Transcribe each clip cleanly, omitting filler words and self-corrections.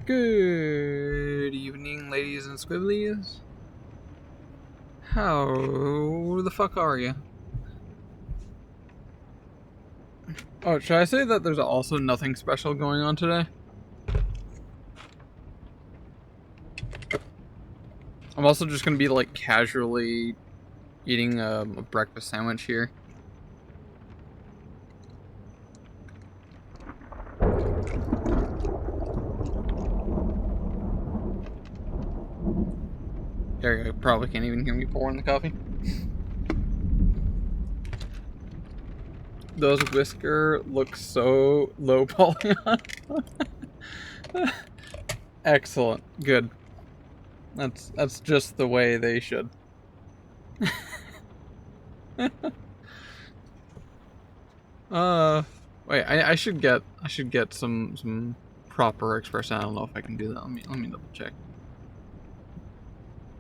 Good evening, ladies and squibblies. How the fuck are you? Oh, should I say that there's also nothing special going on today? I'm also just gonna be like casually eating a breakfast sandwich here. There, you probably can't even hear me pouring the coffee. Those whisker look so low polygon. Excellent. Good. That's just the way they should. Wait, I should get some proper expression. I don't know if I can do that. Let me double check.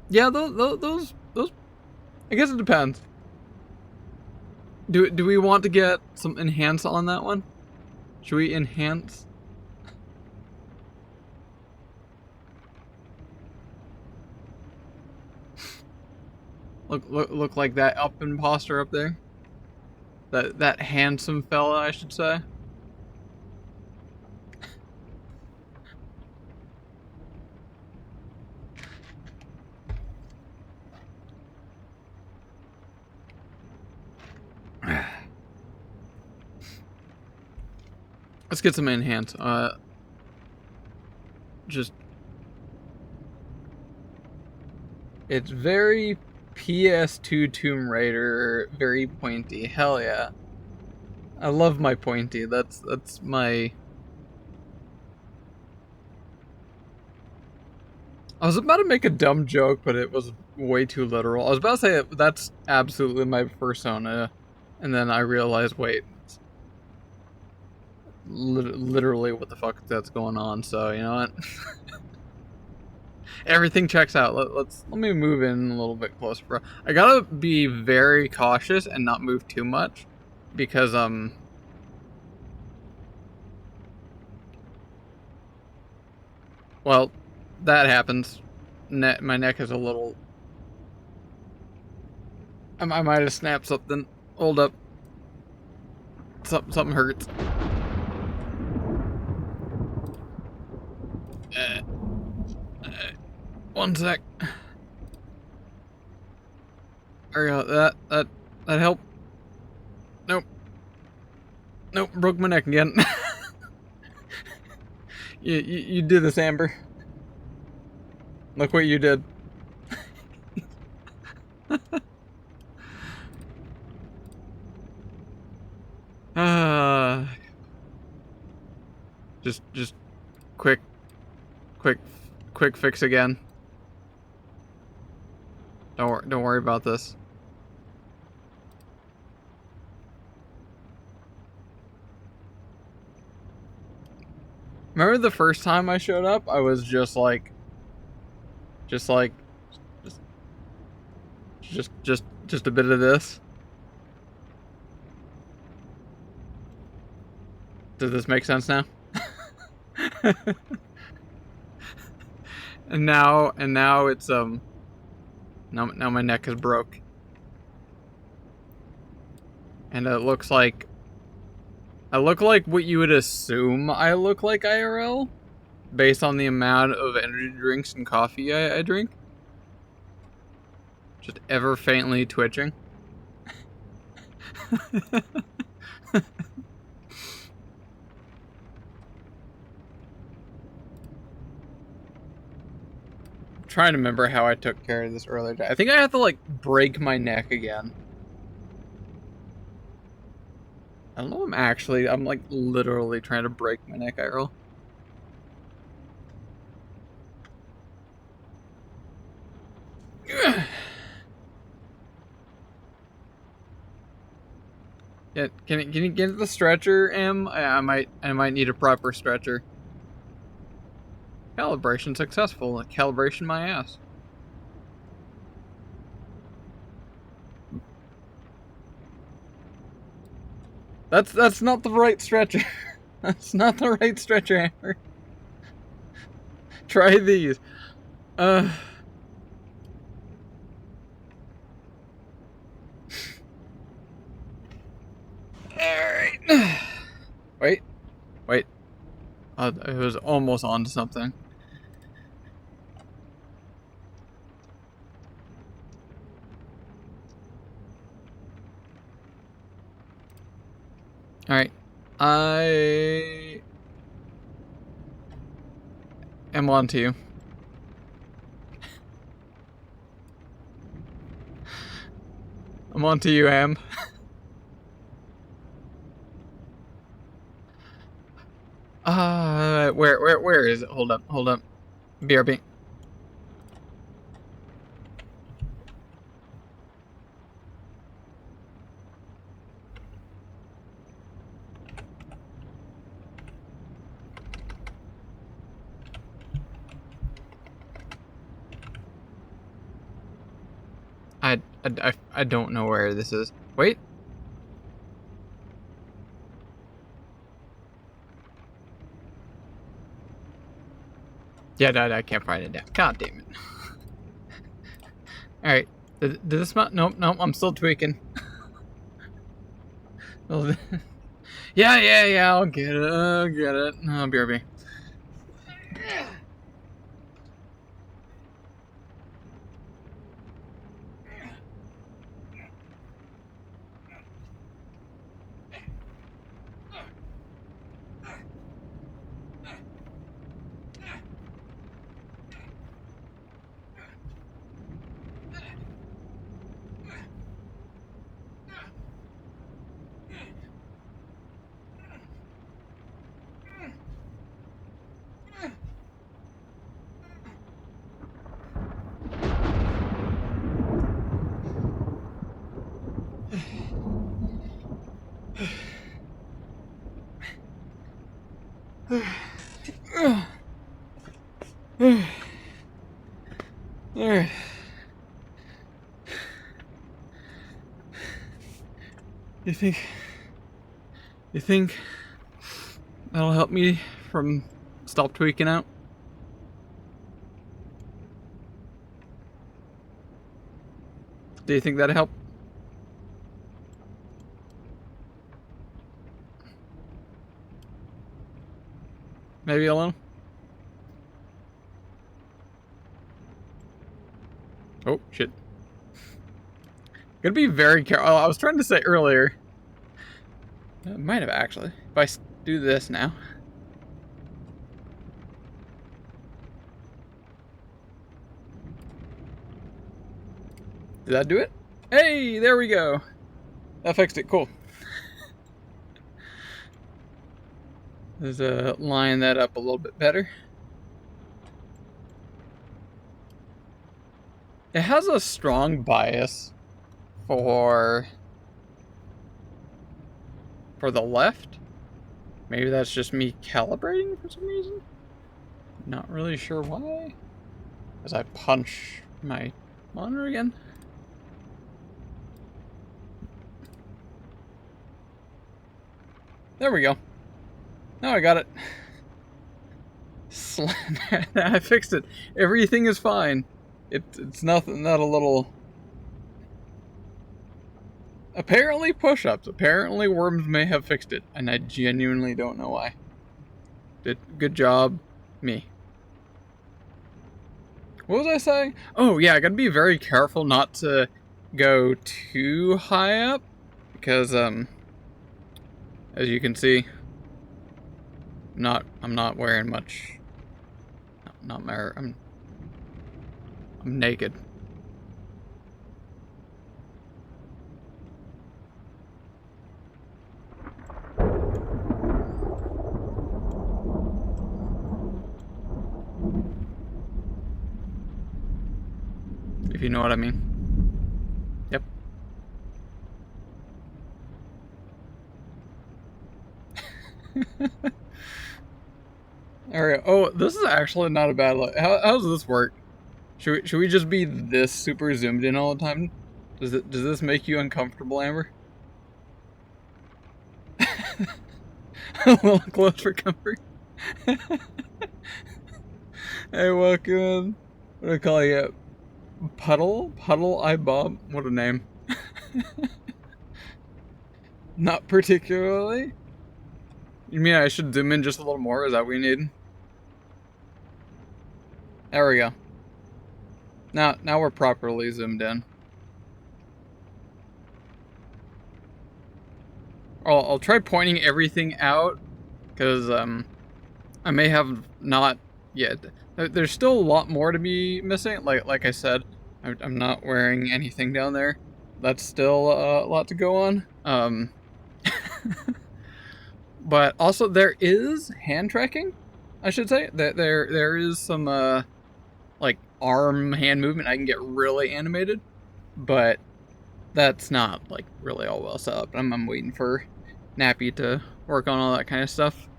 Yeah, those I guess it depends. Do we want to get some enhance on that one? Should we enhance? Look like that up imposter up there. That handsome fella, I should say. Let's get some enhance. Just it's very PS2 Tomb Raider, very pointy. Hell yeah. I love my pointy. That's my. I was about to make a dumb joke, but it was way too literal. I was about to say that's absolutely my persona, and then I realized, wait, it's literally what the fuck that's going on. So you know what? Everything checks out. Let me move in a little bit closer, bro. I gotta be very cautious and not move too much, because well, that happens. My neck is a little. I might have snapped something. Hold up. Something hurts. One sec. There we go. That helped. Nope. Nope. Broke my neck again. you did this, Amber. Look what you did. Just quick fix again. Don't worry about this. Remember the first time I showed up? I was just a bit of this. Does this make sense now? and now it's now my neck is broke. And it looks like I look like what you would assume I look like IRL, based on the amount of energy drinks and coffee I drink. Just ever faintly twitching. I'm trying to remember how I took care of this earlier. I think I have to like break my neck again. I don't know. I'm like literally trying to break my neck, IRL. Yeah, can you get the stretcher, Em? I might need a proper stretcher. Calibration successful. Calibration my ass. That's not the right stretcher. That's not the right stretcher, Amber. Try these. Alright. Wait. Wait. It was almost onto something. Alright. I am on to you. I'm on to you, Am. Where is it? Hold up. BRB. I don't know where this is. Wait. Yeah, I can't find it now. God damn it. Alright. Did this not? Nope, I'm still tweaking. Yeah, I'll get it. No, BRB. Alright. You think that'll help me from stop tweaking out? Do you think that'd help? Maybe a little? Oh, shit. Gotta be very careful. I was trying to say earlier. I might have actually. If I do this now. Did that do it? Hey, there we go. That fixed it. Cool. Let's line that up a little bit better. It has a strong bias for the left. Maybe that's just me calibrating for some reason. Not really sure why. As I punch my monitor again. There we go. Now I got it. I fixed it. Everything is fine. It's nothing, not a little... Apparently push-ups. Apparently worms may have fixed it. And I genuinely don't know why. Good job, me. What was I saying? Oh, yeah, I gotta be very careful not to go too high up. Because, as you can see, I'm not wearing much. I'm naked. If you know what I mean. Yep. Alright, oh, this is actually not a bad look. How does this work? Should we just be this super zoomed in all the time? Does this make you uncomfortable, Amber? A little close for comfort. Hey, welcome. What do I call you? Puddle? Puddle I Bob? What a name. Not particularly. You mean I should zoom in just a little more? Is that what we need? There we go. Now we're properly zoomed in. I'll try pointing everything out, because I may have not yet. There's still a lot more to be missing. Like I said, I'm not wearing anything down there. That's still a lot to go on. But also there is hand tracking, I should say. There is some like arm hand movement. I can get really animated, but that's not like really all well set up. I'm waiting for Nappy to work on all that kind of stuff.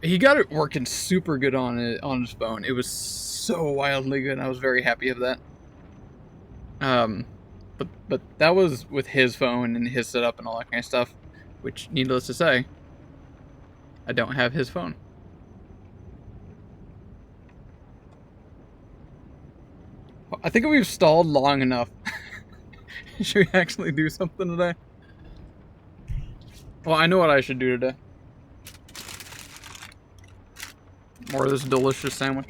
He got it working super good on his phone. It was so wildly good. I was very happy of that. But that was with his phone and his setup and all that kind of stuff, which, needless to say, I don't have his phone. I think we've stalled long enough. Should we actually do something today? Well, I know what I should do today. More of this delicious sandwich.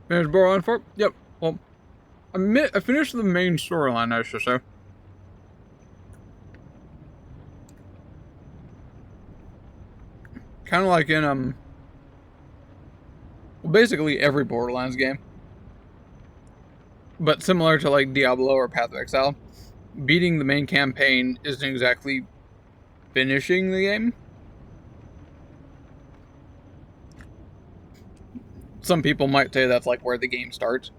Finished Borderlands 4? Yep. Well, I finished the main storyline, I should say. Kind of like in, well, basically every Borderlands game. But similar to like Diablo or Path of Exile, beating the main campaign isn't exactly finishing the game. Some people might say that's like where the game starts.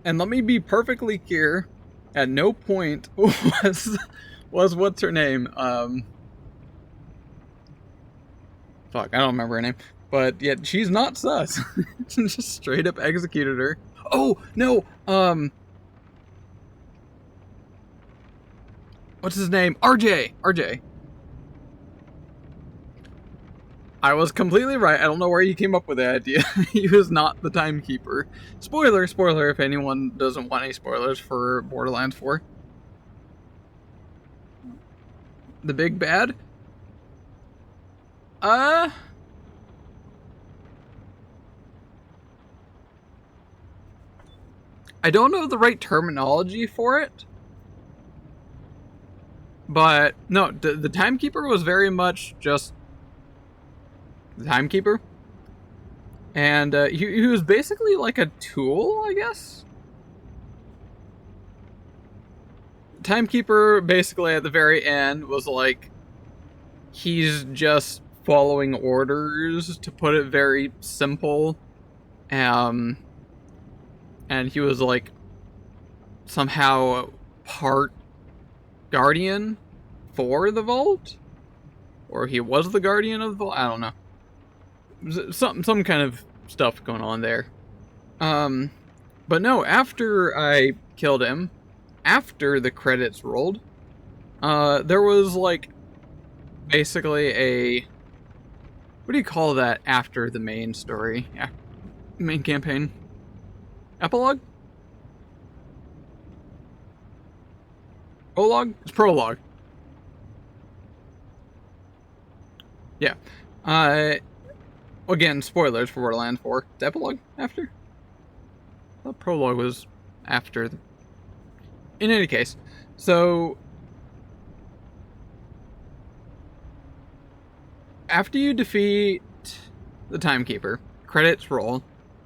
And let me be perfectly clear, at no point was what's her name? Fuck, I don't remember her name. But yet she's not sus. Just straight up executed her. Oh, no, what's his name? RJ. I was completely right. I don't know where you came up with that idea. He was not the timekeeper. Spoiler if anyone doesn't want any spoilers for Borderlands 4. The big bad? I don't know the right terminology for it. But no, the timekeeper was very much just the timekeeper. And he was basically like a tool, I guess. Timekeeper basically at the very end was like, he's just following orders, to put it very simple. And he was like somehow part guardian for the vault, or he was the guardian of the vault. I don't know. Some kind of stuff going on there. But no, after I killed him, after the credits rolled, there was like basically a, what do you call that after the main story? Yeah, main campaign. Epilogue? Prologue? It's prologue. Yeah. Again, spoilers for Borderlands 4. It's epilogue after? I thought prologue was after. In any case, so after you defeat the timekeeper, credits roll,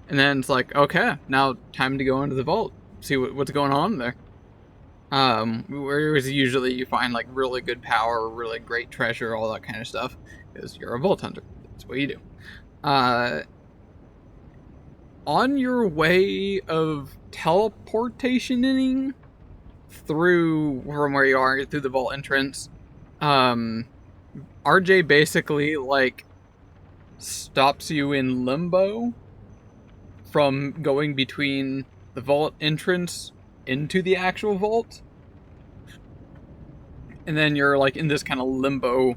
and then it's like, okay, now time to go into the vault, see what's going on there. Whereas usually you find like really good power, really great treasure, all that kind of stuff, because you're a vault hunter. That's what you do. on your way of teleportationing through from where you are through the vault entrance, RJ basically like stops you in limbo from going between the vault entrance into the actual vault. And then you're like in this kind of limbo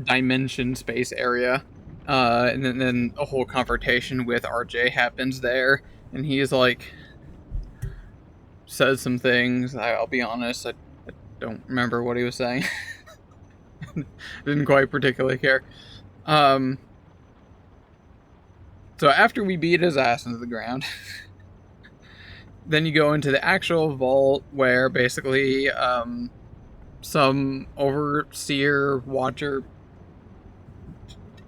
dimension space area. And then a whole confrontation with RJ happens there. And he's like, says some things. I'll be honest, I don't remember what he was saying. Didn't quite particularly care. So after we beat his ass into the ground, then you go into the actual vault where basically some overseer watcher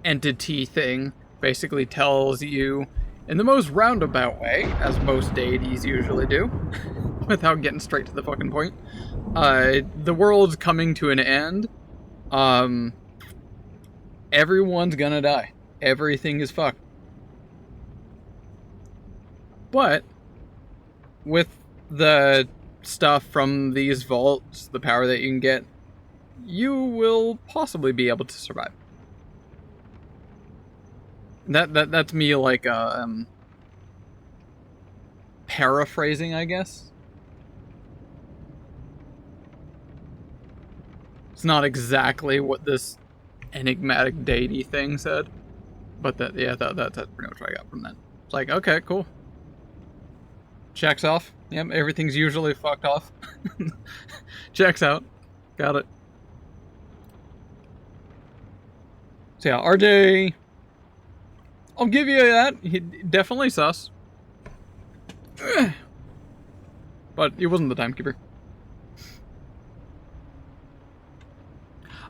entity thing basically tells you in the most roundabout way, as most deities usually do, without getting straight to the fucking point, the world's coming to an end. Everyone's gonna die. Everything is fucked. But with the stuff from these vaults, the power that you can get, you will possibly be able to survive. That's me like paraphrasing, I guess. It's not exactly what this enigmatic deity thing said, but that's pretty much what I got from that. It's like, okay, cool. Checks off. Yep, everything's usually fucked off. Checks out. Got it. So yeah, RJ, I'll give you that. He definitely sus. But he wasn't the timekeeper.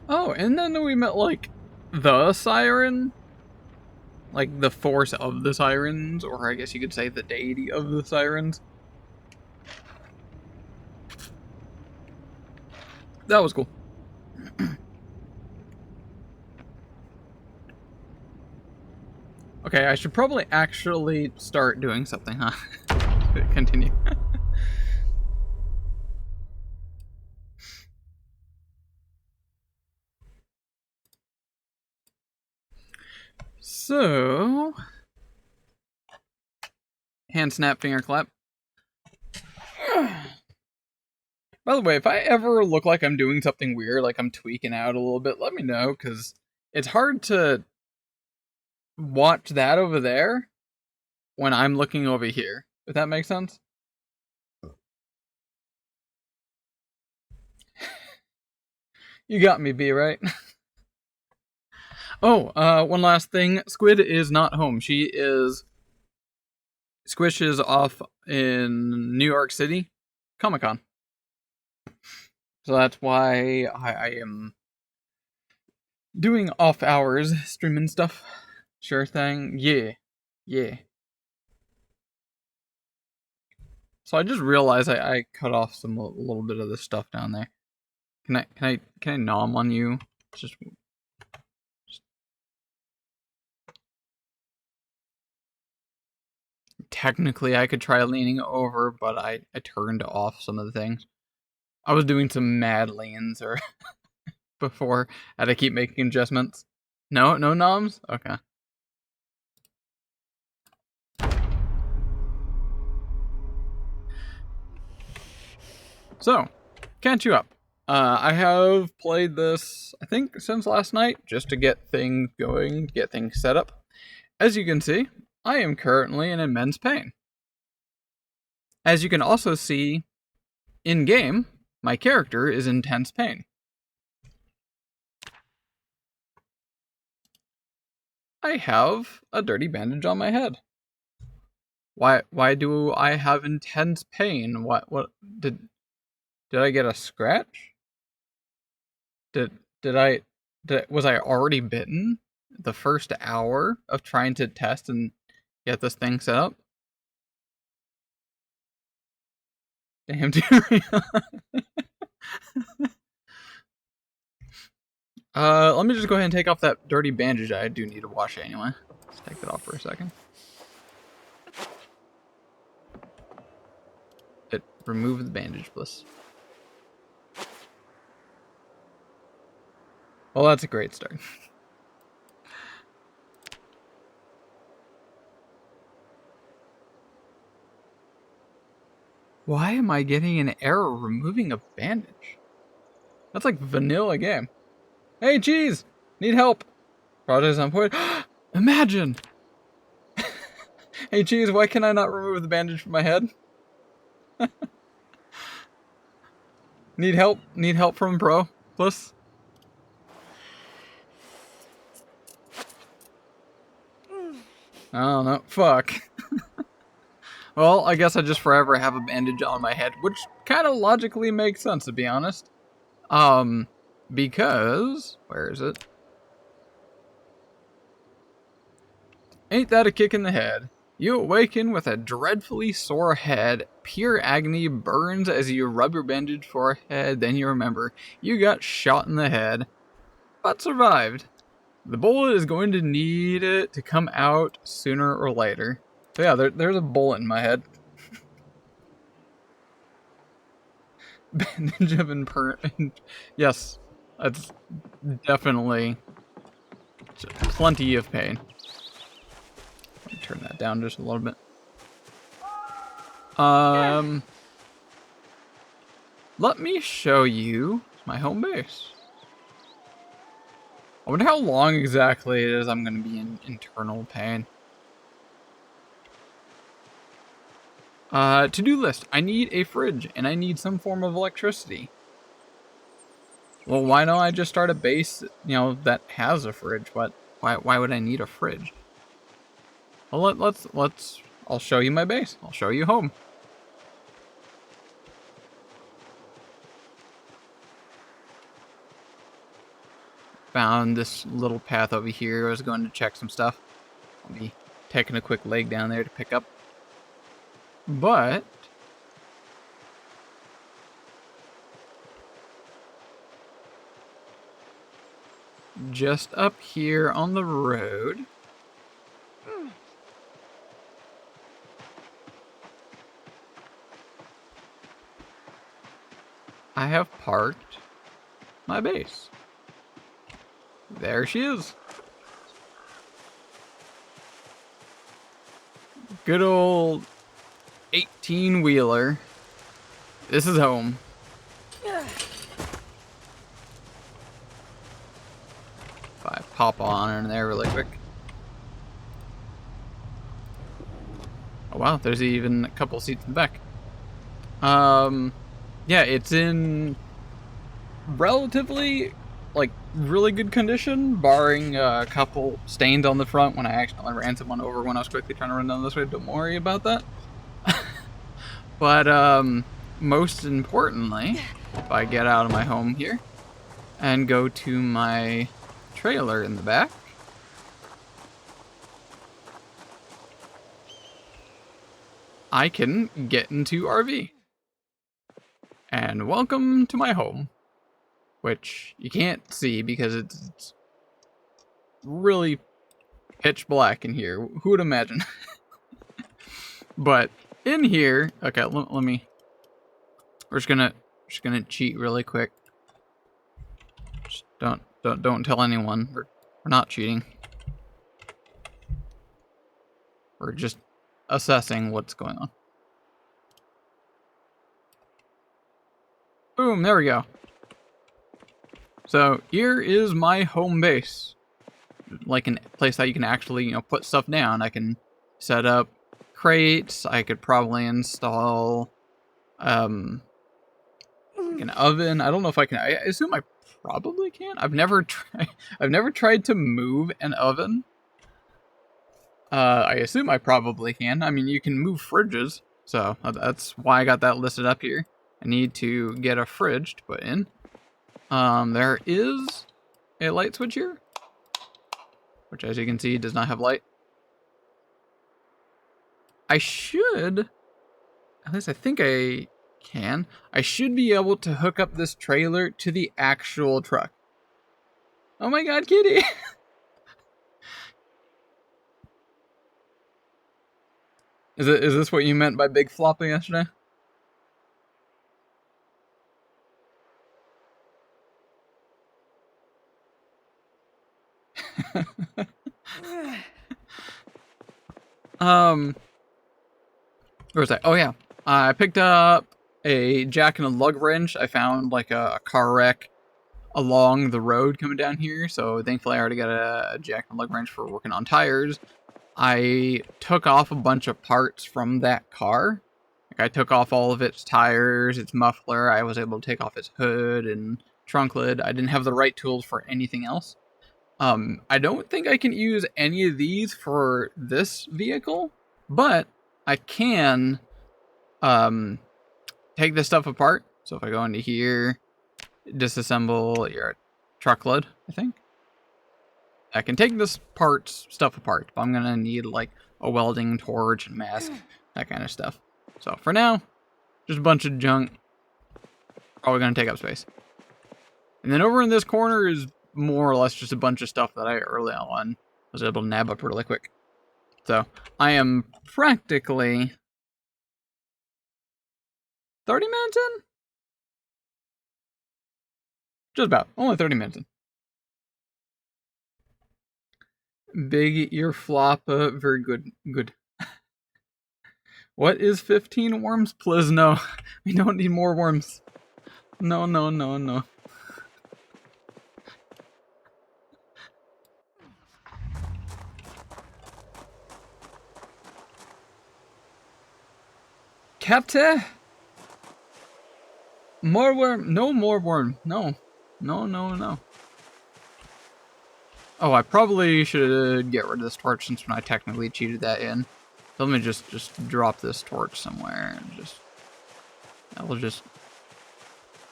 Oh, and then we met, like, the siren. Like, the force of the sirens, or I guess you could say the deity of the sirens. That was cool. Okay, I should probably actually start doing something, huh? Continue. So, hand snap, finger clap. By the way, if I ever look like I'm doing something weird, like I'm tweaking out a little bit, let me know, because it's hard to watch that over there when I'm looking over here. If that makes sense? You got me, B, right? Oh, one last thing. Squid is not home. Squish is off in New York City, Comic-Con. So that's why I am doing off hours, streaming stuff. Sure thing. Yeah. So I just realized I cut off a little bit of this stuff down there. Can I nom on you? Just technically I could try leaning over, but I turned off some of the things. I was doing some mad leans or before. I had to keep making adjustments. No noms? Okay. So, catch you up. I have played this, I think, since last night, just to get things going, get things set up. As you can see, I am currently in immense pain. As you can also see, in-game, my character is in intense pain. I have a dirty bandage on my head. Why do I have intense pain? What did I get a scratch? Was I already bitten the first hour of trying to test and get this thing set up? Damn, dude. Let me just go ahead and take off that dirty bandage. I do need to wash it anyway. Let's take that off for a second. Remove the bandage, please. Well, that's a great start. Why am I getting an error removing a bandage? That's like vanilla game. Hey, Cheese! Need help! Project's on point. Imagine! Hey, Cheese, why can I not remove the bandage from my head? Need help? Need help from Pro? Plus? I don't know. Fuck. Well, I guess I just forever have a bandage on my head, which kind of logically makes sense, to be honest. Because... Where is it? Ain't that a kick in the head? You awaken with a dreadfully sore head. Pure agony burns as you rub your bandaged forehead. Then you remember you got shot in the head, but survived. The bullet is going to need it to come out sooner or later. So yeah, there's a bullet in my head. Bandage of impermanent. Yes, that's definitely plenty of pain. Let me turn that down just a little bit. Let me show you my home base. I wonder how long exactly it is I'm going to be in internal pain. To-do list. I need a fridge, and I need some form of electricity. Well, why don't I just start a base, that has a fridge? Why would I need a fridge? Well, I'll show you my base. I'll show you home. Found this little path over here. I was going to check some stuff. I'll be taking a quick leg down there to pick up. But just up here on the road, I have parked my base. There she is. Good old 18-wheeler. This is home. If I pop on in there really quick. Oh wow, there's even a couple seats in the back. Yeah, it's in relatively, really good condition, barring a couple stains on the front when I accidentally ran someone over when I was quickly trying to run down this way. Don't worry about that. But, most importantly, if I get out of my home here and go to my trailer in the back, I can get into RV. And welcome to my home, which you can't see because it's really pitch black in here. Who would imagine? But in here, okay, let me. We're just gonna cheat really quick. Just don't tell anyone. We're not cheating. We're just assessing what's going on. Boom, there we go. So here is my home base. Like a place that you can actually, put stuff down. I can set up crates. I could probably install an oven. I don't know if I can. I assume I probably can. I've never tried to move an oven. I assume I probably can. I mean, you can move fridges, so that's why I got that listed up here. I need to get a fridge to put in. There is a light switch here, which, as you can see, does not have light. I should, at least I think I can. I should be able to hook up this trailer to the actual truck. Oh my god, kitty! Is this what you meant by big flopping yesterday? Where was I? Oh yeah, I picked up a jack and a lug wrench. I found like a car wreck along the road coming down here, so thankfully I already got a jack and lug wrench for working on tires. I took off a bunch of parts from that car. Like I took off all of its tires, its muffler. I was able to take off its hood and trunk lid. I didn't have the right tools for anything else. I don't think I can use any of these for this vehicle, but I can take this stuff apart. So if I go into here, disassemble your truck lid, I think. I can take this stuff apart, but I'm gonna need like a welding torch and mask, that kind of stuff. So for now, just a bunch of junk. Probably gonna take up space. And then over in this corner is more or less just a bunch of stuff that I early on was able to nab up really quick. So I am practically 30 minutes in? Just about. Only 30 minutes in. Big ear flop. Very good. Good. What is 15 worms? Please no. We don't need more worms. No, no, no, no. Captain? More worm. No more worm. No. No, no, no. Oh, I probably should get rid of this torch since I technically cheated that in. So let me just drop this torch somewhere and I'll just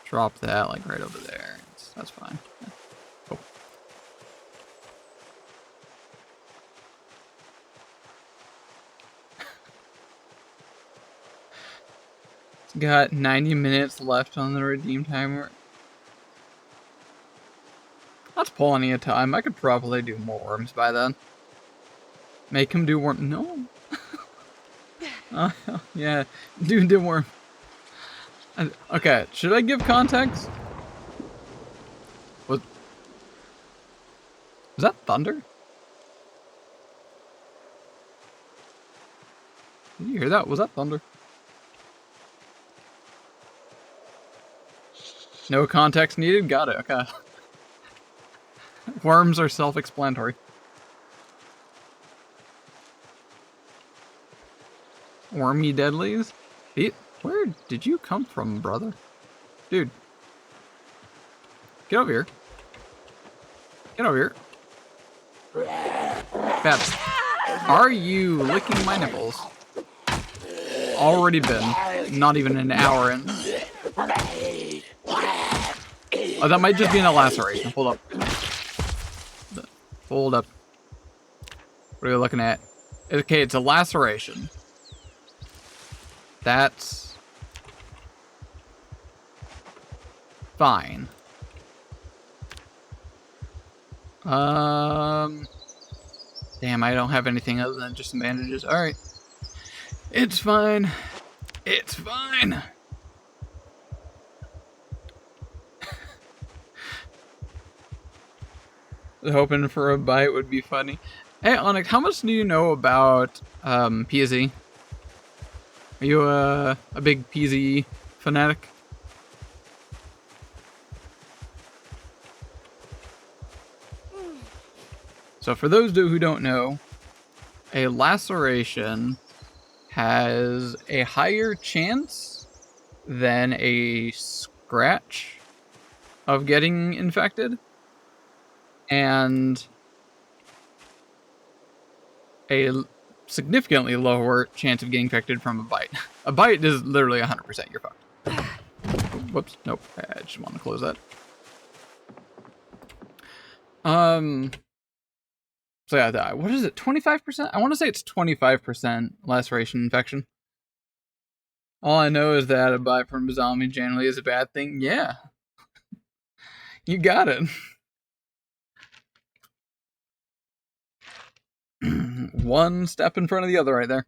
drop that like right over there. That's fine. Yeah. Cool. It's got 90 minutes left on the redeem timer. That's plenty of time. I could probably do more worms by then. Make him do worm. No. Yeah, do worm. Okay, should I give context? Was that thunder? Did you hear that? Was that thunder? No context needed? Got it, okay. Worms are self-explanatory. Wormy deadlies? Pete, where did you come from, brother? Dude. Get over here. Get over here. Babs, are you licking my nipples? Already been. Not even an hour in. Oh, that might just be an laceration. Hold up. Hold up. What are you looking at? Okay, it's a laceration. That's fine. Damn, I don't have anything other than just some bandages. Alright. It's fine. It's fine. Hoping for a bite would be funny. Hey, Onyx, how much do you know about PZ? Are you a big PZ fanatic? So for those who don't know, a laceration has a higher chance than a scratch of getting infected, and a significantly lower chance of getting infected from a bite. A bite is literally 100% you're fucked. Whoops, nope, I just want to close that. So yeah, what is it, 25%? I want to say it's 25% laceration infection. All I know is that a bite from a zombie generally is a bad thing. Yeah. You got it. One step in front of the other right there.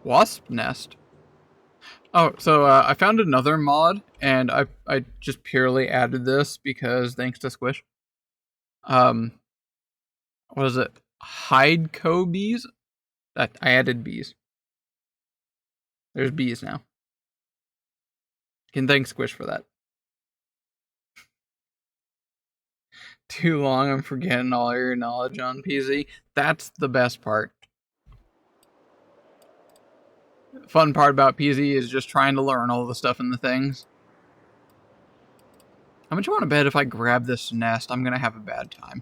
Wasp nest. Oh, so I found another mod, and I just purely added this because thanks to Squish. What is it? Hideco bees? I added bees. There's bees now. Can thank Squish for that. Too long, I'm forgetting all your knowledge on PZ. That's the best part. The fun part about PZ is just trying to learn all the stuff in the things. How much you want to bet if I grab this nest, I'm gonna have a bad time?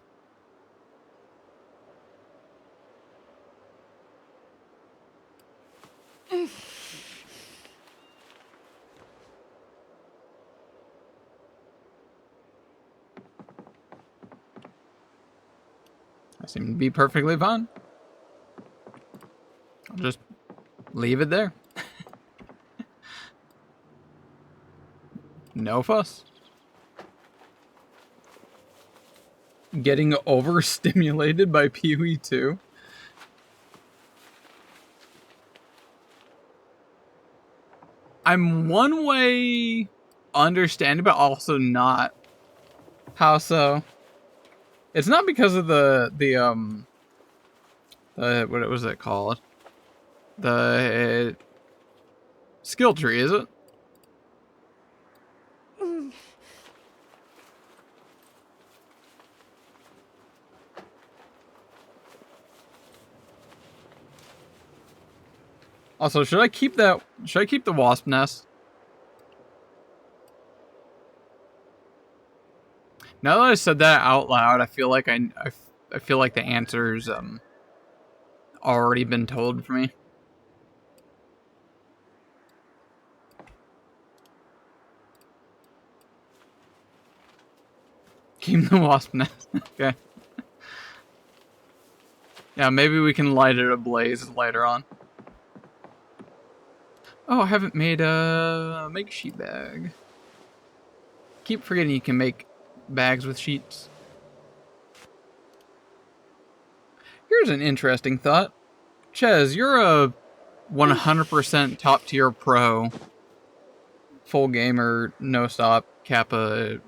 I seem to be perfectly fine. I'll just leave it there. No fuss. Getting overstimulated by Pee-wee 2. I'm one way understanding, but also not. How so? It's not because of the what was it called? The skill tree, is it? Also, should I keep the wasp nest? Now that I said that out loud, I feel like I feel like the answer's already been told for me. Keep the wasp nest. Okay. Yeah, maybe we can light it ablaze later on. Oh, I haven't made a sheet bag. Keep forgetting you can make bags with sheets. Here's an interesting thought. Ches, you're a 100% top tier pro. Full gamer, no stop, Kappa.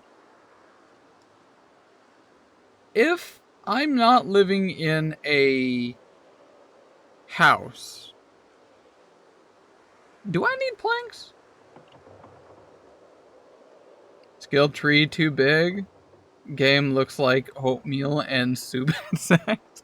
If I'm not living in a house, do I need planks? Skill tree too big. Game looks like oatmeal and soup insects.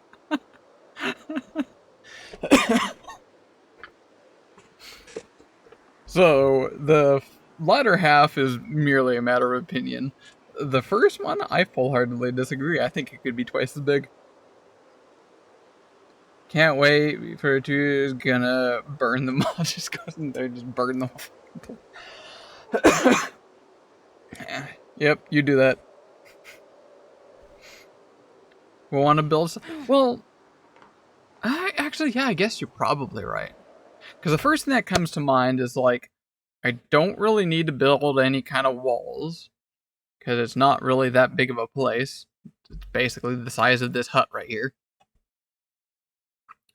So the latter half is merely a matter of opinion. The first one, I full-heartedly disagree. I think it could be twice as big. Can't wait for it to is gonna burn them all. Just goes in there, just burn them all. Yep, you do that. We want to build. Well, I guess you're probably right. Because the first thing that comes to mind is like, I don't really need to build any kind of walls. Because it's not really that big of a place. It's basically the size of this hut right here.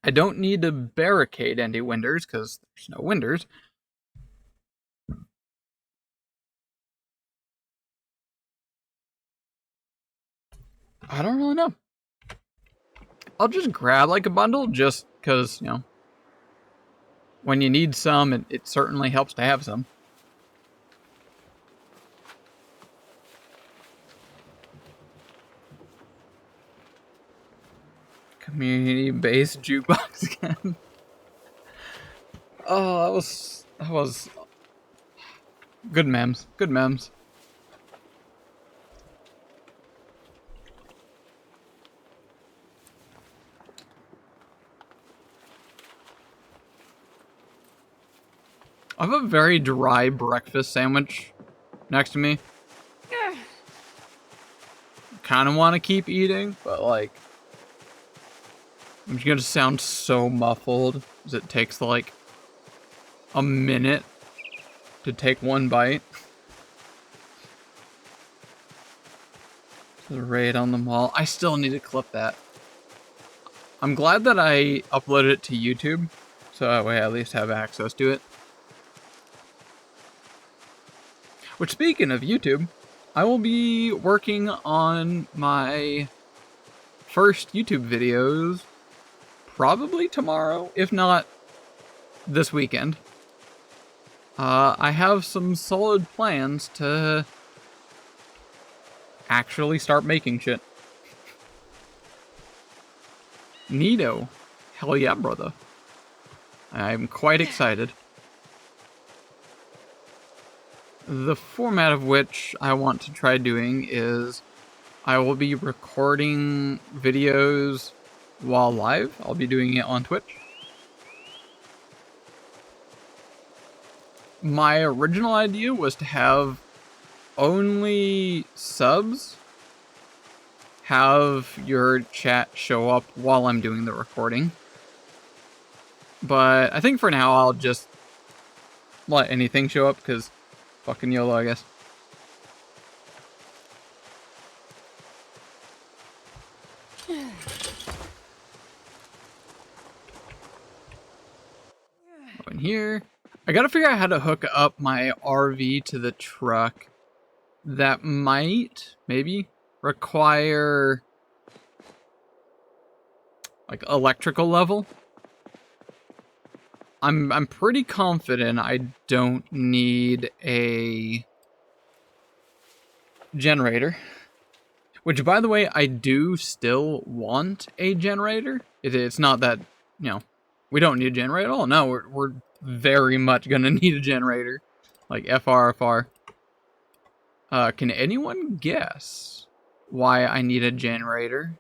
I don't need to barricade any windows because there's no windows. I don't really know. I'll just grab like a bundle just because, you know, when you need some, it certainly helps to have some. Community-based jukebox again. Oh, that was good memes. Good memes. I have a very dry breakfast sandwich next to me. Kind of want to keep eating, but like, I'm just gonna sound so muffled as it takes like a minute to take one bite. The raid on the mall. I still need to clip that. I'm glad that I uploaded it to YouTube, so that way I at least have access to it. Which, speaking of YouTube, I will be working on my first YouTube videos probably tomorrow, if not this weekend. I have some solid plans to actually start making shit. Neato. Hell yeah, brother. I'm quite excited. The format of which I want to try doing is I will be recording videos while live. I'll be doing it on Twitch. My original idea was to have only subs have your chat show up while I'm doing the recording. But I think for now I'll just let anything show up, because fucking YOLO, I guess. Go in here. I gotta figure out how to hook up my RV to the truck. That might, maybe, require like electrical level. I'm pretty confident I don't need a generator. Which, by the way, I do still want a generator. It's not that, you know, we don't need a generator at all. No, we're very much gonna need a generator. Like, FR. Can anyone guess why I need a generator?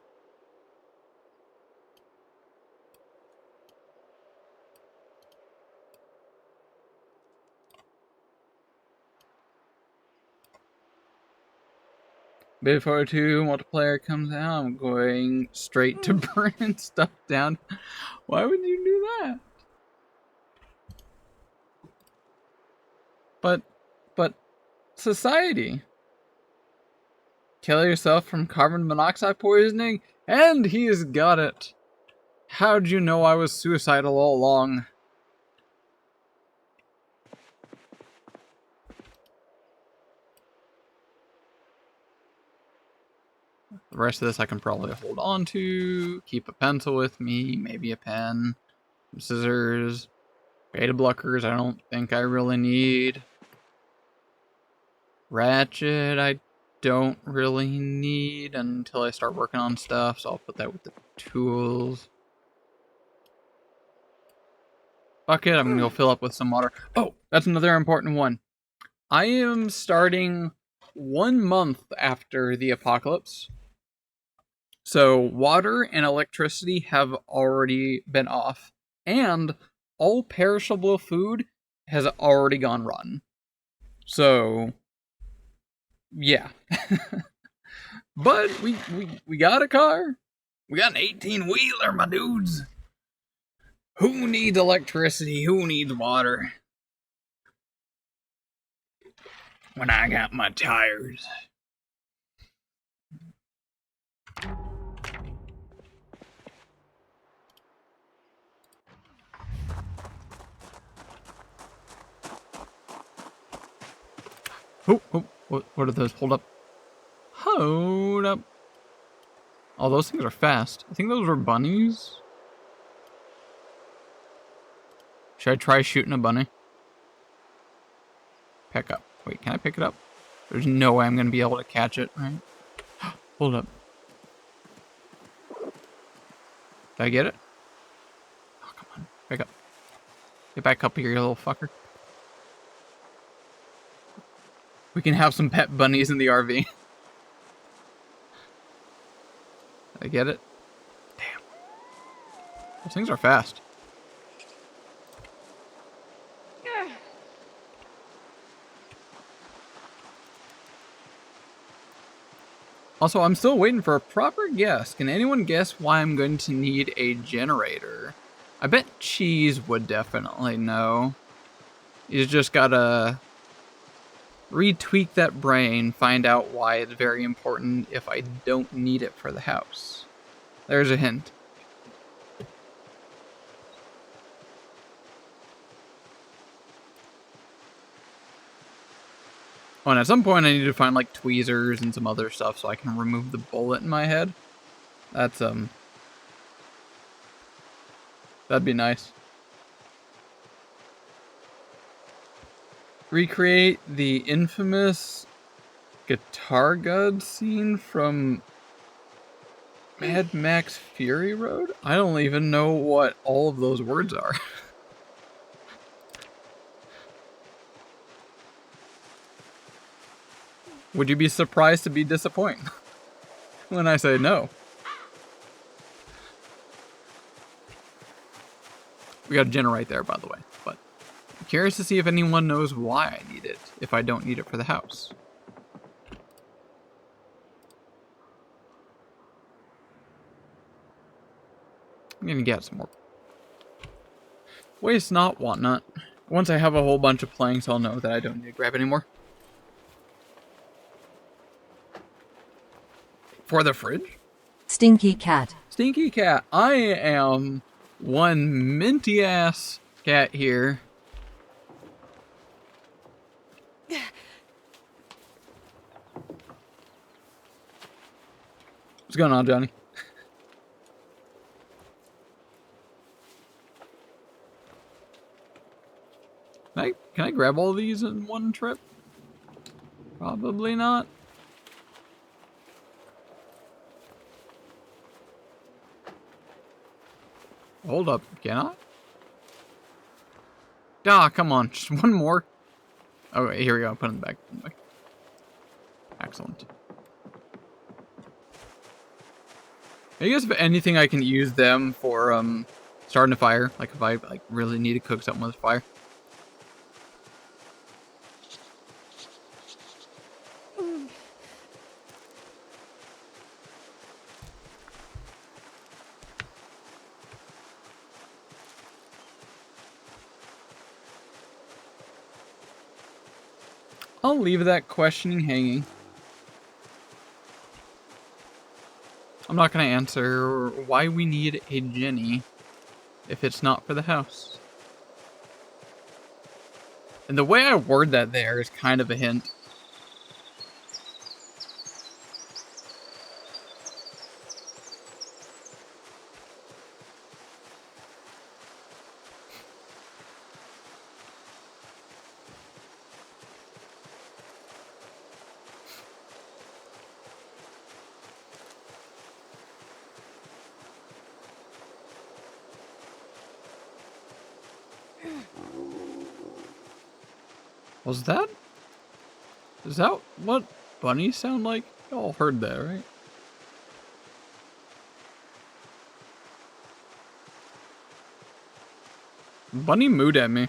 Before 2 multiplayer comes out, I'm going straight to burning stuff down. Why would you do that? But society. Kill yourself from carbon monoxide poisoning? And he's got it. How'd you know I was suicidal all along? The rest of this I can probably hold on to. Keep a pencil with me, maybe a pen, some scissors, beta blockers I don't think I really need. Ratchet I don't really need until I start working on stuff, so I'll put that with the tools. Bucket, I'm gonna go fill up with some water. Oh, that's another important one. I am starting 1 month after the apocalypse. So water and electricity have already been off, and all perishable food has already gone rotten. So, yeah. But we got a car. We got an 18-wheeler, my dudes. Who needs electricity? Who needs water? When I got my tires. Oh, what are those? Hold up. Hold up. Oh, those things are fast. I think those were bunnies. Should I try shooting a bunny? Pick up. Wait, can I pick it up? There's no way I'm going to be able to catch it, right? Hold up. Did I get it? Oh, come on. Pick up. Get back up here, you little fucker. We can have some pet bunnies in the RV. Did I get it? Damn. Those things are fast. Also, I'm still waiting for a proper guess. Can anyone guess why I'm going to need a generator? I bet Cheese would definitely know. You just gotta retweak that brain, find out why it's very important if I don't need it for the house. There's a hint. Oh, and at some point I need to find like tweezers and some other stuff so I can remove the bullet in my head. That's that'd be nice. Recreate the infamous Guitar God scene from Mad Max Fury Road? I don't even know what all of those words are. Would you be surprised to be disappointed when I say no? We got a generate there, by the way, but I'm curious to see if anyone knows why I need it, if I don't need it for the house. I'm gonna get some more. Waste not, want not. Once I have a whole bunch of planks, I'll know that I don't need to grab anymore. For the fridge? Stinky cat. Stinky cat. I am one minty ass cat here. What's going on, Johnny? Can I grab all these in one trip? Probably not. Hold up, can I? Ah, come on, just one more. Oh, wait, here we go, put them back. Excellent. I guess if anything, I can use them for starting a fire. Like if I really need to cook something with fire. I'll leave that questioning hanging. I'm not going to answer why we need a Jenny if it's not for the house. And the way I word that there is kind of a hint. Was that? Is that what bunnies sound like? You all heard that, right? Bunny mooed at me.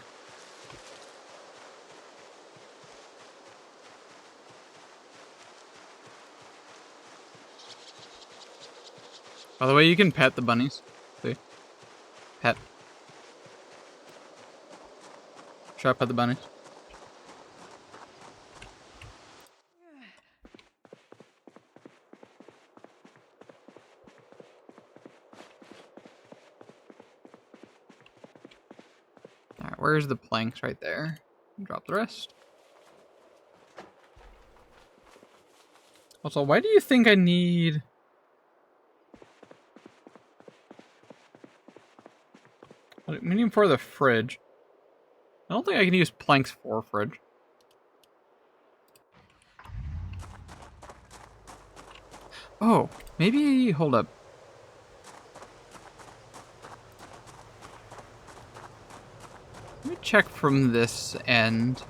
By the way, you can pet the bunnies. See? Pet. Try to pet the bunnies. Alright, where's the planks right there? Drop the rest. Also, why do you think I need... We need for the fridge. I don't think I can use planks for a fridge. Oh, maybe... Hold up. Let me check from this end.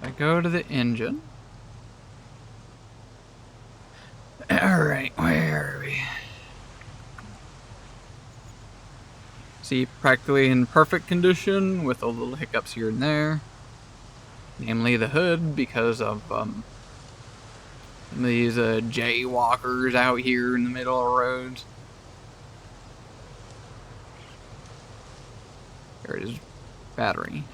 I go to the engine. Alright, where are we? See, practically in perfect condition with a little hiccups here and there. Namely the hood because of these jaywalkers out here in the middle of the roads. There it is. Battery.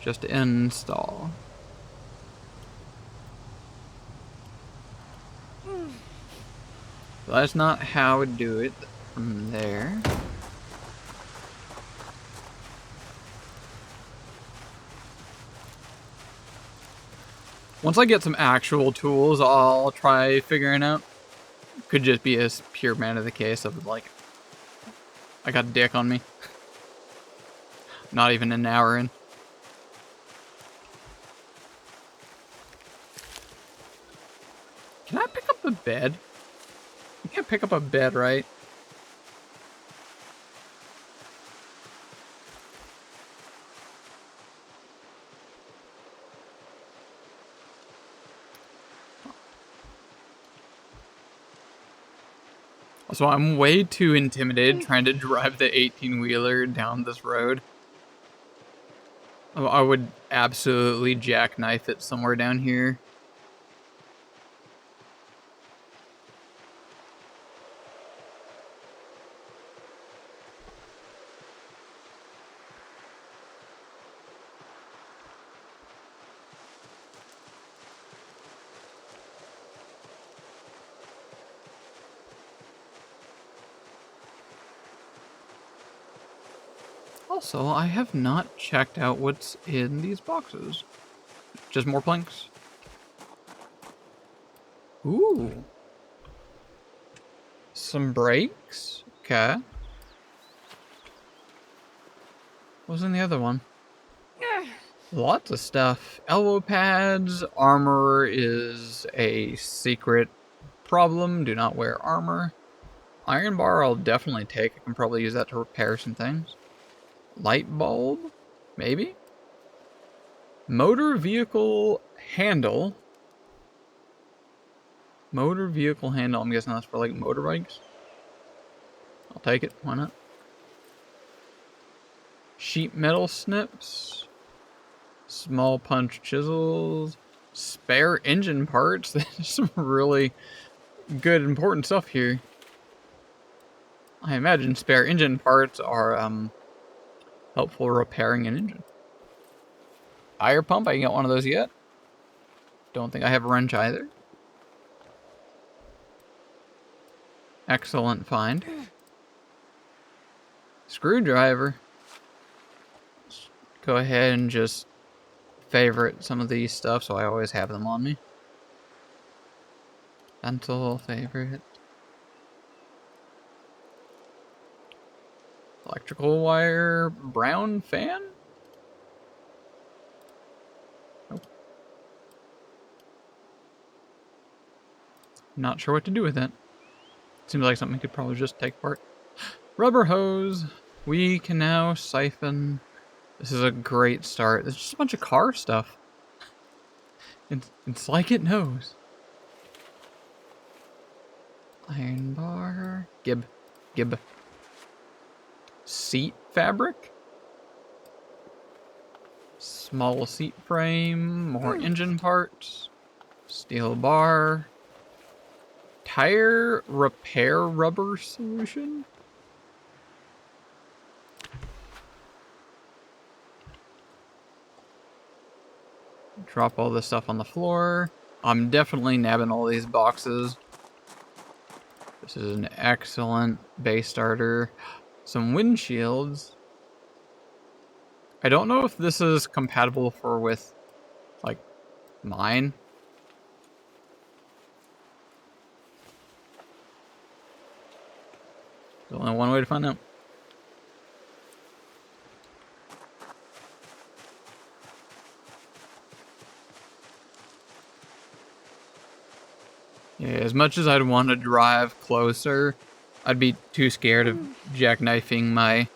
Just to install. So that's not how I do it from there. Once I get some actual tools, I'll try figuring out. Could just be a pure man of the case of like, I got dick on me. Not even an hour in. Can I pick up a bed? You can't pick up a bed, right? So I'm way too intimidated trying to drive the 18-wheeler down this road. I would absolutely jackknife it somewhere down here. Also, I have not checked out what's in these boxes. Just more planks. Ooh. Some brakes. Okay. What was in the other one? Lots of stuff. Elbow pads. Armor is a secret problem. Do not wear armor. Iron bar I'll definitely take. I can probably use that to repair some things. Light bulb? Maybe? Motor vehicle handle. Motor vehicle handle. I'm guessing that's for like motorbikes. I'll take it. Why not? Sheet metal snips. Small punch chisels. Spare engine parts. There's some really good important stuff here. I imagine spare engine parts are helpful repairing an engine. Tire pump, I can get one of those yet. Don't think I have a wrench either. Excellent find. Screwdriver. Let's go ahead and just favorite some of these stuff so I always have them on me. Dental favorite. Electrical wire, brown fan? Nope. Not sure what to do with that. Seems like something we could probably just take apart. Rubber hose. We can now siphon. This is a great start. There's just a bunch of car stuff. It's like it knows. Iron bar. Gib. Seat fabric. Small seat frame. More engine parts. Steel bar. Tire repair rubber solution. Drop all this stuff on the floor. I'm definitely nabbing all these boxes. This is an excellent base starter. Some windshields. I don't know if this is compatible with, like, mine. There's only one way to find out. Yeah, as much as I'd want to drive closer, I'd be too scared of jackknifing my...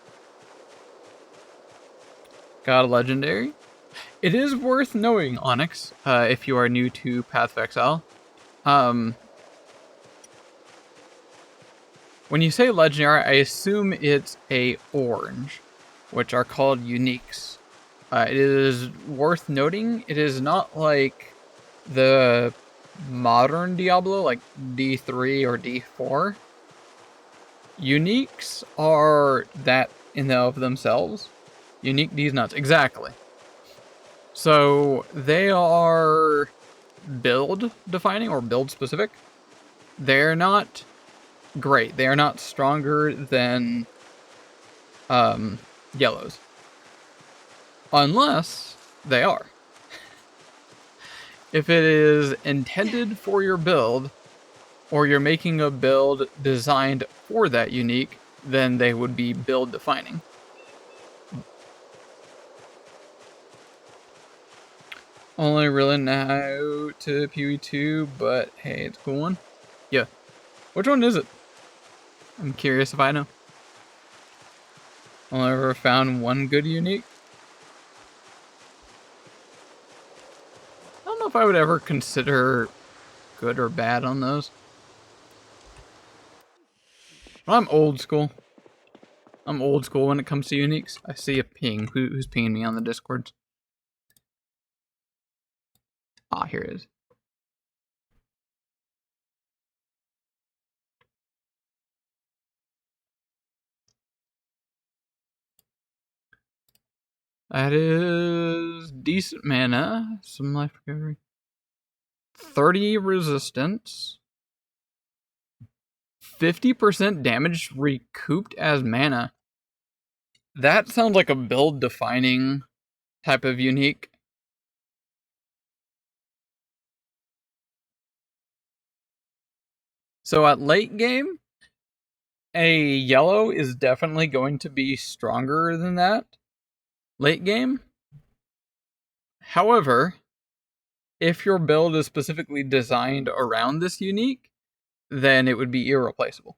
Got a legendary. It is worth knowing, Onyx, if you are new to Path of Exile. When you say legendary, I assume it's a orange, which are called uniques. It is worth noting, it is not like the modern Diablo, like D3 or D4. Uniques are that in and of themselves. Unique D's nuts, exactly. So they are build defining or build specific. They're not great. They are not stronger than yellows. Unless they are. If it is intended for your build, or you're making a build designed for that unique, then they would be build defining. Only really now to PoE2, but hey, it's a cool one. Yeah. Which one is it? I'm curious if I know. Only ever found one good unique. I don't know if I would ever consider good or bad on those. Well, I'm old school. I'm old school when it comes to uniques. I see a ping. Who's pinging me on the Discord? Ah, here it is. That is decent mana. Some life recovery. 30 resistance. 50% damage recouped as mana. That sounds like a build defining type of unique. So at late game, a yellow is definitely going to be stronger than that. Late game. However, if your build is specifically designed around this unique, then it would be irreplaceable.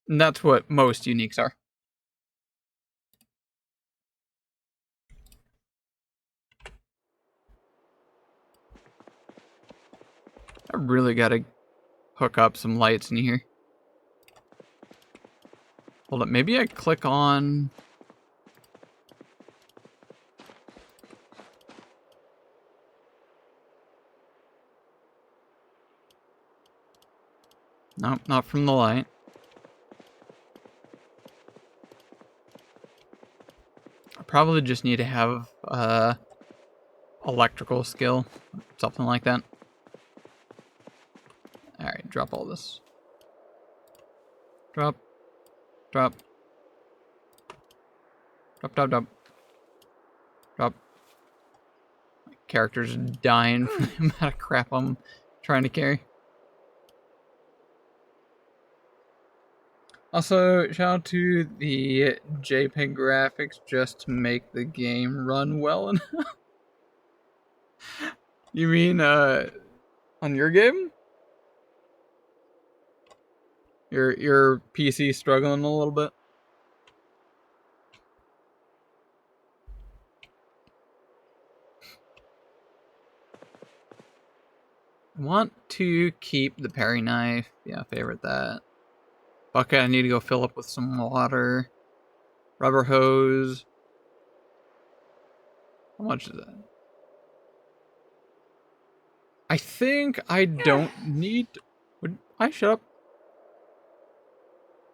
And that's what most uniques are. I really gotta hook up some lights in here. Hold up, maybe I click on... Nope, not from the light. I probably just need to have electrical skill, something like that. Alright, drop all this. Drop. Drop. Drop, drop, drop. Drop. My character's dying from the amount of crap I'm trying to carry. Also, shout out to the JPEG graphics just to make the game run well enough. You mean, on your game? Your PC struggling a little bit? I want to keep the parry knife. Yeah, favorite that. Bucket, I need to go fill up with some water. Rubber hose. How much is that? I think I don't need... Would I shut up?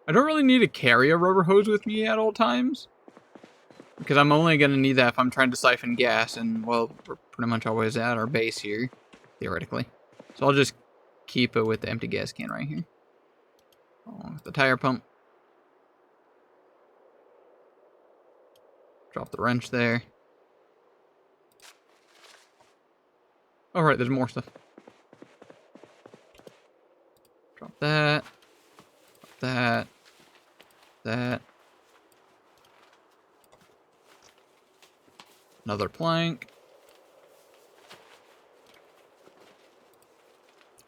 I don't really need to carry a rubber hose with me at all times. Because I'm only going to need that if I'm trying to siphon gas. And, well, we're pretty much always at our base here. Theoretically. So I'll just keep it with the empty gas can right here. Along with the tire pump. Drop the wrench there. Oh, right, there's more stuff. Drop that. Drop that. That. Another plank.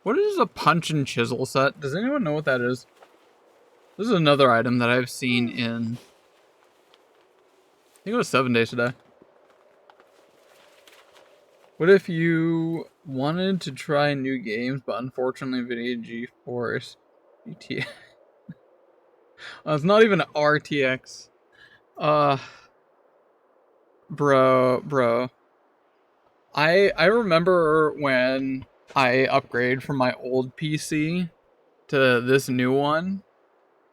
What is a punch and chisel set? Does anyone know what that is? This is another item that I've seen in... I think it was 7 Days to Die. What if you wanted to try new games, but unfortunately NVIDIA GeForce GTX... it's not even an RTX. Bro. I remember when I upgraded from my old PC to this new one.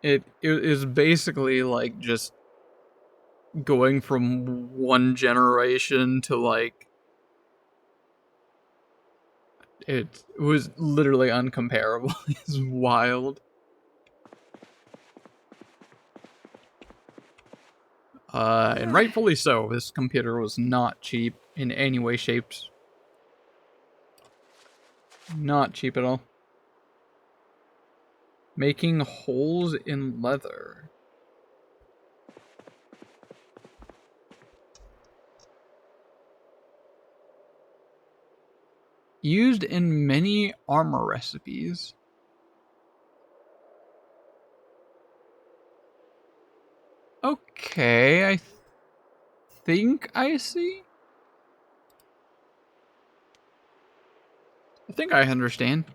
It is basically like just going from one generation to like... It was literally uncomparable. It's wild. And rightfully so. This computer was not cheap in any way, shaped. Not cheap at all. Making holes in leather. Used in many armor recipes. Okay, I think I see. I think I understand.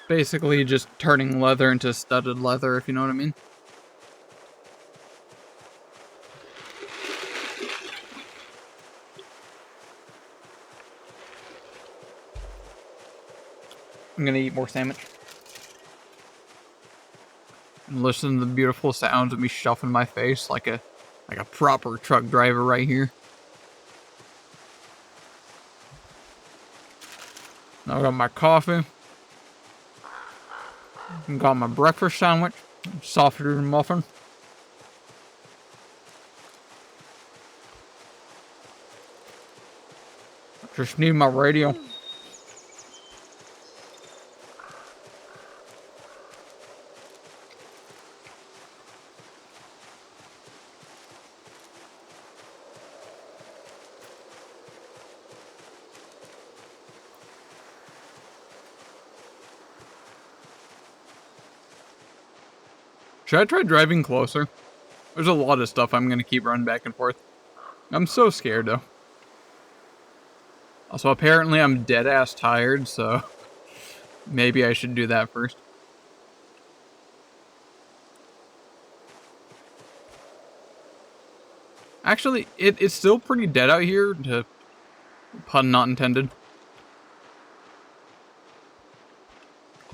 Basically just turning leather into studded leather, if you know what I mean. I'm gonna eat more sandwich. And listen to the beautiful sounds of me shuffling my face like a proper truck driver right here. Now I got my coffee. Got my breakfast sandwich. Softer than muffin. Just need my radio. Should I try driving closer? There's a lot of stuff I'm gonna keep running back and forth. I'm so scared though. Also, apparently I'm dead ass tired, so maybe I should do that first. Actually, it's still pretty dead out here, pun not intended.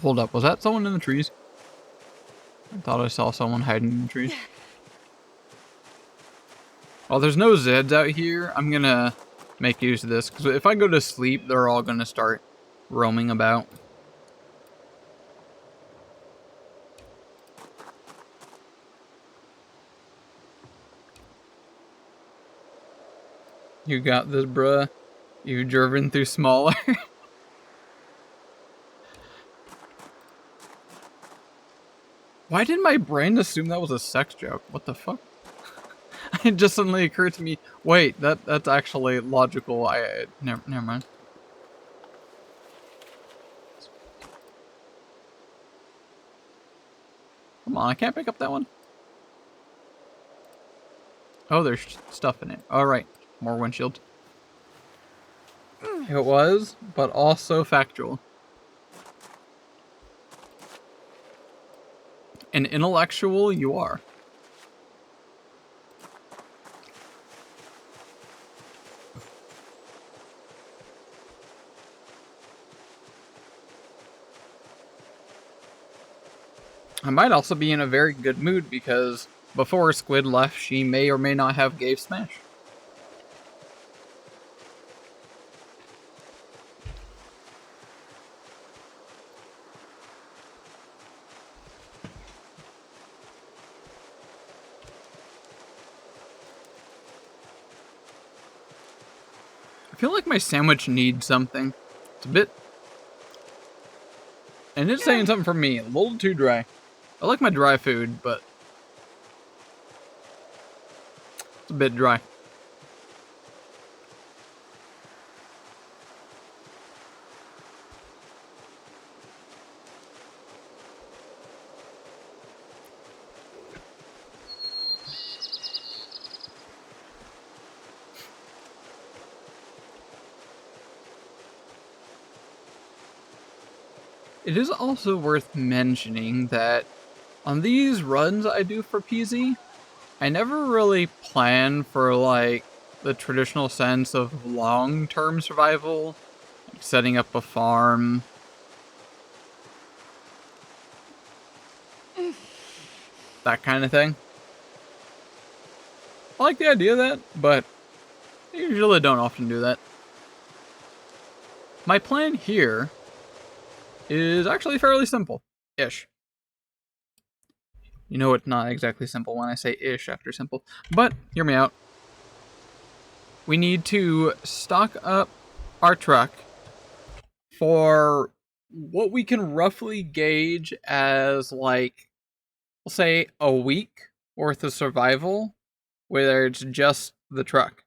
Hold up, was that someone in the trees? I thought I saw someone hiding in the trees. Well, there's no Zeds out here. I'm gonna make use of this, because if I go to sleep, they're all gonna start roaming about. You got this, bruh. You've driven through smaller. Why did my brain assume that was a sex joke? What the fuck? It just suddenly occurred to me, wait, that's actually logical. Never mind. Come on, I can't pick up that one. Oh, there's stuff in it. Alright, more windshield. It was, but also factual. An intellectual you are. I might also be in a very good mood because before Squid left, she may or may not have gave Smash. I feel like my sandwich needs something. It's a bit... And it's saying something for me, a little too dry. I like my dry food, but... it's a bit dry. It is also worth mentioning that on these runs I do for PZ, I never really plan for like the traditional sense of long-term survival, like setting up a farm. That kind of thing. I like the idea of that, but I usually don't often do that. My plan here is actually fairly simple-ish. You know it's not exactly simple when I say ish after simple, but hear me out. We need to stock up our truck for what we can roughly gauge as, like, we'll say a week worth of survival, where it's just the truck.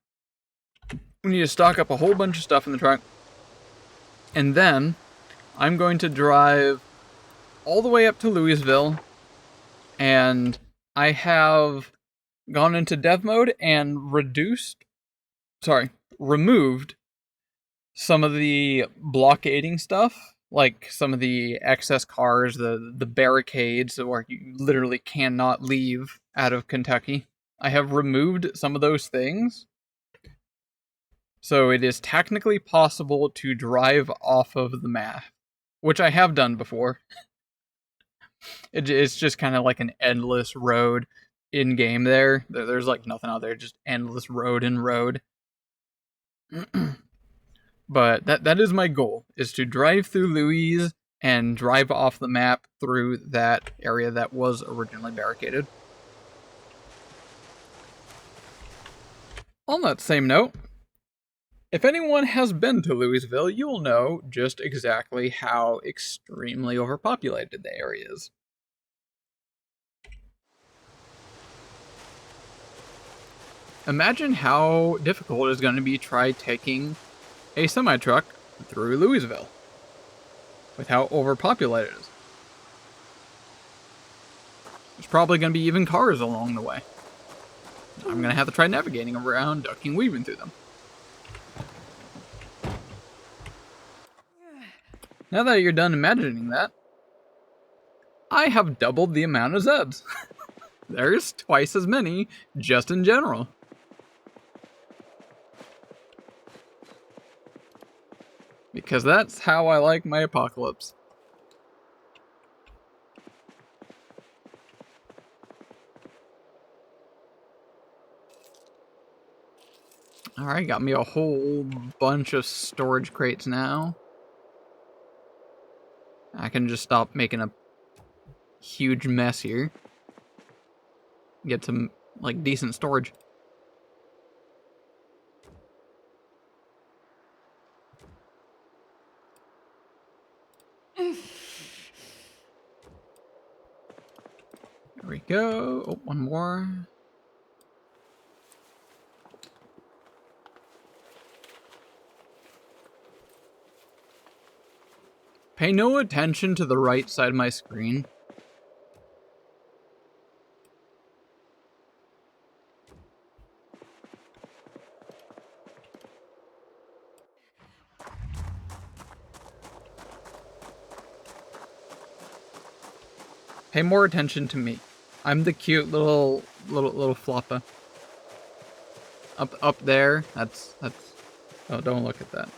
We need to stock up a whole bunch of stuff in the truck, and then I'm going to drive all the way up to Louisville, and I have gone into dev mode and removed some of the blockading stuff, like some of the excess cars, the barricades where you literally cannot leave out of Kentucky. I have removed some of those things, so it is technically possible to drive off of the map, which I have done before. It's just kind of like an endless road in game there. There's like nothing out there, just endless road and road. But that is my goal, is to drive through Louise and drive off the map through that area that was originally barricaded. On that same note, if anyone has been to Louisville, you will know just exactly how extremely overpopulated the area is. Imagine how difficult it is going to be to try taking a semi-truck through Louisville with how overpopulated it is. There's probably going to be even cars along the way. I'm going to have to try navigating around, ducking, weaving through them. Now that you're done imagining that, I have doubled the amount of Zebs. There's twice as many, just in general. Because that's how I like my apocalypse. Alright, got me a whole bunch of storage crates now. I can just stop making a huge mess here. Get some, like, decent storage. There we go. Oh, one more. Pay no attention to the right side of my screen. Pay more attention to me. I'm the cute little floppa. Up there. That's. Oh, don't look at that.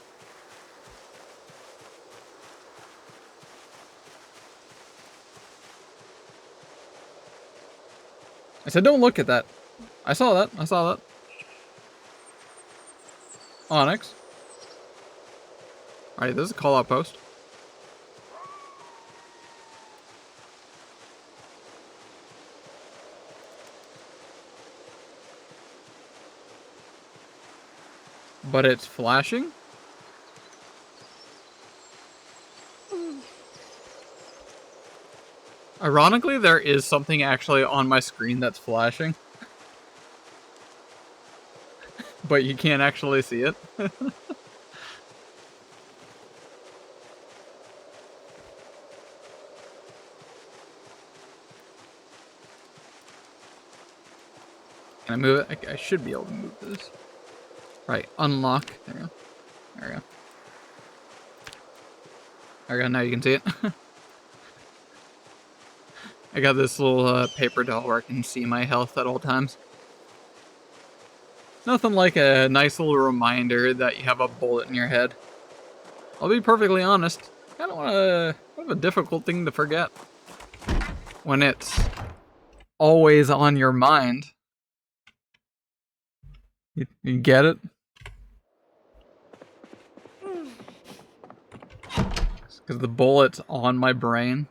I said don't look at that. I saw that. Onyx. Alright, this is a call out post. But it's flashing? Ironically, there is something actually on my screen that's flashing. But you can't actually see it. Can I move it? I should be able to move this. Right, unlock. There we go. There we go. There we go, now you can see it. I got this little paper doll where I can see my health at all times. Nothing like a nice little reminder that you have a bullet in your head. I'll be perfectly honest, kind of a difficult thing to forget. When it's always on your mind. You get it? Because the bullet's on my brain.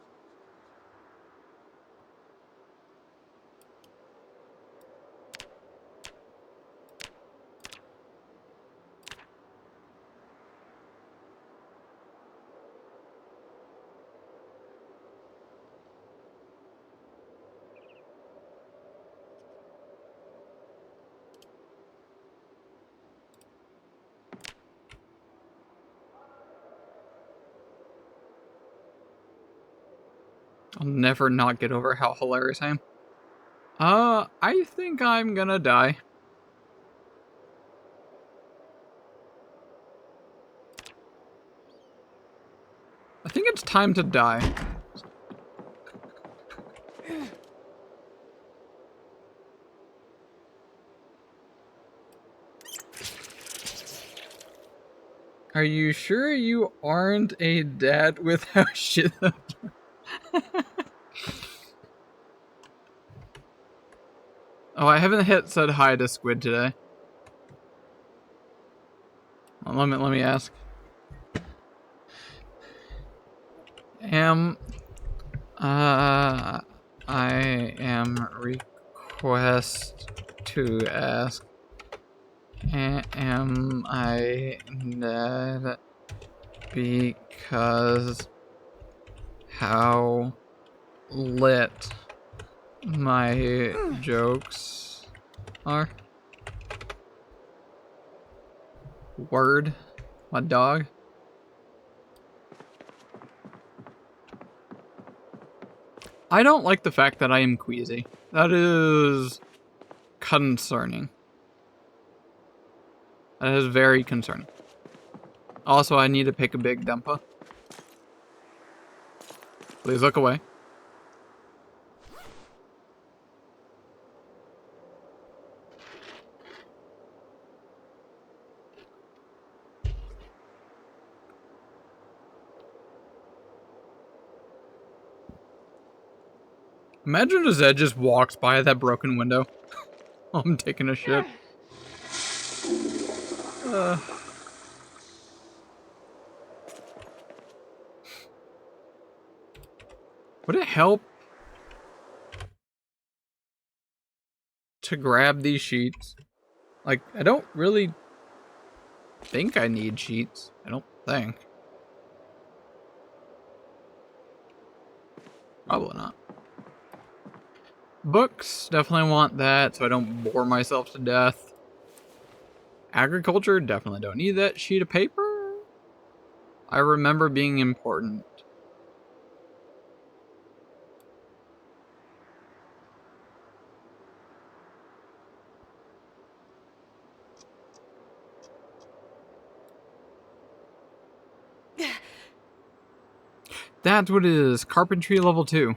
I'll never not get over how hilarious I am. I think I'm gonna die. I think it's time to die. Are you sure you aren't a dad without shit? Oh, I haven't said hi to Squid today. Well, let me ask. I am request to ask. Am I dead because how lit my jokes are? Word, my dog. I don't like the fact that I am queasy. That is concerning. That is very concerning. Also, I need to pick a big dumpa. Please look away. Imagine if Zed just walks by that broken window. I'm taking a shit. Would it help to grab these sheets? Like, I don't really think I need sheets. I don't think. Probably not. Books, definitely want that so I don't bore myself to death. Agriculture, definitely don't need that sheet of paper. I remember being important. That's what it is. Carpentry level 2.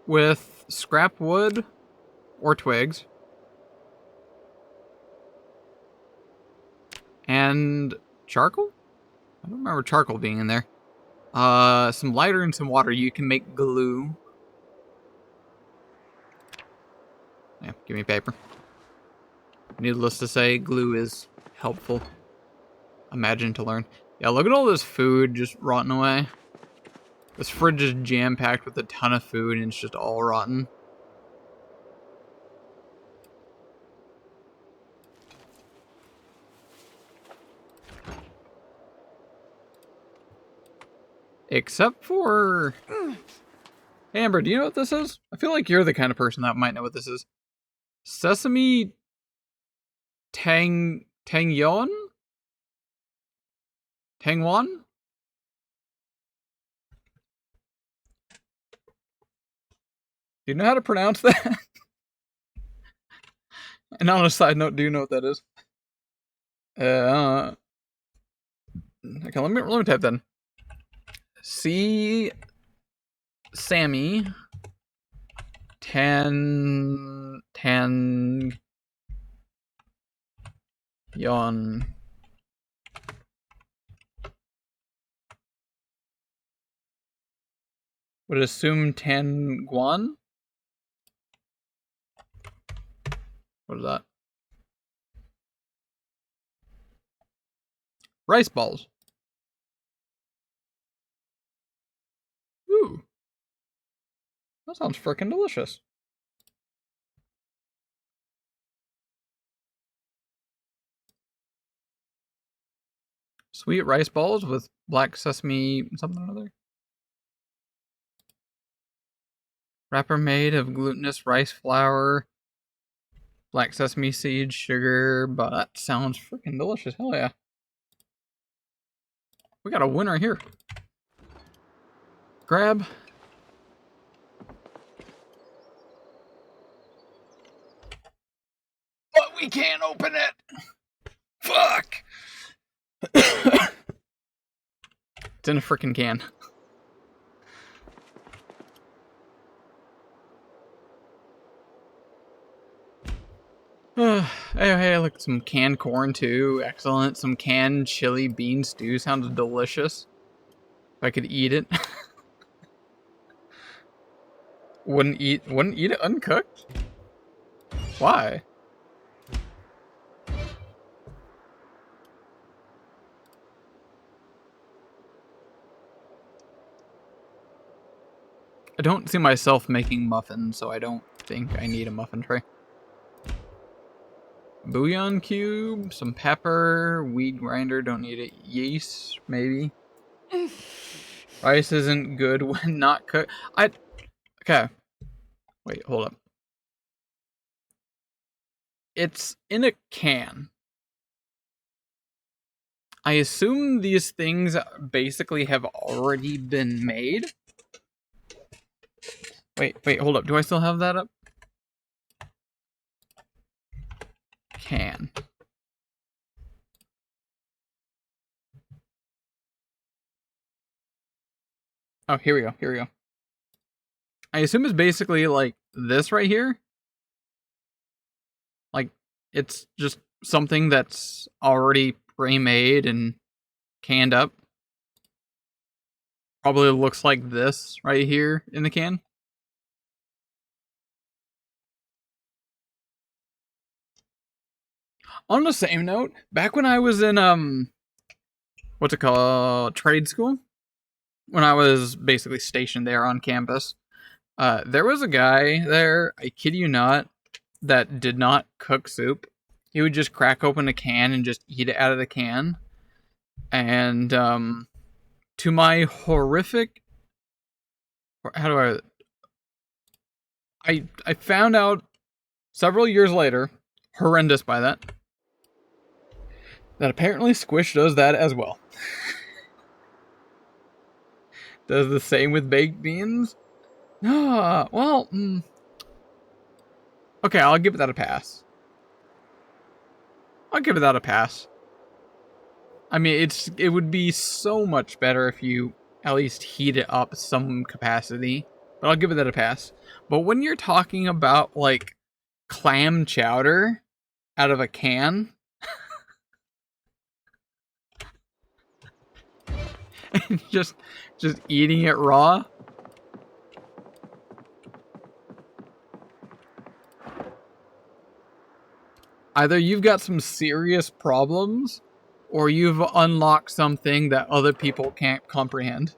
With scrap wood or twigs. And charcoal? I don't remember charcoal being in there. Some lighter and some water. You can make glue. Yeah, give me paper. Needless to say, glue is helpful. Imagine to learn. Yeah, look at all this food just rotting away. This fridge is jam-packed with a ton of food and it's just all rotten. Except for... Amber, do you know what this is? I feel like you're the kind of person that might know what this is. Sesame... Tangyon? Tangwan? Do you know how to pronounce that? And on a side note, do you know what that is? Okay, let me type that in. See Sammy Tan Yon. Would assume Tan Guan? What is that? Rice balls. Ooh. That sounds frickin' delicious. Sweet rice balls with black sesame something or other. Wrapper made of glutinous rice flour, black sesame seeds, sugar, but that sounds freaking delicious. Hell yeah. We got a winner here. Grab. But we can't open it. Fuck. It's in a freaking can. Hey, look, some canned corn too. Excellent. Some canned chili bean stew sounds delicious. If I could eat it. Wouldn't eat it uncooked? Why? I don't see myself making muffins, so I don't think I need a muffin tray. Bouillon cube, some pepper, weed grinder, don't need it. Yeast, maybe. Rice isn't good when not cooked. Okay. Wait, hold up. It's in a can. I assume these things basically have already been made. Wait, hold up. Do I still have that up? Can. Oh, here we go. I assume it's basically like this right here. Like, it's just something that's already pre-made and canned up. Probably looks like this right here in the can. On the same note, back when I was in what's it called, trade school, when I was basically stationed there on campus, there was a guy there, I kid you not, that did not cook soup. He would just crack open a can and just eat it out of the can. And to my horrific, how do I found out several years later, horrendous by that apparently Squish does that as well. Does the same with baked beans? No, well, okay, I'll give that a pass. I mean, it would be so much better if you at least heat it up some capacity, but I'll give it that a pass. But when you're talking about like clam chowder out of a can, and just eating it raw. Either you've got some serious problems, or you've unlocked something that other people can't comprehend.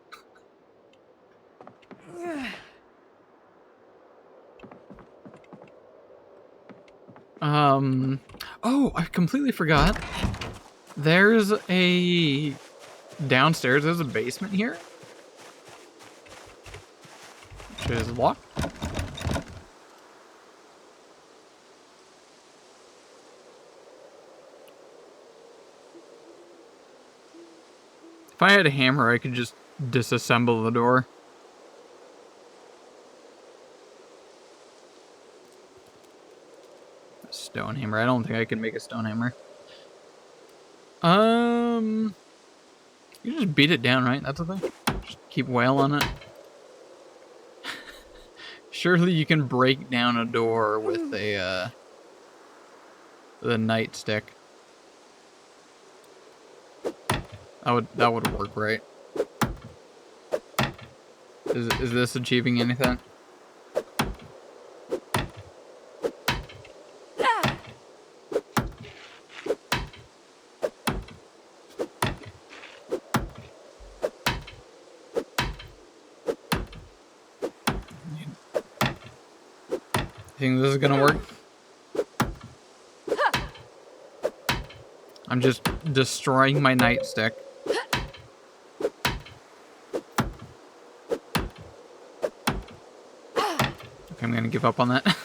Oh, I completely forgot. There's a downstairs. There's a basement here, which is locked. If I had a hammer, I could just disassemble the door. A stone hammer. I don't think I can make a stone hammer. You just beat it down, right? That's the thing. Just keep wailing it. Surely you can break down a door with a nightstick. That would work, right? Is this achieving anything? think this is gonna work? I'm just destroying my nightstick. Okay, I'm gonna give up on that.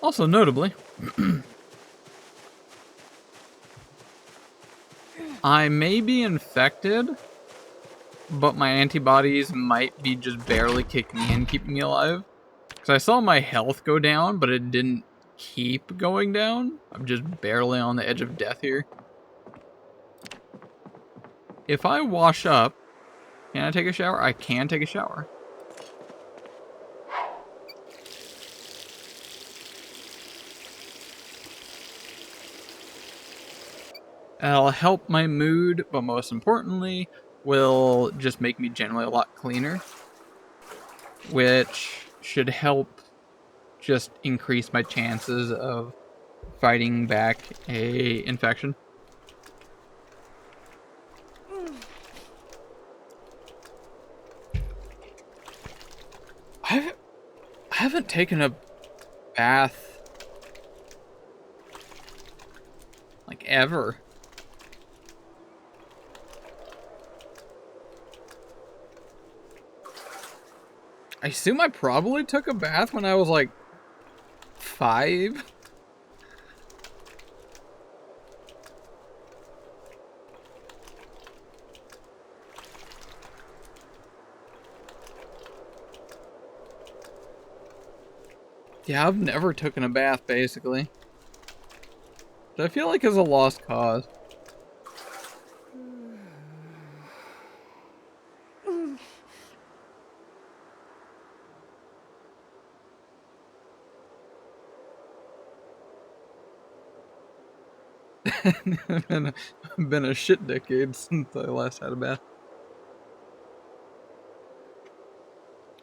Also, notably, I may be infected, but my antibodies might be just barely kicking in, keeping me alive. Because I saw my health go down, but it didn't keep going down. I'm just barely on the edge of death here. If I wash up, can I take a shower? I can take a shower. That'll help my mood, but most importantly, will just make me generally a lot cleaner. Which should help just increase my chances of fighting back a infection. I haven't taken a bath like ever. I assume I probably took a bath when I was like 5. Yeah, I've never taken a bath, basically. Which I feel like is a lost cause. been a shit decade since I last had a bath.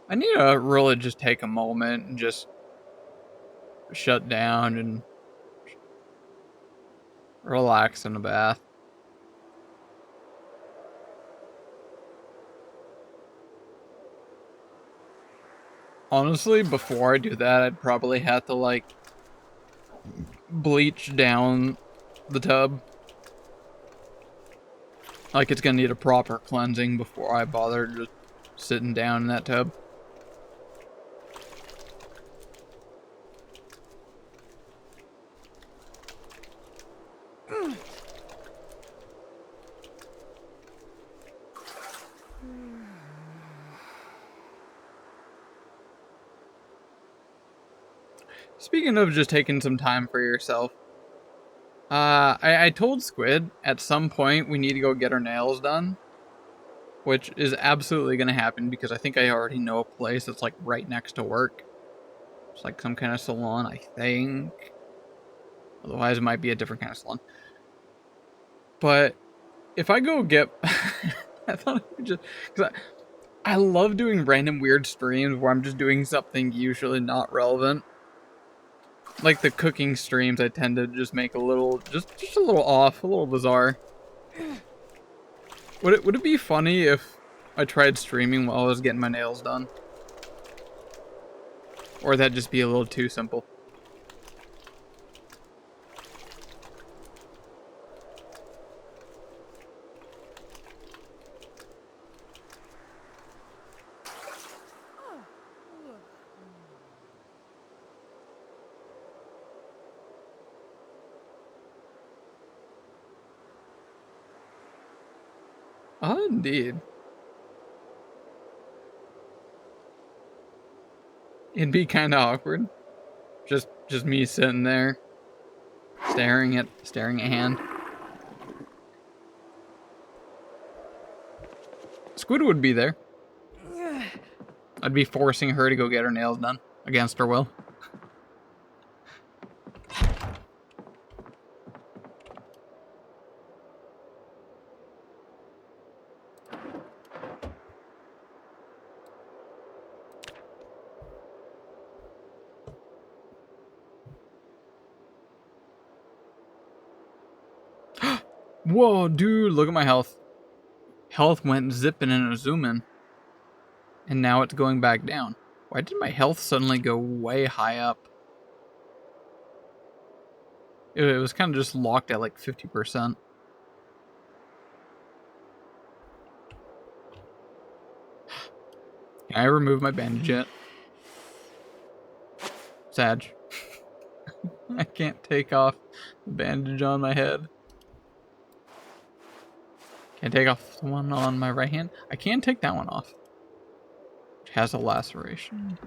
I need to really just take a moment and just shut down and relax in a bath. Honestly, before I do that, I'd probably have to, like, bleach down the tub. Like, it's gonna need a proper cleansing before I bother just sitting down in that tub. Speaking of just taking some time for yourself, I told Squid at some point we need to go get our nails done, which is absolutely going to happen because I think I already know a place that's like right next to work. It's like some kind of salon, I think. Otherwise, it might be a different kind of salon. But if I go get, I thought I would just because I love doing random weird streams where I'm just doing something usually not relevant. Like the cooking streams, I tend to just make a little, just a little off, a little bizarre. Would it be funny if I tried streaming while I was getting my nails done? Or would that just be a little too simple? Oh, indeed. It'd be kind of awkward. Just me sitting there, staring at hand. Squid would be there. I'd be forcing her to go get her nails done against her will. Whoa, dude, look at my health. Health went zipping and zooming. And now it's going back down. Why did my health suddenly go way high up? It was kind of just locked at like 50%. Can I remove my bandage yet? Sag. I can't take off the bandage on my head. Can I take off the one on my right hand? I can take that one off. It has a laceration.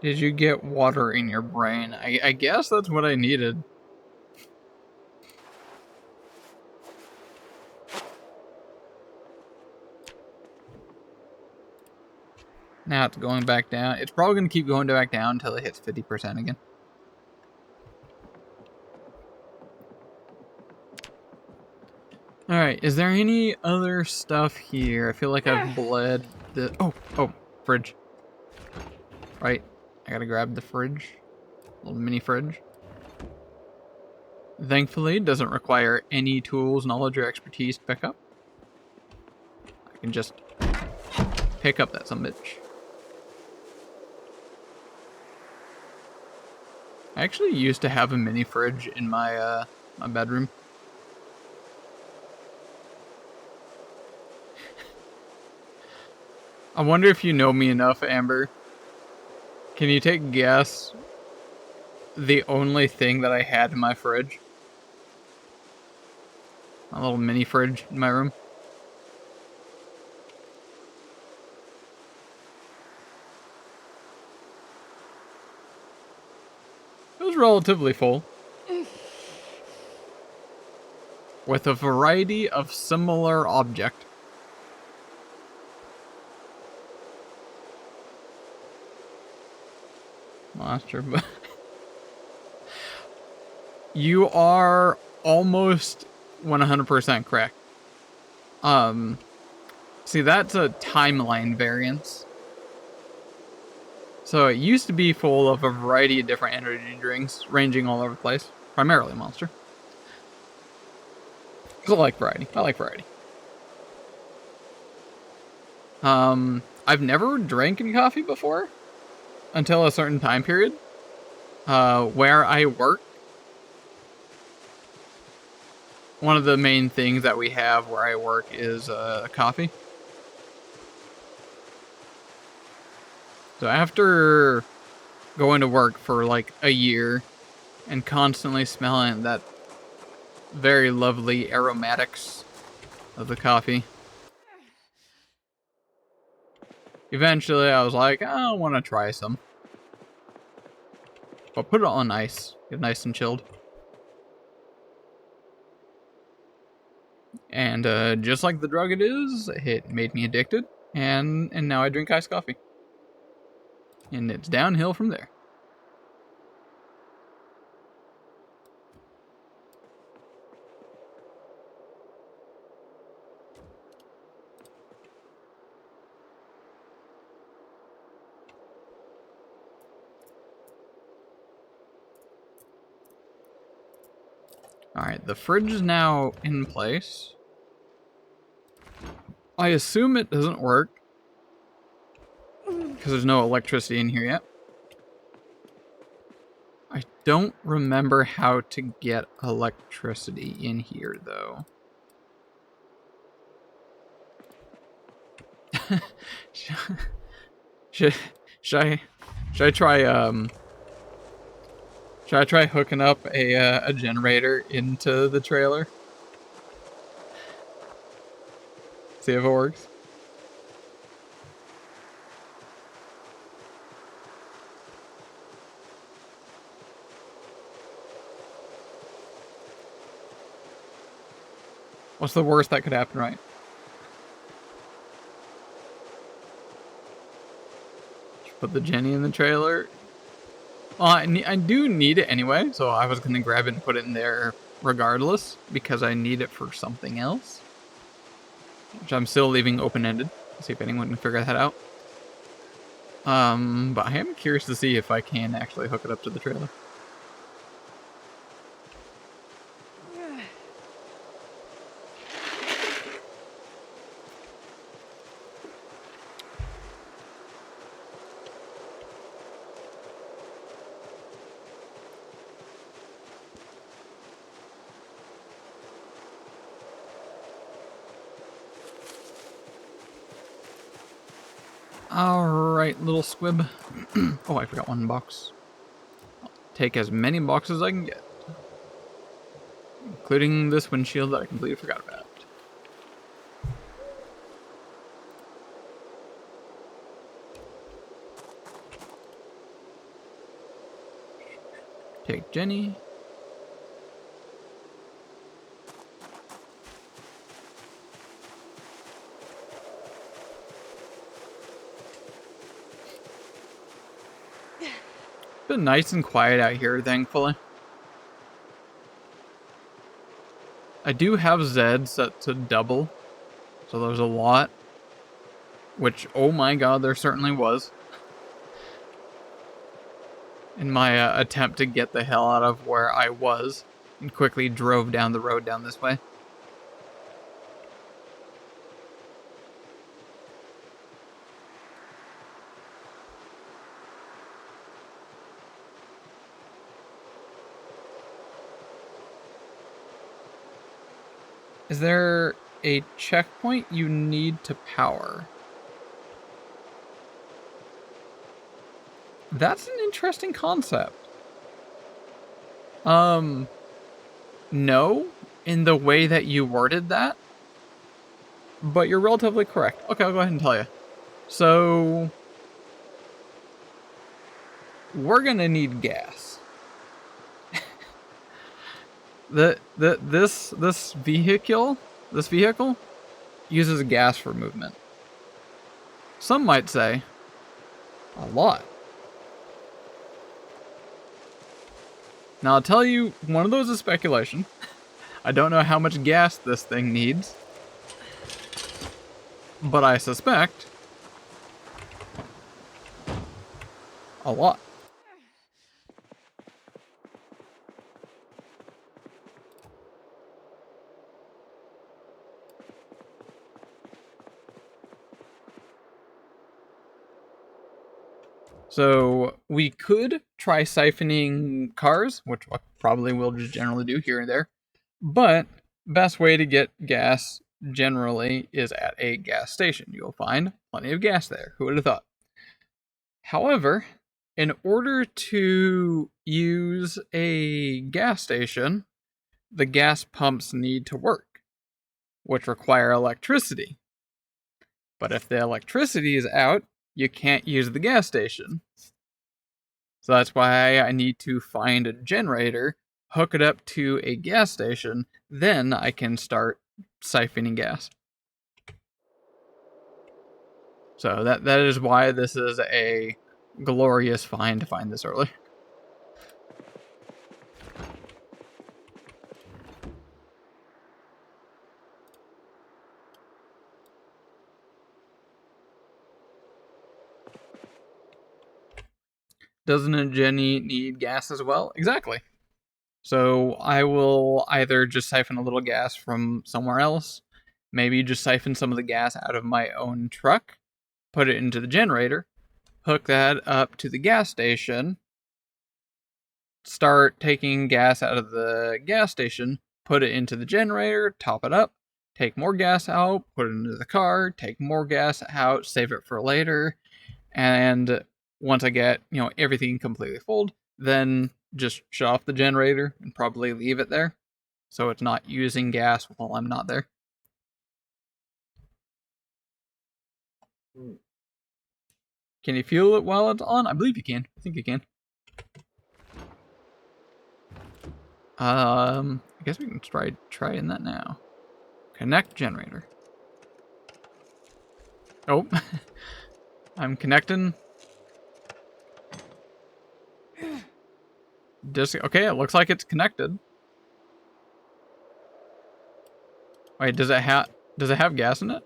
Did you get water in your brain? I guess that's what I needed. Now it's going back down. It's probably going to keep going back down until it hits 50% again. Alright, is there any other stuff here? I feel like I've bled the... Oh, fridge. Right, I gotta grab the fridge. Little mini fridge. Thankfully, it doesn't require any tools, knowledge, or expertise to pick up. I can just pick up that sumbitch. I actually used to have a mini fridge in my my bedroom. I wonder if you know me enough, Amber. Can you take a guess the only thing that I had in my fridge? A little mini fridge in my room. It was relatively full. With a variety of similar objects. Well, that's true, but... You are almost 100% correct. See, that's a timeline variance. So it used to be full of a variety of different energy drinks, ranging all over the place. Primarily Monster. Because I like variety. I like variety. I've never drank any coffee before. Until a certain time period. Where I work. One of the main things that we have where I work is coffee. So after going to work for like a year and constantly smelling that very lovely aromatics of the coffee, eventually I was like, I want to try some. But put it on ice. Get nice and chilled. And just like the drug it is, it made me addicted. And now I drink iced coffee. And it's downhill from there. Alright, the fridge is now in place. I assume it doesn't work. Because there's no electricity in here yet. I don't remember how to get electricity in here, though. should I try should I try hooking up a generator into the trailer? See if it works. What's the worst that could happen, right? Just put the Jenny in the trailer. Well, I do need it anyway, so I was going to grab it and put it in there regardless, because I need it for something else. Which I'm still leaving open-ended. See if anyone can figure that out. But I am curious to see if I can actually hook it up to the trailer. Alright, little squib. Oh, I forgot one box. I'll take as many boxes as I can get. Including this windshield that I completely forgot about. Take Jenny. Been nice and quiet out here, thankfully. I do have Zed set to double, so there's a lot. Which, oh my god, there certainly was. In my attempt to get the hell out of where I was, and quickly drove down the road down this way. Is there a checkpoint you need to power? That's an interesting concept. No, in the way that you worded that, but you're relatively correct. Okay, I'll go ahead and tell you. So, we're gonna need gas. This vehicle uses gas for movement. Some might say a lot. Now I'll tell you, one of those is speculation. I don't know how much gas this thing needs, but I suspect a lot. So we could try siphoning cars, which I probably will just generally do here and there. But best way to get gas generally is at a gas station. You'll find plenty of gas there. Who would have thought? However, in order to use a gas station, the gas pumps need to work, which require electricity. But if the electricity is out, you can't use the gas station. So that's why I need to find a generator, hook it up to a gas station, then I can start siphoning gas. So that is why this is a glorious find to find this early. Doesn't a Jenny need gas as well? Exactly. So I will either just siphon a little gas from somewhere else, maybe just siphon some of the gas out of my own truck, put it into the generator, hook that up to the gas station, start taking gas out of the gas station, put it into the generator, top it up, take more gas out, put it into the car, take more gas out, save it for later, and once I get, everything completely full, then just shut off the generator and probably leave it there so it's not using gas while I'm not there. Can you fuel it while it's on? I believe you can. I think you can. I guess we can try in that now. Connect generator. Oh, I'm connecting. Okay, it looks like it's connected. Wait, does it have gas in it?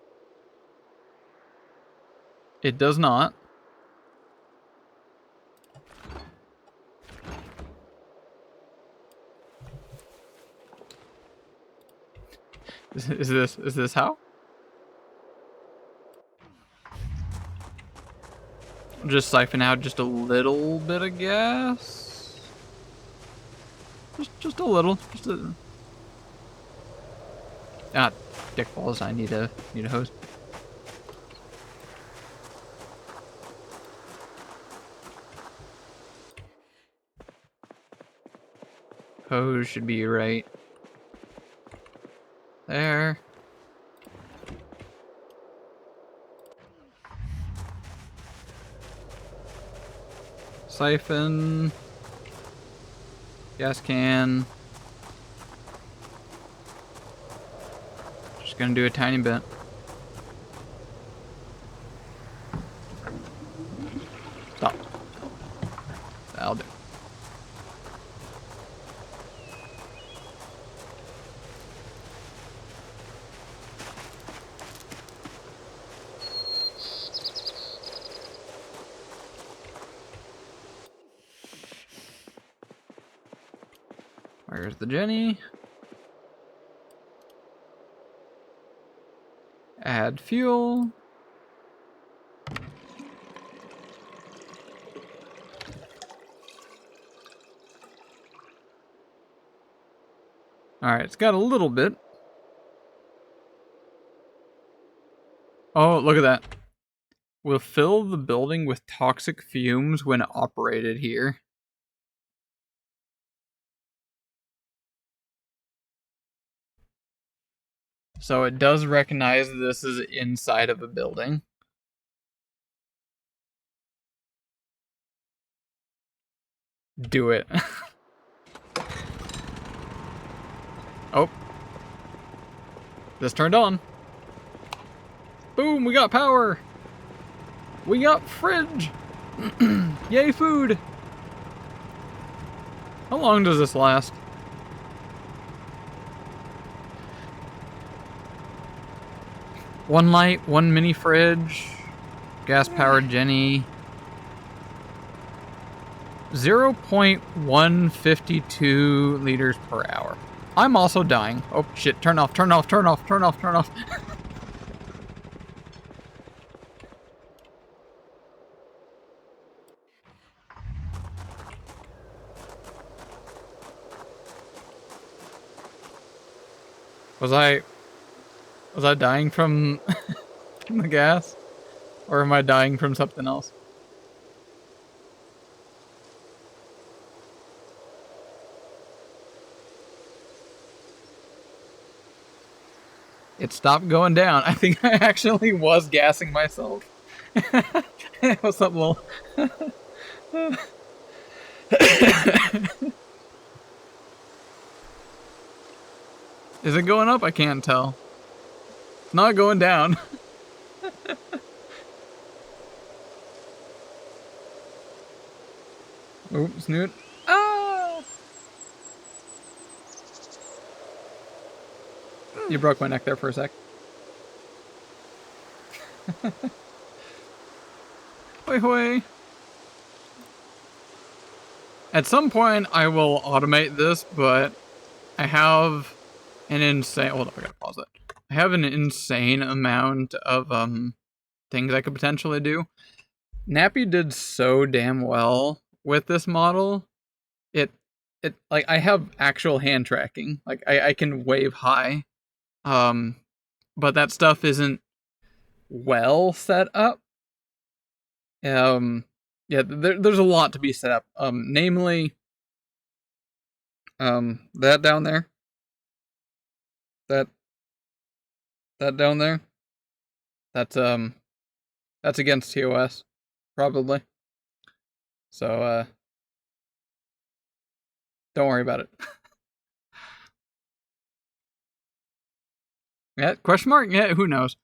It does not. Is this how? Just siphon out just a little bit of gas. Just a little. Just a. Ah, dick balls. I need a hose. Hose should be right there. Siphon. Gas can. Just gonna do a tiny bit. Stop. That'll do. Where's the Jenny? Add fuel. Alright, it's got a little bit. Oh, look at that. Will fill the building with toxic fumes when operated here. So it does recognize this is inside of a building. Do it. Oh. This turned on. Boom, we got power. We got fridge. Yay, food. How long does this last? One light, one mini fridge, gas-powered Jenny. 0.152 liters per hour. I'm also dying. Oh shit, turn off, turn off, turn off, turn off, turn off. Was I dying from the gas? Or am I dying from something else? It stopped going down. I think I actually was gassing myself. What's up, Lil? Is it going up? I can't tell. It's not going down. Oops, Snoot. Ah! You broke my neck there for a sec. Hoi hoi. At some point, I will automate this, but I have an insane... Hold up, I gotta pause that. I have an insane amount of things I could potentially do. Nappy did so damn well with this model. It like, I have actual hand tracking. Like, I can wave high. But that stuff isn't well set up. Yeah, there's a lot to be set up. Namely, that down there. That down there. That's against TOS, probably. So, don't worry about it. Yeah, question mark? Yeah, who knows?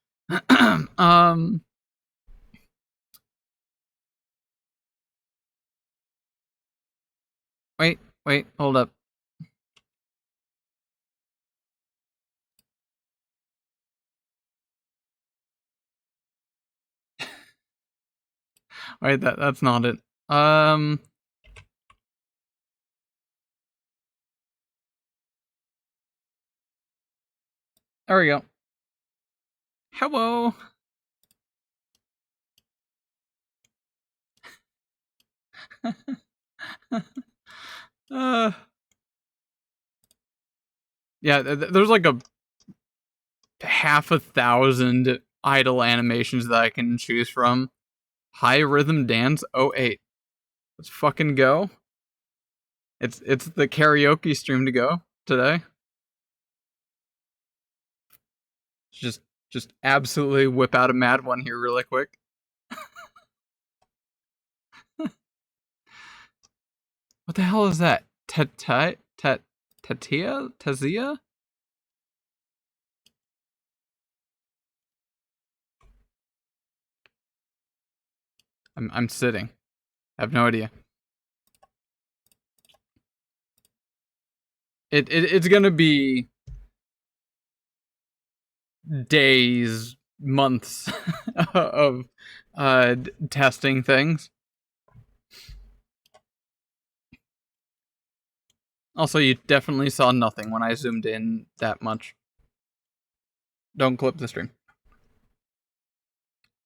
Wait, hold up. Wait, that's not it. There we go. Hello. Yeah, there's like a half a thousand idle animations that I can choose from. High Rhythm Dance 08. Let's fucking go. It's the karaoke stream to go today. Just absolutely whip out a mad one here really quick. What the hell is that? Tatia? Tazia? I'm sitting. I have no idea. It's gonna be days, months of testing things. Also, you definitely saw nothing when I zoomed in that much. Don't clip the stream.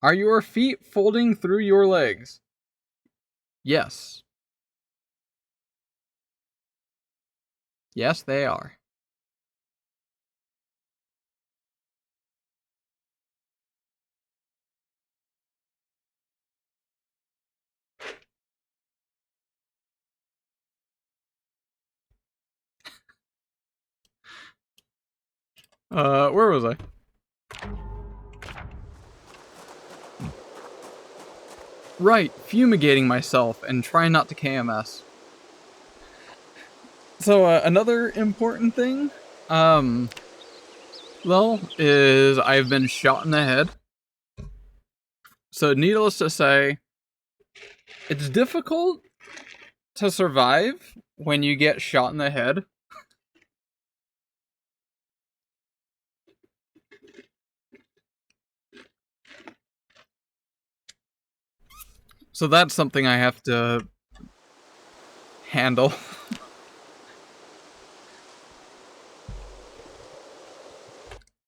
Are your feet folding through your legs? Yes. Yes, they are. Where was I? Right, fumigating myself and trying not to KMS. So, another important thing, well, is I've been shot in the head. So, needless to say, it's difficult to survive when you get shot in the head. So that's something I have to handle.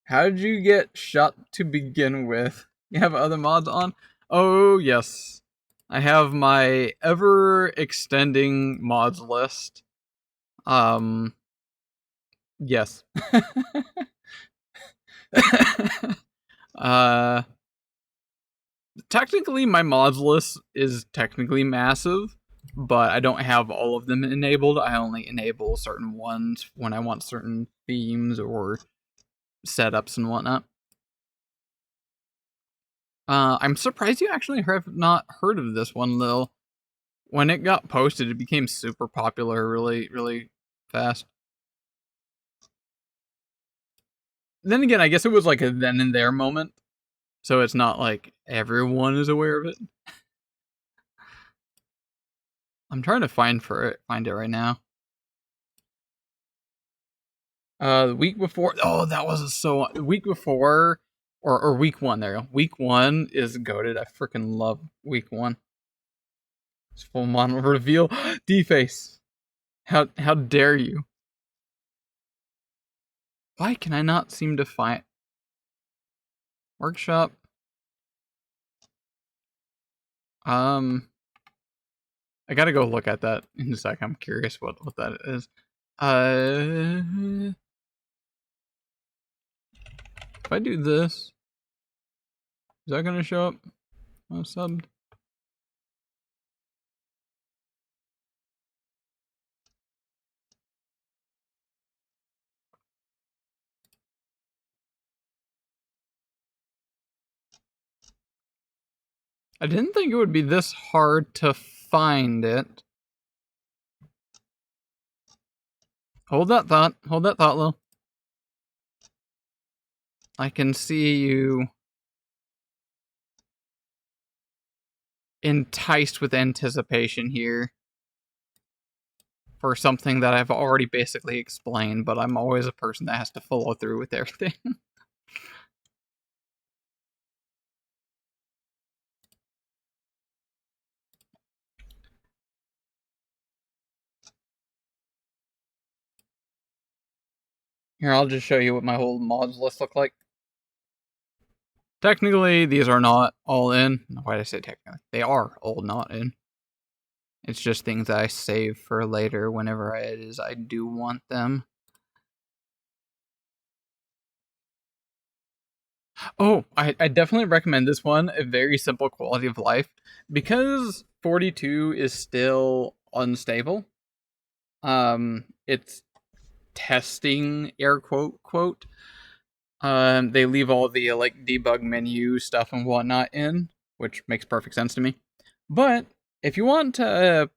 How did you get shot to begin with? You have other mods on? Oh, yes. I have my ever-extending mods list. Yes. Technically, my mods list is technically massive, but I don't have all of them enabled. I only enable certain ones when I want certain themes or setups and whatnot. I'm surprised you actually have not heard of this one, though. When it got posted, it became super popular really, really fast. Then again, I guess it was like a then and there moment, so it's not like everyone is aware of it. I'm trying to find it right now. The week before, oh, that was so. The week before, or week one. There, week one is goated. I freaking love week one. It's full model reveal. D-face. How dare you? Why can I not seem to find workshop? I gotta go look at that in a sec. I'm curious what that is. If I do this, is that gonna show up? I'm subbed. I didn't think it would be this hard to find it. Hold that thought, Lil. I can see you enticed with anticipation here for something that I've already basically explained, but I'm always a person that has to follow through with everything. Here, I'll just show you what my whole mods list look like. Technically, these are not all in. Why did I say technically? They are all not in. It's just things that I save for later whenever it is I do want them. Oh, I definitely recommend this one, A Very Simple Quality of Life, because 42 is still unstable. It's testing, air quote. They leave all the like debug menu stuff and whatnot in, which makes perfect sense to me. But if you want to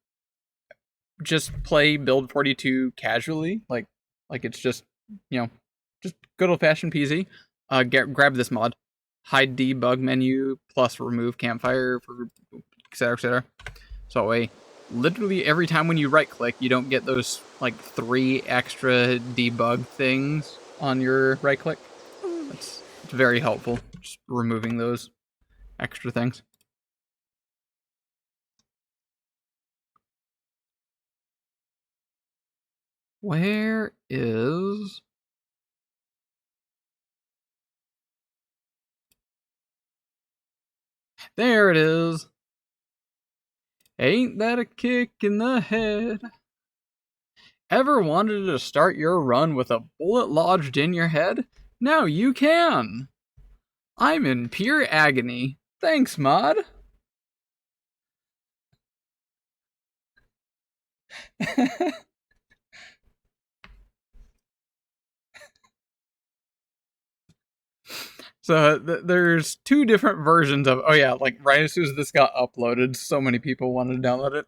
just play Build 42 casually, like it's just, you know, just good old fashioned PZ, grab this mod. Hide debug menu plus remove campfire for etc. etc. So way literally every time when you right click, you don't get those like 3 extra debug things on your right click. It's very helpful, just removing those extra things. Where is... There it is. Ain't that a kick in the head? Ever wanted to start your run with a bullet lodged in your head? Now you can! I'm in pure agony. Thanks, mod. So there's 2 different versions of... Oh yeah, like right as soon as this got uploaded, so many people wanted to download it.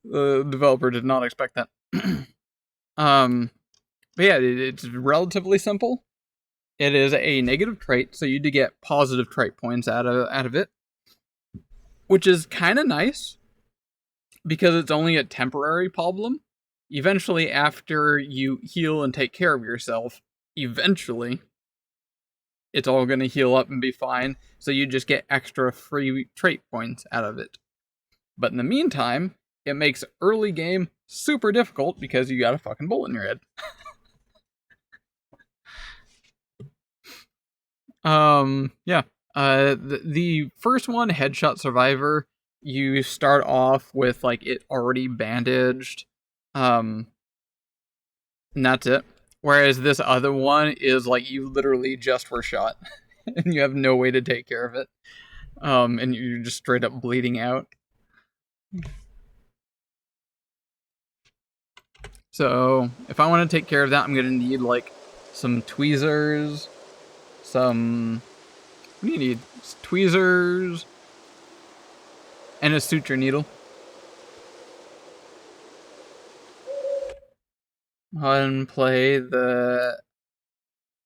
The developer did not expect that. But yeah, it's relatively simple. It is a negative trait, so you do get positive trait points out of it, which is kind of nice because it's only a temporary problem. Eventually, after you heal and take care of yourself, eventually it's all going to heal up and be fine, so you just get extra free trait points out of it. But in the meantime, it makes early game super difficult because you got a fucking bullet in your head. Yeah. The first one, Headshot Survivor, you start off with like it already bandaged. And that's it. Whereas this other one is like you literally just were shot and you have no way to take care of it. And you're just straight up bleeding out. So if I want to take care of that, I'm gonna need like some tweezers, some... What do you need? Tweezers and a suture needle. And play the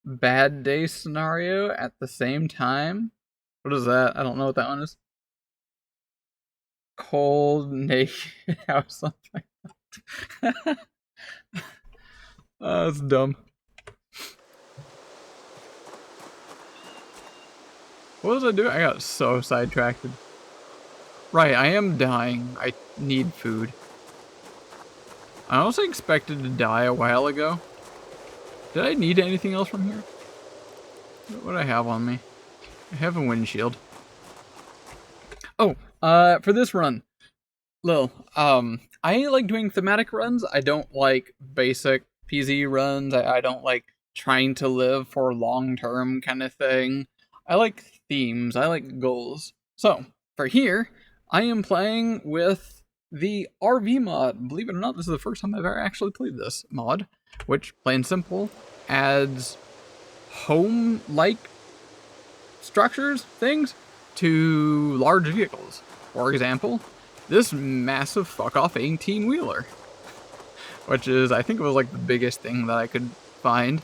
bad day scenario at the same time. What is that? I don't know what that one is. Cold, naked house on fire. That's dumb. What was I doing? I got so sidetracked. Right, I am dying. I need food. I also expected to die a while ago. Did I need anything else from here? What do I have on me? I have a windshield. Oh, for this run, Lil, I like doing thematic runs. I don't like basic PZ runs. I don't like trying to live for long-term kind of thing. I like themes. I like goals. So, for here, I am playing with the RV mod. Believe it or not, this is the first time I've ever actually played this mod, which, plain simple, adds home-like structures, things, to large vehicles. For example, this massive fuck-off 18-wheeler, which is, I think it was like the biggest thing that I could find.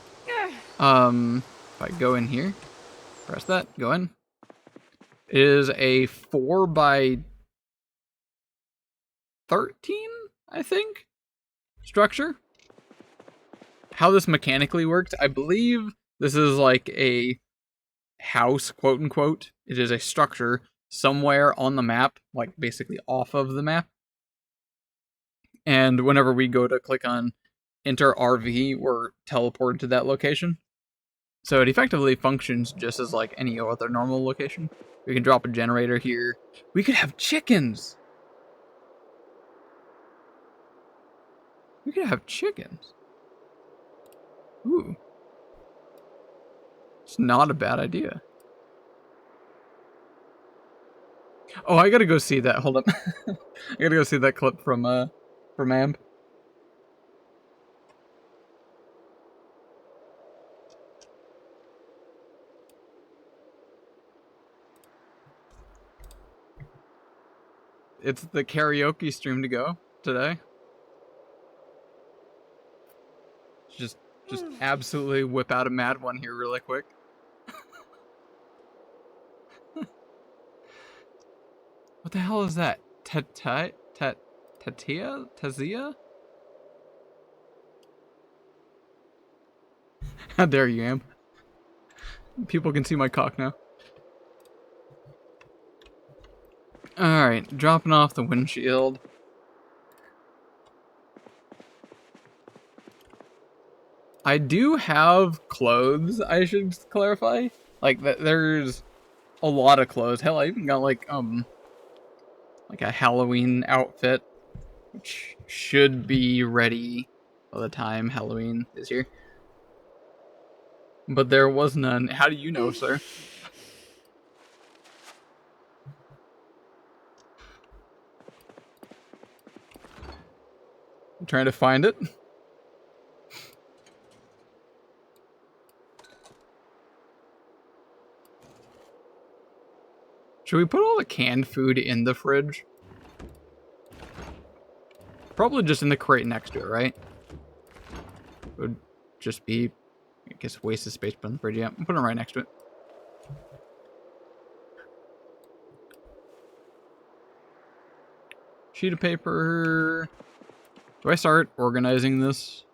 If I go in here, press that, go in. It is a 4x13, I think, structure. How this mechanically works, I believe this is like a house, quote unquote. It is a structure somewhere on the map, like basically off of the map. And whenever we go to click on enter RV, we're teleported to that location. So it effectively functions just as like any other normal location. We can drop a generator here. We could have chickens. We could have chickens. Ooh. It's not a bad idea. Oh, I gotta go see that. Hold up. I gotta go see that clip from AMP. It's the karaoke stream to go today. Just absolutely whip out a mad one here really quick. What the hell is that? Tatia? Tazia? How dare you, Am? People can see my cock now. Alright, dropping off the windshield. I do have clothes, I should clarify. Like, there's a lot of clothes. Hell, I even got, like a Halloween outfit, which should be ready by the time Halloween is here. But there was none. How do you know, sir? I'm trying to find it. Should we put all the canned food in the fridge? Probably just in the crate next to it, right? It would just be, I guess, a waste of space put in the fridge. Yeah, I'm putting it right next to it. Sheet of paper. Do I start organizing this?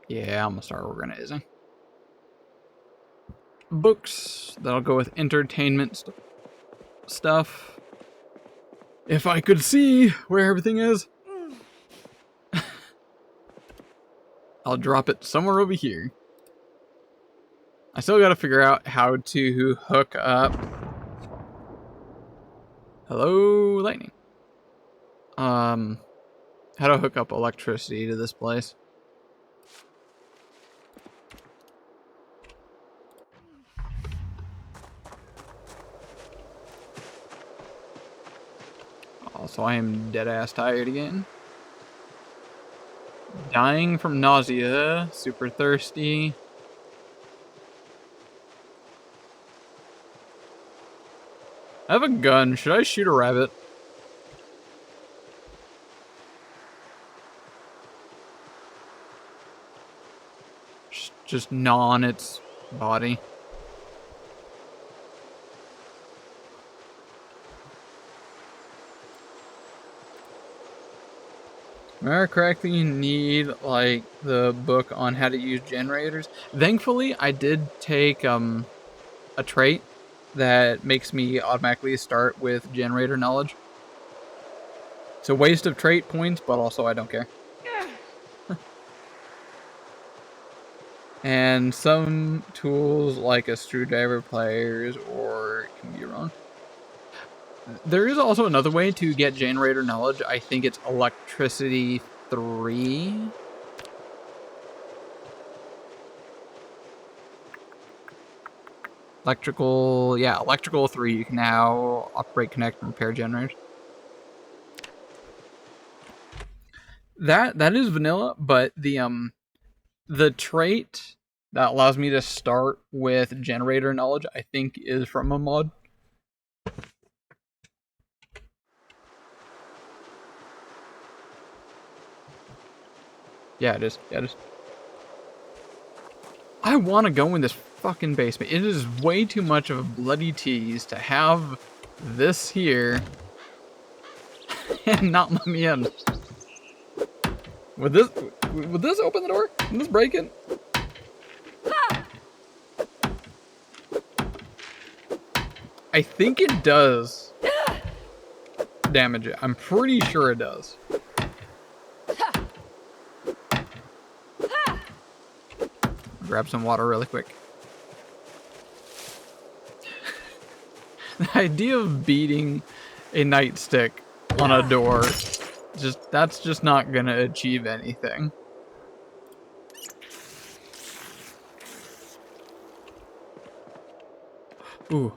Yeah, I'm gonna start organizing. Books. That'll go with entertainment stuff. If I could see where everything is. I'll drop it somewhere over here. I still gotta figure out how to hook up. Hello, lightning. How to hook up electricity to this place. Also, I am dead ass tired again. Dying from nausea, super thirsty. I have a gun. Should I shoot a rabbit? Just gnaw on its body. Remember correctly, you need like the book on how to use generators. Thankfully, I did take a trait that makes me automatically start with generator knowledge. It's a waste of trait points, but also I don't care. And some tools like a screwdriver, pliers, or it can be wrong. There is also another way to get generator knowledge. I think it's electricity 3. Electrical 3. You can now operate, connect, and repair generators. That is vanilla, but the trait that allows me to start with generator knowledge, I think, is from a mod. Yeah, it is. Yeah, it is. I want to go in this fucking basement. It is way too much of a bloody tease to have this here and not let me in. Would this open the door? Would this break it? I think it does damage it. I'm pretty sure it does. Grab some water really quick. The idea of beating a nightstick on a door, that's just not gonna achieve anything. Ooh,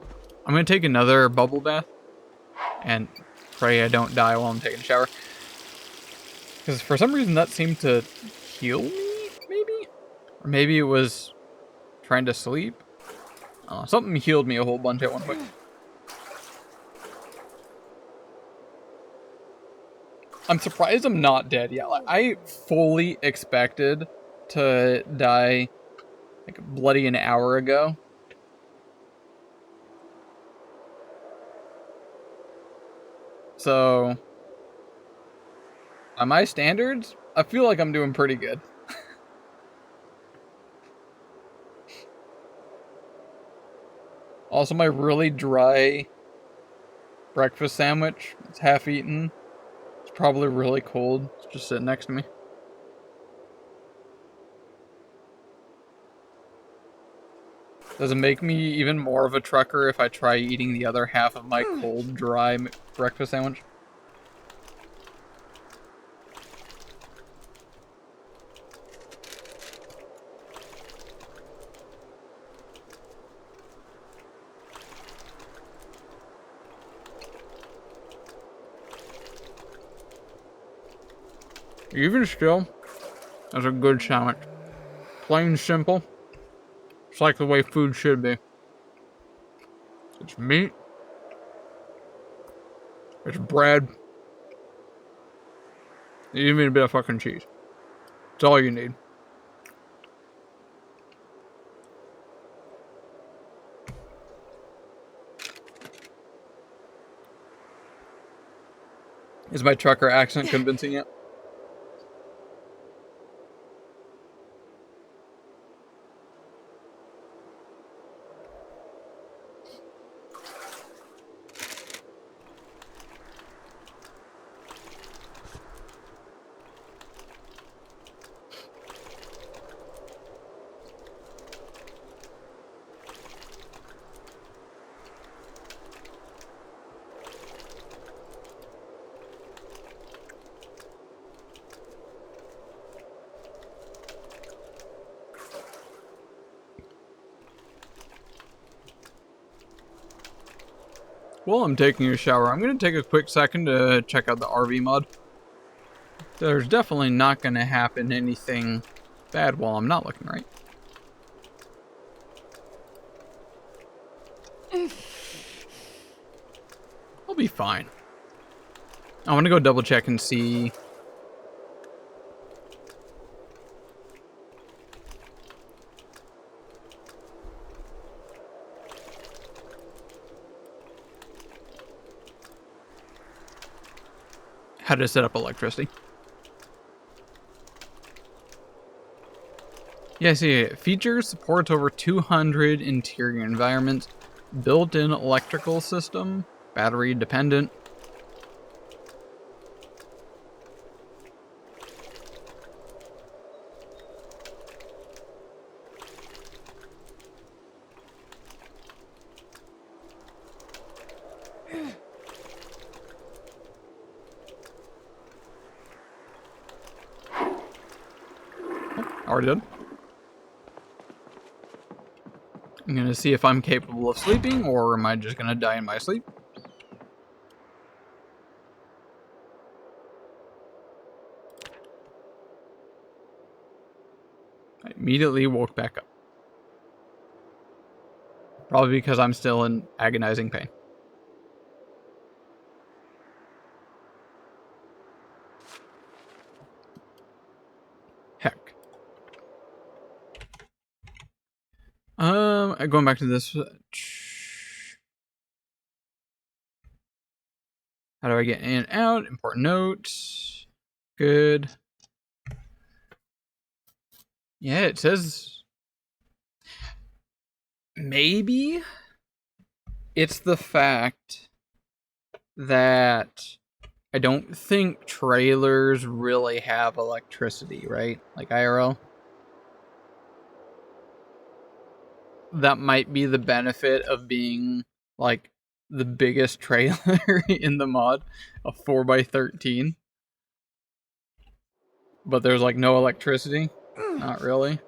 I'm gonna take another bubble bath and pray I don't die while I'm taking a shower. Because for some reason that seemed to heal me, maybe? Or maybe it was trying to sleep? Something healed me a whole bunch at one point. I'm surprised I'm not dead yet. Like, I fully expected to die like bloody an hour ago. So, by my standards, I feel like I'm doing pretty good. Also, my really dry breakfast sandwich, it's half eaten. It's probably really cold. It's just sitting next to me. Does it make me even more of a trucker if I try eating the other half of my cold, dry breakfast sandwich? Even still, that's a good sandwich. Plain simple. It's like the way food should be. It's meat. It's bread. Even a bit of fucking cheese. It's all you need. Is my trucker accent convincing yet? While I'm taking a shower, I'm going to take a quick second to check out the RV mod. There's definitely not going to happen anything bad while I'm not looking, right? I'll be fine. I want to go double check and see. How to set up electricity. Yeah, see, features supports over 200 interior environments, built-in electrical system, battery dependent. Already done. I'm gonna see if I'm capable of sleeping, or am I just gonna die in my sleep? I immediately woke back up. Probably because I'm still in agonizing pain. Heck. Going back to this. How do I get in and out? Important notes. Good. Yeah, it says maybe it's the fact that I don't think trailers really have electricity, right? Like IRL. that might be the benefit of being like the biggest trailer in the mod, a 4x13. But there's like no electricity. Not really.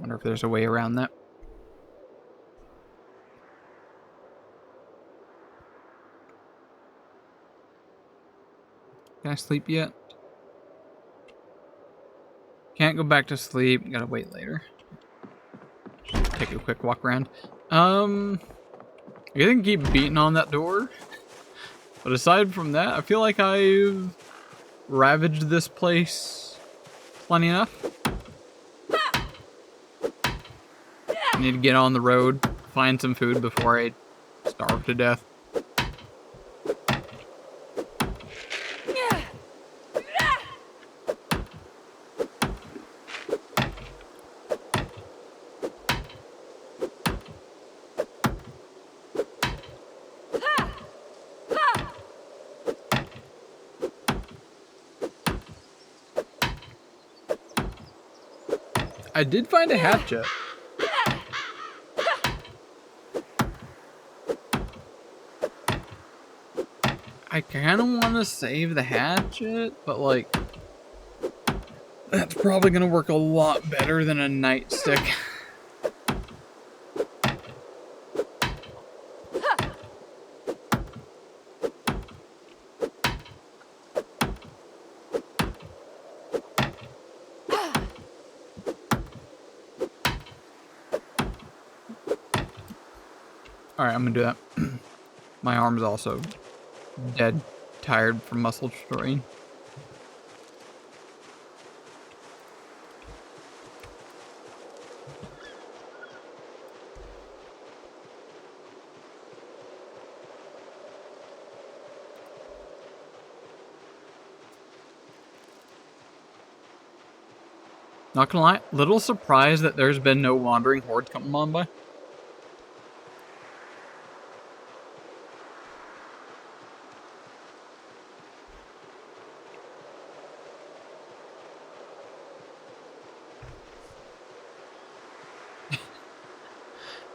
Wonder if there's a way around that. Can I sleep yet? Can't go back to sleep. Gotta wait later. Take a quick walk around. I can keep beating on that door. But aside from that, I feel like I've ravaged this place plenty enough. I need to get on the road, find some food before I starve to death. I did find a hatchet. I kind of want to save the hatchet, but like, that's probably going to work a lot better than a nightstick. Alright, I'm gonna do that. My arm's also dead, tired from muscle strain. Not gonna lie, little surprised that there's been no wandering hordes coming on by.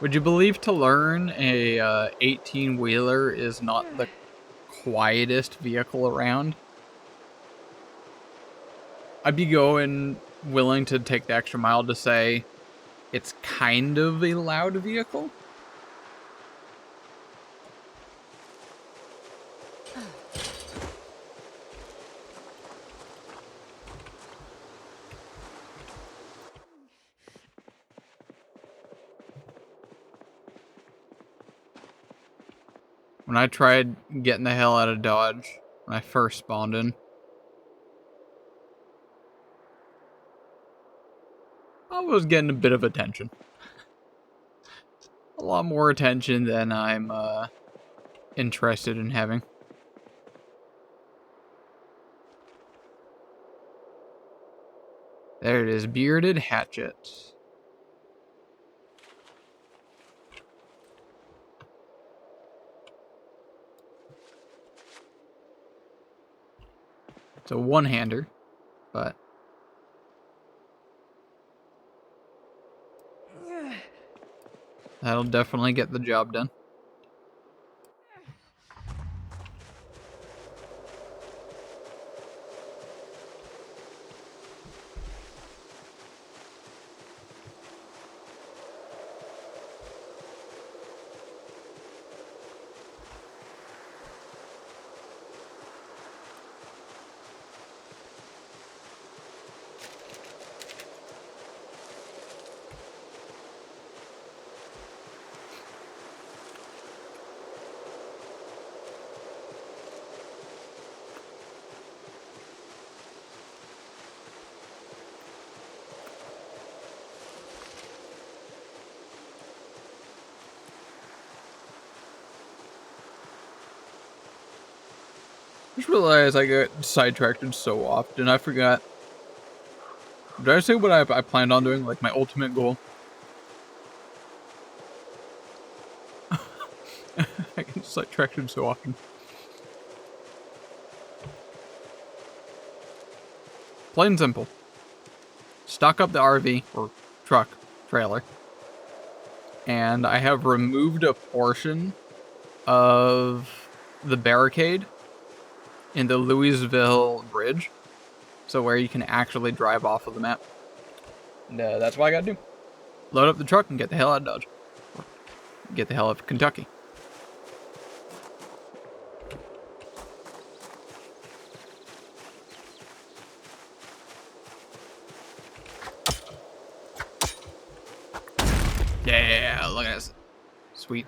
Would you believe to learn a 18-wheeler is not the quietest vehicle around? I'd be willing to take the extra mile to say it's kind of a loud vehicle. When I tried getting the hell out of Dodge when I first spawned in, I was getting a bit of attention. A lot more attention than I'm interested in having. There it is, bearded hatchet. It's a one-hander, but that'll definitely get the job done. I just realized I get sidetracked so often. I forgot. Did I say what I planned on doing? Like my ultimate goal? I get sidetracked so often. Plain and simple. Stock up the RV, or truck, trailer. And I have removed a portion of the barricade in the Louisville Bridge. So where you can actually drive off of the map. And that's what I gotta do. Load up the truck and get the hell out of Dodge. Or get the hell out of Kentucky. Yeah, look at this. Sweet.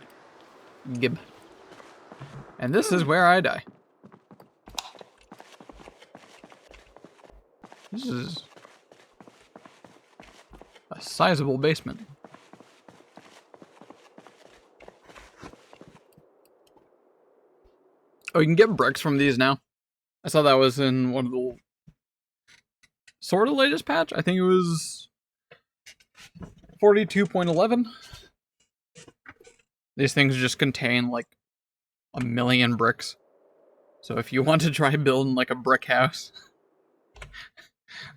Gib. And this is where I die. This is a sizable basement. Oh, you can get bricks from these now. I saw that was in one of the sort of latest patch. I think it was 42.11. These things just contain like 1,000,000 bricks. So if you want to try building like a brick house,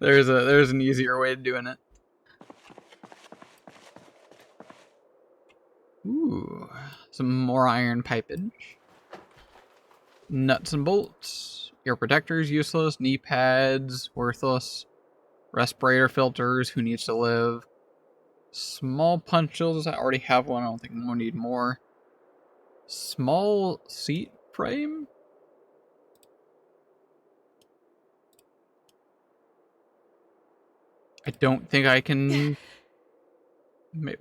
there's an easier way of doing it. Ooh, some more iron pipage. Nuts and bolts. Ear protectors, useless. Knee pads, worthless. Respirator filters, who needs to live. Small punch holes, I already have one, I don't think we'll need more. Small seat frame? I don't think I can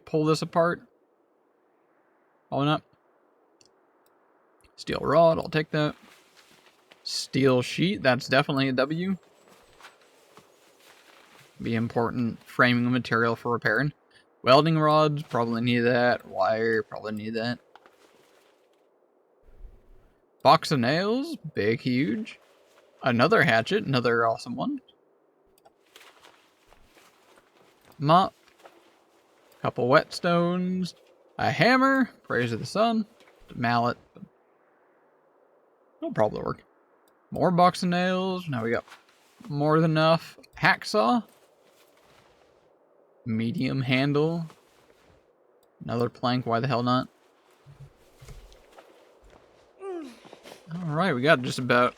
pull this apart. Oh, not. Steel rod, I'll take that. Steel sheet, that's definitely a W. Be important framing material for repairing. Welding rods, probably need that. Wire, probably need that. Box of nails, big, huge. Another hatchet, another awesome one. Mop. Couple whetstones. A hammer, praise of the sun. Mallet. It'll probably work. More box of nails. Now we got more than enough. Hacksaw. Medium handle. Another plank, why the hell not? Alright, we got just about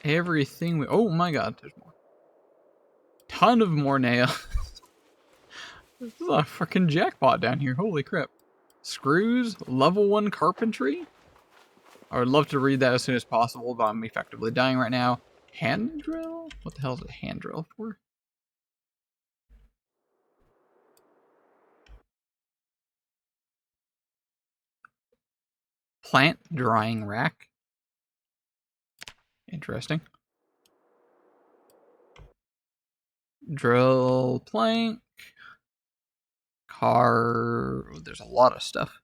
everything we... Oh my god, there's more. Ton of more nails. This is a freaking jackpot down here, holy crap. Screws, level 1 carpentry. I would love to read that as soon as possible, but I'm effectively dying right now. Hand drill? What the hell is a hand drill for? Plant drying rack. Interesting. Drill plank. Car. There's a lot of stuff.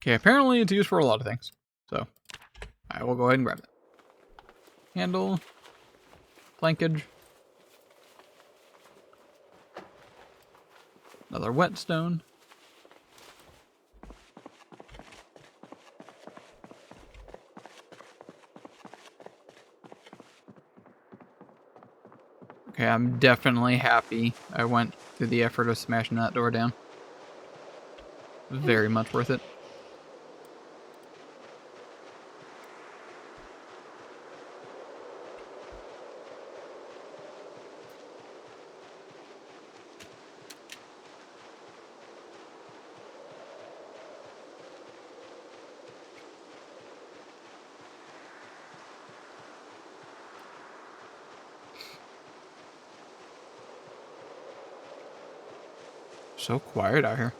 Okay, apparently it's used for a lot of things. So, I will go ahead and grab it. Handle. Plankage. Another whetstone. Okay, I'm definitely happy I went through the effort of smashing that door down. Very much worth it. So quiet out here.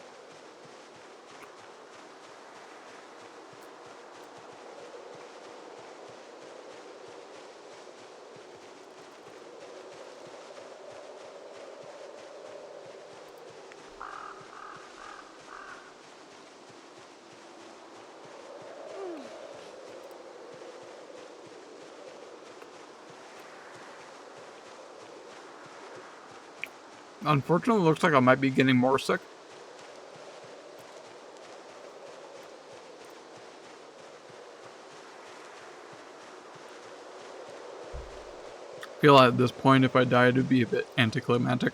Unfortunately, it looks like I might be getting more sick. feel at this point if I died it'd be a bit anticlimactic.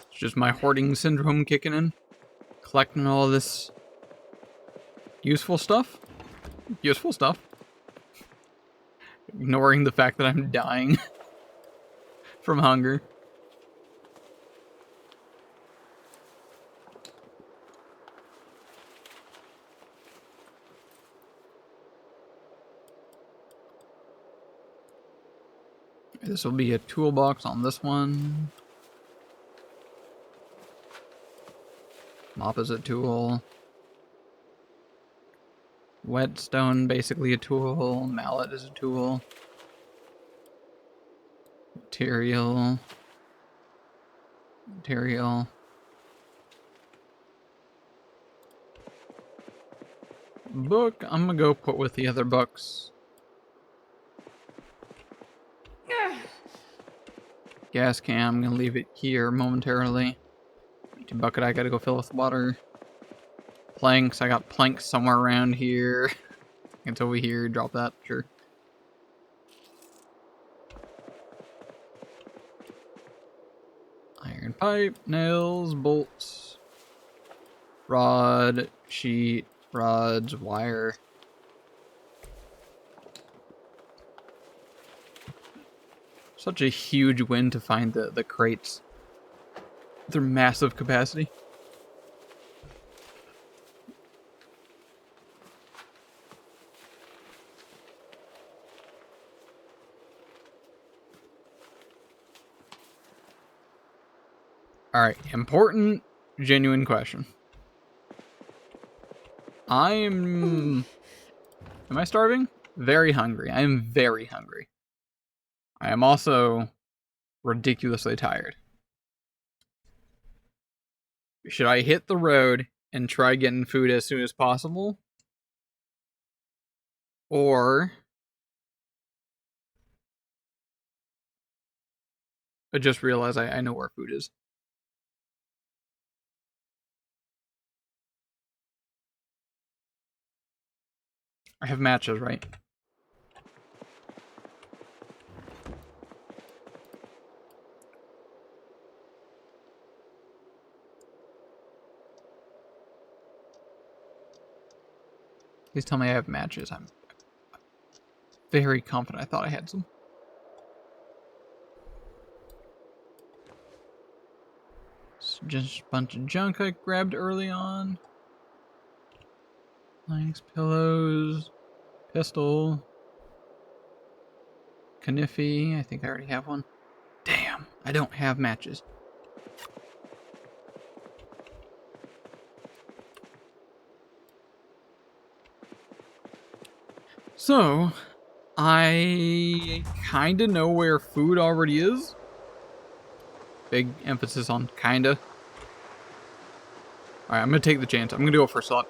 It's just my hoarding syndrome kicking in. Collecting all this useful stuff. Useful stuff. Ignoring the fact that I'm dying from hunger. This will be a toolbox on this one. Mop is a tool. Whetstone, basically a tool. Mallet is a tool. Material. Material. Book, I'm gonna go put with the other books. Gas can, I'm gonna leave it here momentarily. Empty bucket, I gotta go fill with water. Planks, I got planks somewhere around here. It's over here, drop that, sure. Iron pipe, nails, bolts, rod, sheet, rods, wire. Such a huge win to find the crates. Their massive capacity. Alright, important, genuine question. Am I starving? Very hungry. I am very hungry. I am also ridiculously tired. Should I hit the road and try getting food as soon as possible? Or I just realized I know where food is. I have matches, right? Please tell me I have matches. I'm very confident I thought I had some. It's just a bunch of junk I grabbed early on. Planks, pillows, pistol, Kniffy. I think I already have one. Damn, I don't have matches. So, I kinda know where food already is. Big emphasis on kinda. Alright, I'm gonna take the chance. I'm gonna go for slot.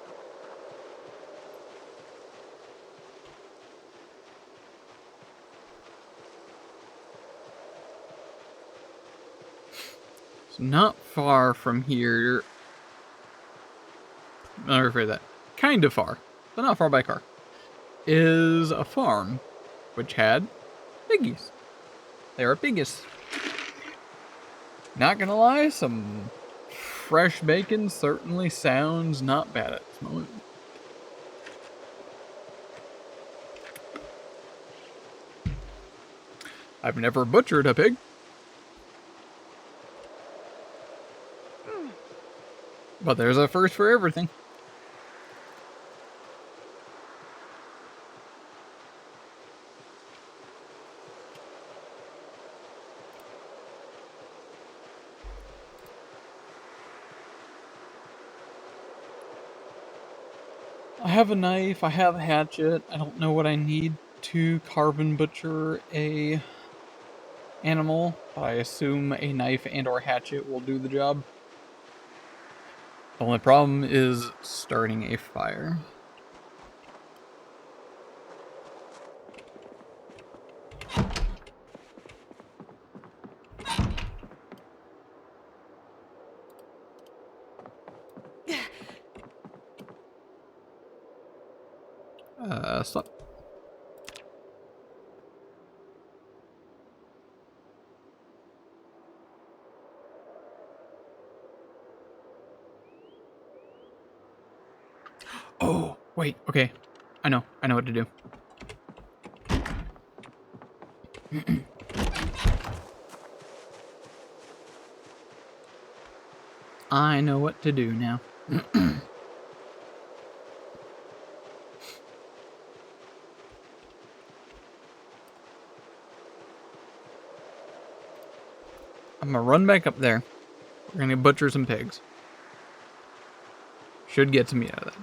It's not far from here. I'll rephrase that. Kind of far, but not far by car. Is a farm, which had piggies. They are piggies. Not gonna lie, some fresh bacon certainly sounds not bad at this moment. I've never butchered a pig. But there's a first for everything. I have a knife, I have a hatchet. I don't know what I need to carve and butcher a animal, but I assume a knife and or hatchet will do the job. The only problem is starting a fire. Stop. Oh, wait, okay. I know what to do. I know what to do now. I'm gonna run back up there. We're gonna butcher some pigs. Should get some meat out of that.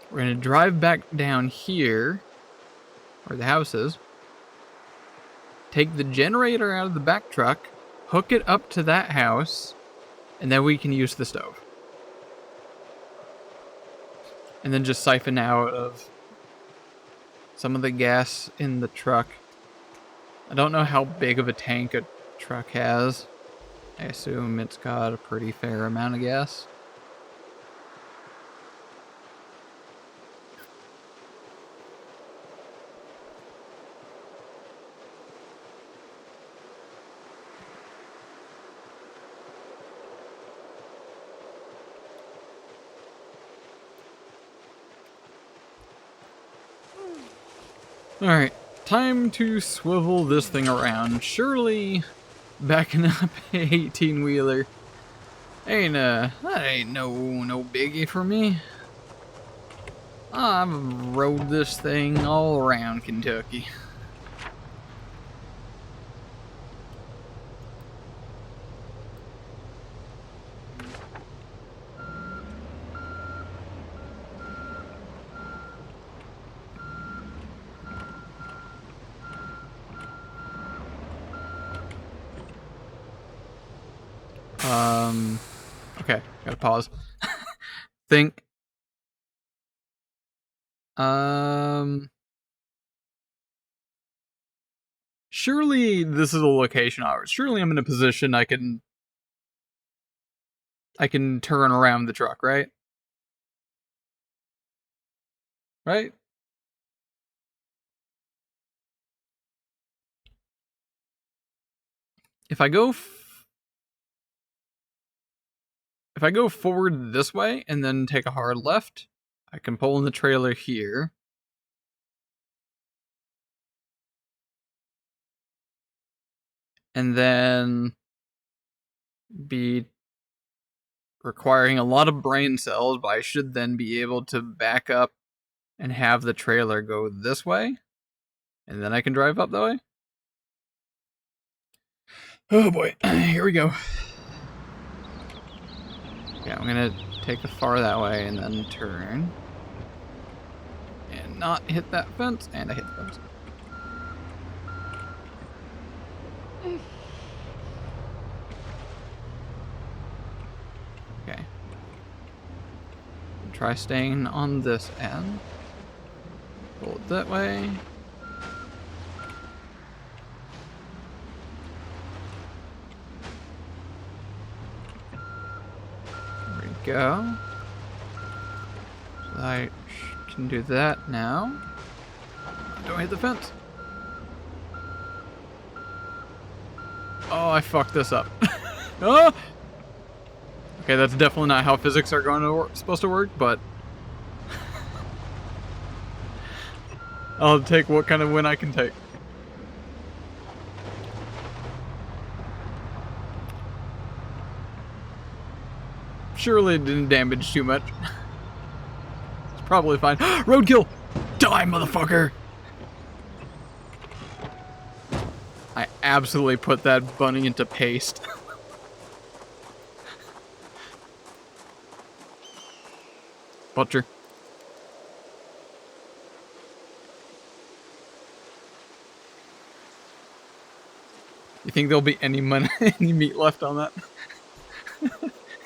We're gonna drive back down here, where the house is. Take the generator out of the back truck, hook it up to that house, and then we can use the stove. And then just siphon out of some of the gas in the truck. I don't know how big of a tank a truck has. I assume it's got a pretty fair amount of gas. Alright, time to swivel this thing around. Surely backing up a 18-wheeler that ain't no biggie for me. I've rode this thing all around Kentucky. Okay, gotta pause. Think. Surely this is a location hours. Surely I'm in a position I can turn around the truck, right? Right? If I go forward this way and then take a hard left, I can pull in the trailer here. And then be requiring a lot of brain cells, but I should then be able to back up and have the trailer go this way. And then I can drive up that way. Oh boy, here we go. Okay, I'm gonna take a far that way and then turn. And not hit that fence, and I hit the fence. Okay. Try staying on this end. Pull it that way. There we go. So I can do that now. Don't hit the fence. Oh, I fucked this up. Oh! Okay, that's definitely not how physics are going to supposed to work, but I'll take what kind of win I can take. Surely it didn't damage too much. It's probably fine. Roadkill! Die, motherfucker! I absolutely put that bunny into paste. Butcher. You think there'll be any meat left on that?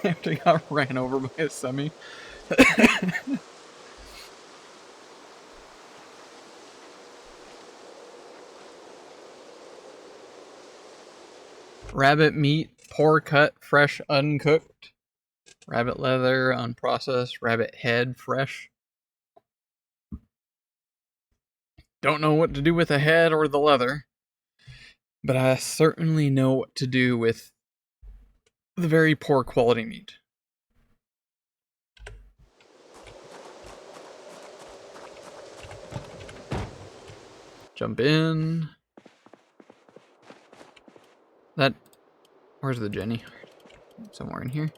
After I got ran over by a semi. Rabbit meat, poor cut, fresh, uncooked. Rabbit leather, unprocessed. Rabbit head, fresh. Don't know what to do with the head or the leather, but I certainly know what to do with the very poor quality meat. Jump in. Where's the Jenny? Somewhere in here.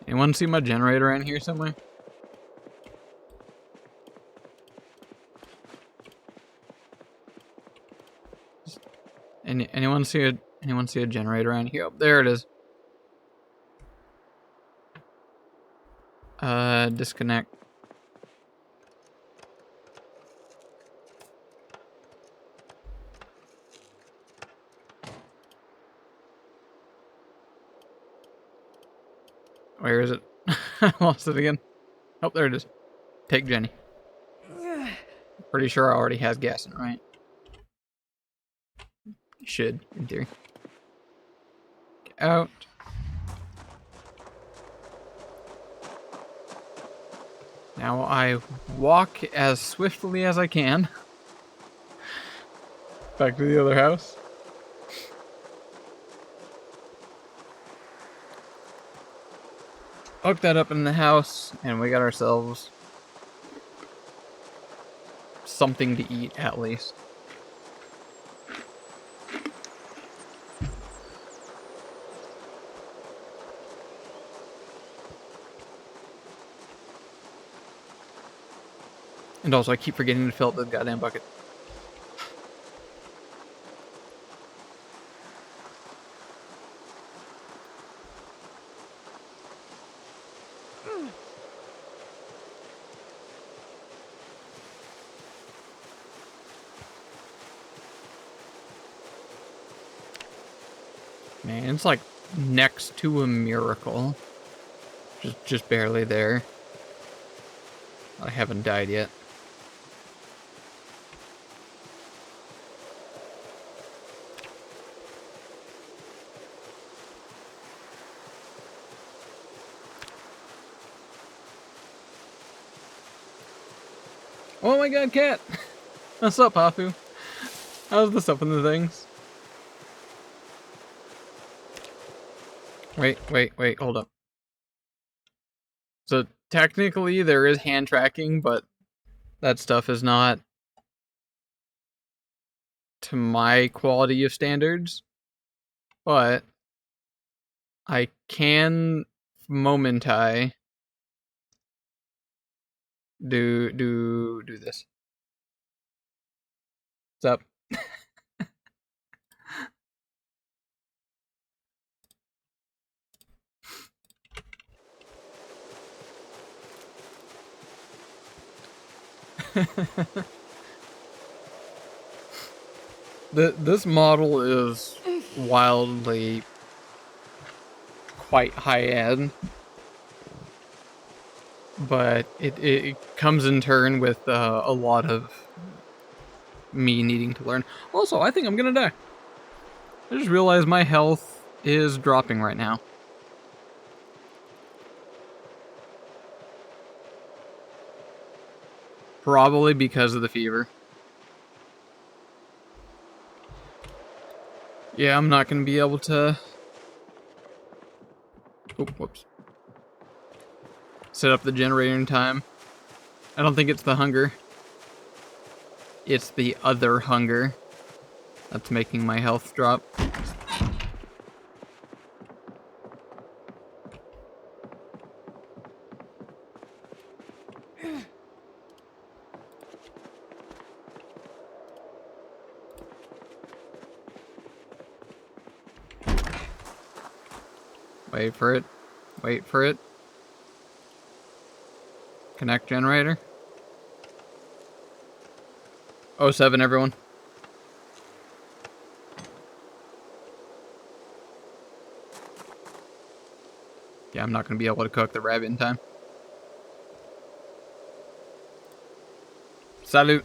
Anyone see my generator in here somewhere? Anyone see a generator around here? Oh, there it is. Disconnect. Where is it? I lost it again. Oh, there it is. Take Jenny. Pretty sure I already has gas in it, right? Should, in theory. Get out. Now I walk as swiftly as I can. Back to the other house. Hook that up in the house, and we got ourselves something to eat, at least. And also, I keep forgetting to fill up the goddamn bucket. Man, it's like next to a miracle. Just barely there. I haven't died yet. Oh my god, cat! What's up, Hafu? How's this up in the things? Wait, hold up. So, technically, there is hand tracking, but that stuff is not to my quality of standards. But I can momentai do this. What's up? This model is wildly quite high end, but it comes in turn with a lot of me needing to learn. Also, I think I'm gonna die. I just realized my health is dropping right now. Probably because of the fever. Yeah, I'm not gonna be able to... Oh, whoops. Set up the generator in time. I don't think it's the hunger. It's the other hunger that's making my health drop. Wait for it. Wait for it. Connect generator. 07, everyone. Yeah, I'm not going to be able to cook the rabbit in time. Salute.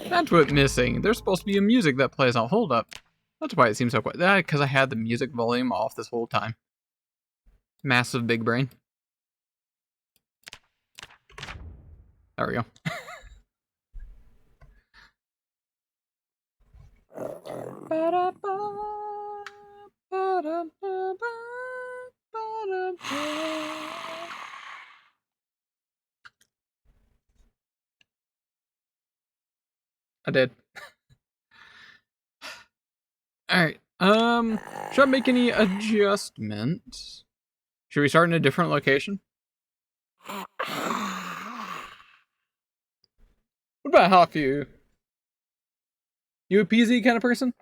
That's what's missing. There's supposed to be a music that plays. I'll hold up. That's why it seems so quiet. That because I had the music volume off this whole time. Massive big brain. There we go. I did. Alright. Should I make any adjustments? Should we start in a different location? What about Hafu? You a PZ kind of person?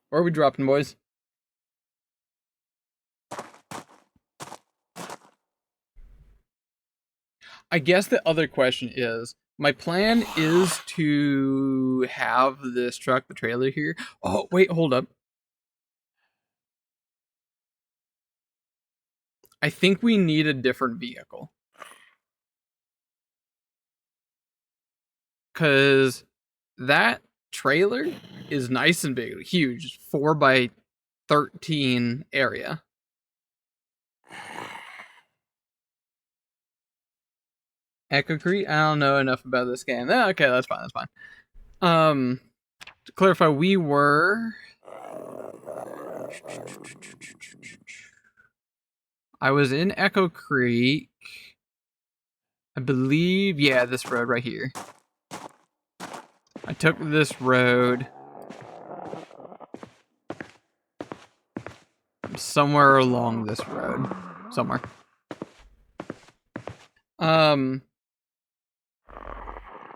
Or are we dropping, boys? I guess the other question is, my plan is to have this truck, the trailer here. Oh, wait, hold up. I think we need a different vehicle. Because that trailer is nice and big, huge, 4x13 area. Echocrete? I don't know enough about this game. Okay, that's fine, that's fine. To clarify, we were... I was in Echo Creek. I believe, yeah, this road right here. I took this road. Somewhere along this road. Somewhere.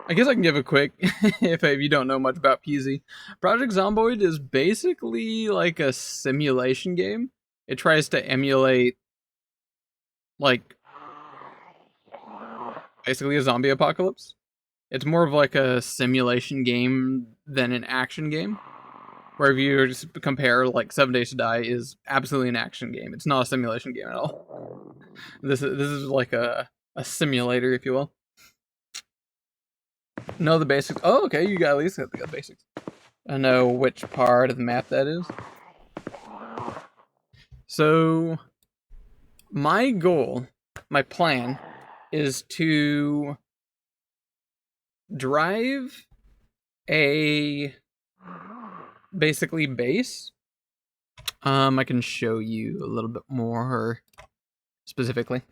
I guess I can give a quick, if you don't know much about PZ. Project Zomboid is basically like a simulation game. It tries to emulate, like, basically a zombie apocalypse. It's more of like a simulation game than an action game. Where if you just compare, like, 7 Days to Die is absolutely an action game. It's not a simulation game at all. This is like a simulator, if you will. Know the basics. Oh, okay, you got at least got the basics. I know which part of the map that is. So, my goal, my plan, is to drive a basically base. I can show you a little bit more specifically.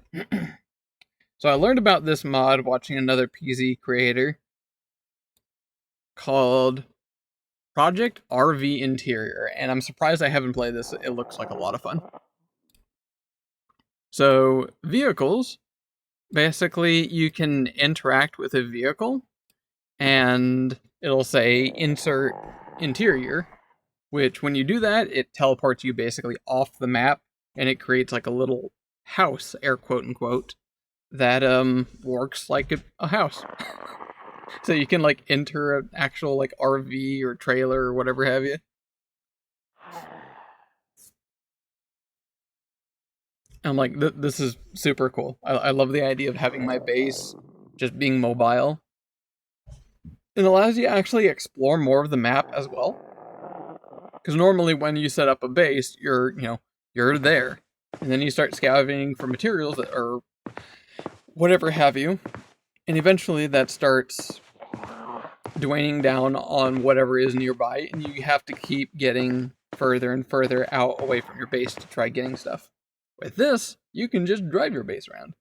So I learned about this mod watching another PZ creator called Project RV Interior, and I'm surprised I haven't played this. It looks like a lot of fun. So vehicles, basically you can interact with a vehicle and it'll say insert interior, which when you do that, it teleports you basically off the map and it creates like a little house, air quote unquote, that works like a house. So you can like enter an actual like RV or trailer or whatever have you. I'm like, this is super cool. I love the idea of having my base just being mobile. It allows you to actually explore more of the map as well. Because normally when you set up a base, you're there. And then you start scavenging for materials or whatever have you. And eventually that starts waning down on whatever is nearby, and you have to keep getting further and further out away from your base to try getting stuff. With this, you can just drive your base around.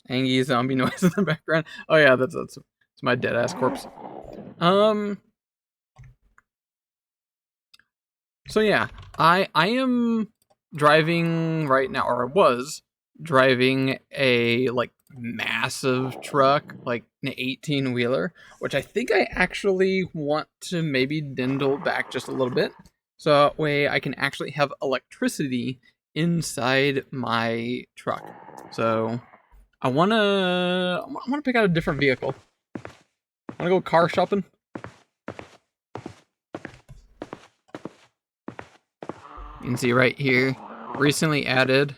Angie zombie noise in the background. Oh yeah, that's my dead ass corpse. So yeah, I am driving right now, or I was driving a like massive truck, like an 18-wheeler, which I think I actually want to maybe dindle back just a little bit, so that way I can actually have electricity inside my truck. So I wanna pick out a different vehicle. Wanna go car shopping? You can see right here, recently added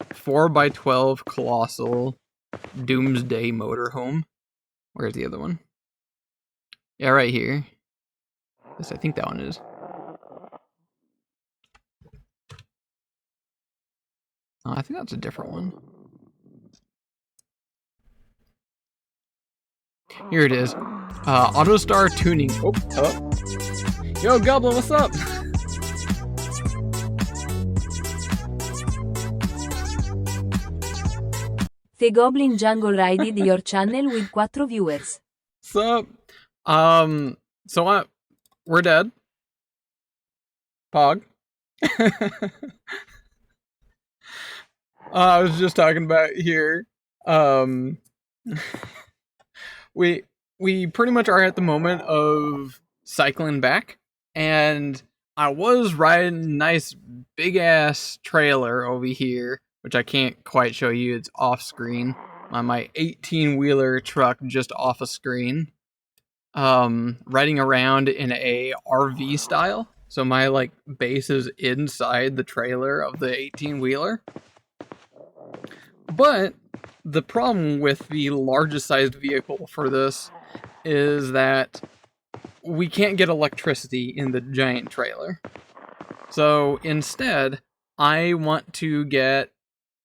4x12 colossal Doomsday Motorhome. Where's the other one? Yeah, right here. Yes, I think that one is. Oh, I think that's a different one. Here it is. AutoStar tuning. Oh, hello. Yo, Goblin, what's up? The Goblin Jungle raided your channel with 4 viewers. What's up? So we're dead. Pog. I was just talking about here. We pretty much are at the moment of cycling back, and I was riding a nice big ass trailer over here, which I can't quite show you. It's off screen. On my 18-wheeler truck just off a screen. Riding around in a RV style. So my like base is inside the trailer of the 18-wheeler. But the problem with the largest sized vehicle for this is that we can't get electricity in the giant trailer. So instead, I want to get,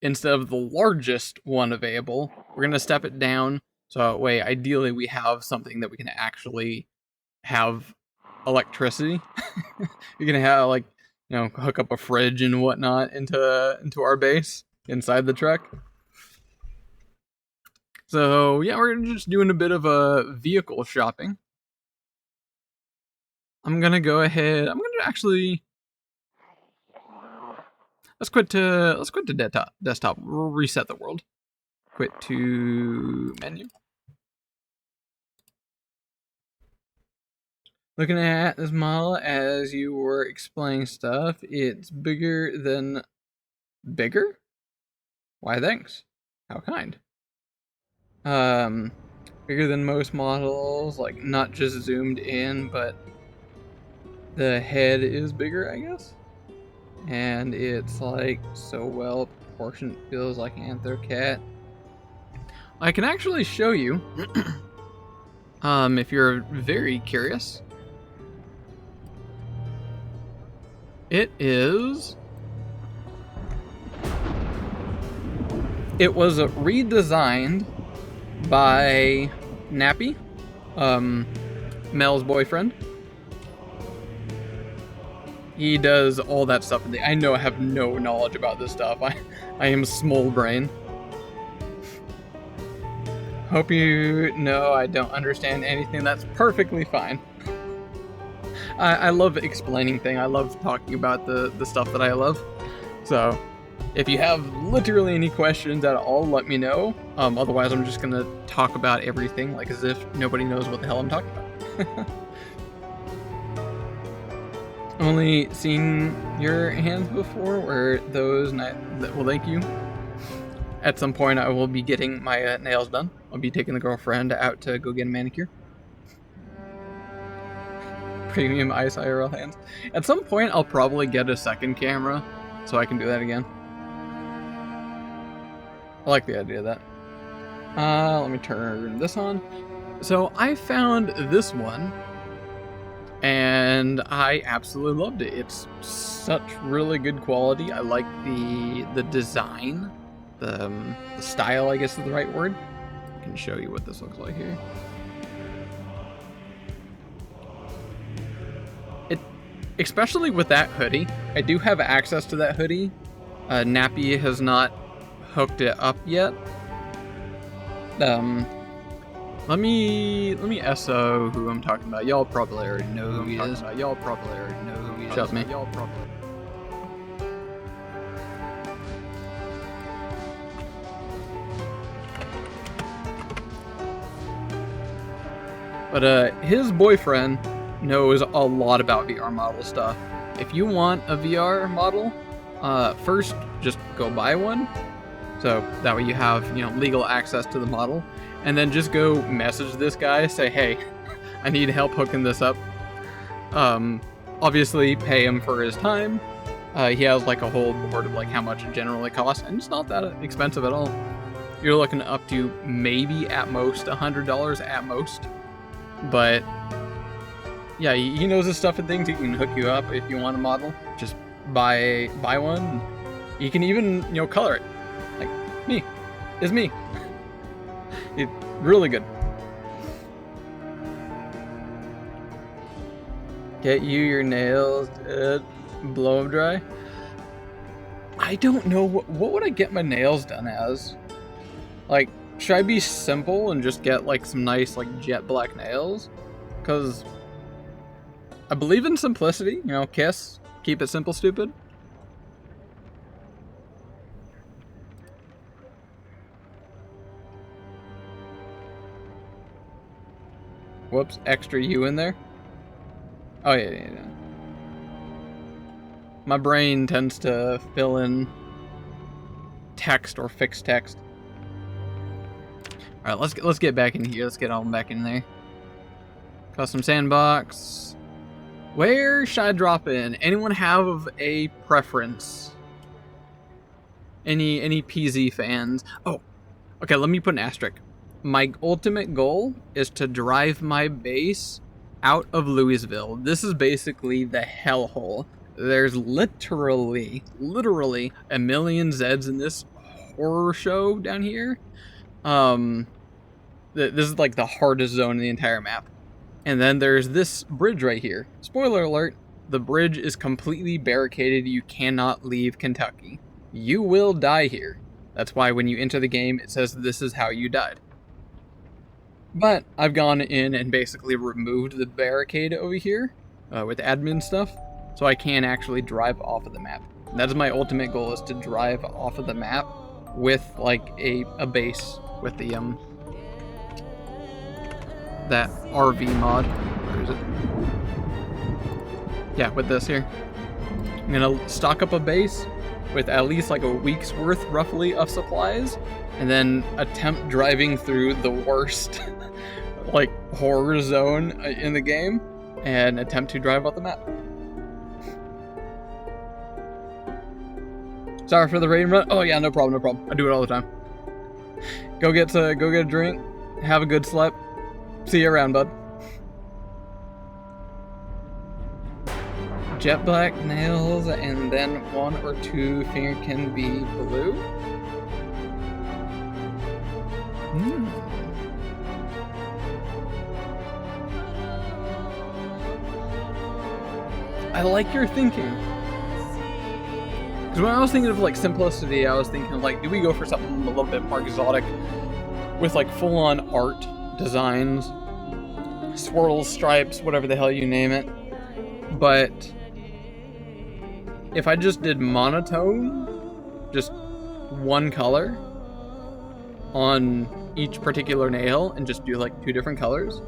instead of the largest one available, we're going to step it down. So that way, ideally, we have something that we can actually have electricity. You're going to have, like, you know, hook up a fridge and whatnot into our base inside the truck. So, yeah, we're just doing a bit of a vehicle shopping. I'm going to go ahead. I'm going to actually... Let's quit to desktop. We'll reset the world. Quit to menu. Looking at this model as you were explaining stuff, it's bigger than... Bigger? Why, thanks. How kind. Bigger than most models, like not just zoomed in, but the head is bigger, I guess. And it's like so well proportioned, feels like Anthercat. I can actually show you, if you're very curious. It was redesigned by Nappy, Mel's boyfriend. He does all that stuff. I have no knowledge about this stuff. I am small brain. Hope you know I don't understand anything. That's perfectly fine. I love explaining things. I love talking about the stuff that I love. So, if you have literally any questions at all, let me know. Otherwise, I'm just gonna talk about everything like as if nobody knows what the hell I'm talking about. Only seen your hands before, where those well, thank you. At some point, I will be getting my nails done. I'll be taking the girlfriend out to go get a manicure. Premium Ice IRL hands. At some point, I'll probably get a second camera, so I can do that again. I like the idea of that. Let me turn this on. So I found this one, and I absolutely loved it. It's such really good quality. I like the design, the style, I guess is the right word. I can show you what this looks like here. Especially with that hoodie, I do have access to that hoodie. Nappy has not hooked it up yet. Let me SO who I'm talking about. Y'all probably already know who he is. Shut me. But his boyfriend knows a lot about VR model stuff. If you want a VR model, first just go buy one. So that way you have, legal access to the model. And then just go message this guy, say, hey, I need help hooking this up. Obviously pay him for his time. He has like a whole board of like how much it generally costs, and it's not that expensive at all. you're looking up to maybe at most $100 at most. But yeah, he knows his stuff and things. He can hook you up if you want a model. Just buy one. You can even, you know, color it. Like me. It's me. It's really good. Get you your nails blow them dry. I don't know what would I get my nails done as. Like, should I be simple and just get like some nice like jet black nails? Because I believe in simplicity. You know, Kiss, keep it simple, stupid. Whoops, extra U in there. Oh yeah. My brain tends to fill in text or fixed text. All right, let's get back in here. Let's get all back in there. Custom sandbox. Where should I drop in? Anyone have a preference? Any PZ fans? Oh, okay. Let me put an asterisk. My ultimate goal is to drive my base out of Louisville. This is basically the hellhole. There's literally a million Zeds in this horror show down here. This is like the hardest zone in the entire map. And then there's this bridge right here. Spoiler alert, the bridge is completely barricaded. You cannot leave Kentucky. You will die here. That's why when you enter the game, it says this is how you died. But I've gone in and basically removed the barricade over here with admin stuff, so I can actually drive off of the map. And that is my ultimate goal, is to drive off of the map with like a base with the that RV mod. Where is it? Yeah, with this here. I'm gonna stock up a base with at least like a week's worth roughly of supplies, and then attempt driving through the worst like horror zone in the game and attempt to drive off the map. Sorry for the rain run. Oh yeah, no problem. I do it all the time. Go get a drink, have a good sleep. See you around, bud. Jet black nails, and then 1 or 2 finger can be blue. I like your thinking. Because when I was thinking of like simplicity, I was thinking of like, do we go for something a little bit more exotic with like full-on art designs, swirls, stripes, whatever the hell you name it. But if I just did monotone, just one color on each particular nail and just do like 2 different colors,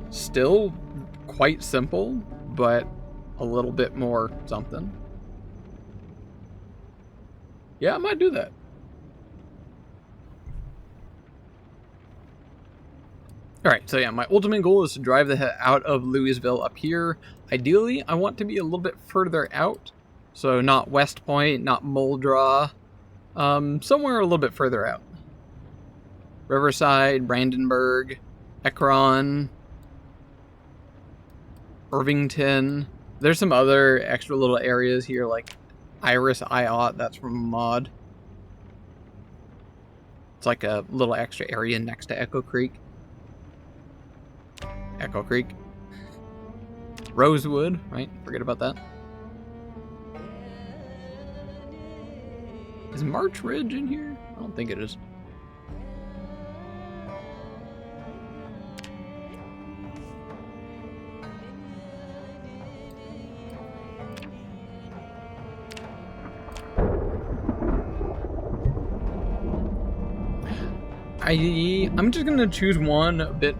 still quite simple, but a little bit more something. Yeah, I might do that. Alright, so yeah, my ultimate goal is to drive the hell out of Louisville up here. Ideally, I want to be a little bit further out. So not West Point, not Muldraugh. Somewhere a little bit further out. Riverside, Brandenburg, Ekron, Irvington. There's some other extra little areas here like Iris Iot, that's from a mod. It's like a little extra area next to Echo Creek. Echo Creek. Rosewood, right? Forget about that. Is March Ridge in here? I don't think it is. I'm just gonna choose one a bit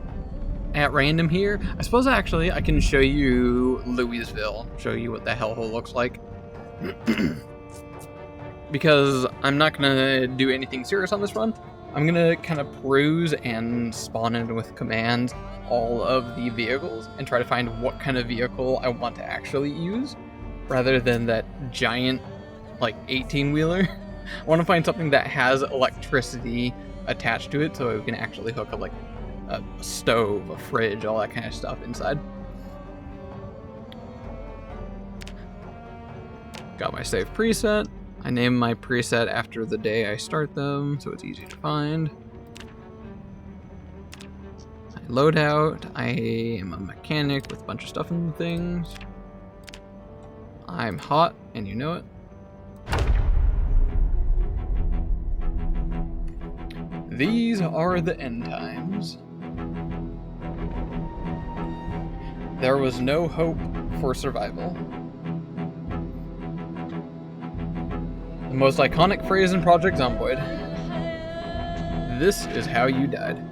at random here. I suppose actually I can show you Louisville, show you what the hellhole looks like. Because I'm not gonna do anything serious on this run. I'm gonna kind of peruse and spawn in with command all of the vehicles and try to find what kind of vehicle I want to actually use, rather than that giant like 18-wheeler I want to find something that has electricity attached to it so we can actually hook up like a stove, a fridge, all that kind of stuff inside. Got my save preset. I name my preset after the day I start them, so it's easy to find. I load out. I am a mechanic with a bunch of stuff and things. I'm hot, and you know it. These are the end times. There was no hope for survival. The most iconic phrase in Project Zomboid. This is how you died.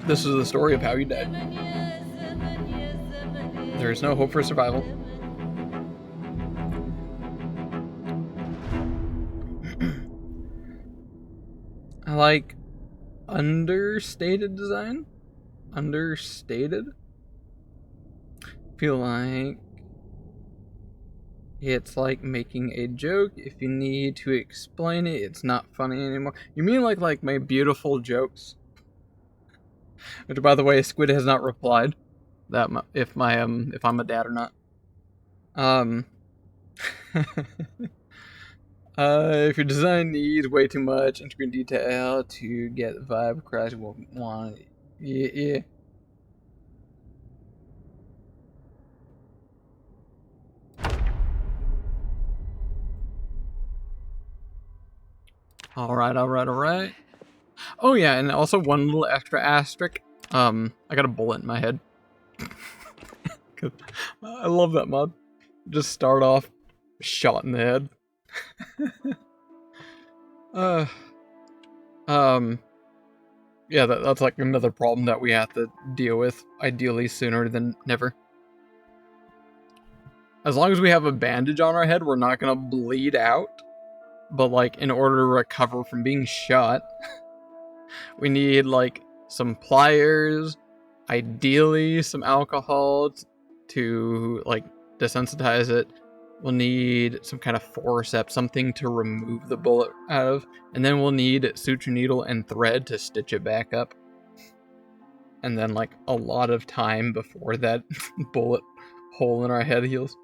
This is the story of how you died. There is no hope for survival. I like understated design. Understated. Feel like it's like making a joke. If you need to explain it, it's not funny anymore. You mean like my beautiful jokes? Which, by the way, Squid has not replied that if I'm a dad or not. If your design needs way too much intricate detail to get the vibe across, you won't want it. Yeah. All right. Oh yeah, and also one little extra asterisk. I got a bullet in my head. I love that mod. Just start off shot in the head. Yeah, that's like another problem that we have to deal with, ideally sooner than never. As long as we have a bandage on our head, we're not gonna bleed out. But like, in order to recover from being shot, we need like some pliers, ideally some alcohol to like desensitize it. We'll need some kind of forceps, something to remove the bullet out of, and then we'll need suture needle and thread to stitch it back up. And then like a lot of time before that bullet hole in our head heals.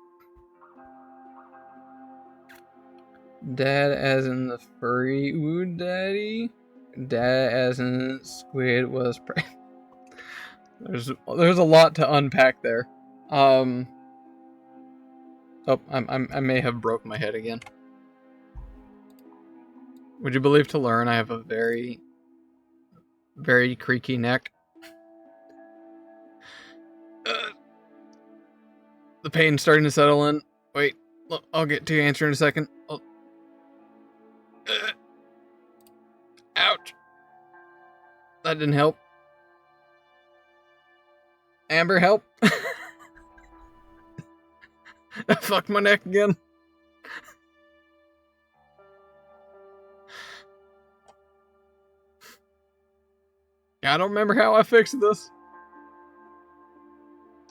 Dad as in the furry ooh daddy. Dad as in Squid was There's a lot to unpack there. Oh, I may have broke my head again. Would you believe to learn I have a very, very creaky neck? The pain's starting to settle in. Wait, I'll get to your answer in a second. Ouch. That didn't help. Amber, help. That fucked my neck again. I don't remember how I fixed this.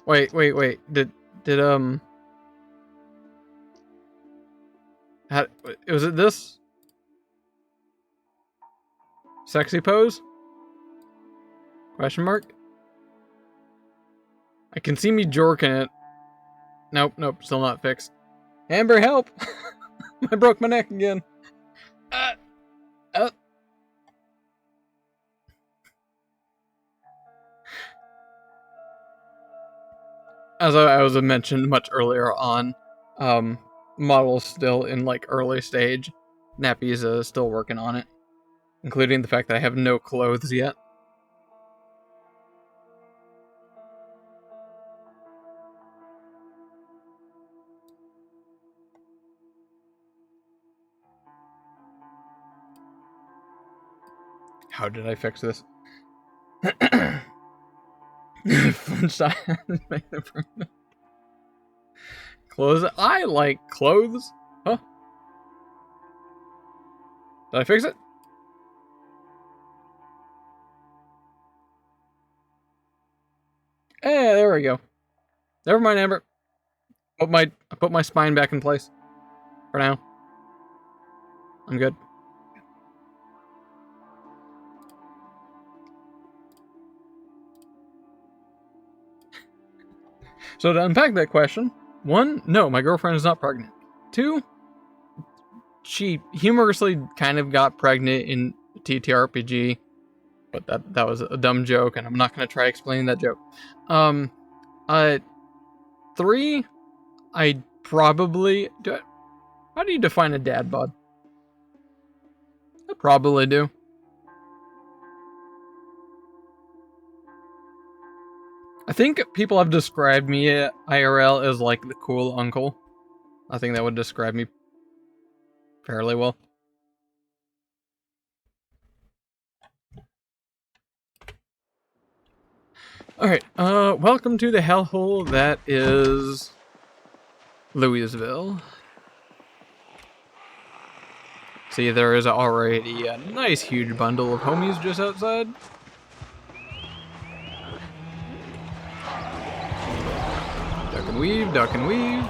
Wait. Did was it this? Sexy pose? Question mark? I can see me jorking it. Nope, still not fixed. Amber, help! I broke my neck again. As I was mentioned much earlier on, model's still in like early stage. Nappy's still working on it, including the fact that I have no clothes yet. How did I fix this? Clothes. I like clothes. Huh? Did I fix it? Hey, there we go. Never mind, Amber. I put my spine back in place. for now. I'm good. So to unpack that question, 1, no, my girlfriend is not pregnant. 2, she humorously kind of got pregnant in TTRPG, but that was a dumb joke, and I'm not going to try explaining that joke. 3, I probably do. How do you define a dad bod? I probably do. I think people have described me at IRL as like the cool uncle. I think that would describe me fairly well. Alright, welcome to the hellhole that is Louisville. See, there is already a nice huge bundle of homies just outside. Duck and weave, duck and weave.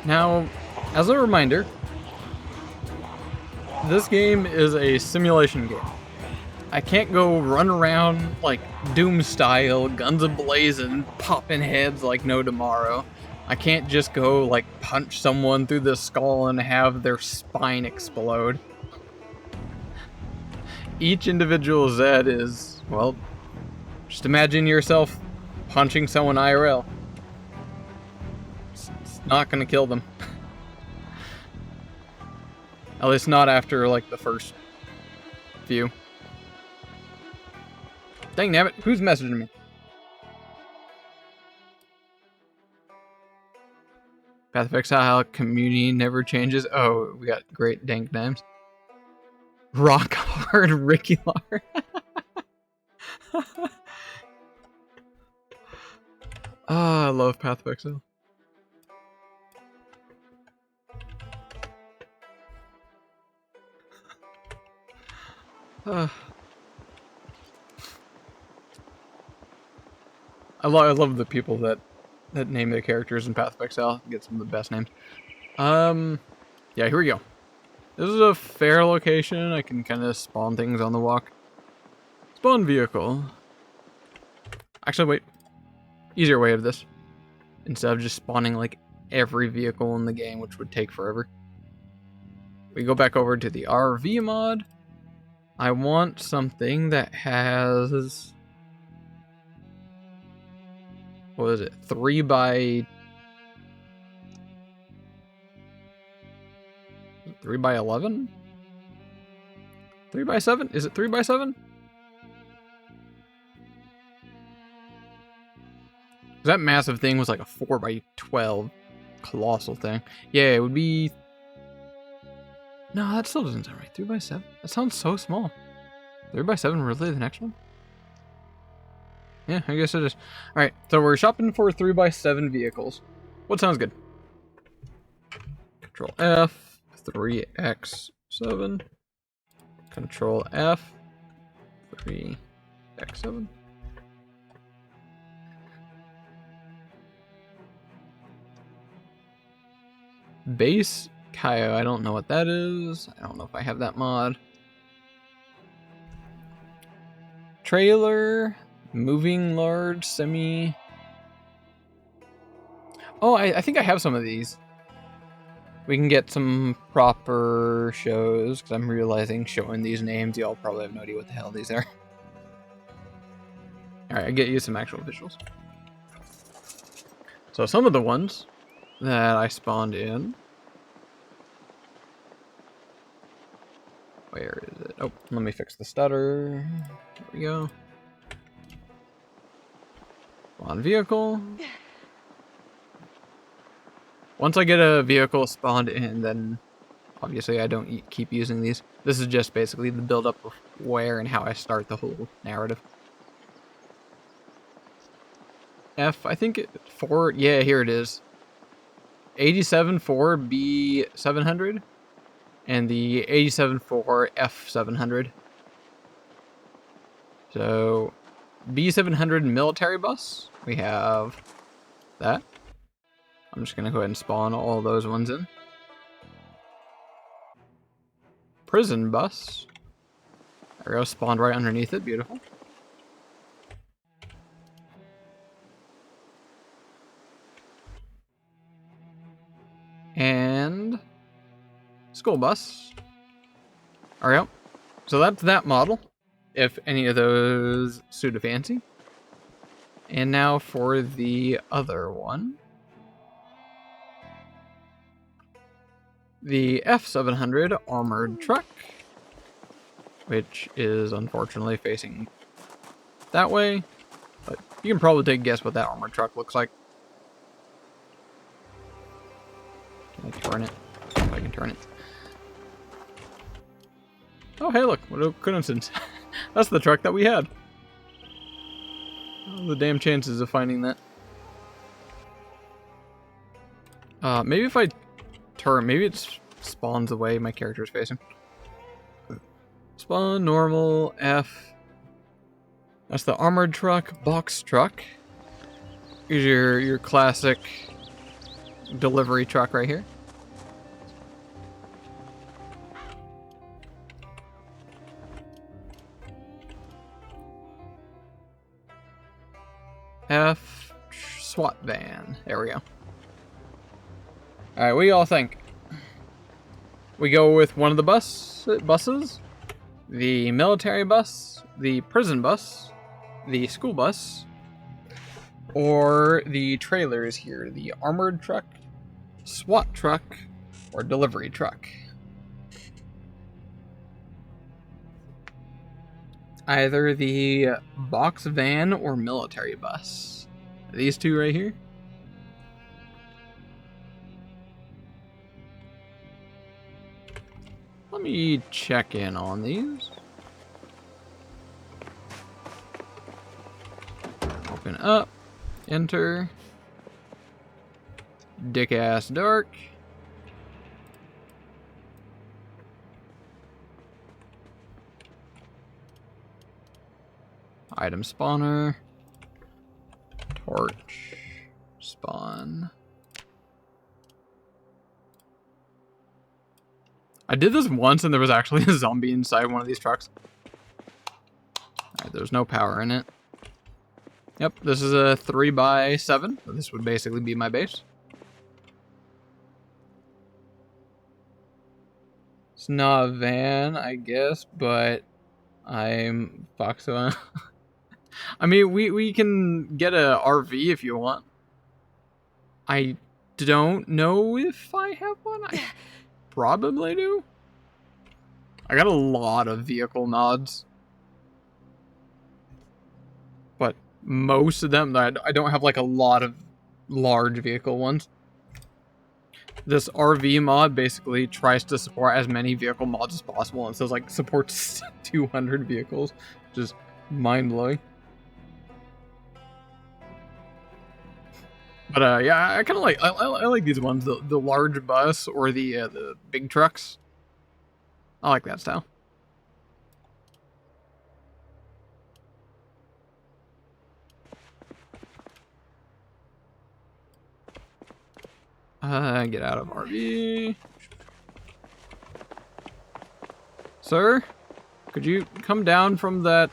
Now, as a reminder, this game is a simulation game. I can't go run around like Doom style, guns a-blazing, popping heads like no tomorrow. I can't just go like punch someone through the skull and have their spine explode. Each individual Zed is, well, just imagine yourself punching someone IRL. It's not gonna kill them. At least not after like the first few. Dang nabbit, who's messaging me? Path of Exile community never changes. Oh, we got great dank names. Rock hard Ricky Lar. I love Path of Exile. I love the people that name their characters in Path of Exile. Get some of the best names. Yeah, here we go. This is a fair location. I can kind of spawn things on the walk. Spawn vehicle. Actually, wait. Easier way of this. Instead of just spawning like every vehicle in the game, which would take forever. We go back over to the RV mod. I want something that has... what is it? 3 by 11? 3 by 7? Is it 3 by 7? That massive thing was like a 4 by 12 colossal thing. Yeah, it would be... no, that still doesn't sound right. 3 by 7? That sounds so small. 3 by 7 really the next one? Yeah, I guess it is. Alright, so we're shopping for 3 by 7 vehicles. What sounds good? Control F, 3x7. Control F, 3x7. Base Kaio, I don't know what that is. I don't know if I have that mod. Trailer, moving large, semi. Oh, I think I have some of these. We can get some proper shows, because I'm realizing showing these names, y'all probably have no idea what the hell these are. Alright, I get you some actual visuals. So some of the ones that I spawned in. Where is it? Oh, let me fix the stutter. There we go. Spawn vehicle. Once I get a vehicle spawned in, then obviously I don't keep using these. This is just basically the build up of where and how I start the whole narrative. F, I think 4, yeah, here it is. 87-4 B700 and the 87-4 F700. So, B700 military bus. We have that. I'm just gonna go ahead and spawn all those ones in. Prison bus. There we go, spawned right underneath it. Beautiful. And school bus. Alright, so that's that model, if any of those suit a fancy. And now for the other one. The F700 armored truck, which is unfortunately facing that way, but you can probably take a guess what that armored truck looks like. Can I turn it? If I can turn it. Oh, hey, look, what a coincidence. That's the truck that we had. Oh, the damn chances of finding that. Maybe if I turn, maybe it spawns the way my character is facing. Spawn, normal, F. That's the armored truck, box truck. Here's your classic delivery truck right here. F SWAT van. There we go. Alright, what do y'all think? We go with one of the buses, the military bus, the prison bus, the school bus, or the trailers here, the armored truck, SWAT truck, or delivery truck. Either the box van or military bus. These two right here. Let me check in on these. Open up, enter. Dick ass dark. Item spawner. Torch. Spawn. I did this once and there was actually a zombie inside one of these trucks. Alright, there's no power in it. Yep, this is a 3x7. So this would basically be my base. It's not a van, I guess, but I'm Foxo. I mean, we can get a RV if you want. I don't know if I have one. I probably do. I got a lot of vehicle mods, but most of them, I don't have like a lot of large vehicle ones. This RV mod basically tries to support as many vehicle mods as possible, and says like supports 200 vehicles, just mind blowing. But yeah, I kind of like I like these ones, the large bus or the big trucks. I like that style. Get out of RV. Sir, could you come down from that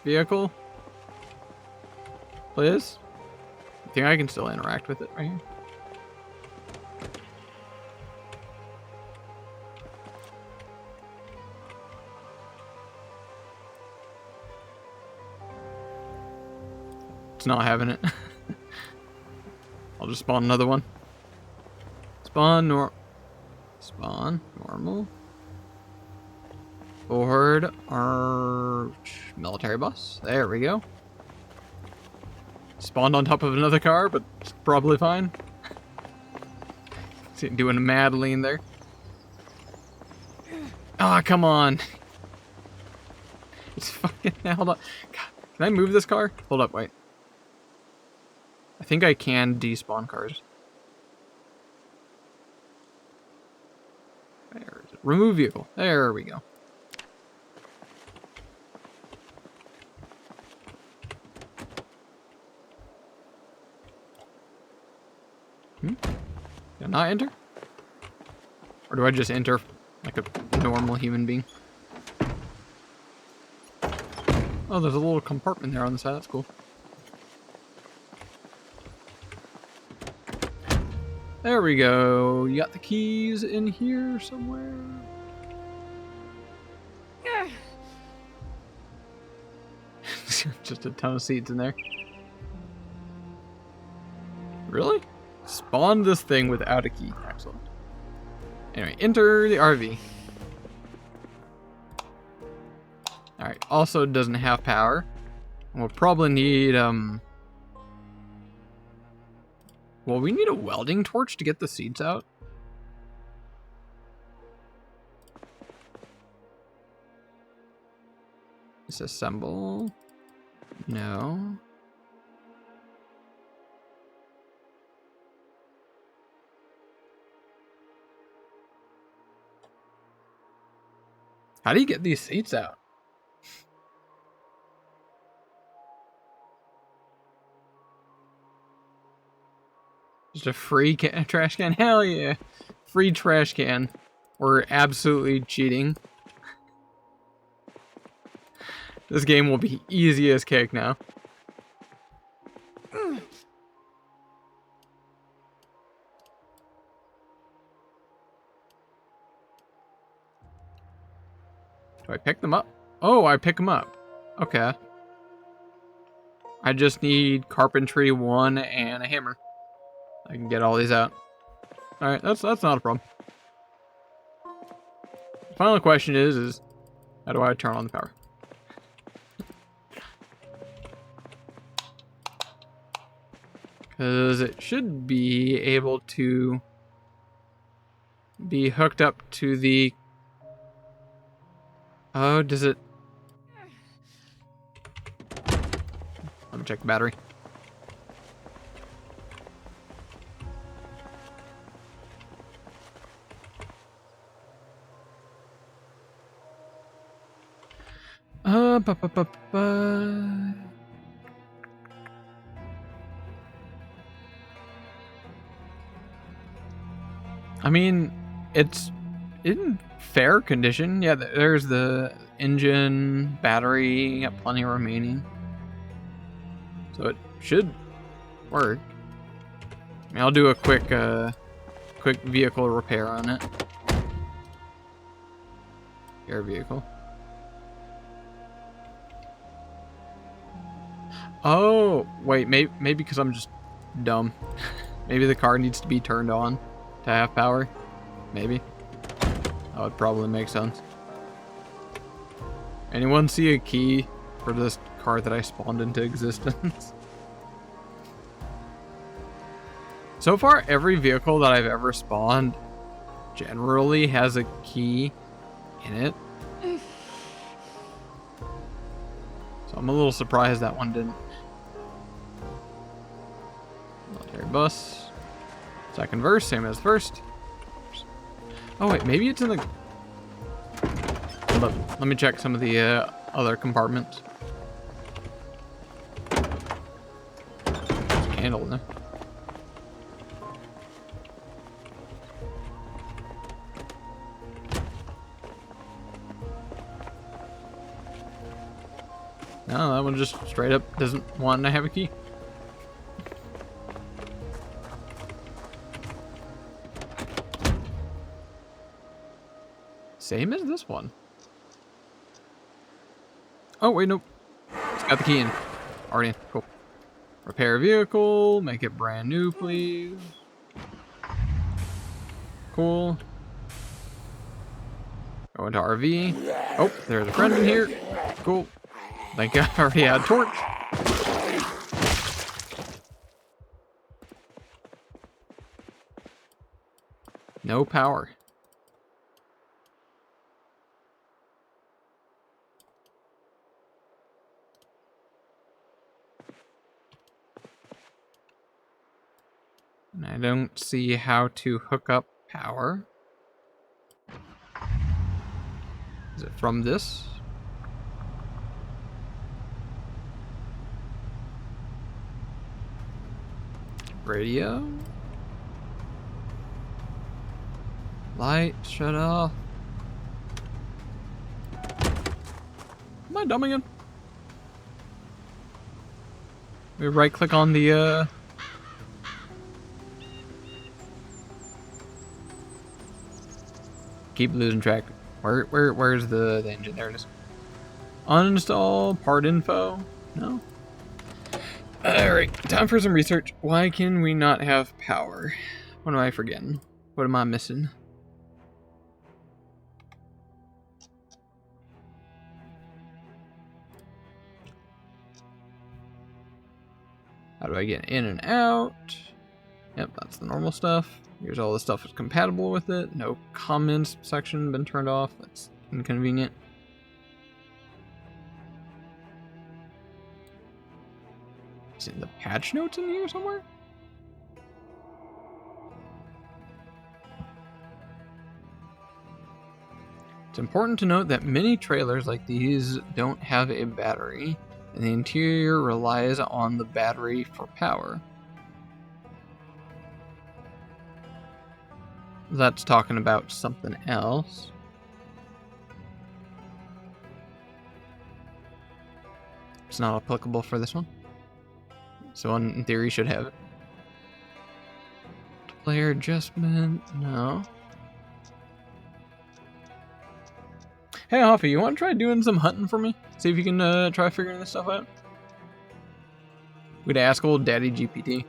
vehicle, please? I think I can still interact with it right here. It's not having it. I'll just spawn another one. Spawn normal. Board arch military bus. There we go. Spawned on top of another car, but it's probably fine. See it doing a mad lean there. Ah, oh, come on. It's fucking held up. God, can I move this car? Hold up, wait. I think I can despawn cars. There is it. Remove vehicle. There we go. not enter? Or do I just enter like a normal human being? Oh, there's a little compartment there on the side. That's cool. There we go. You got the keys in here somewhere? Just a ton of seats in there. Really? Spawn this thing without a key. Excellent. Anyway, enter the RV. Alright, also doesn't have power. We'll probably need, well, we need a welding torch to get the seeds out. Disassemble. No. How do you get these seats out? Just a free trash can? Hell yeah. Free trash can. We're absolutely cheating. This game will be easy as cake now. Do I pick them up? Oh, I pick them up. Okay. I just need carpentry 1 and a hammer. I can get all these out. Alright, that's not a problem. The final question is how do I turn on the power? Because it should be able to be hooked up to the... Oh, does it... Let me check the battery. Ba, ba, ba, ba. I mean, it's in fair condition. Yeah, there's the engine, battery, got plenty remaining. So it should work. I mean, I'll do a quick vehicle repair on it. Air vehicle. Oh, wait, maybe because I'm just dumb. Maybe the car needs to be turned on to have power. Maybe. That would probably make sense. Anyone see a key for this car that I spawned into existence? So far, every vehicle that I've ever spawned generally has a key in it. So I'm a little surprised that one didn't. Military bus. Second verse, same as first. Oh wait, maybe it's in the... Hold up, let me check some of the other compartments. There's a candle in there. No, that one just straight up doesn't want to have a key. Same as this one. Oh, wait, nope. It's got the key in. Already in. Cool. Repair vehicle. Make it brand new, please. Cool. Go into RV. Oh, there's a friend in here. Cool. Thank God I already had a torch. No power. And I don't see how to hook up power. Is it from this? Radio? Light, shut off. Am I dumb again? We right click on the keep losing track. Where's the engine? There it is. Uninstall part info. No. Alright, time for some research. Why can we not have power? What am I forgetting? What am I missing? How do I get in and out? Yep, that's the normal stuff. Here's all the stuff that's compatible with it. No comments section been turned off. That's inconvenient. Is it the patch notes in here somewhere? It's important to note that many trailers like these don't have a battery, and the interior relies on the battery for power. That's talking about something else. It's not applicable for this one. So in theory should have it. Player adjustment, no. Hey Hoffy, you want to try doing some hunting for me? See if you can try figuring this stuff out? We'd ask old Daddy GPT.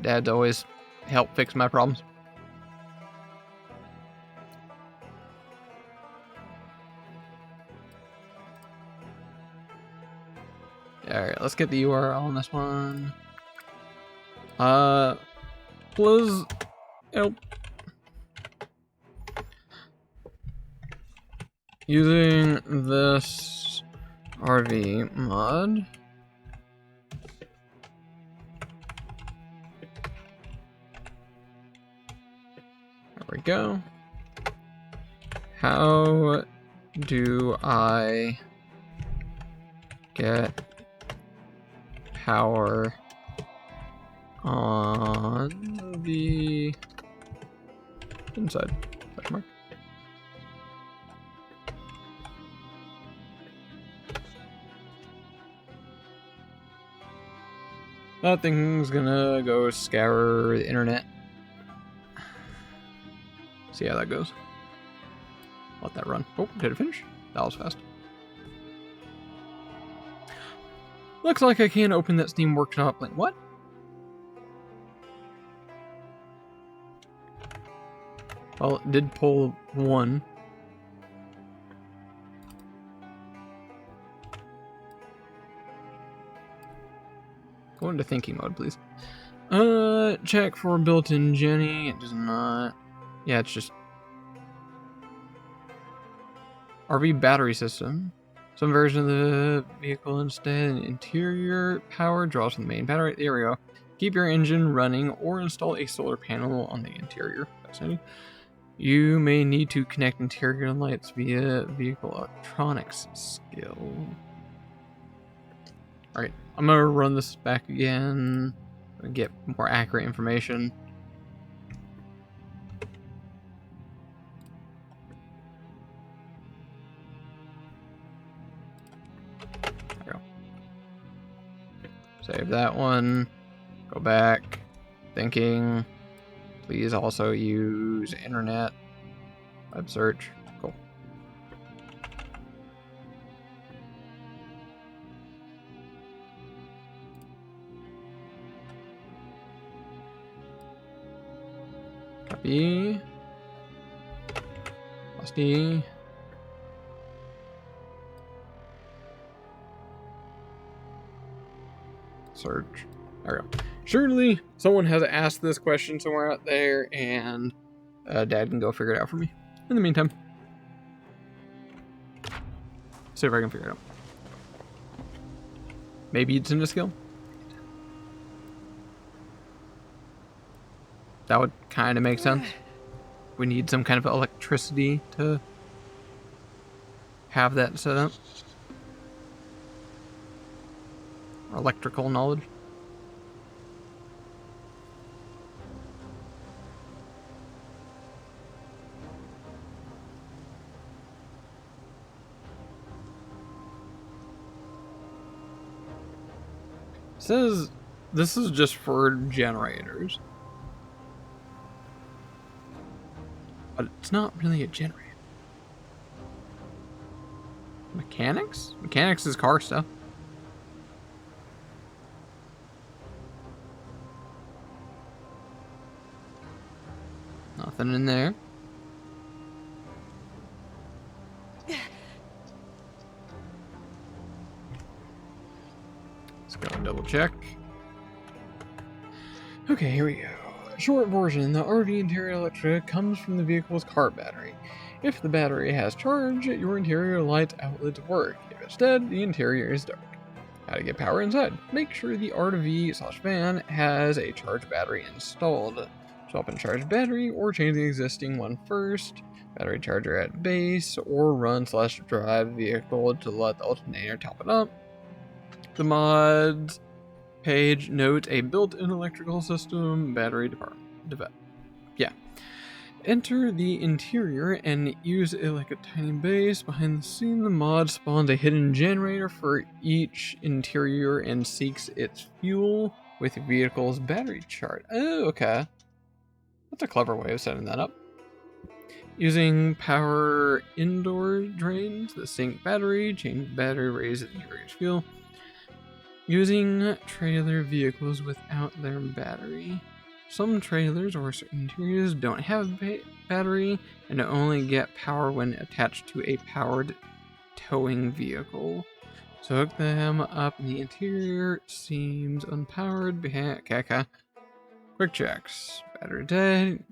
Dad's always help fix my problems. Alright, let's get the URL on this one. Please help. Using this RV mod. There we go. How do I get power on the inside? Question mark. That thing's gonna go scour the internet. See how that goes. Let that run. Oh, did it finish? That was fast. Looks like I can't open that Steam Workshop link. What? Well, it did pull one. Go into thinking mode, please. Check for built-in Jenny. It does not. Yeah, it's just RV battery system. Some version of the vehicle instead. Interior power draws from the main battery. There we go. Keep your engine running or install a solar panel on the interior. Fascinating. You may need to connect interior lights via vehicle electronics skill. Alright, I'm gonna run this back again and get more accurate information. There we go. Save that one. Go back. Thinking. Please also use internet. Web search. Cool. Copy. Lusty. Search. There we go. Surely someone has asked this question somewhere out there, and Dad can go figure it out for me. In the meantime, see if I can figure it out. Maybe it's in a skill. That would kind of make sense. We need some kind of electricity to have that set up. Or electrical knowledge. says this is just for generators. But it's not really a generator. Mechanics? Mechanics is car stuff. Nothing in there. Let's go and double check. Okay, here we go. Short version, the RV interior electric comes from the vehicle's car battery. If the battery has charge, your interior light outlets work. If it's dead, the interior is dark. How to get power inside. Make sure the RV/van has a charge battery installed. Swap and charge battery or change the existing one first. Battery charger at base or run/drive vehicle to let the alternator top it up. The mods page notes a built-in electrical system, battery department. Yeah. Enter the interior and use it like a tiny base. Behind the scene, the mod spawns a hidden generator for each interior and seeks its fuel with the vehicle's battery chart. Oh, okay. That's a clever way of setting that up. Using power indoor drains, the sync battery, change battery, raise the interior's fuel. Using trailer vehicles without their battery. Some trailers or certain interiors don't have battery and only get power when attached to a powered towing vehicle. So hook them up in the interior. Seems unpowered. Okay. Quick checks. Battery dead.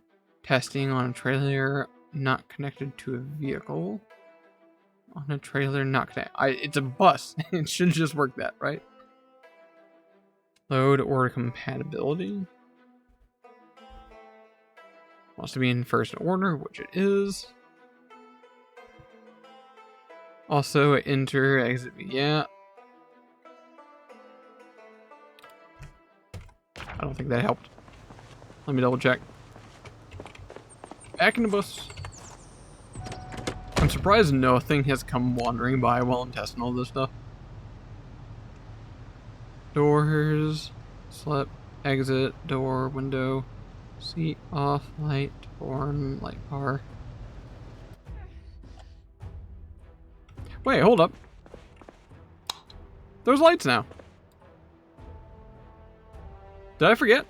Testing on a trailer not connected to a vehicle. On a trailer not connected. It's a bus. It should just work that, right? Load or compatibility. Wants to be in first order, which it is. Also, enter, exit, yeah. I don't think that helped. Let me double check. Back in the bus. I'm surprised nothing has come wandering by while I'm testing all this stuff. Doors, slip, exit, door, window, seat off, light, horn, light bar. Wait, hold up. There's lights now. Did I forget?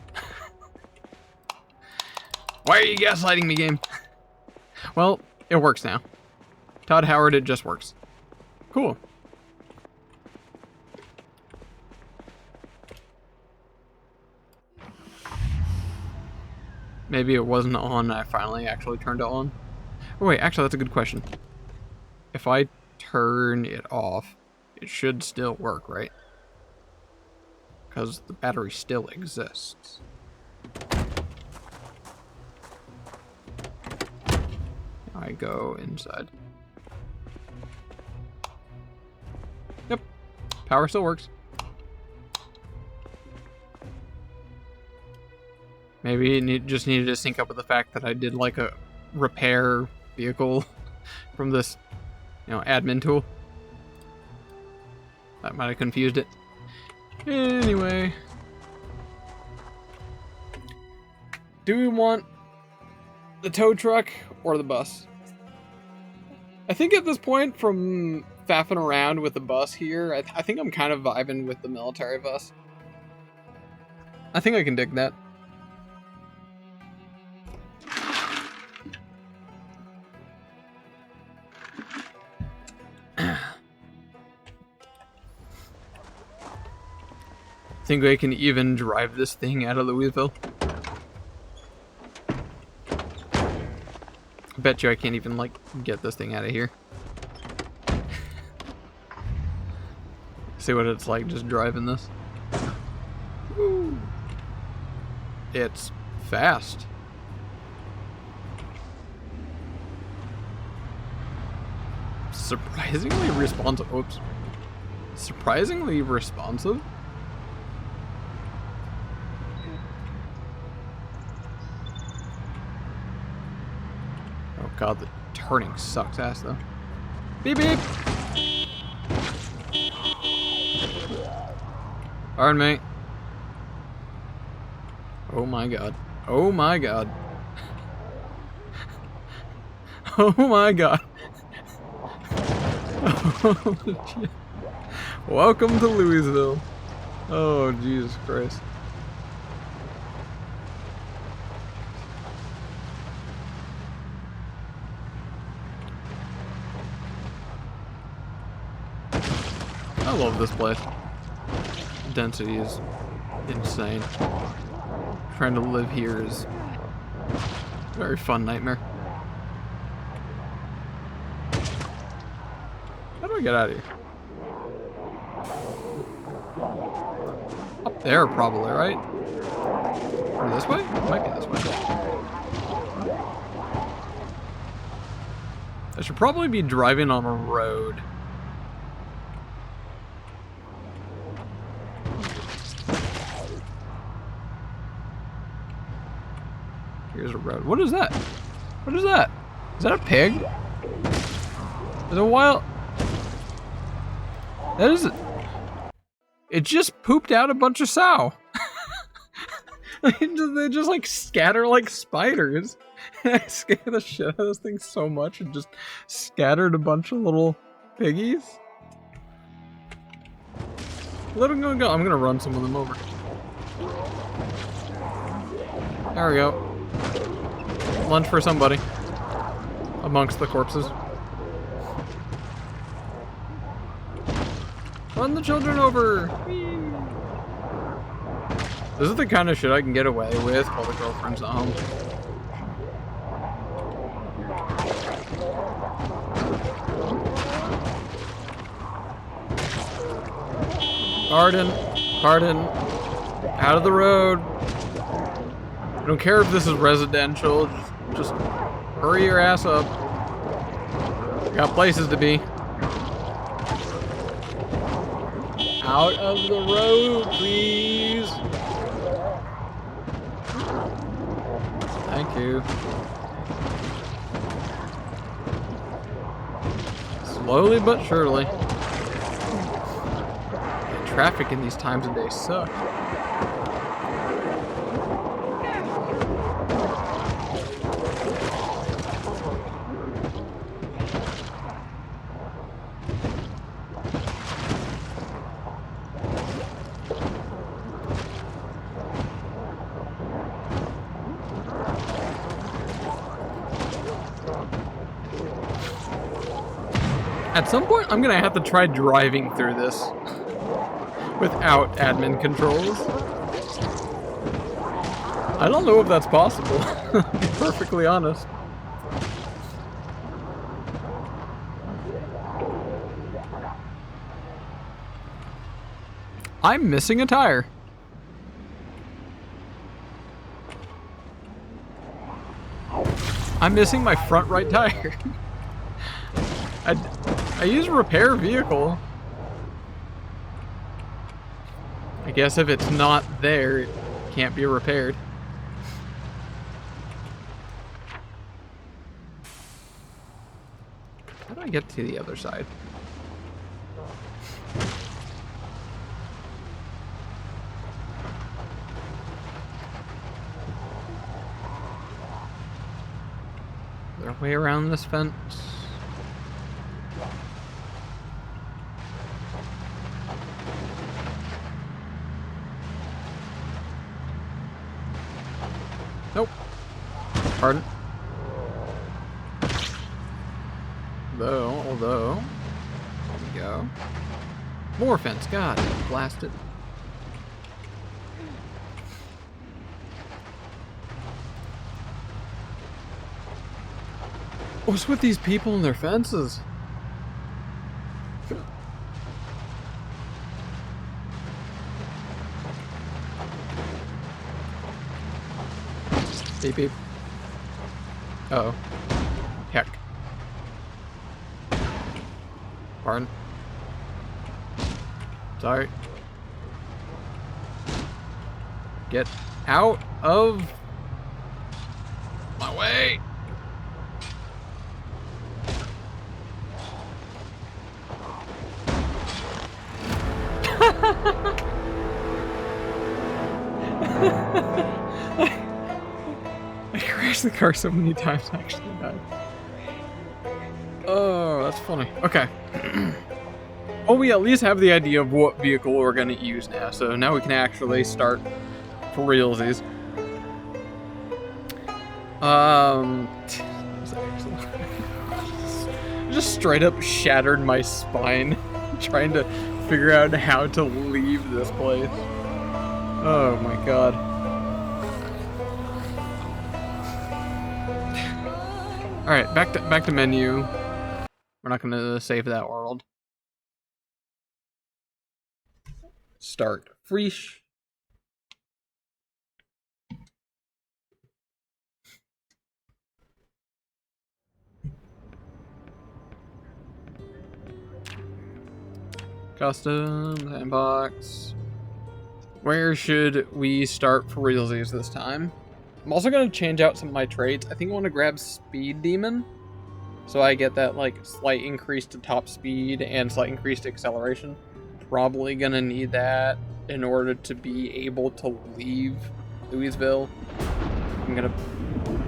Why are you gaslighting me, game? Well, it works now. Todd Howard, it just works. Cool. Maybe it wasn't on and I finally actually turned it on. Oh wait, actually that's a good question. If I turn it off, it should still work, right? Because the battery still exists. I go inside. Yep, power still works. Maybe it just needed to sync up with the fact that I did like a repair vehicle from this, admin tool. That might have confused it. Anyway. Do we want the tow truck or the bus? I think at this point, from faffing around with the bus here, I think I'm kind of vibing with the military bus. I think I can dig that. Think I can even drive this thing out of Louisville? I bet you I can't even, get this thing out of here. See what it's like just driving this. Woo. It's fast. Surprisingly responsive. Oops. Surprisingly responsive? God, the turning sucks ass though. Beep beep! Pardon me. Oh my god. Oh my god. Oh my god. Oh, shit. Welcome to Louisville. Oh, Jesus Christ. I love this place. Density is insane. Trying to live here is a very fun nightmare. How do I get out of here? Up there, probably, right? Or this way? It might be this way. I should probably be driving on a road. Here's a road. What is that? What is that? Is that a pig? Is it a wild... That is... It just pooped out a bunch of sow. They just like scatter like spiders. I scared the shit out of this thing so much and just scattered a bunch of little piggies. Let them go. I'm gonna run some of them over. There we go. Lunch for somebody. Amongst the corpses. Run the children over! Whee! This is the kind of shit I can get away with while the girlfriend's at home. Pardon. Out of the road. I don't care if this is residential. Just hurry your ass up. Got places to be. Out of the road, please. Thank you. Slowly but surely. Traffic in these times of day sucks. At some point, I'm gonna have to try driving through this without admin controls. I don't know if that's possible, to be perfectly honest. I'm missing a tire. I'm missing my front right tire. I use repair vehicle. I guess if it's not there, it can't be repaired. How do I get to the other side? Is there a way around this fence? Nope. Pardon? Although, there we go. More fence, God, blast it. What's with these people and their fences? Beep beep. Uh-oh. Heck. Pardon. Sorry. Get out of my way. I crashed the car so many times I actually died. Oh, that's funny. Okay. Well, we at least have the idea of what vehicle we're going to use now, so now we can actually start for realsies. Just straight up shattered my spine trying to figure out how to leave this place. Oh my god. Alright, back to menu. We're not gonna save that world. Start fresh. Custom, sandbox. Where should we start for realsies this time? I'm also going to change out some of my traits. I think I want to grab Speed Demon. So I get that like slight increase to top speed and slight increase to acceleration. Probably going to need that in order to be able to leave Louisville. I'm going to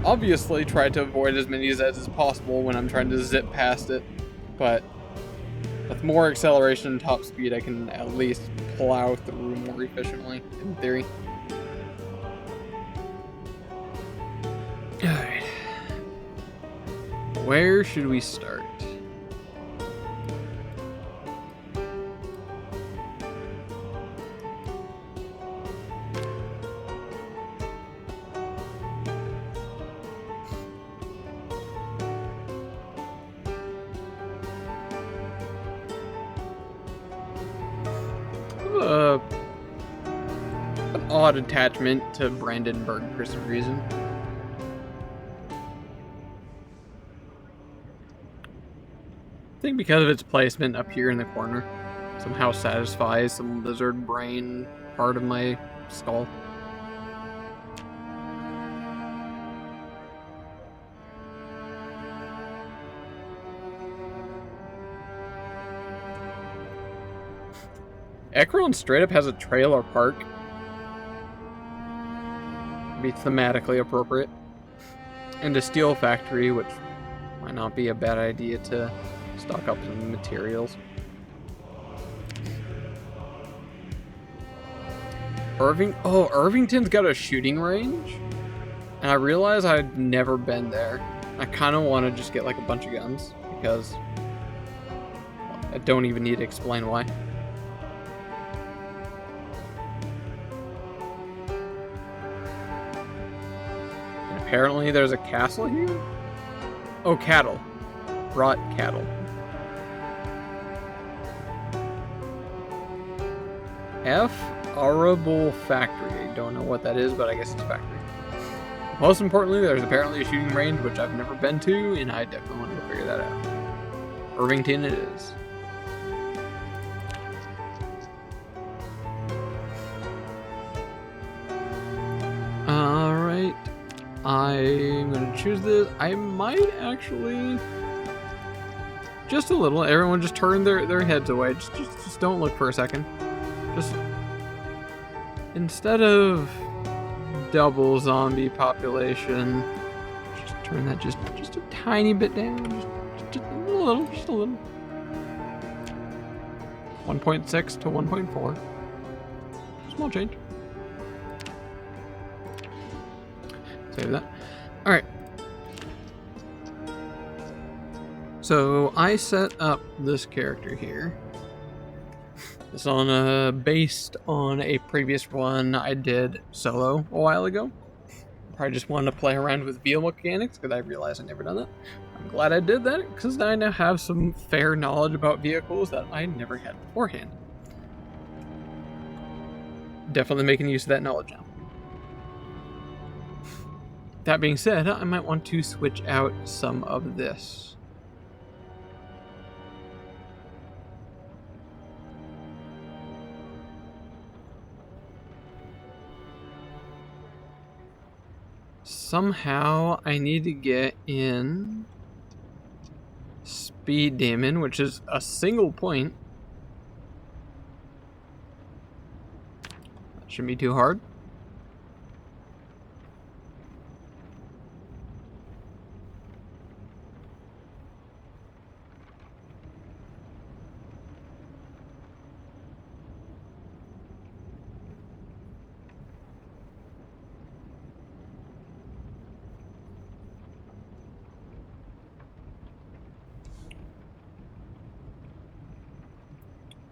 obviously try to avoid as many Zeds as possible when I'm trying to zip past it. But with more acceleration and top speed, I can at least plow through more efficiently, in theory. Alright. Where should we start? An odd attachment to Brandenburg for some reason. I think because of its placement up here in the corner, somehow satisfies some lizard brain part of my skull. Ekron straight up has a trailer park. Be thematically appropriate. And a steel factory, which might not be a bad idea to stock up some materials. Irvington's got a shooting range. And I realize I'd never been there. I kind of want to just get like a bunch of guns because I don't even need to explain why. Apparently there's a castle here? Oh, cattle. Brought cattle. Arable Factory. I don't know what that is, but I guess it's a factory. Most importantly, there's apparently a shooting range, which I've never been to, and I definitely want to figure that out. Irvington it is. Alright. I'm gonna choose this. I might actually... Just a little. Everyone just turn their heads away. Just don't look for a second. Just... Instead of double zombie population, just turn that just a tiny bit down. Just a little. 1.6 to 1.4. Small change. Save that. Alright. So I set up this character here. It's based on a previous one I did solo a while ago. I just wanted to play around with vehicle mechanics because I realized I'd never done that. I'm glad I did that because I now have some fair knowledge about vehicles that I never had beforehand. Definitely making use of that knowledge now. That being said, I might want to switch out some of this. Somehow I need to get in Speed Demon, which is a single point. That shouldn't be too hard.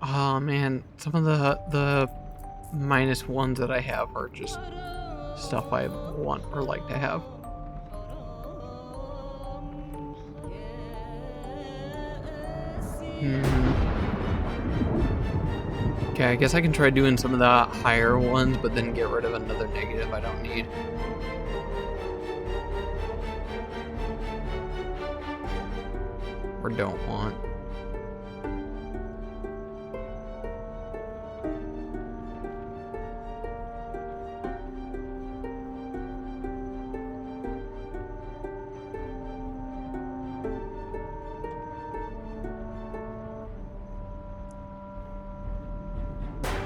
Oh man, some of the minus ones that I have are just stuff I want or like to have. Okay, I guess I can try doing some of the higher ones, but then get rid of another negative I don't need. Or don't want.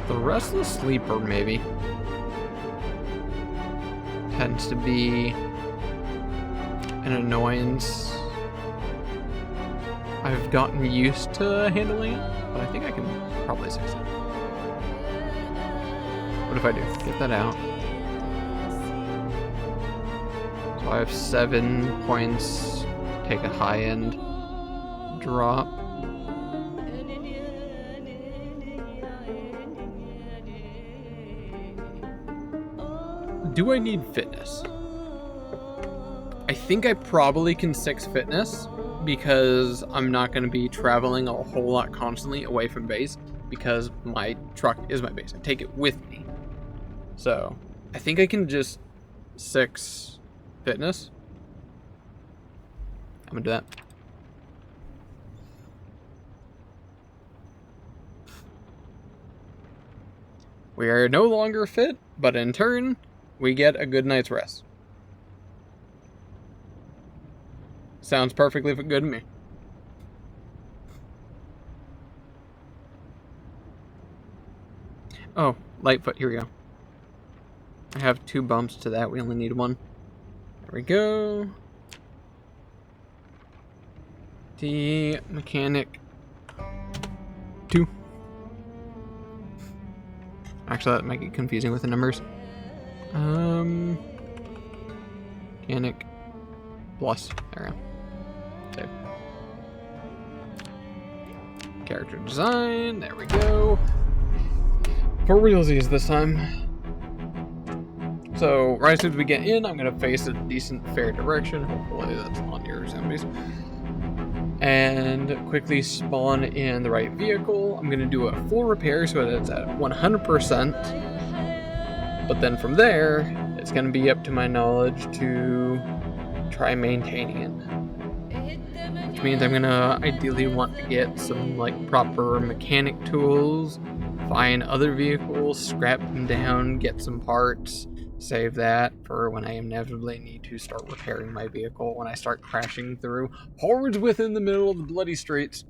The Restless Sleeper, maybe. Tends to be an annoyance. I've gotten used to handling it, but I think I can probably fix it. What if I do? Get that out. So I have 7 points. Take a high end drop. Do I need fitness? I think I probably can 6 fitness because I'm not going to be traveling a whole lot constantly away from base because my truck is my base. I take it with me. So I think I can just 6 fitness. I'm going to do that. We are no longer fit, but in turn, we get a good night's rest. Sounds perfectly good to me. Oh, Lightfoot, here we go. I have 2 bumps to that, we only need 1. There we go. The mechanic 2. Actually, that might get confusing with the numbers. Mechanic plus. There we go. Save. Character design. There we go. For realsies this time. So, right as soon as we get in, I'm going to face a decent, fair direction. Hopefully that's on your zombies. And quickly spawn in the right vehicle. I'm going to do a full repair so that it's at 100%. But then from there, it's going to be up to my knowledge to try maintaining it. Which means I'm going to ideally want to get some like proper mechanic tools, find other vehicles, scrap them down, get some parts, save that for when I inevitably need to start repairing my vehicle when I start crashing through hordes within the middle of the bloody streets.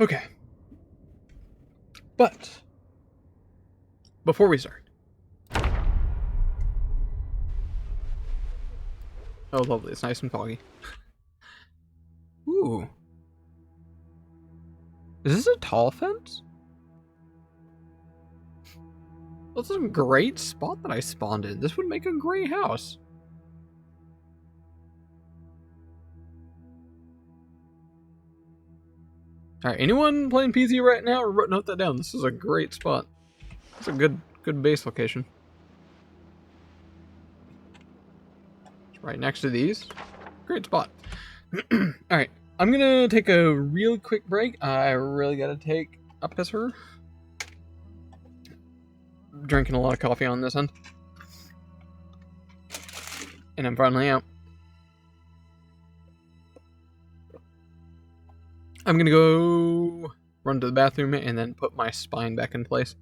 Okay. But before we start. Oh, lovely. It's nice and foggy. Ooh. Is this a tall fence? This is a great spot that I spawned in. This would make a great house. Alright, anyone playing PC right now? Note that down. This is a great spot. It's a good base location. It's right next to these. Great spot. Alright, I'm gonna take a real quick break. I really gotta take a pisser. Drinking a lot of coffee on this end. And I'm finally out. I'm gonna go run to the bathroom and then put my spine back in place.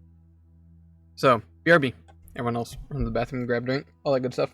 So, BRB. Everyone else run to the bathroom and grab a drink. All that good stuff.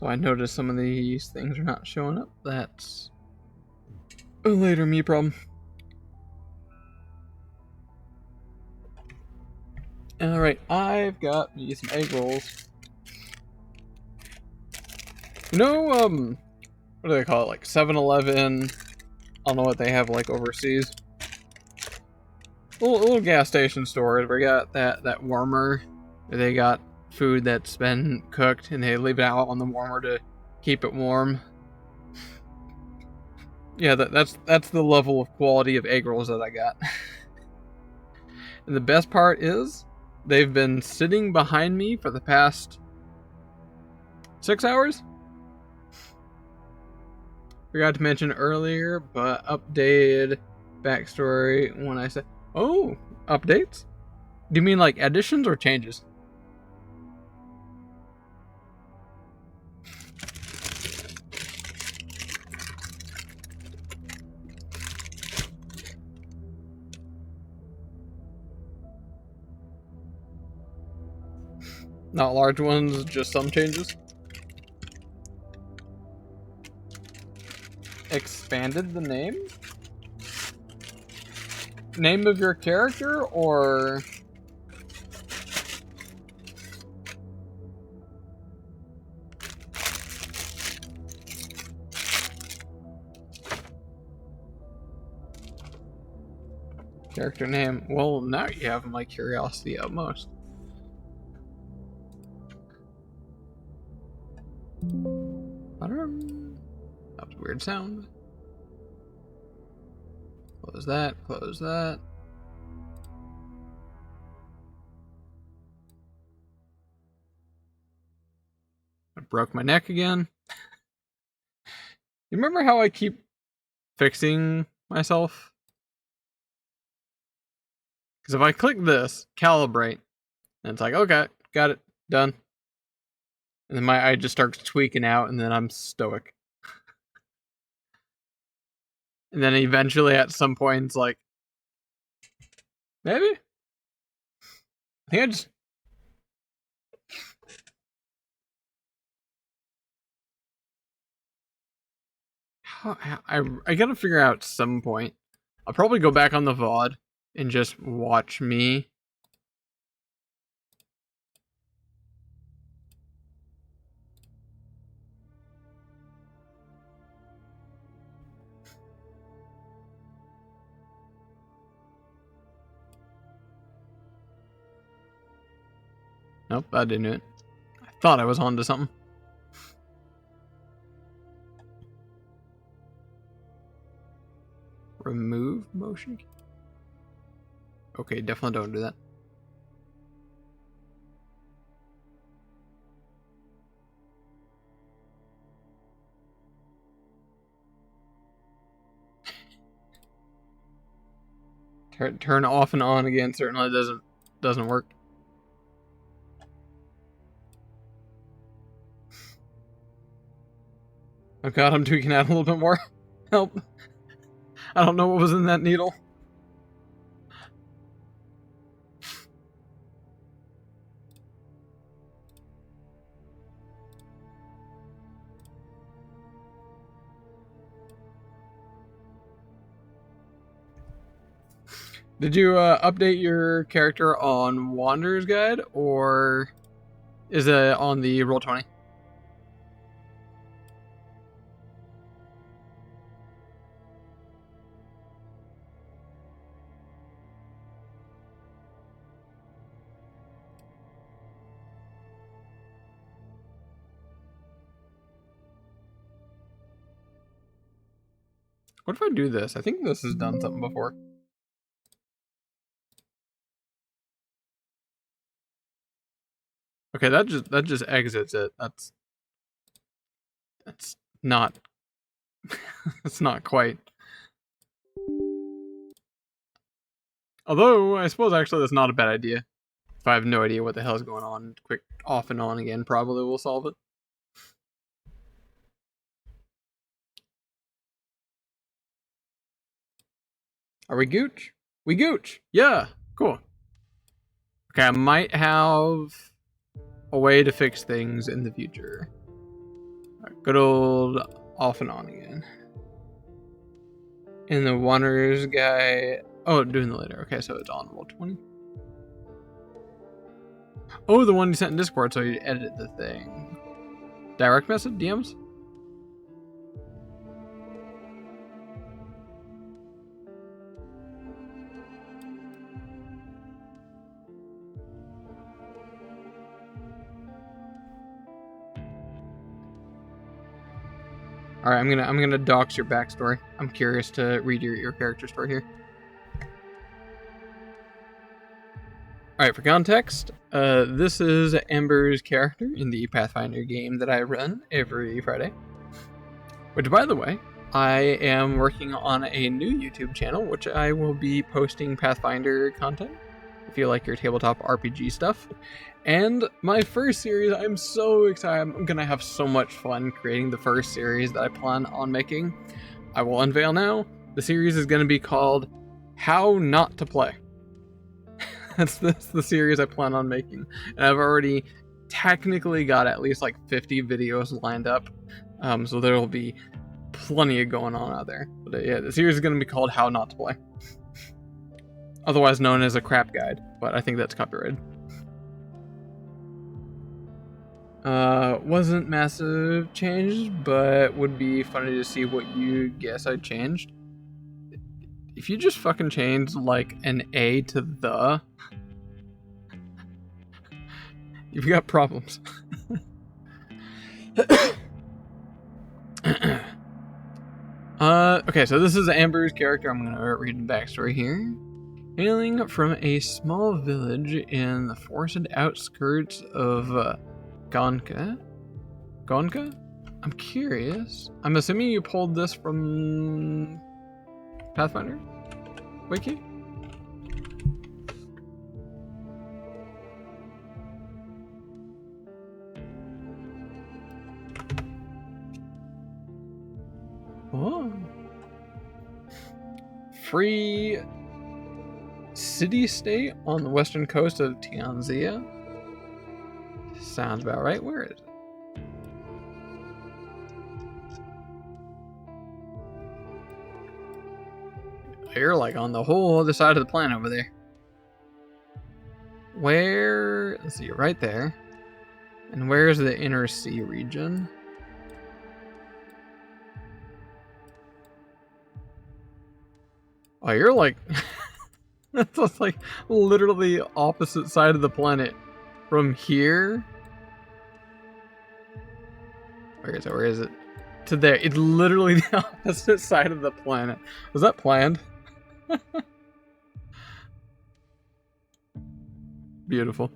So I noticed some of these things are not showing up. That's a later me problem. Alright, I've got me some egg rolls. You know, what do they call it? Like 7-Eleven. I don't know what they have like overseas. Little gas station store where we got that warmer. They got food that's been cooked and they leave it out on the warmer to keep it warm. Yeah, that's the level of quality of egg rolls that I got. And the best part is they've been sitting behind me for the past 6 hours. Forgot to mention earlier, but updated backstory when I said, oh, updates? Do you mean like additions or changes? Not large ones, just some changes. Expanded the name? Name of your character or... Character name. Well, now you have my curiosity utmost. That was a weird sound. Close that, close that. I broke my neck again. You remember how I keep fixing myself? Because if I click this, calibrate, and it's like, okay, got it, done. And then my eye just starts tweaking out, and then I'm stoic. And then eventually at some point, it's like, maybe? I think I just... I gotta figure out at some point. I'll probably go back on the VOD and just watch me. Nope, I didn't do it. I thought I was onto something. Remove motion key? Okay, definitely don't do that. Turn off and on again certainly doesn't work. Oh god, I'm tweaking out a little bit more. Help. I don't know what was in that needle. Did you update your character on Wanderer's Guide, or is it on the Roll20? What if I do this? I think this has done something before. Okay, that just exits it. That's not it's not quite. Although I suppose actually that's not a bad idea. If I have no idea what the hell is going on, quick off and on again probably will solve it. Are we gooch? We gooch. Yeah, cool. Okay, I might have a way to fix things in the future. Good old off and on again. And the Wanderers guy. Oh, doing the later. Okay, so it's on Roll20. Oh, the one you sent in Discord, so you edited the thing. Direct message? DMs? All right, I'm gonna dox your backstory. I'm curious to read your character story here. All right, for context, this is Amber's character in the Pathfinder game that I run every Friday. Which, by the way, I am working on a new YouTube channel, which I will be posting Pathfinder content if you like your tabletop RPG stuff. And my first series, I'm so excited. I'm gonna have so much fun creating the first series that I plan on making. I will unveil now. The series is gonna be called How Not to Play. That's the series I plan on making. And I've already technically got at least like 50 videos lined up. So there will be plenty of going on out there. But yeah, the series is gonna be called How Not to Play. Otherwise known as a crap guide, but I think that's copyrighted. Wasn't massive change, but would be funny to see what you guess I changed. If you just fucking change like an A to the, you've got problems. Okay, so this is Amber's character. I'm gonna read the backstory here. Hailing from a small village in the forested outskirts of Gonka? I'm curious. I'm assuming you pulled this from Pathfinder Wiki? Oh. Free city-state on the western coast of Tianzia. Sounds about right. Where is it? You're like on the whole other side of the planet over there. Where? Let's see, right there. And where's the inner sea region? Oh, you're like... That's like literally opposite side of the planet. From here... Where is it? To there. It's literally the opposite side of the planet. Was that planned? Beautiful.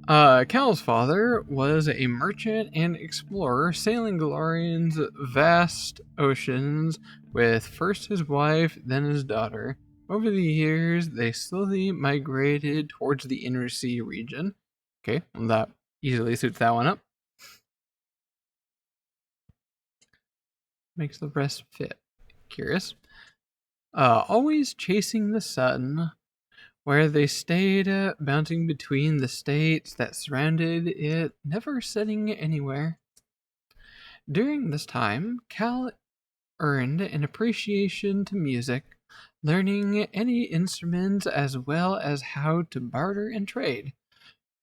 Cal's father was a merchant and explorer sailing Galarian's vast oceans with first his wife, then his daughter. Over the years, they slowly migrated towards the inner sea region. Okay, well, that easily suits that one up. Makes the rest fit. Curious. Always chasing the sun, where they stayed bouncing between the states that surrounded it, never setting anywhere. During this time, Cal earned an appreciation to music, learning any instruments as well as how to barter and trade.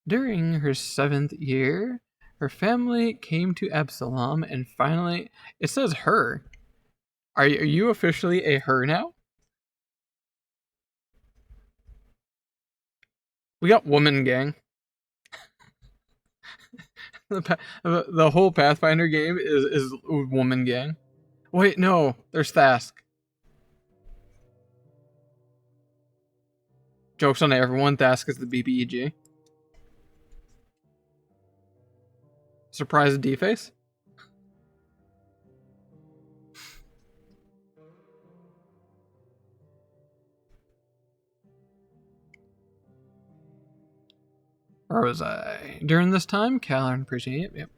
During her 7th year, her family came to Absalom and finally... It says her. Are you officially a her now? We got woman gang. The whole Pathfinder game is woman gang. Wait, no, there's Thask. Joke's on everyone, Thask is the BBEG. Surprise D-face? Where was I? During this time, Cal earned appreciation. Yep.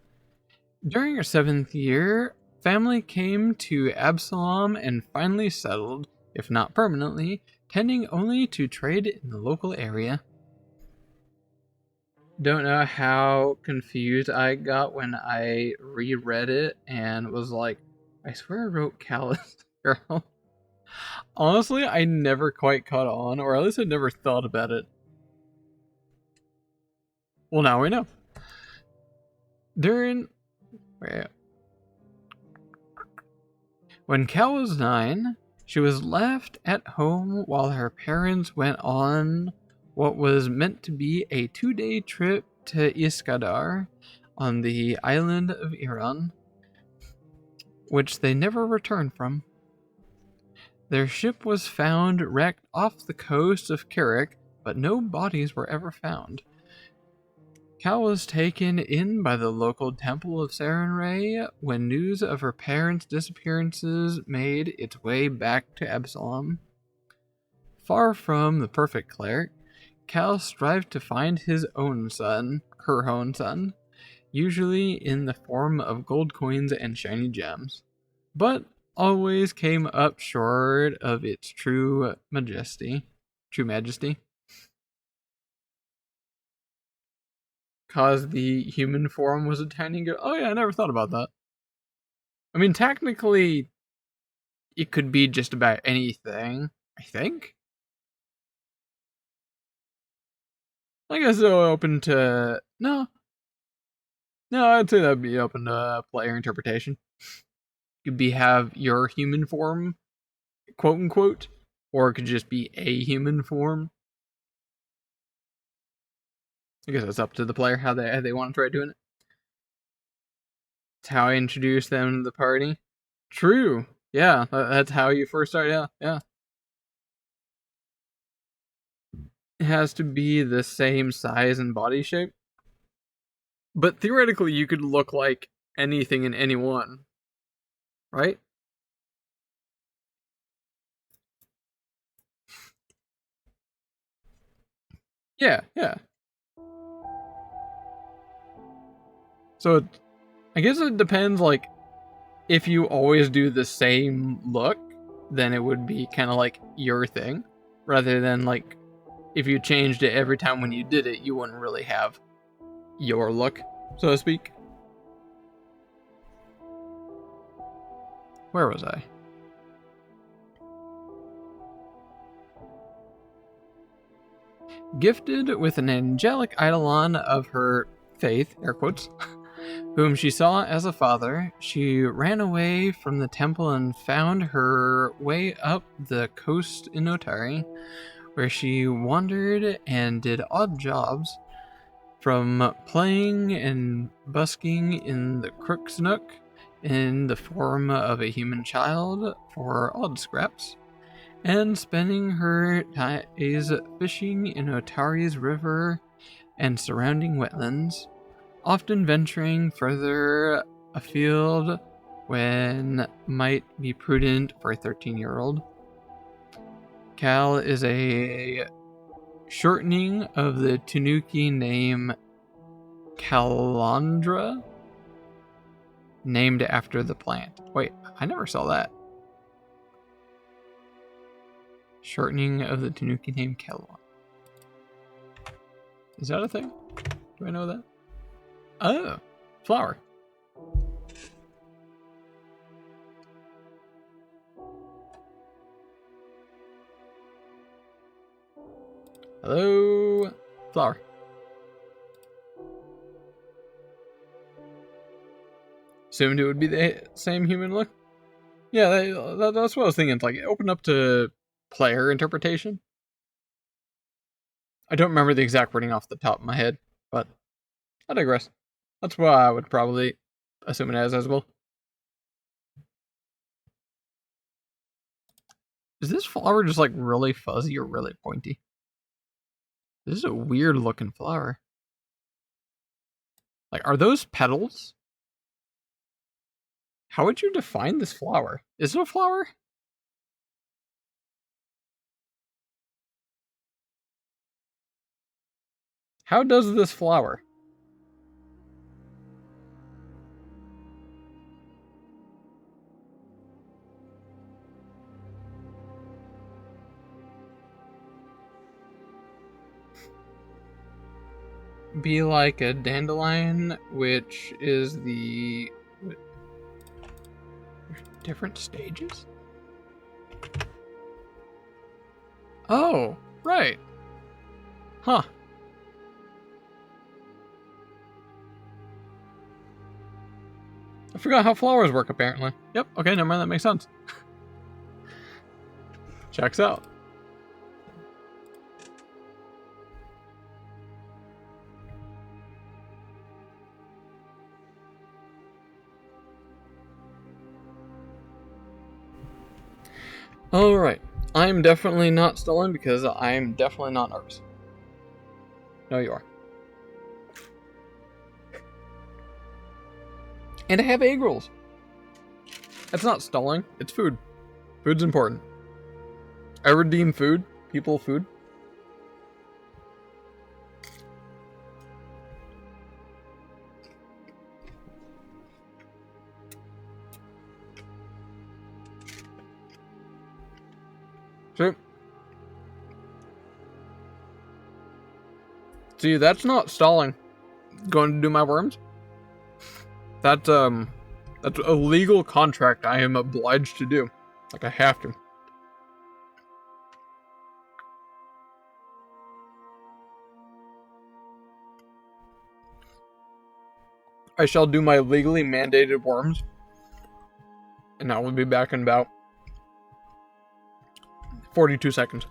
During her 7th year, family came to Absalom and finally settled, if not permanently, tending only to trade in the local area. don't know how confused I got when I reread it and was like, I swear I wrote Cal as a girl. Honestly, I never quite caught on, or at least I never thought about it. Well, now we know. During when Cal was 9, she was left at home while her parents went on what was meant to be a 2-day trip to Iskandar on the island of Iran, which they never returned from. Their ship was found wrecked off the coast of Kirik, but no bodies were ever found. Cal was taken in by the local temple of Sarenrae when news of her parents' disappearances made its way back to Absalom. Far from the perfect cleric, Cal strived to find her own son, usually in the form of gold coins and shiny gems, but always came up short of its true majesty. Cause the human form was a tiny girl. Oh yeah, I never thought about that. I mean, technically, it could be just about anything, I think. I guess they're open to... No, I'd say that'd be open to player interpretation. Could be have your human form, quote unquote, or it could just be a human form. I guess it's up to the player how they want to try doing it. It's how I introduce them to the party. True. Yeah, that's how you first start. Yeah. It has to be the same size and body shape. But theoretically, you could look like anything and anyone, right? Yeah. So I guess it depends, like, if you always do the same look, then it would be kind of like your thing, rather than, like, if you changed it every time when you did it, you wouldn't really have your look, so to speak. Where was I? Gifted with an angelic eidolon of her faith, air quotes, whom she saw as a father, she ran away from the temple and found her way up the coast in Otari, where she wandered and did odd jobs, from playing and busking in the Crook's Nook in the form of a human child for odd scraps, and spending her days fishing in Otari's river and surrounding wetlands, often venturing further afield when might be prudent for a 13-year-old. Cal is a shortening of the Tanuki name Calandra, named after the plant. Wait, I never saw that. Shortening of the Tanuki name Calandra. Is that a thing? Do I know that? Oh, flower. Hello, flower. Assumed it would be the same human look. Yeah, that's what I was thinking. It's like open up to player interpretation. I don't remember the exact wording off the top of my head, but I digress. That's what I would probably assume it as well. Is this flower just like really fuzzy or really pointy? This is a weird looking flower. Like, are those petals? How would you define this flower? Is it a flower? How does this flower? be like a dandelion, which is the different stages? Oh, right. Huh. I forgot how flowers work, apparently. Yep, okay, never mind, that makes sense. Checks out. Alright, I'm definitely not stalling because I'm definitely not nervous. No, you are. And I have egg rolls. That's not stalling, it's food. Food's important. I redeem food, people, food. See, that's not stalling. Going to do my worms? That's a legal contract I am obliged to do. Like, I have to. I shall do my legally mandated worms. And I will be back in about 42 seconds.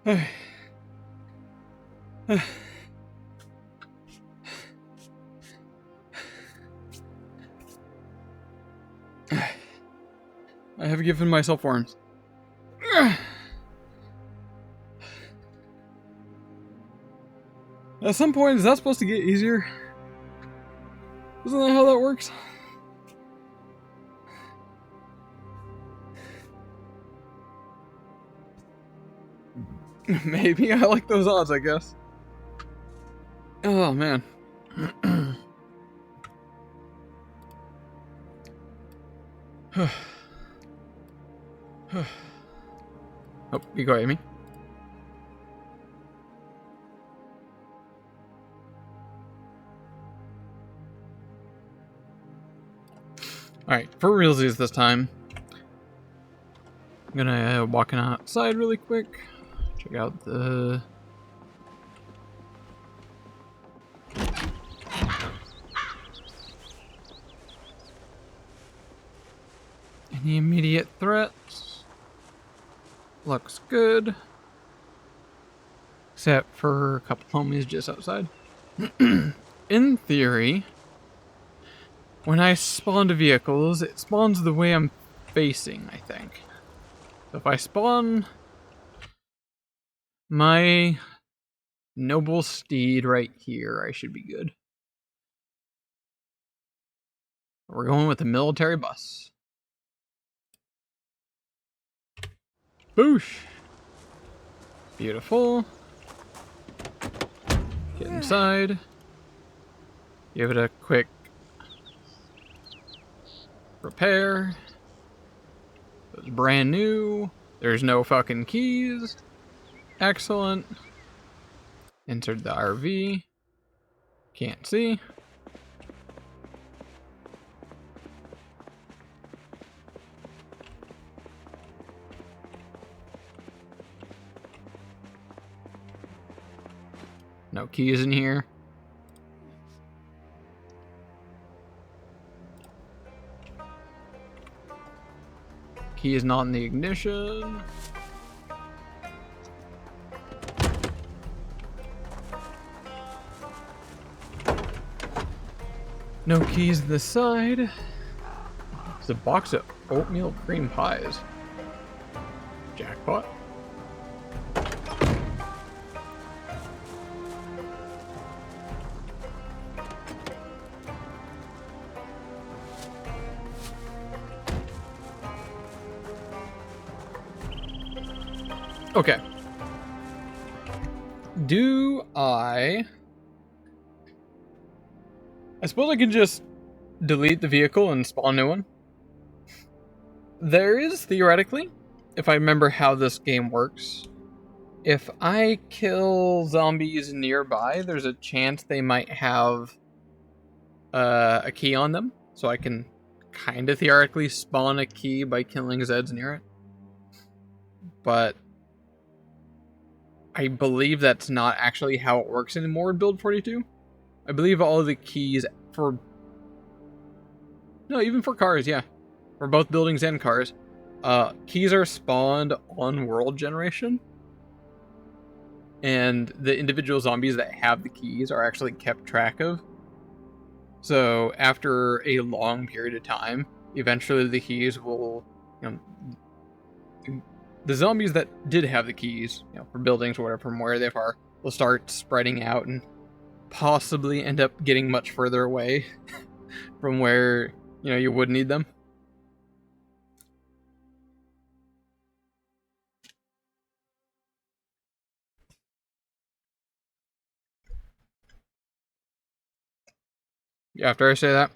I have given myself worms. At some point, is that supposed to get easier? Isn't that how that works? Maybe. I like those odds, I guess. Oh, man. Oh, you go, Amy. Alright, for realsies this time. I'm gonna walk outside really quick. Check out the... Any immediate threats? Looks good. Except for a couple homies just outside. In theory, when I spawn to vehicles, it spawns the way I'm facing, I think. So if I spawn my noble steed right here, I should be good. We're going with the military bus. Boosh! Beautiful. Get inside. Give it a quick repair. It's brand new. There's no fucking keys. Excellent. Entered the RV. Can't see. No keys in here. Key is not in the ignition. No keys this side. There's a box of oatmeal cream pies. Jackpot. Okay. I suppose I can just delete the vehicle and spawn a new one. There is, theoretically, if I remember how this game works, if I kill zombies nearby, there's a chance they might have a key on them. So I can kind of theoretically spawn a key by killing Zeds near it. But I believe that's not actually how it works anymore in Build 42. I believe all of the keys for... No, even for cars, yeah. For both buildings and cars. Keys are spawned on world generation. And the individual zombies that have the keys are actually kept track of. So after a long period of time, eventually the keys will... the zombies that did have the keys, for buildings or whatever, from where they are, will start spreading out and possibly end up getting much further away from where, you would need them. Yeah, after I say that,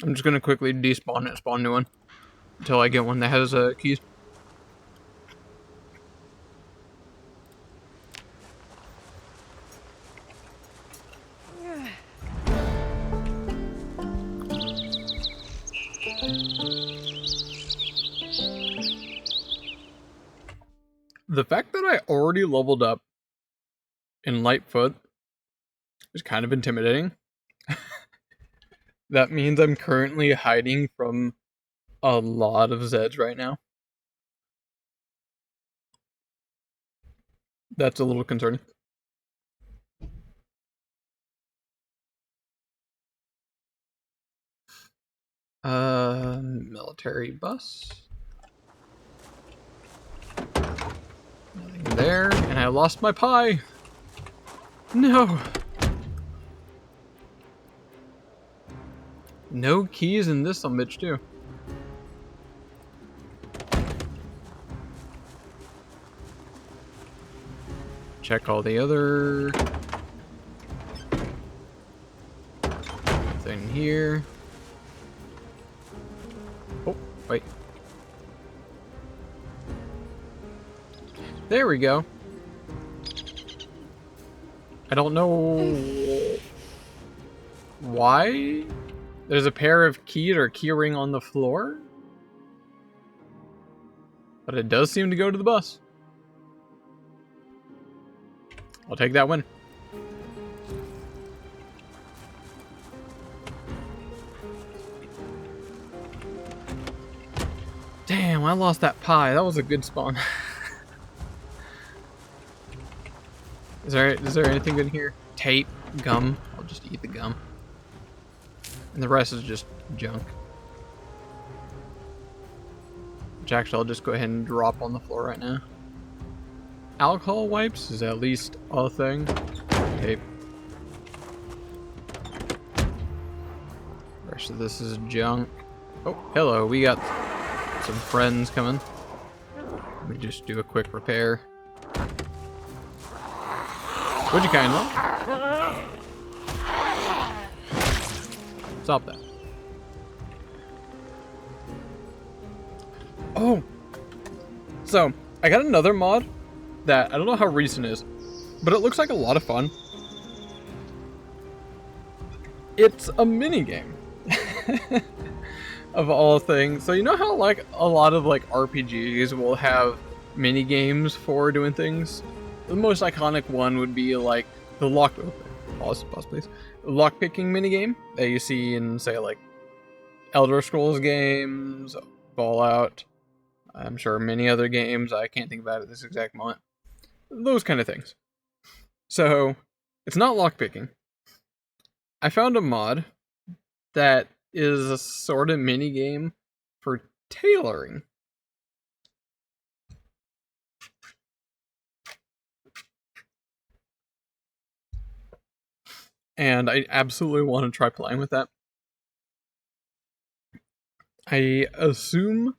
I'm just going to quickly despawn it and spawn a new one until I get one that has keys. The fact that I already leveled up in Lightfoot is kind of intimidating. That means I'm currently hiding from a lot of Zeds right now. That's a little concerning. Military bus. Nothing there, and I lost my pie. No. No keys in this son bitch too. Check all the other thing here. Oh, wait. There we go. I don't know why there's a pair of keys or key ring on the floor, but it does seem to go to the bus. I'll take that win. Damn, I lost that pie. That was a good spawn. Is there anything good here? Tape, gum. I'll just eat the gum. And the rest is just junk. Which actually I'll just go ahead and drop on the floor right now. Alcohol wipes is at least a thing. Tape. The rest of this is junk. Oh, hello, we got some friends coming. Let me just do a quick repair. Would you kind of? Stop that. Oh! So, I got another mod that I don't know how recent it is, but it looks like a lot of fun. It's a mini game. Of all things. So you know how like a lot of like RPGs will have mini games for doing things? The most iconic one would be like the pause please. Lockpicking mini game that you see in say like Elder Scrolls games Fallout. I'm sure many other games I can't think about at this exact moment. Those kind of things. So, it's not lockpicking. I found a mod that is a sort of mini game for tailoring. And I absolutely want to try playing with that. I assume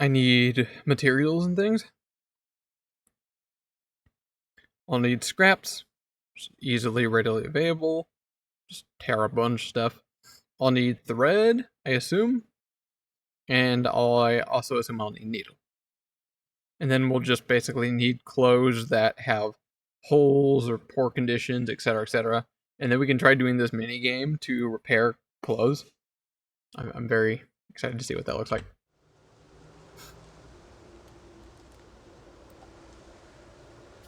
I need materials and things. I'll need scraps, easily, readily available. Just tear a bunch of stuff. I'll need thread, I assume. And I also assume I'll need needle. And then we'll just basically need clothes that have holes or poor conditions, etc., etc. And then we can try doing this mini game to repair clothes. I'm very excited to see what that looks like.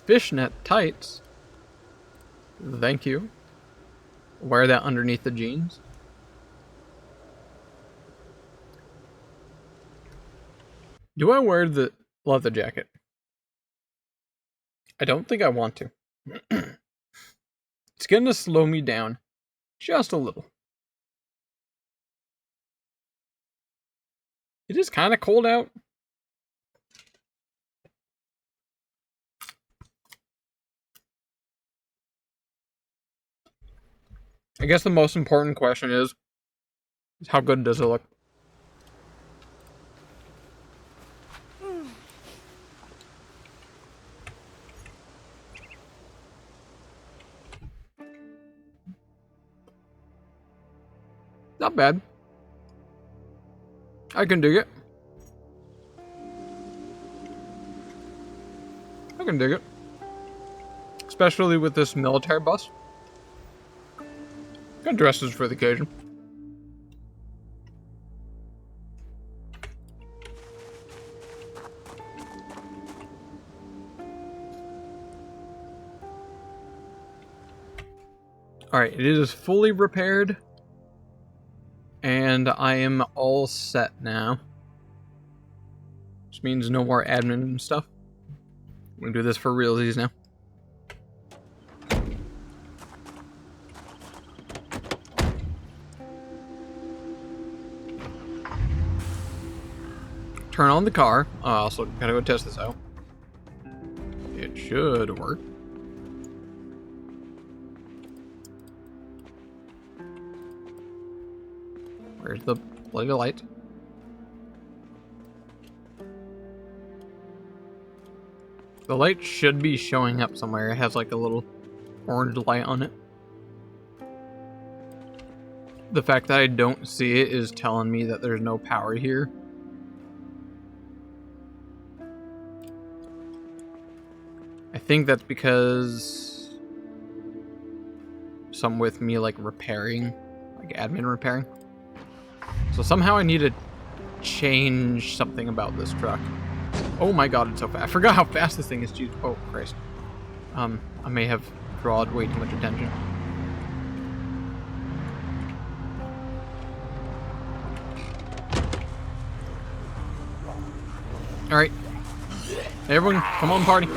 Fishnet tights. Thank you. Wear that underneath the jeans. Do I wear the leather jacket? I don't think I want to. It's gonna slow me down just a little. It is kind of cold out. I guess the most important question is how good does it look? Not bad. I can dig it. I can dig it. Especially with this military bus. Got dresses for the occasion. Alright, it is fully repaired. And I am all set now. Which means no more admin and stuff. I'm gonna do this for realsies now. Turn on the car. Also, gotta go test this out. It should work. Where's the bloody light? The light should be showing up somewhere. It has like a little orange light on it. The fact that I don't see it is telling me that there's no power here. I think that's because some with me like repairing, like admin repairing. So somehow I need to change something about this truck. Oh my god, it's so fast. I forgot how fast this thing is. Jeez. Oh, Christ. I may have drawn way too much attention. Alright. Everyone, come on, party.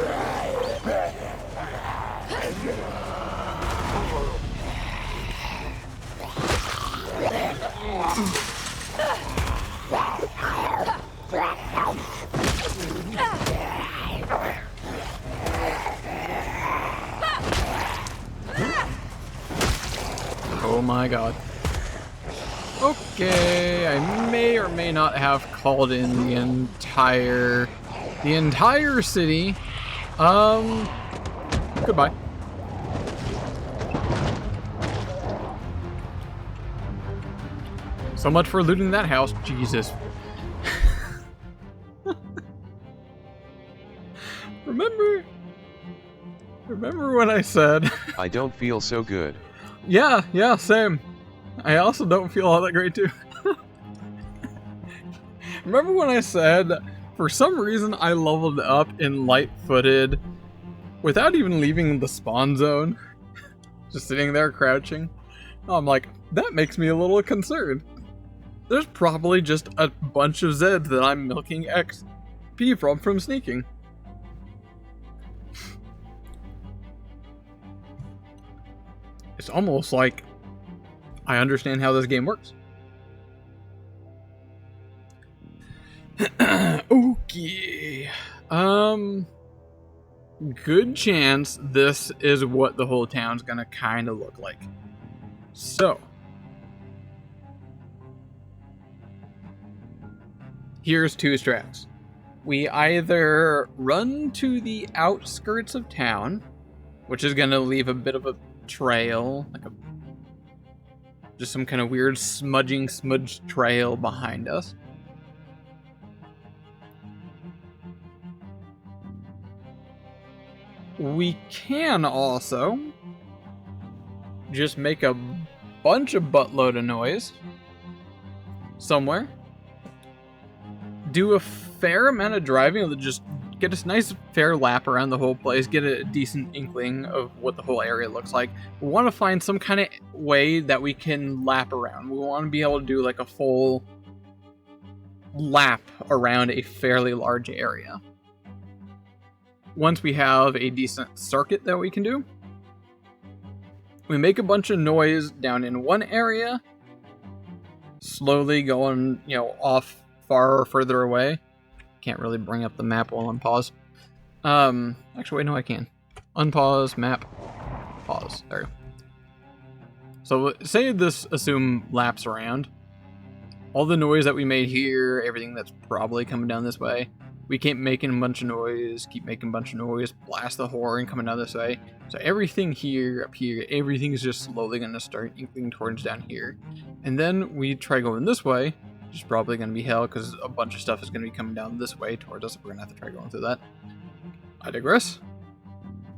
Oh my god. Okay, I may or may not have called in the entire city. Goodbye. So much for looting that house. Jesus. Remember when I said I don't feel so good. Yeah, same. I also don't feel all that great too. Remember when I said for some reason I leveled up in light-footed without even leaving the spawn zone? Just sitting there crouching. I'm like, that makes me a little concerned. There's probably just a bunch of Zeds that I'm milking XP from sneaking. It's almost like I understand how this game works. Okay. Good chance this is what the whole town's gonna kind of look like. So, here's two strats. We either run to the outskirts of town, which is gonna leave a bit of a trail, like just some kind of weird smudged trail behind us. We can also just make a bunch of buttload of noise somewhere, do a fair amount of driving to just get a nice fair lap around the whole place, get a decent inkling of what the whole area looks like. We want to find some kind of way that we can lap around. We want to be able to do like a full lap around a fairly large area. Once we have a decent circuit that we can do, we make a bunch of noise down in one area, slowly going, off far or further away. Can't really bring up the map while I'm paused. Actually, wait, no, I can. Unpause, map, pause. There. So, say this assume laps around. All the noise that we made here, everything that's probably coming down this way, we keep making a bunch of noise, blast the horn coming down this way. So everything here, up here, everything is just slowly going to start inkling towards down here. And then we try going this way, which is probably going to be hell because a bunch of stuff is going to be coming down this way towards us. We're going to have to try going through that. I digress.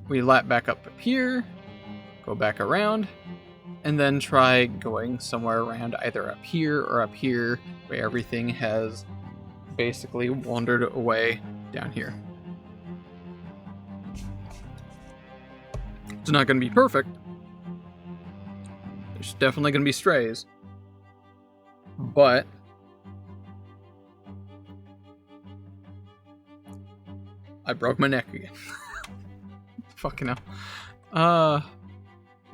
We lap back up here, go back around, and then try going somewhere around either up here or up here where everything has basically wandered away down here. It's not going to be perfect. There's definitely going to be strays. But I broke my neck again. Fucking hell. I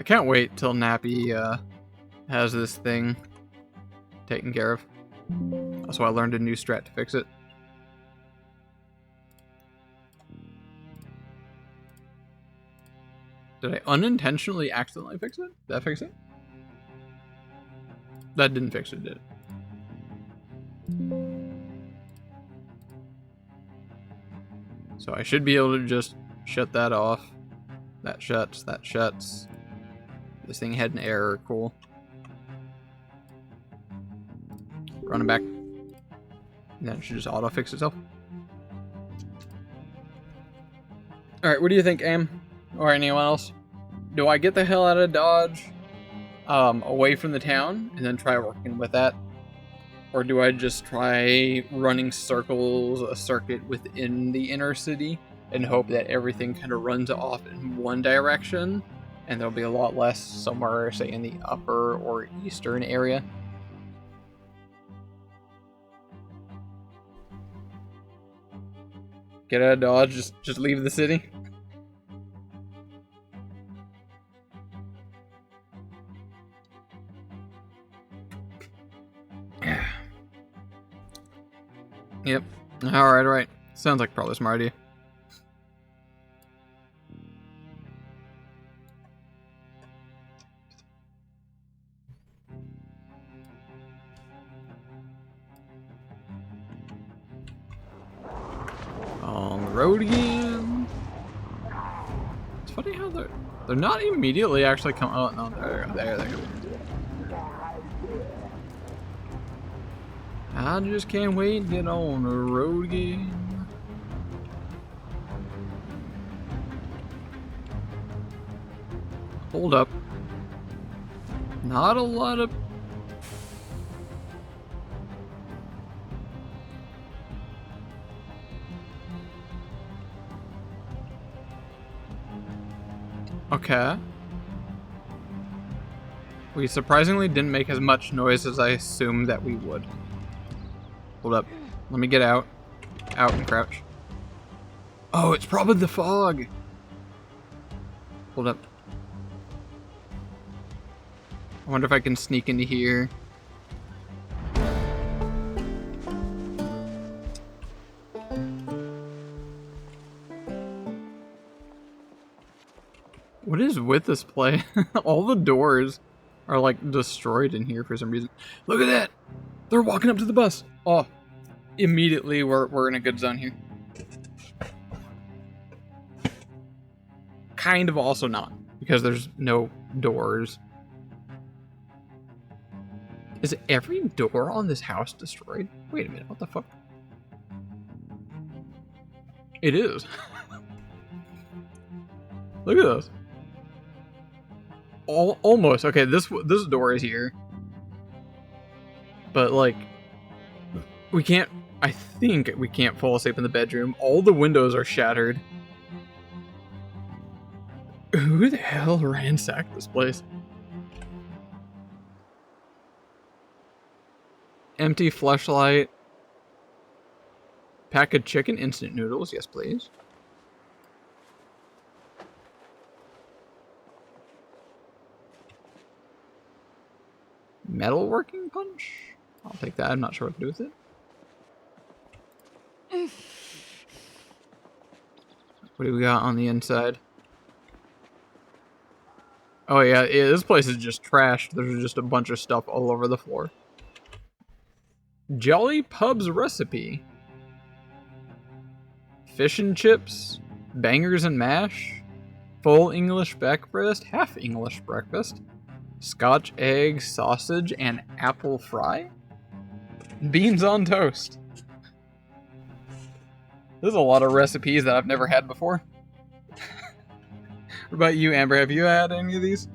can't wait till Nappy has this thing taken care of. So I learned a new strat to fix it. Did I unintentionally accidentally fix it? Did that fix it? That didn't fix it, did it? So I should be able to just shut that off. That shuts, that shuts. This thing had an error, cool. Run it back. And then it should just auto-fix itself. Alright, what do you think, Aim? Or anyone else? Do I get the hell out of Dodge, away from the town, and then try working with that? Or do I just try running circles, a circuit within the inner city, and hope that everything kind of runs off in one direction, and there'll be a lot less somewhere, say, in the upper or eastern area? Get out of Dodge, just leave the city? Yep. Alright. Sounds like probably a smart idea. On the road again. It's funny how they're not immediately actually coming. Oh no, there they go. I just can't wait to get on the road again. Hold up. Not a lot of... Okay. We surprisingly didn't make as much noise as I assumed that we would. Hold up. Let me get out. Out and crouch. Oh, it's probably the fog. Hold up. I wonder if I can sneak into here. What is with this play? All the doors are like destroyed in here for some reason. Look at that! They're walking up to the bus. Oh, immediately we're in a good zone here. Kind of also not, because there's no doors. Is every door on this house destroyed? Wait a minute, what the fuck? It is. Look at this. Almost. Okay, this door is here. But, like, we can't... I think we can't fall asleep in the bedroom. All the windows are shattered. Who the hell ransacked this place? Empty fleshlight. Pack of chicken instant noodles. Yes, please. Metalworking punch? I'll take that. I'm not sure what to do with it. What do we got on the inside? Oh yeah, this place is just trashed. There's just a bunch of stuff all over the floor. Jolly Pub's recipe. Fish and chips, bangers and mash, full English breakfast, half English breakfast, Scotch egg, sausage, and apple fry? Beans on toast. There's a lot of recipes that I've never had before. What about you, Amber? Have you had any of these?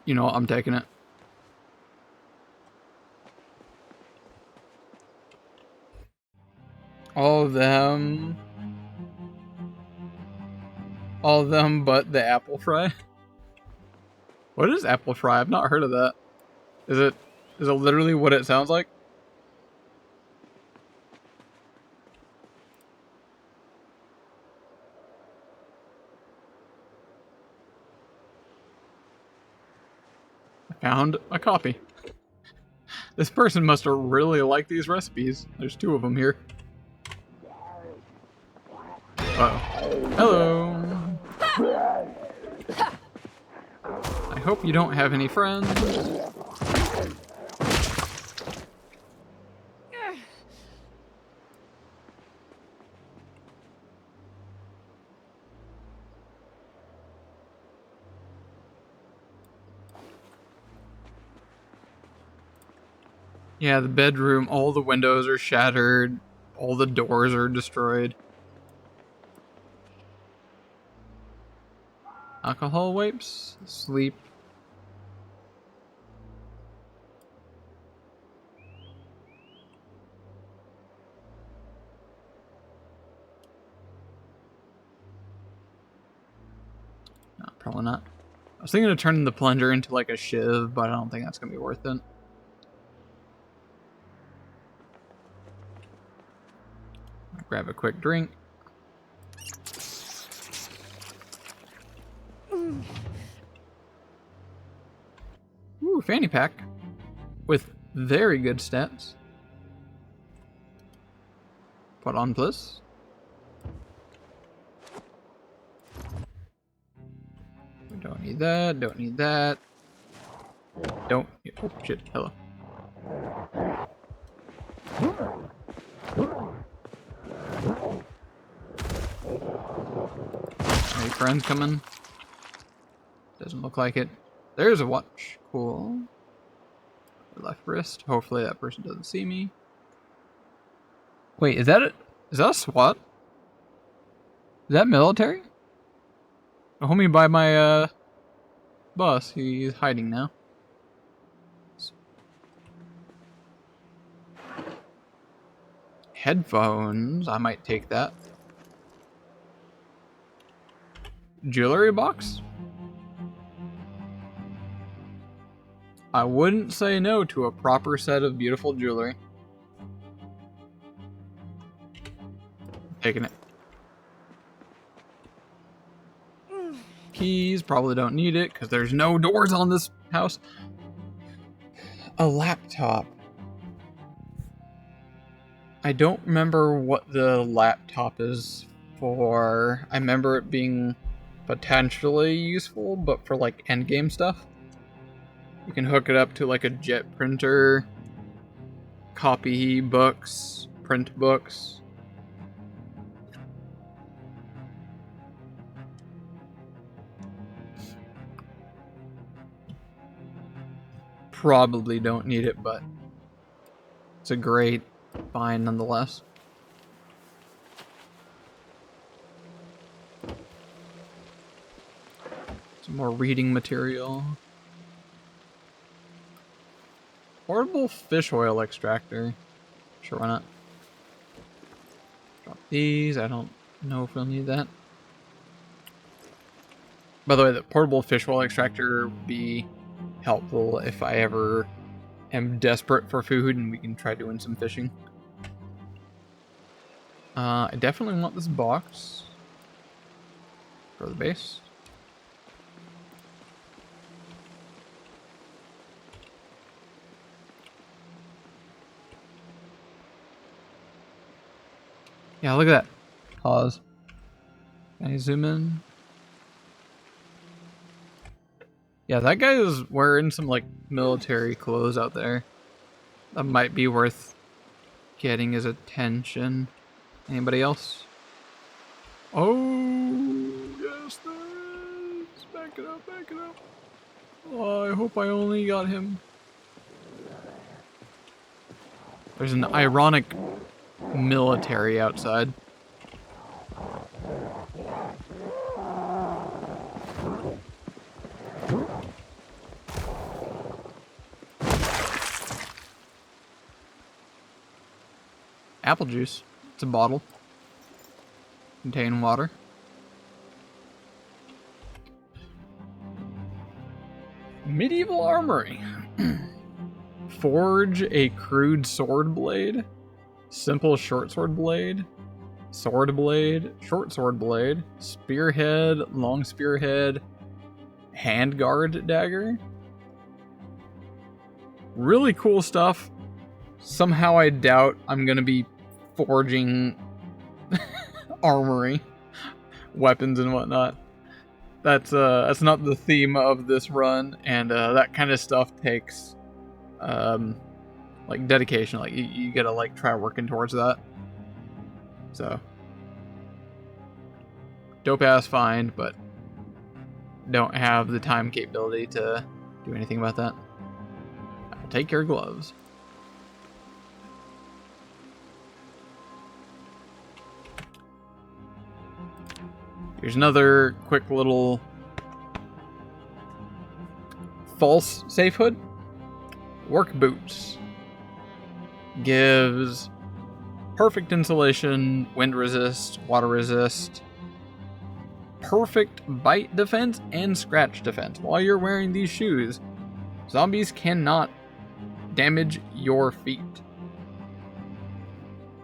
You know what? I'm taking it. All of them. All of them but the apple fry. What is apple fry? I've not heard of that. Is it literally what it sounds like? I found a copy. This person must have really liked these recipes. There's 2 of them here. Uh-oh. Hello. I hope you don't have any friends. Yeah, the bedroom, all the windows are shattered. All the doors are destroyed. Alcohol wipes, sleep. No, probably not. I was thinking of turning the plunger into like a shiv, but I don't think that's gonna be worth it. I'll grab a quick drink. Ooh, fanny pack. With very good stats. Put on, please. We don't need that, don't need that. Don't. Oh, shit. Hello. Any friends coming? Doesn't look like it. There's a watch. Cool. Left wrist. Hopefully that person doesn't see me. Wait, is that a SWAT? Is that military? A homie by my bus. He's hiding now. Headphones, I might take that. Jewelry box? I wouldn't say no to a proper set of beautiful jewelry. Taking it. Keys, probably don't need it because there's no doors on this house. A laptop. I don't remember what the laptop is for. I remember it being potentially useful, but for like endgame stuff. You can hook it up to like a jet printer, copy books, print books. Probably don't need it, but it's a great find nonetheless. Some more reading material. Portable fish oil extractor. Sure, why not? Drop these. I don't know if we'll need that. By the way, the portable fish oil extractor would be helpful if I ever am desperate for food and we can try doing some fishing. I definitely want this box for the base. Yeah, look at that. Pause. Can I zoom in? Yeah, that guy is wearing some like military clothes out there. That might be worth getting his attention. Anybody else? Oh, yes, there is. Back it up, back it up. Oh, I hope I only got him. There's an ironic military outside. Apple juice. It's a bottle. Contain water. Medieval armory. Forge a crude sword blade. Simple short sword blade. Sword blade. Short sword blade. Spearhead. Long spearhead. Handguard dagger. Really cool stuff. Somehow I doubt I'm gonna be forging armory, weapons and whatnot. That's not the theme of this run, and that kind of stuff takes like dedication. Like you gotta like try working towards that. So dope ass find, but don't have the time capability to do anything about that. I'll take your gloves. Here's another quick little false safe hood. Work boots. Gives perfect insulation, wind resist, water resist, perfect bite defense, and scratch defense. While you're wearing these shoes, zombies cannot damage your feet.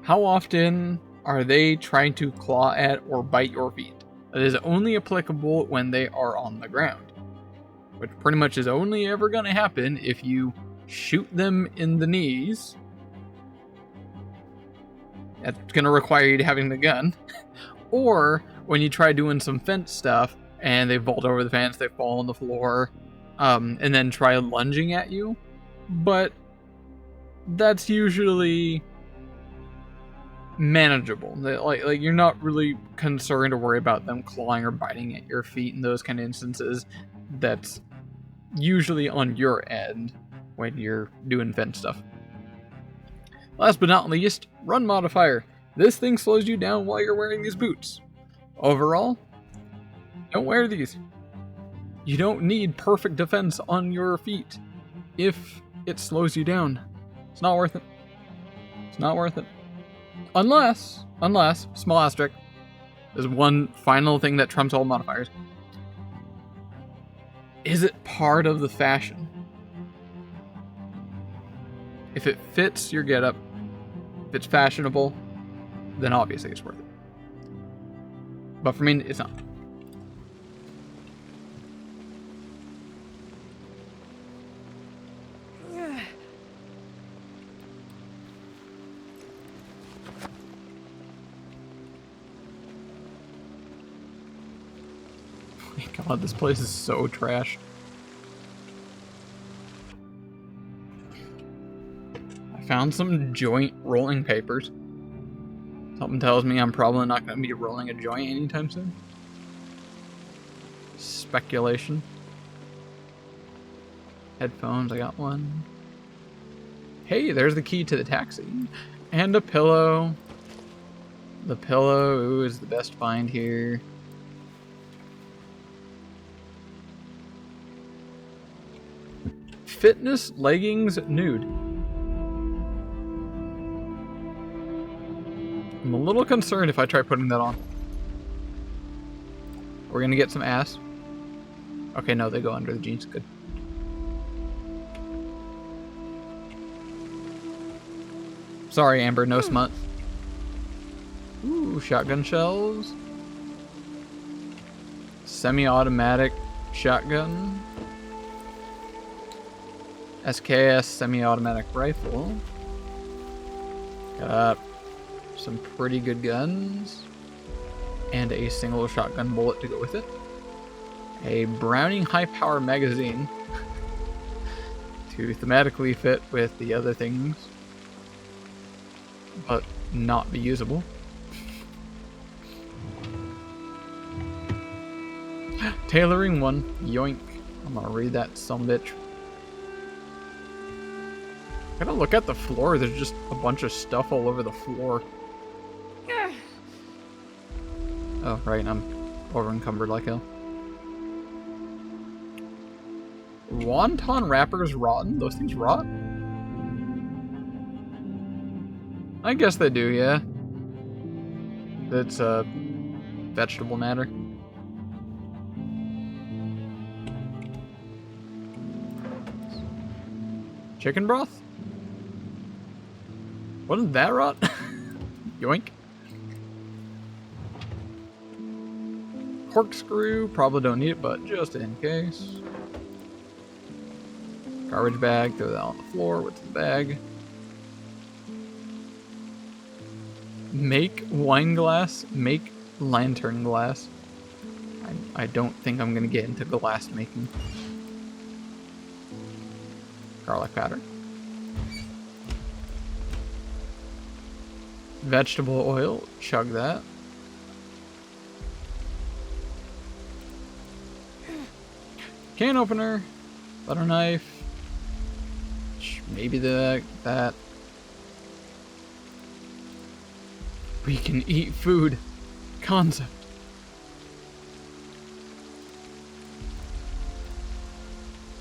How often are they trying to claw at or bite your feet? That is only applicable when they are on the ground, which pretty much is only ever going to happen if you shoot them in the knees. That's going to require you having the gun. Or when you try doing some fence stuff and they vault over the fence, they fall on the floor, and then try lunging at you. But that's usually manageable. Like you're not really concerned or worried about them clawing or biting at your feet in those kind of instances. That's usually on your end when you're doing fence stuff. Last but not least, run modifier. This thing slows you down while you're wearing these boots. Overall, don't wear these. You don't need perfect defense on your feet if it slows you down. It's not worth it. It's not worth it. Unless, small asterisk, there's one final thing that trumps all modifiers. Is it part of the fashion? If it fits your getup, if it's fashionable, then obviously it's worth it. But for me, it's not. God, this place is so trash. I found some joint rolling papers. Something tells me I'm probably not going to be rolling a joint anytime soon. Speculation. Headphones, I got one. Hey, there's the key to the taxi. And a pillow. The pillow, ooh, is the best find here. Fitness leggings nude. I'm a little concerned if I try putting that on. We're gonna get some ass. Okay, no, they go under the jeans. Good. Sorry, Amber, no smut. Ooh, shotgun shells. Semi-automatic shotgun. SKS semi-automatic rifle. Got some pretty good guns. And a single shotgun bullet to go with it. A Browning high-power magazine. To thematically fit with the other things. But not be usable. Tailoring one. Yoink. I'm gonna read that sumbitch. I gotta look at the floor. There's just a bunch of stuff all over the floor. Oh, right. I'm over encumbered like hell. Wonton wrappers rotten? Those things rot? I guess they do, yeah. It's vegetable matter. Chicken broth? Wasn't that rot? Yoink. Corkscrew, probably don't need it, but just in case. Garbage bag, throw that on the floor. What's the bag? Make wine glass, make lantern glass. I don't think I'm gonna get into glass making. Garlic powder. Vegetable oil, chug that. Can opener, butter knife, maybe that. We can eat food. Concept.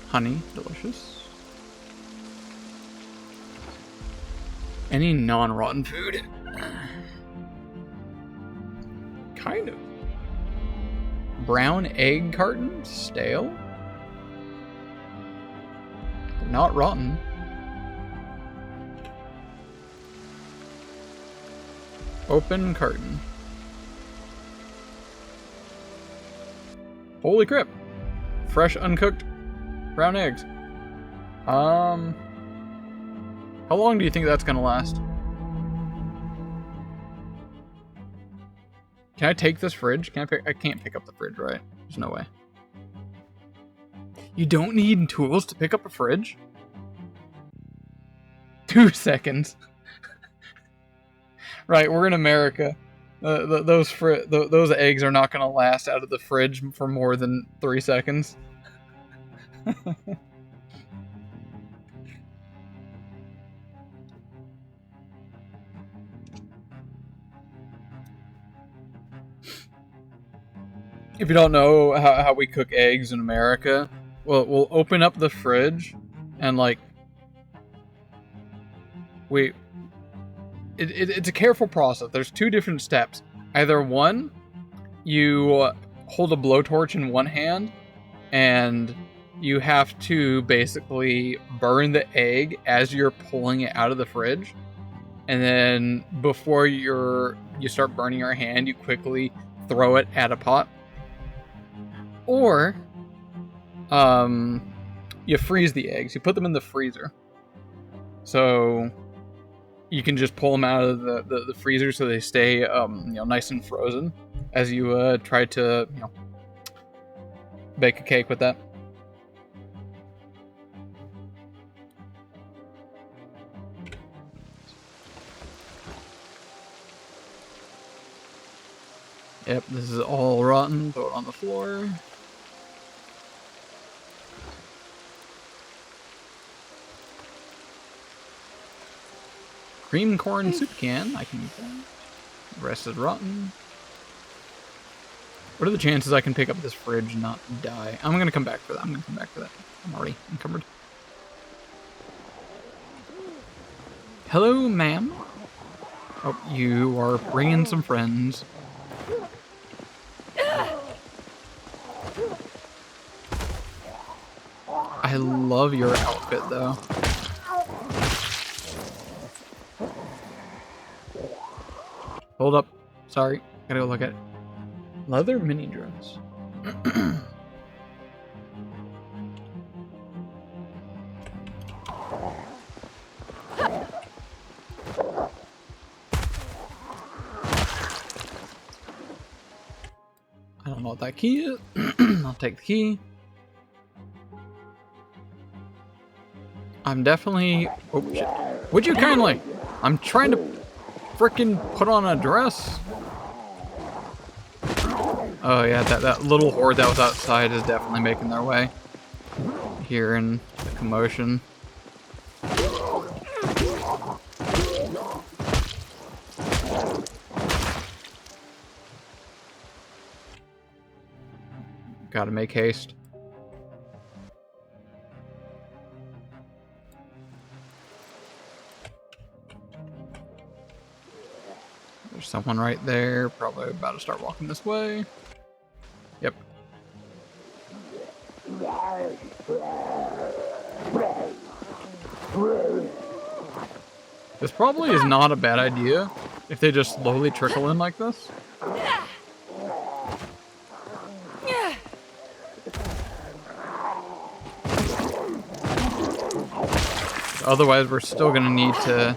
Honey, delicious. Any non-rotten food? Kind of. Brown egg carton, stale. Not rotten. Open carton. Holy crap. Fresh uncooked brown eggs. How long do you think that's gonna last? Can I take this fridge? I can't pick up the fridge, right? There's no way. You don't need tools to pick up a fridge? 2 seconds. Right, we're in America. Those eggs are not going to last out of the fridge for more than 3 seconds. If you don't know how we cook eggs in America, we'll open up the fridge and like we it's a careful process. There's two different steps. Either one, you hold a blowtorch in one hand, and you have to basically burn the egg as you're pulling it out of the fridge. And then before you start burning your hand, you quickly throw it at a pot. Or you freeze the eggs. You put them in the freezer. So you can just pull them out of the freezer so they stay nice and frozen as you try to bake a cake with that. Yep, this is all rotten. Throw it on the floor. Cream corn soup can. I can eat that. The rest is rotten. What are the chances I can pick up this fridge and not die? I'm gonna come back for that. I'm already encumbered. Hello, ma'am. Oh, you are bringing some friends. I love your outfit, though. Hold up. Sorry. Gotta go look at it. Leather mini dress. I don't know what that key is. I'll take the key. I'm definitely... Oh, shit. Would you kindly? I'm trying to frickin' put on a dress. Oh yeah, that little horde that was outside is definitely making their way. Hearing the commotion. Gotta make haste. There's someone right there, probably about to start walking this way. Yep. This probably is not a bad idea if they just slowly trickle in like this. Otherwise, we're still gonna need to...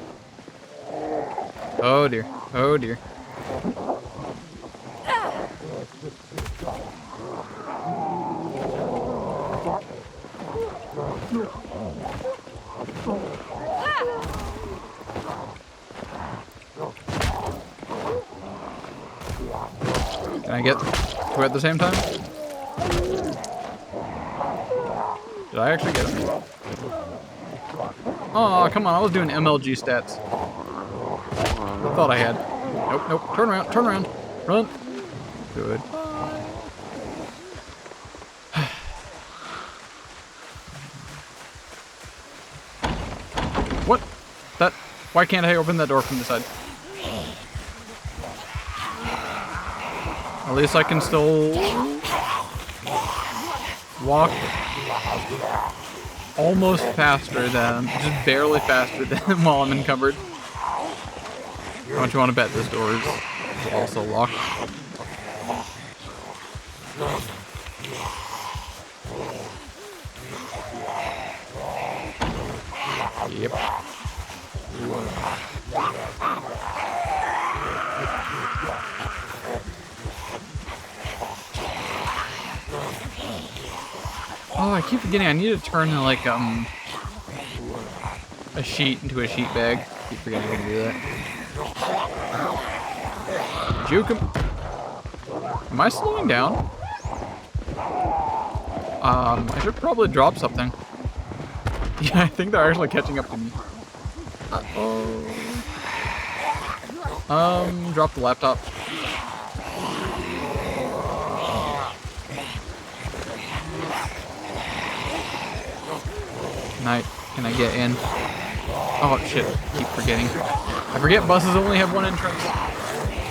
Oh dear. Oh dear. Can I get two at the same time? Did I actually get him? Oh, come on. I was doing MLG stats. I thought I had. Nope, nope. Turn around, turn around. Run. Good. What? That... Why can't I open that door from the side? At least I can still... walk... almost faster than... just barely faster than while I'm encumbered. Don't you want to bet this door is also locked? Yep. Oh, I keep forgetting I need to turn like a sheet into a sheet bag. I keep forgetting I can do that. Juke him. Am I slowing down? I should probably drop something. Yeah, I think they're actually catching up to me. Uh-oh. Drop the laptop. Can I get in? Oh shit, keep forgetting. I forget buses only have one entrance.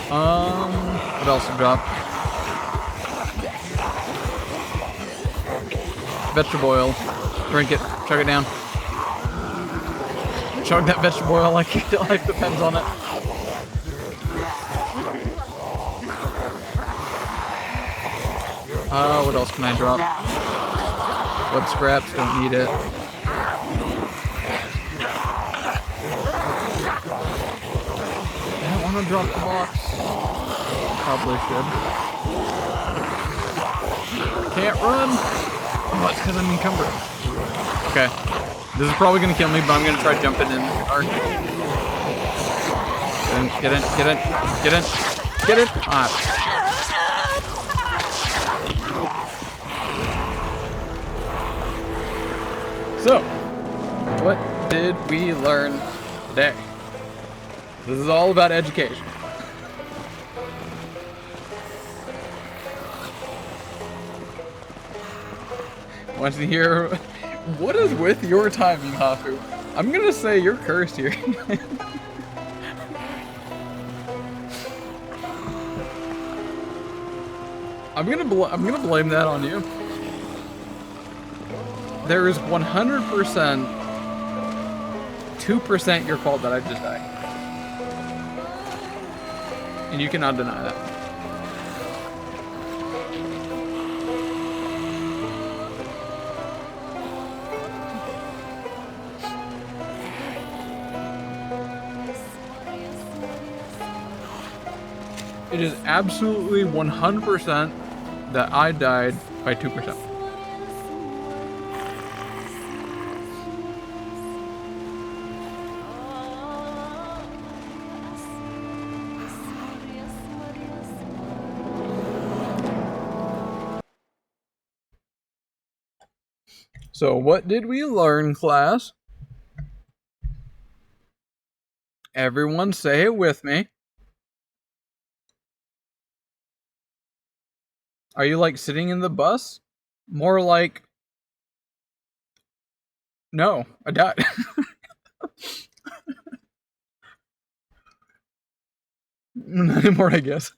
What else to drop? Vegetable oil. Drink it. Chug it down. Chug that vegetable oil like your life depends on it. What else can I drop? Wood scraps, don't need it. I don't want to drop the box. Probably should. Can't run. Oh, it's because I'm encumbered. Okay. This is probably going to kill me, but I'm going to try jumping in the car. Get in, get in, get in, get in. Ah. So, what did we learn today? This is all about education. Want to hear what is with your timing, Hafu? I'm gonna say you're cursed here. I'm gonna blame that on you. There is 100%, 2% your fault that I just died. And you cannot deny that. It is absolutely 100% that I died by 2%. So what did we learn, class? Everyone say it with me. Are you like sitting in the bus? More like, no, I died. Not anymore, I guess.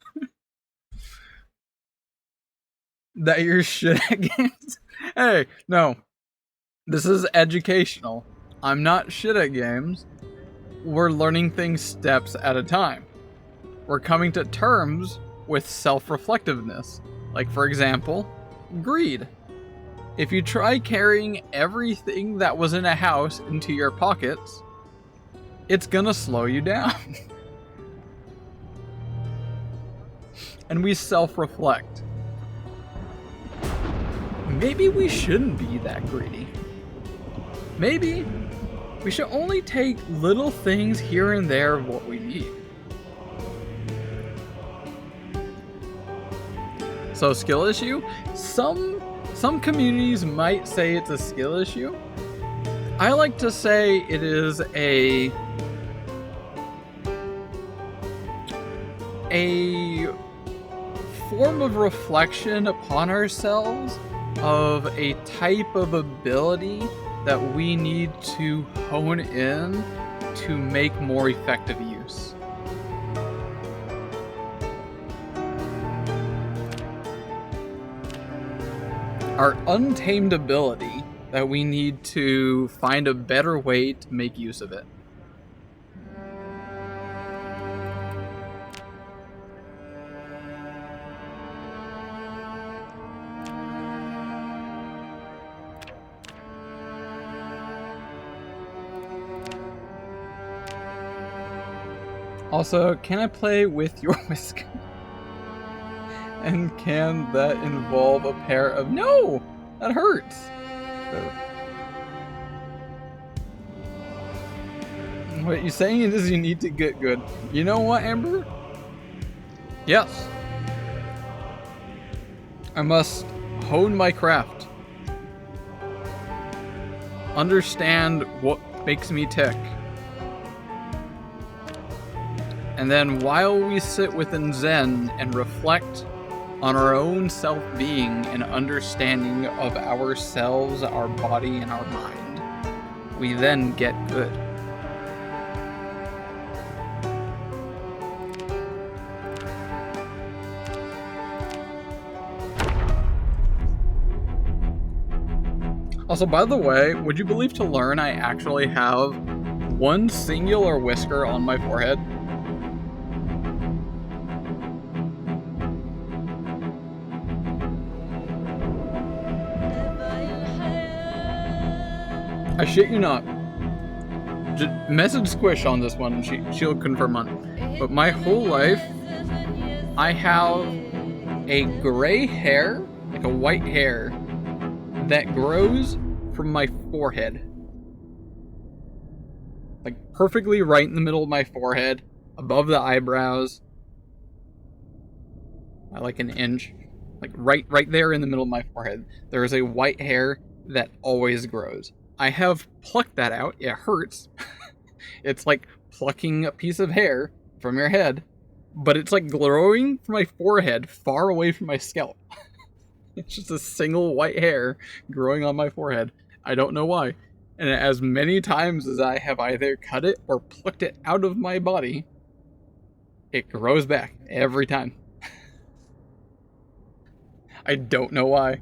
That you're shit at games? Hey, no. This is educational. I'm not shit at games. We're learning things steps at a time. We're coming to terms with self-reflectiveness. Like, for example, greed. If you try carrying everything that was in a house into your pockets, it's gonna slow you down. And we self-reflect. Maybe we shouldn't be that greedy. Maybe we should only take little things here and there of what we need. So, skill issue? Some communities might say it's a skill issue. I like to say it is a form of reflection upon ourselves of a type of ability that we need to hone in to make more effective use. Our untamed ability that we need to find a better way to make use of it. Also, can I play with your whisk? And can that involve a pair of... No! That hurts! What you're saying is you need to get good. You know what, Amber? Yes. I must hone my craft. Understand what makes me tick. And then while we sit within Zen and reflect on our own self-being and understanding of ourselves, our body, and our mind, we then get good. Also, by the way, would you believe to learn I actually have one singular whisker on my forehead? I shit you not. Just message Squish on this one, she'll confirm on it. But my whole life, I have a gray hair, like a white hair, that grows from my forehead. Like perfectly right in the middle of my forehead, above the eyebrows. By like an inch. Like right there in the middle of my forehead. There is a white hair that always grows. I have plucked that out. It hurts. It's like plucking a piece of hair from your head, but it's like growing from my forehead far away from my scalp. It's just a single white hair growing on my forehead. I don't know why. And as many times as I have either cut it or plucked it out of my body, it grows back every time. I don't know why.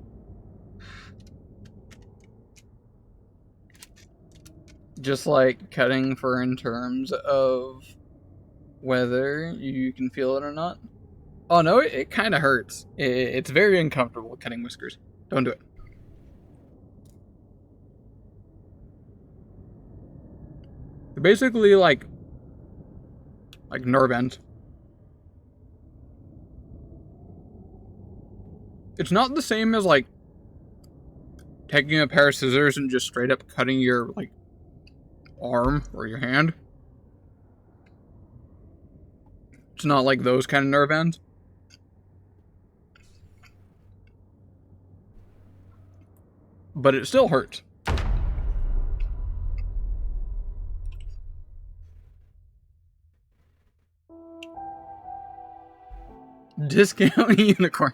Just like cutting fur in terms of whether you can feel it or not. Oh no, it kind of hurts. It's very uncomfortable cutting whiskers. Don't do it. They're basically like nerve ends. It's not the same as like taking a pair of scissors and just straight up cutting your like arm or your hand. It's not like those kind of nerve ends. But it still hurts. Discount unicorn.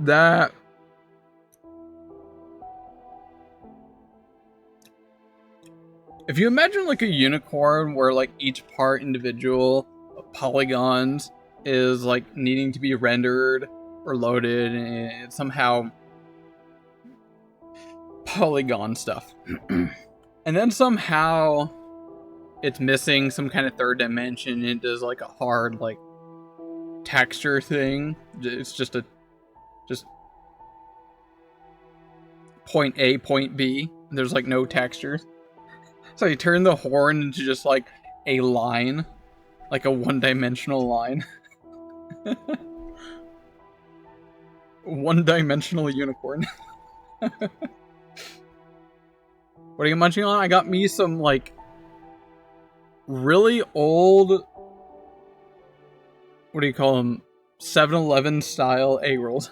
That... If you imagine like a unicorn where like each part individual polygons is like needing to be rendered or loaded and it's somehow polygon stuff. And then somehow it's missing some kind of third dimension. It does like a hard like texture thing. It's just point A, point B. There's like no textures. So you turn the horn into just like a line, like a one-dimensional line. One-dimensional unicorn. What are you munching on? I got me some like really old, what do you call them? 7-Eleven style egg rolls.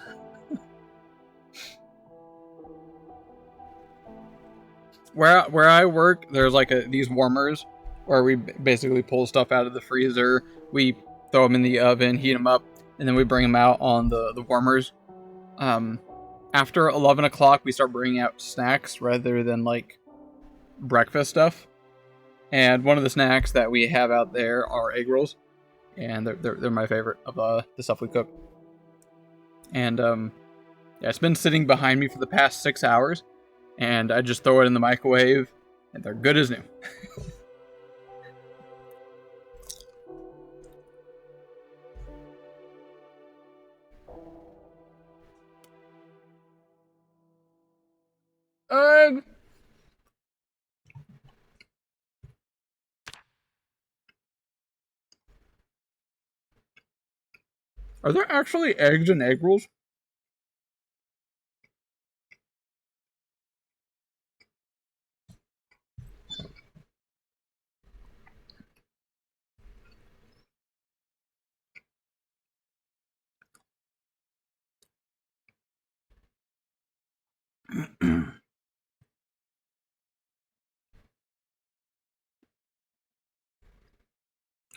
Where I work, there's like these warmers where we basically pull stuff out of the freezer, we throw them in the oven, heat them up, and then we bring them out on the warmers. After 11 o'clock, we start bringing out snacks rather than like breakfast stuff. And one of the snacks that we have out there are egg rolls, and they're my favorite of the stuff we cook. And yeah, it's been sitting behind me for the past 6 hours. And I just throw it in the microwave, and they're good as new. Are there actually eggs in egg rolls?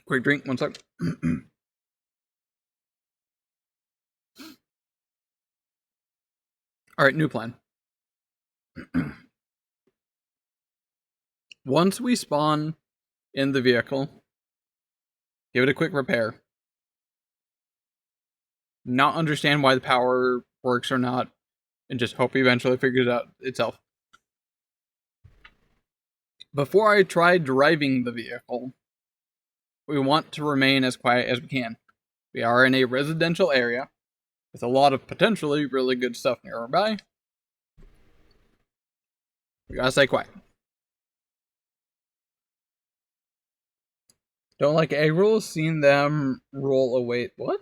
Quick drink, one sec. Alright, new plan. Once we spawn in the vehicle, give it a quick repair. Not understand why the power works or not. and just hope he eventually figures it out itself. Before I try driving the vehicle, we want to remain as quiet as we can. We are in a residential area with a lot of potentially really good stuff nearby. We gotta stay quiet. Don't like egg rolls, seen them roll away. What?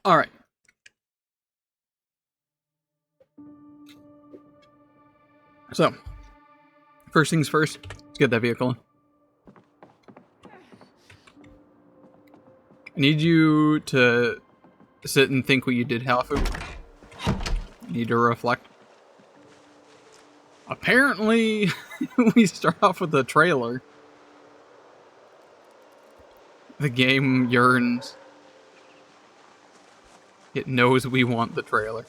Alright. So, first things first, let's get that vehicle. I need you to sit and think what you did, Halafu. I need to reflect. Apparently, we start off with a trailer. The game yearns. It knows we want the trailer.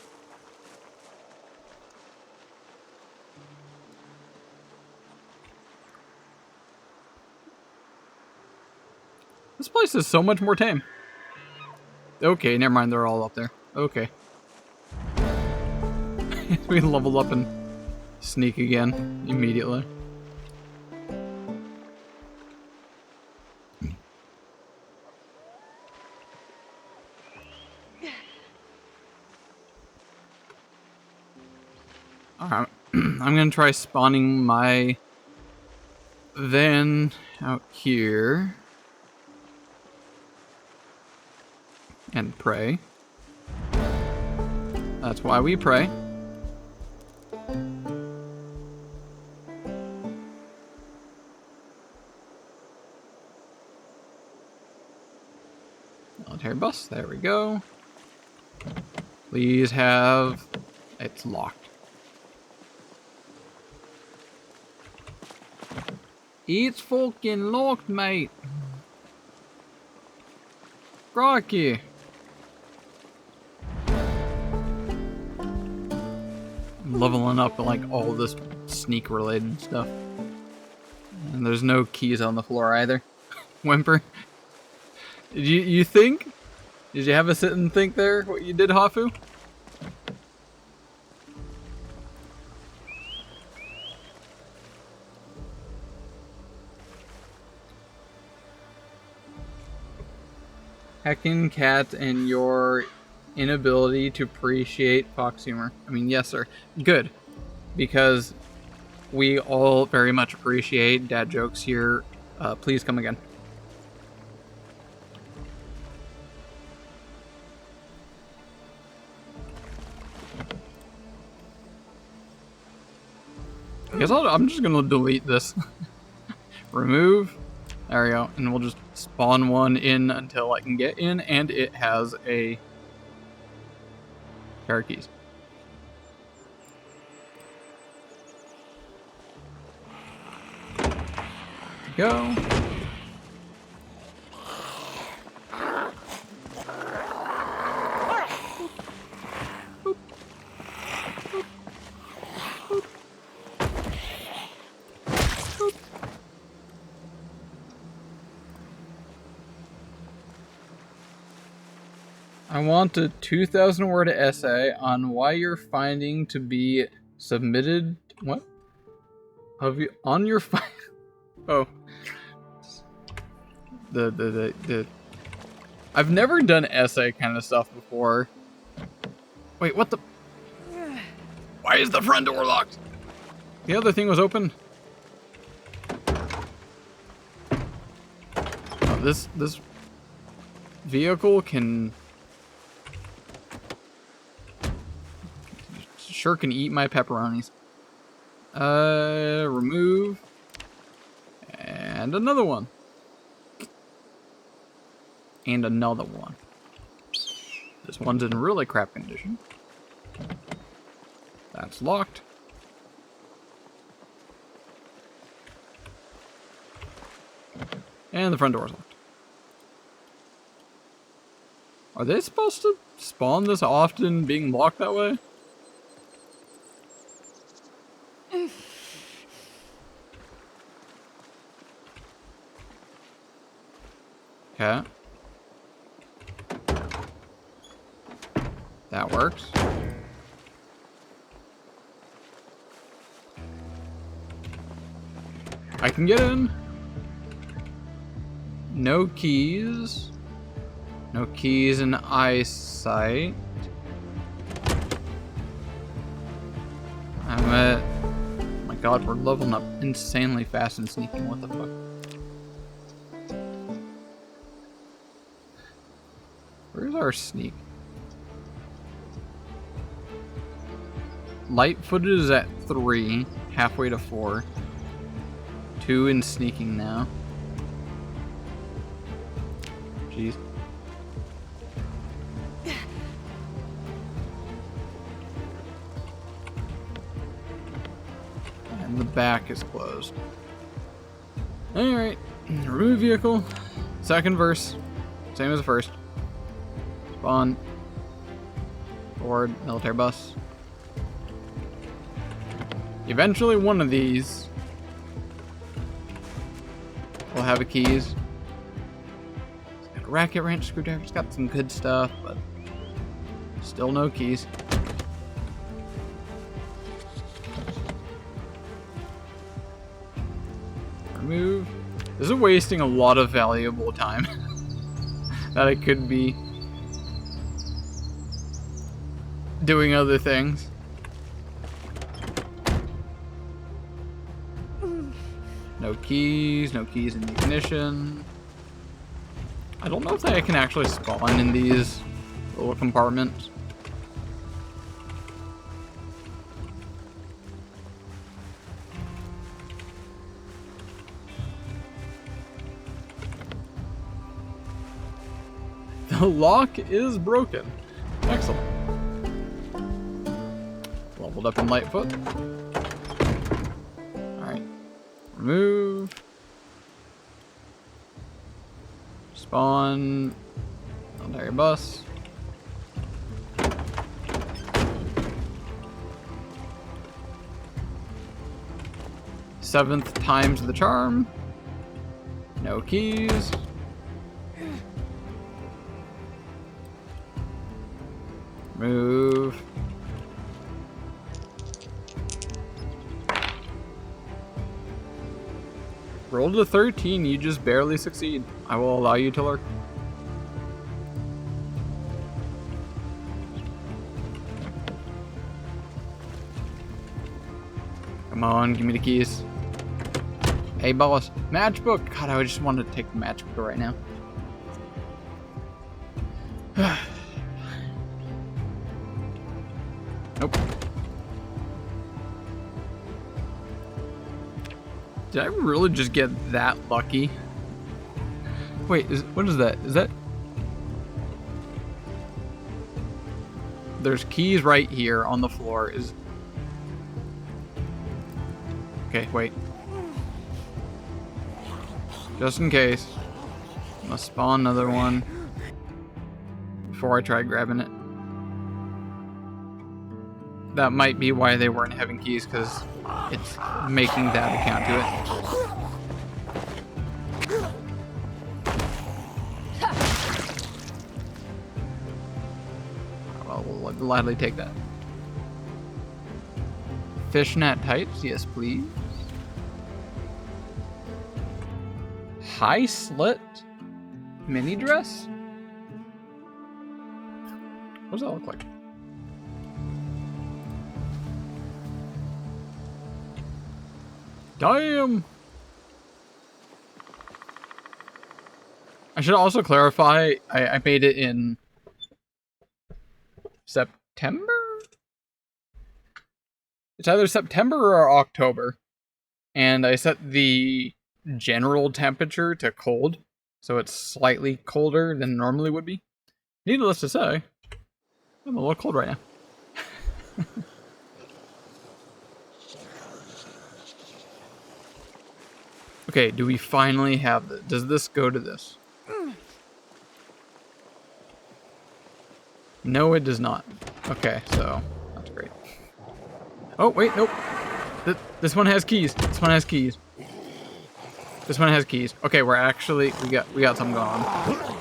This place is so much more tame. Okay, never mind, they're all up there. Okay. We level up and sneak again immediately. Alright, I'm gonna try spawning my van out here. And pray. That's why we pray. Military bus, there we go. Please have... It's locked. It's fucking locked, mate. Crikey. I'm leveling up like all this sneak related stuff. And there's no keys on the floor either. Whimper. Did you think? Did you have a sit and think there what you did, Hafu? Heckin' Cat and your inability to appreciate Fox humor. I mean, yes, sir. Good. Because we all very much appreciate dad jokes here. Please come again. I guess I'm just gonna delete this. Remove. There we go. And we'll just spawn one in until I can get in, and it has a pair of keys. Go. I want a 2,000 word essay on why you're finding to be submitted. What? Have you on your Oh. The I've never done essay kind of stuff before. Wait, what the? Why is the front door locked? The other thing was open. Oh, this vehicle can sure can eat my pepperonis. Remove. And another one. And another one. This one's in really crap condition. That's locked. And the front door's locked. Are they supposed to spawn this often being locked that way? Okay. That works. I can get in. No keys. No keys in eyesight. I'm at... Oh my god, we're leveling up insanely fast and sneaking. What the fuck? Where's our sneak? Light-footed is at 3, halfway to 4. 2 in sneaking now. Jeez. And the back is closed. Alright. Remove vehicle. Second verse. Same as the first. Spawn. Board. Military bus. Eventually one of these will have a keys. It's got a racket wrench, screwdriver. It's got some good stuff, but still no keys. Remove. This is wasting a lot of valuable time that I could be doing other things. No keys in the ignition. I don't know if I can actually spawn in these little compartments. The lock is broken. Excellent. Leveled up in Lightfoot. Alright. Remove. Spawn. Military bus. Seventh time's the charm. No keys. Move. Roll to 13, you just barely succeed. I will allow you to lurk. Come on, give me the keys. Hey boss, matchbook! God, I just wanted to take the matchbook right now. Nope. Did I really just get that lucky? Wait, what is that? Is that... There's keys right here on the floor. Okay, wait. Just in case. I'm gonna spawn another one before I try grabbing it. That might be why they weren't having keys, because it's making that account to it. I'll gladly take that. Fishnet tights, yes please. High slit mini dress? What does that look like? Damn! I should also clarify, I made it in September? It's either September or October. And I set the general temperature to cold, so it's slightly colder than normally would be. Needless to say, I'm a little cold right now. Okay, do we finally have this? Does this go to this? No, it does not. Okay, so that's great. Oh, wait, nope. This one has keys. This one has keys. This one has keys. Okay, we're actually we got something going on.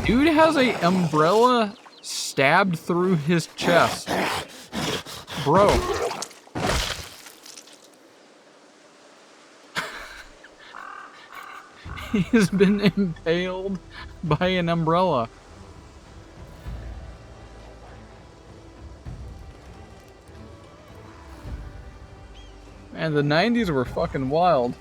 Dude has a umbrella stabbed through his chest. Bro. He has been impaled by an umbrella. Man, the 90s were fucking wild.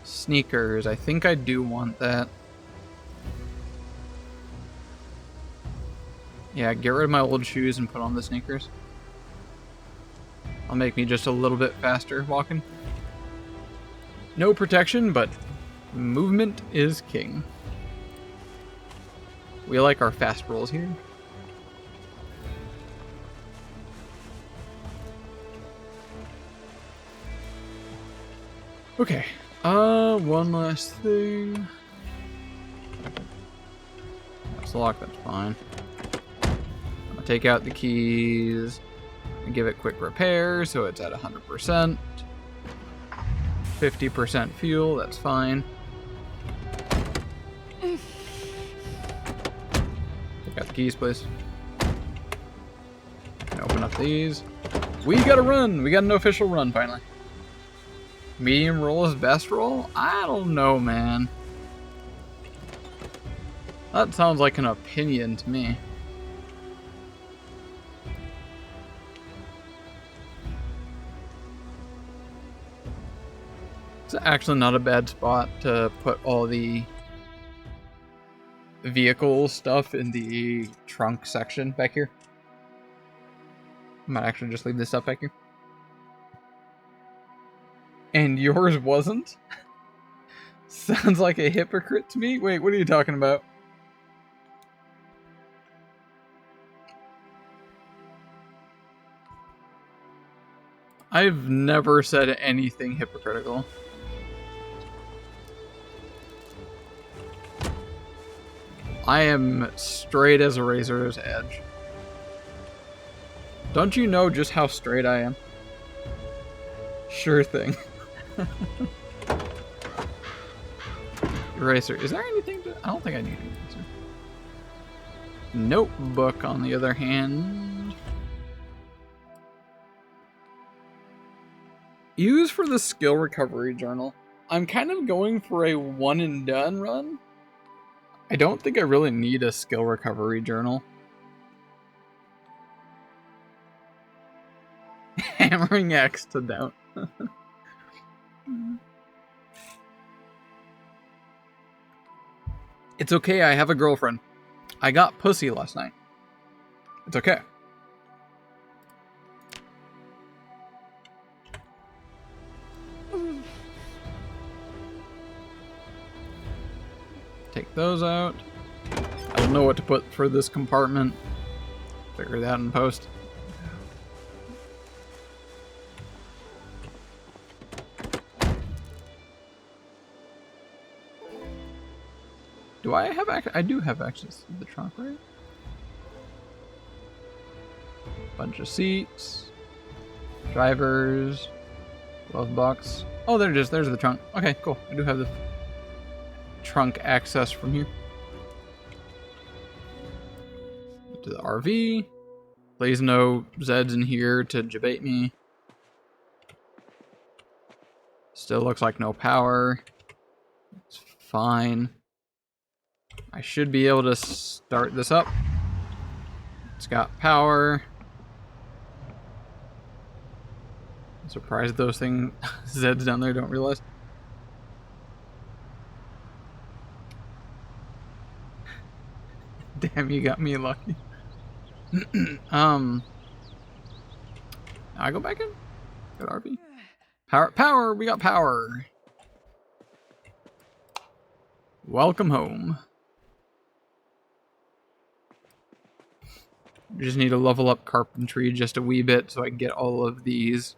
Sneakers, I think I do want that. Yeah, get rid of my old shoes and put on the sneakers. I'll make me just a little bit faster walking. No protection, but movement is king. We like our fast rolls here. Okay. One last thing. That's locked, that's fine. I'm gonna take out the keys and give it quick repair so it's at 100%. 50% fuel, that's fine. Take out the keys, please. And open up these. We gotta run! We got an official run finally. Medium roll is best roll? I don't know, man. That sounds like an opinion to me. It's actually not a bad spot to put all the vehicle stuff in the trunk section back here. I might actually just leave this stuff back here. And yours wasn't? Sounds like a hypocrite to me. Wait, what are you talking about? I've never said anything hypocritical. I am straight as a razor's edge. Don't you know just how straight I am? Sure thing. Eraser. Is there anything to... I don't think I need an eraser. Notebook, on the other hand. Use for the skill recovery journal. I'm kind of going for a one and done run. I don't think I really need a skill recovery journal. Hammering X to down. It's okay, I have a girlfriend. I got pussy last night. It's okay. Take those out. I don't know what to put for this compartment. Figure that in post. Do I have access? I do have access to the trunk, right? Bunch of seats. Drivers. Glove box. Oh, there it is. There's the trunk. Okay, cool. I do have the trunk access from here. To the RV. Please no Zeds in here to debate me. Still looks like no power. It's fine. I should be able to start this up. It's got power. I'm surprised those things Zeds down there don't realize. Damn, you got me lucky. I go back in? Go to RV? Power! We got power! Welcome home. We just need to level up carpentry just a wee bit so I can get all of these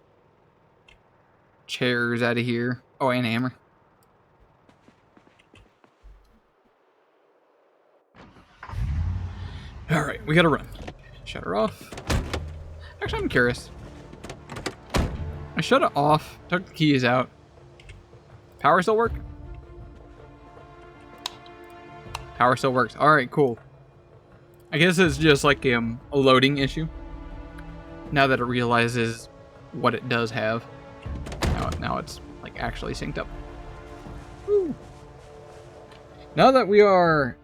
chairs out of here. Oh, and a hammer. Alright, we gotta run. Shut her off. Actually, I'm curious. I shut it off, took the keys out. Power still work? Power still works. Alright, cool. I guess it's just like a loading issue. Now that it realizes what it does have. Now it's like actually synced up. Woo. Now that we are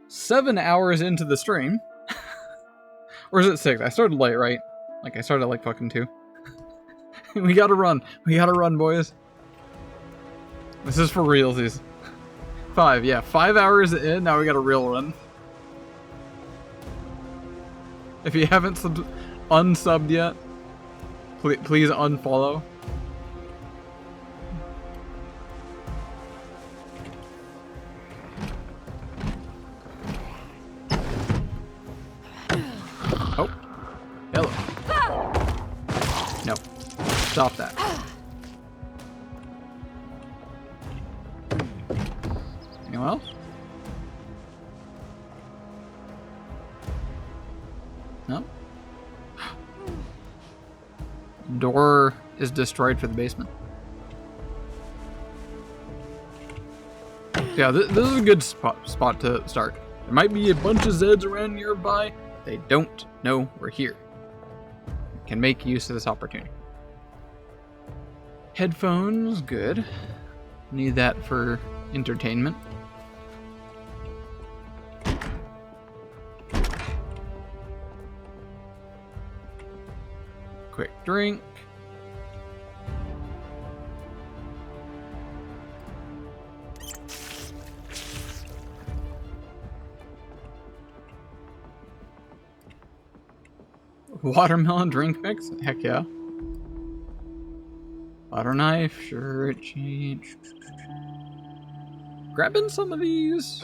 7 hours into the stream. Or is it 6? I started late, right? Like, I started like fucking 2. We gotta run. We gotta run, boys. This is for realsies. 5, yeah. 5 hours in, now we got a real run. If you haven't unsubbed yet, please unfollow. Oh. Hello. No. Stop that. Anyone else? No? Door is destroyed for the basement. Yeah, this is a good spot to start. There might be a bunch of Zeds around nearby. They don't know we're here. Can make use of this opportunity. Headphones, good. Need that for entertainment. Quick drink. Watermelon drink mix? Heck yeah. Butter knife, sure, change. Grabbing some of these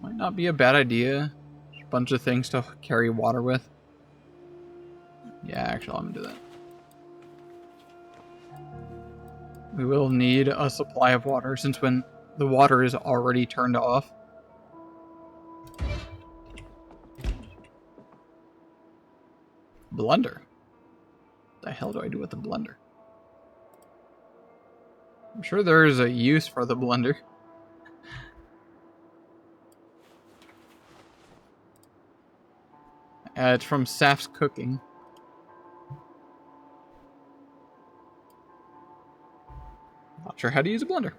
might not be a bad idea. A bunch of things to carry water with. Yeah, actually, I'm gonna do that. We will need a supply of water since when the water is already turned off. Blender. What the hell do I do with the blender? I'm sure there is a use for the blender. It's from Saf's Cooking. Not sure how to use a blender.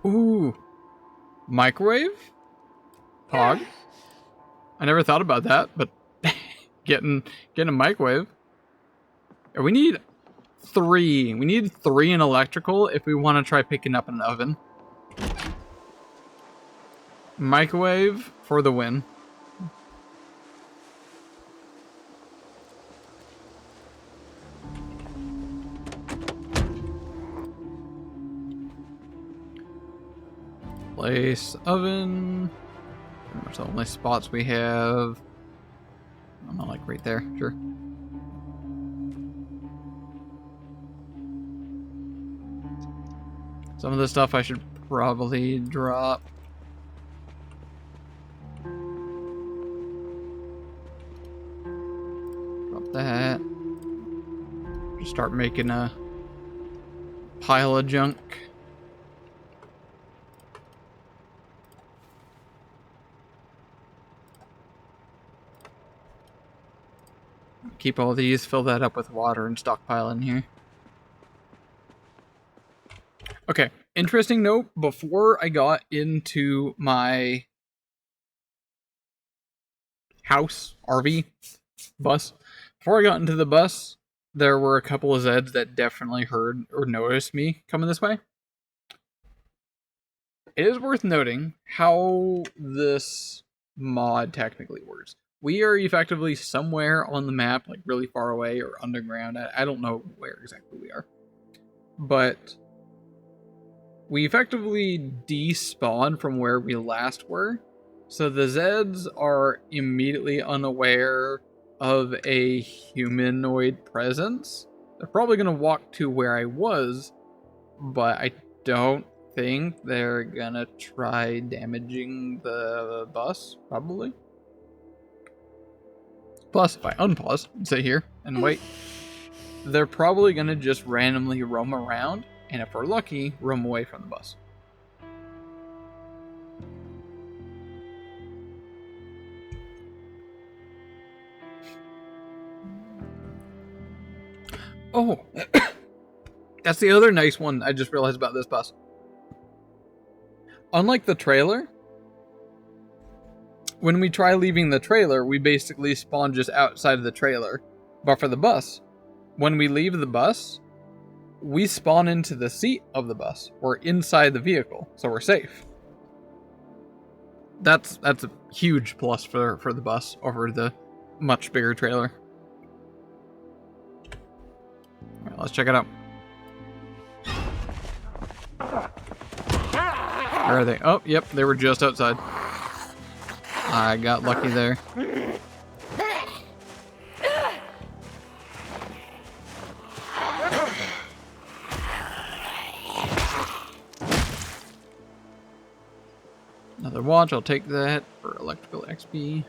Ooh. Microwave? Pog? I never thought about that, but getting a microwave. We need 3. We need 3 in electrical if we want to try picking up an oven. Microwave for the win. Place oven. Pretty much the only spots we have. I'm not like right there, sure. Some of the stuff I should probably drop. Drop that. Just start making a pile of junk. Keep all these, fill that up with water, and stockpile in here. Okay, interesting note, before I got into my house, RV, bus, before I got into the bus, there were a couple of Zeds that definitely heard or noticed me coming this way. It is worth noting how this mod technically works. we are effectively somewhere on the map, like really far away or underground. I don't know where exactly we are. But we effectively despawn from where we last were. So the Zeds are immediately unaware of a humanoid presence. They're probably going to walk to where I was, but I don't think they're going to try damaging the bus, probably. Plus, if I unpause and sit here and wait, they're probably going to just randomly roam around, and if we're lucky, roam away from the bus. Oh, that's the other nice one I just realized about this bus. Unlike the trailer, when we try leaving the trailer, we basically spawn just outside of the trailer. But for the bus, when we leave the bus, we spawn into the seat of the bus. We're inside the vehicle, so we're safe. That's a huge plus for the bus over the much bigger trailer. All right, let's check it out. Where are they? Oh, yep, they were just outside. I got lucky there. Another watch, I'll take that for electrical XP.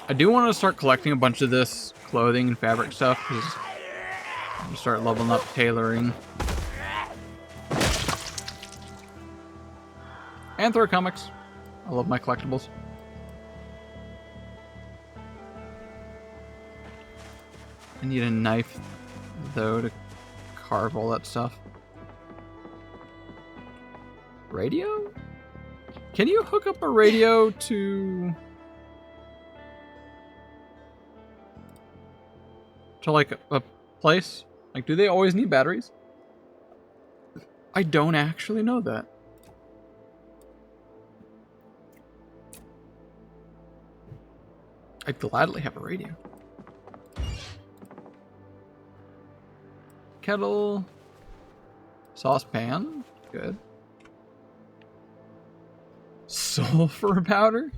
I do want to start collecting a bunch of this clothing and fabric stuff, because I'm start leveling up tailoring. And throw comics. I love my collectibles. I need a knife, though, to carve all that stuff. Radio? Can you hook up a radio to like a place? Like, do they always need batteries? I don't actually know that. I'd gladly have a radio. Kettle. Saucepan. Good. Sulfur powder?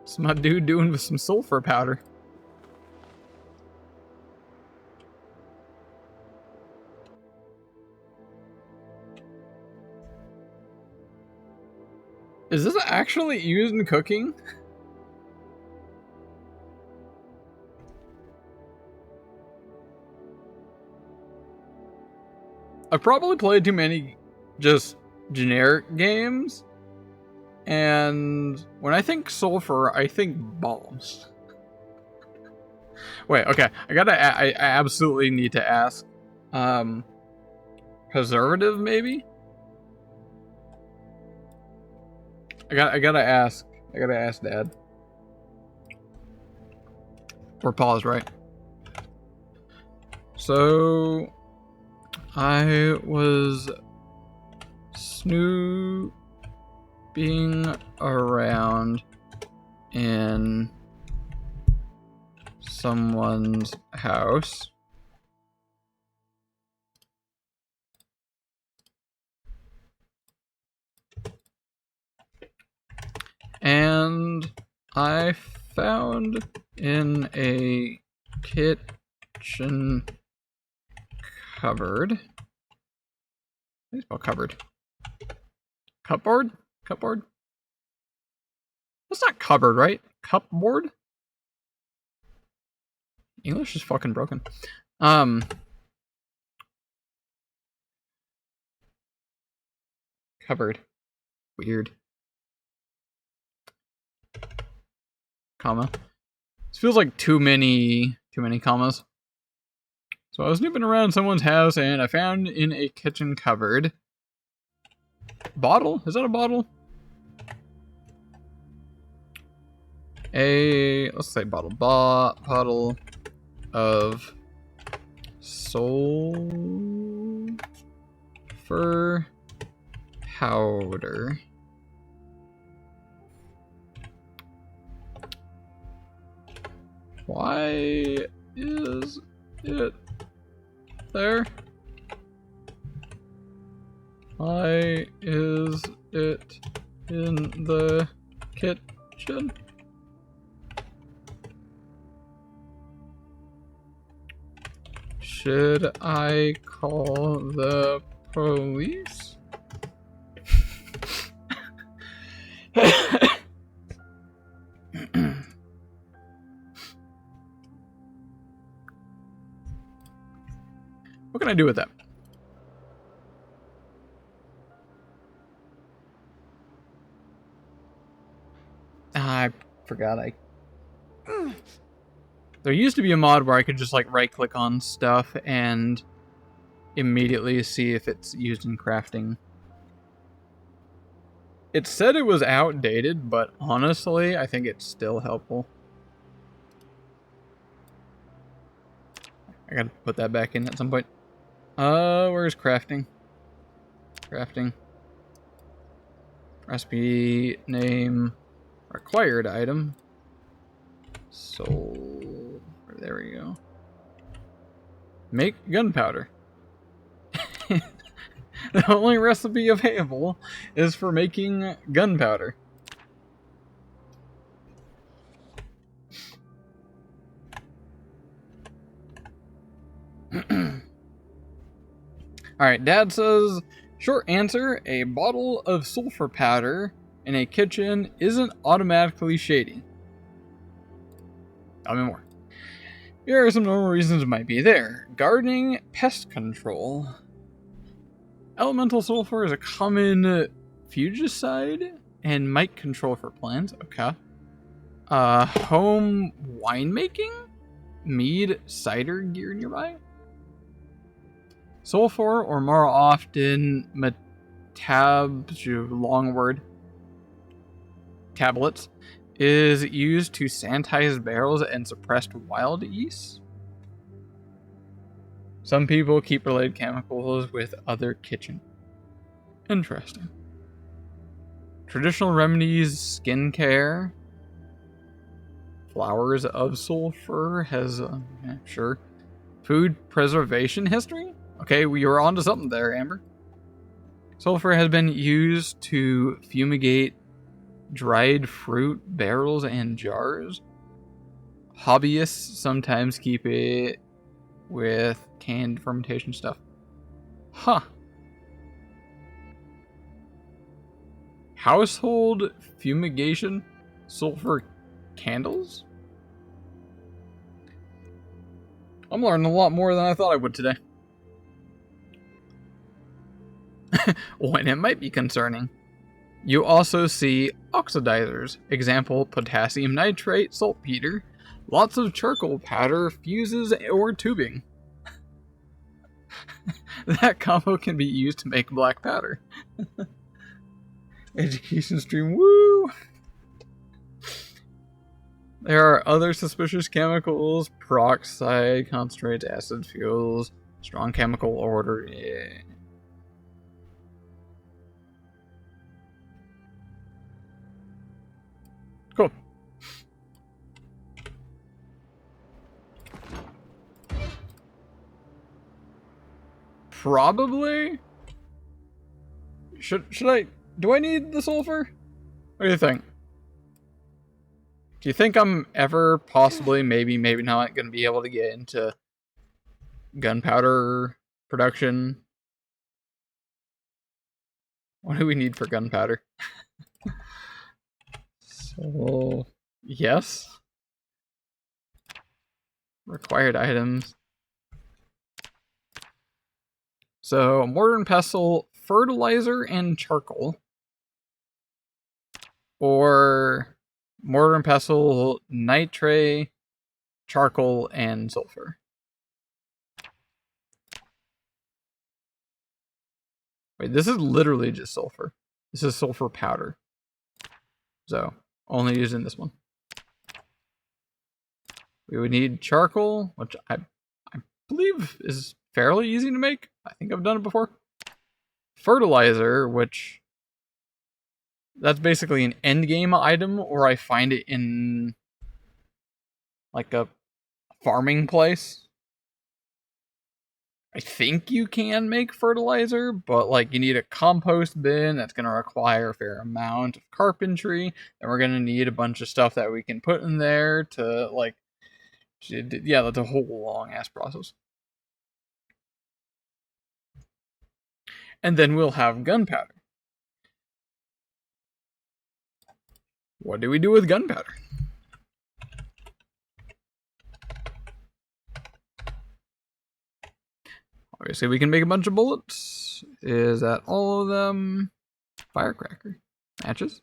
What's my dude doing with some sulfur powder? Is this actually used in cooking? I've probably played too many just generic games, and when I think sulfur, I think bombs. Wait, okay, I absolutely need to ask. Preservative, maybe? I gotta ask Dad. Or pause, right? So I was snooping around in someone's house. And I found in a kitchen cupboard. How do you spell cupboard? Cupboard? Cupboard? That's not cupboard, right? Cupboard? English is fucking broken. Cupboard. Weird. Comma. This feels like too many commas. So I was snooping around someone's house and I found in a kitchen cupboard. Bottle? Is that a bottle? Let's say bottle. Bottle of sulfur powder. Why is it there? Why is it in the kitchen? Should I call the police? What can I do with that? I forgot There used to be a mod where I could just like right click on stuff and immediately see if it's used in crafting. It said it was outdated, but honestly, I think it's still helpful. I gotta put that back in at some point. Where's crafting? Crafting. Recipe name. Required item. Soul. There we go. Make gunpowder. The only recipe available is for making gunpowder. Alright, Dad says, short answer, a bottle of sulfur powder in a kitchen isn't automatically shady. Tell me more. Here are some normal reasons it might be there. Gardening, pest control. Elemental sulfur is a common fungicide and mite control for plants. Okay. Home winemaking? Mead, cider gear nearby? Sulfur, or more often, long word, tablets, is used to sanitize barrels and suppress wild yeast. Some people keep related chemicals with other kitchen. Interesting. Traditional remedies, skincare, flowers of sulfur has, sure. Food preservation history? Okay, we were onto something there, Amber. Sulfur has been used to fumigate dried fruit barrels and jars. Hobbyists sometimes keep it with canned fermentation stuff. Huh. Household fumigation? Sulfur candles? I'm learning a lot more than I thought I would today. When it might be concerning. You also see oxidizers. Example, potassium nitrate, saltpeter, lots of charcoal powder, fuses, or tubing. That combo can be used to make black powder. Education stream, woo! There are other suspicious chemicals, peroxide, concentrates, acid fuels, strong chemical order, yeah. Cool. Probably. Should I? Do I need the sulfur? What do you think? Do you think I'm ever possibly, maybe not, going to be able to get into gunpowder production? What do we need for gunpowder? So, yes. Required items. So, mortar and pestle, fertilizer, and charcoal. Or mortar and pestle, nitrate, charcoal, and sulfur. Wait, this is literally just sulfur. This is sulfur powder. So, only using this one. We would need charcoal, which I believe is fairly easy to make. I think I've done it before. Fertilizer, which that's basically an end game item, or I find it in like a farming place. I think you can make fertilizer, but like you need a compost bin that's going to require a fair amount of carpentry, and we're going to need a bunch of stuff that we can put in there to like, yeah, that's a whole long ass process. And then we'll have gunpowder. What do we do with gunpowder? Obviously, we can make a bunch of bullets. Is that all of them? Firecracker. Matches?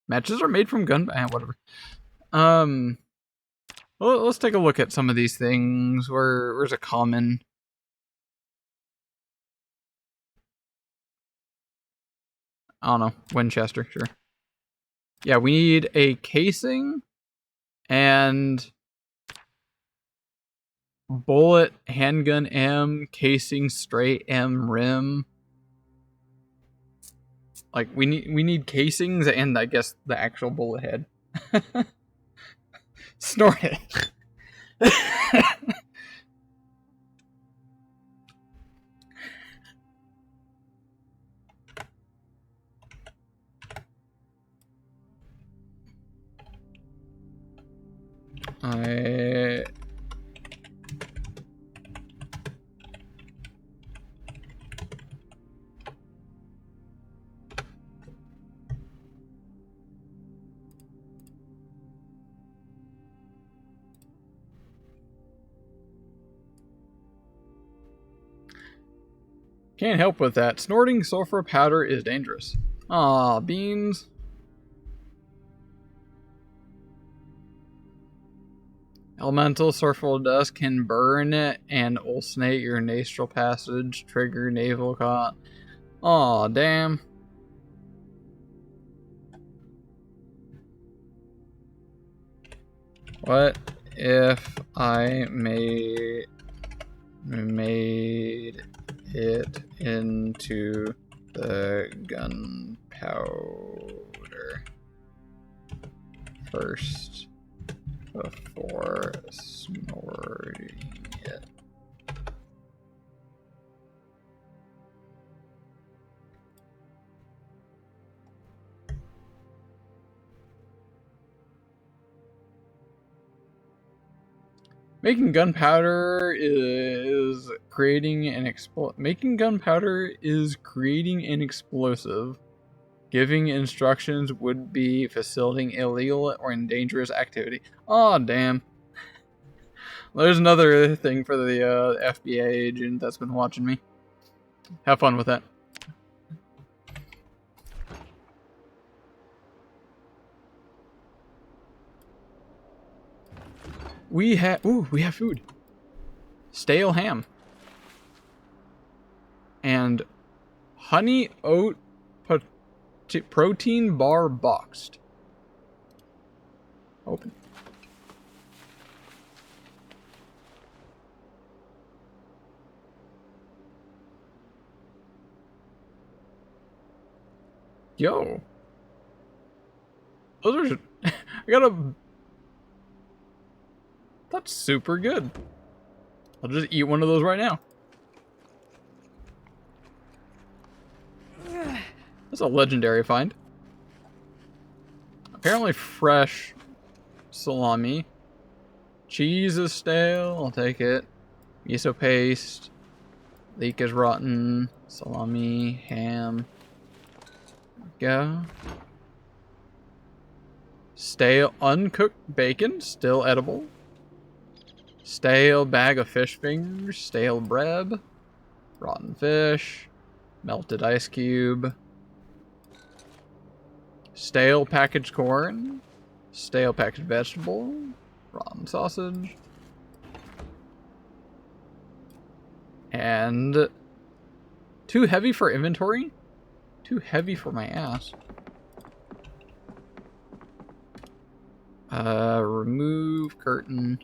Matches are made from whatever. Well, let's take a look at some of these things. Where's a common? I don't know. Winchester, sure. Yeah, we need a casing and bullet, handgun M, casing, straight M, rim. Like we need casings and I guess the actual bullet head. Snort it. I can't help with that. Snorting sulfur powder is dangerous. Aw, beans. Elemental sulfur dust can burn and ulcerate your nasal passage, trigger naval clot. Aw, damn. What if I made it into the gunpowder first before snorting it? Making gunpowder is creating an explosive. Giving instructions would be facilitating illegal or dangerous activity. Aw, damn. There's another thing for the FBI agent that's been watching me. Have fun with that. We have food. Stale ham. And honey oat protein bar boxed. Open. Yo. Those are I got a That's super good. I'll just eat one of those right now. That's a legendary find. Apparently fresh salami. Cheese is stale, I'll take it. Miso paste. Leek is rotten. Salami, ham. Go. Stale, uncooked bacon, still edible. Stale bag of fish fingers, stale bread, rotten fish, melted ice cube, stale packaged corn, stale packaged vegetable, rotten sausage, and too heavy for inventory, too heavy for my ass. Remove curtain.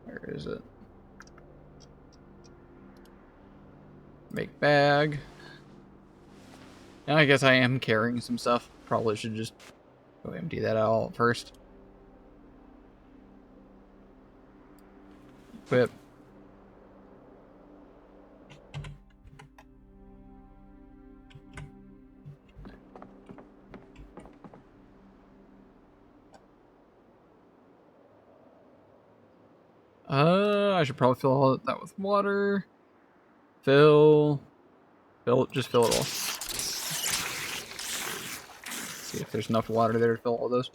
Where is it? Make bag. Now I guess I am carrying some stuff. Probably should just go empty that out first. Equip. I should probably fill all that with water. Just fill it all. See if there's enough water there to fill all those.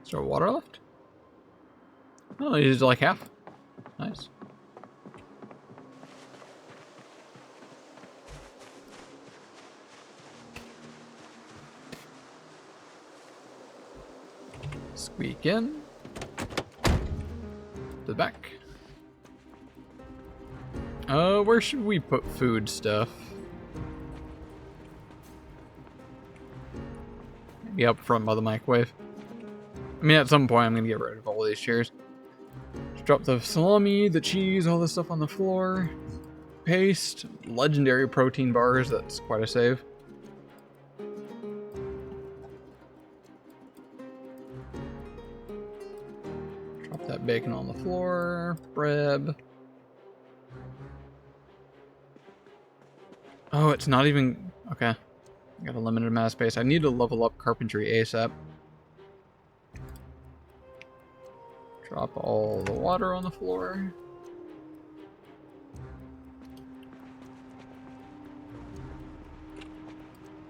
Is there water left? Oh, I used like half. Nice. Squeak in. To the back. Where should we put food stuff? Maybe up front by the microwave. I mean, at some point I'm gonna get rid of all these chairs. Just drop the salami, the cheese, all this stuff on the floor. Paste, legendary protein bars, that's quite a save. Drop that bacon on the floor, bread. Oh, it's not even, okay. I got a limited amount of space. I need to level up carpentry ASAP. Drop all the water on the floor.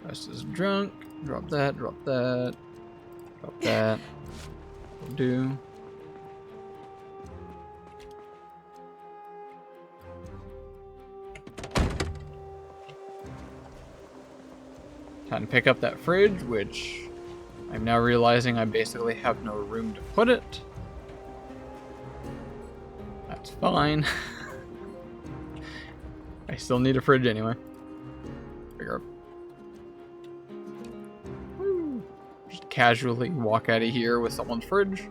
Rest is drunk. Drop that, drop that. Drop that. Will do. Time to pick up that fridge, which I'm now realizing I basically have no room to put it. That's fine. I still need a fridge anyway. Figure. Woo. Just casually walk out of here with someone's fridge.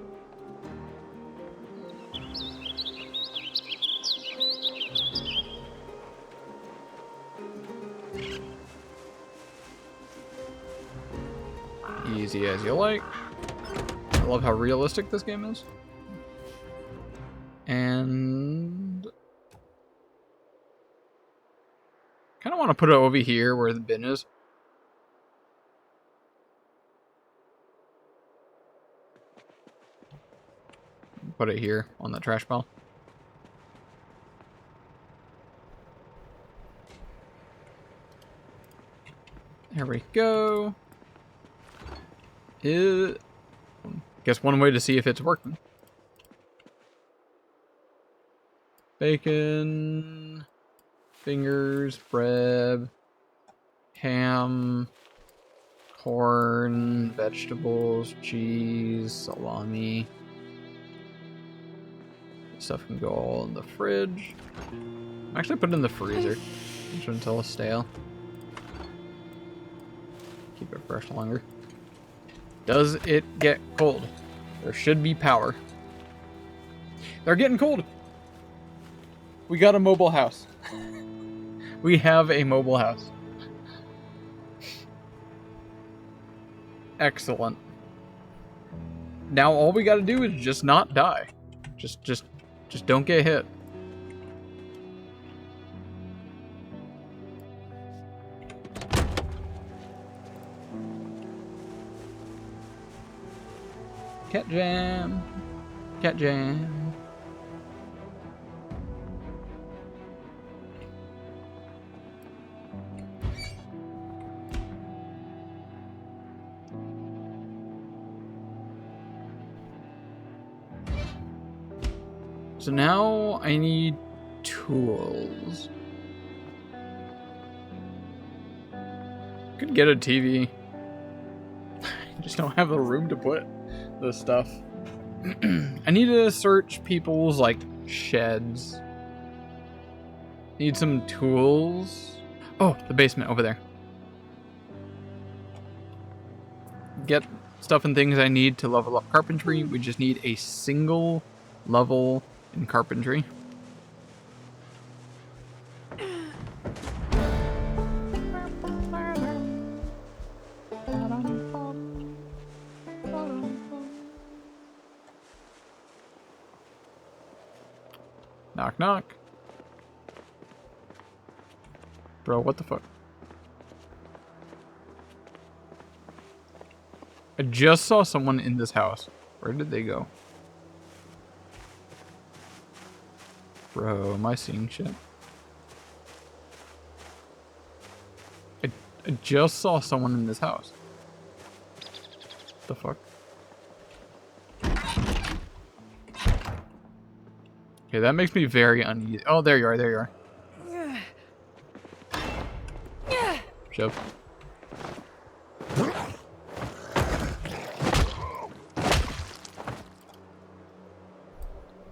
Easy as you like. I love how realistic this game is. And kind of want to put it over here where the bin is. Put it here on the trash pile. There we go. Guess one way to see if it's working. Bacon, fingers, bread, ham, corn, vegetables, cheese, salami. This stuff can go all in the fridge. I'm actually put it in the freezer until it's stale. Keep it fresh longer. Does it get cold? There should be power. They're getting cold. We got a mobile house. We have a mobile house. Excellent. Now all we gotta do is just not die. Just don't get hit. Cat jam. Cat jam. So now I need tools. Could get a TV. I just don't have the room to put this stuff. I need to search people's, like, sheds. Need some tools. Oh, the basement over there. Get stuff and things I need to level up carpentry. We just need a single level in carpentry. Knock, knock. Bro, what the fuck? I just saw someone in this house. Where did they go? Bro, am I seeing shit? I just saw someone in this house. What the fuck? Okay, that makes me very uneasy. Oh, there you are, there you are. Shove.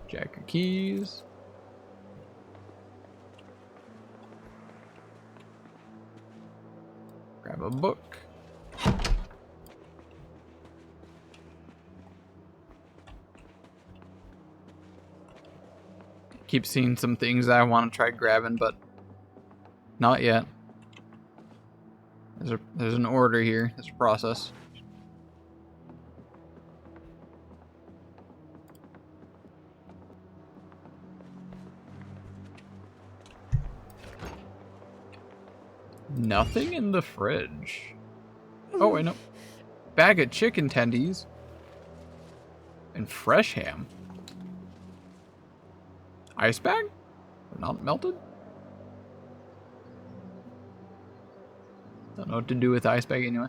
Jack of keys. Grab a book. Keep seeing some things that I want to try grabbing, but not yet. There's an order here. There's a process. Nothing in the fridge. Oh, wait, no. Bag of chicken tendies. And fresh ham. Ice bag? Not melted? Don't know what to do with the ice bag anyway.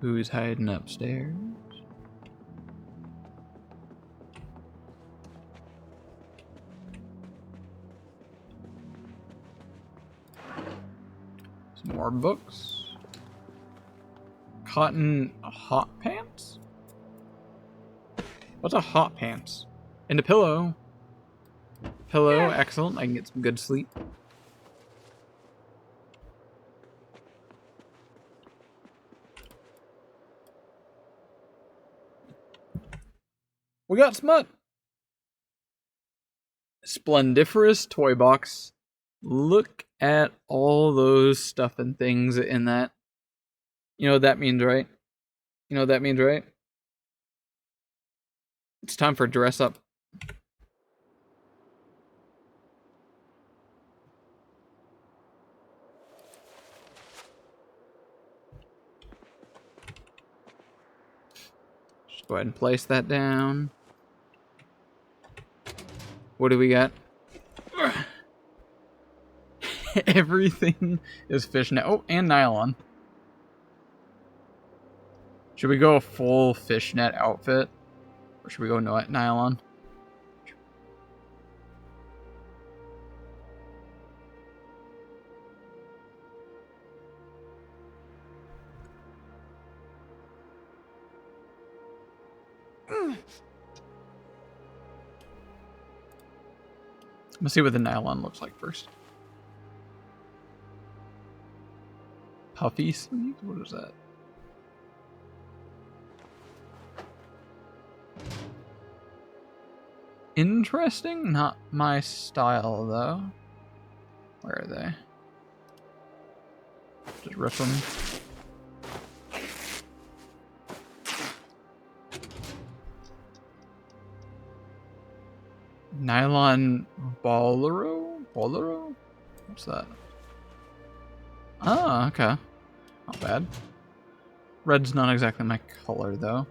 Who's hiding upstairs? Some more books. Cotton hot pants? What's a hot pants? And a pillow. Pillow, excellent. I can get some good sleep. We got smut. Splendiferous toy box. Look at all those stuff and things in that. You know what that means, right? You know what that means, right? It's time for dress up. Just go ahead and place that down. What do we got? Everything is fishnet. Oh, and nylon. Should we go a full fishnet outfit? Or should we go nylon? Let's see what the nylon looks like first. Puffy sleeves? What is that? Interesting. Not my style, though. Where are they? Just rip them. Nylon bolero? Bolero? What's that? Oh, okay. Not bad. Red's not exactly my color, though.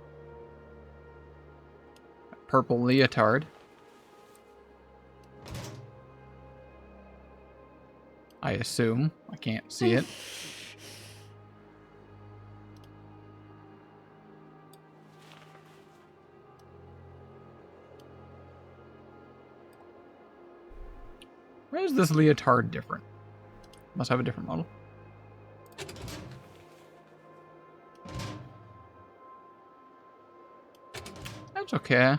Purple leotard. I assume. I can't see it. Why is this leotard different? Must have a different model. That's okay.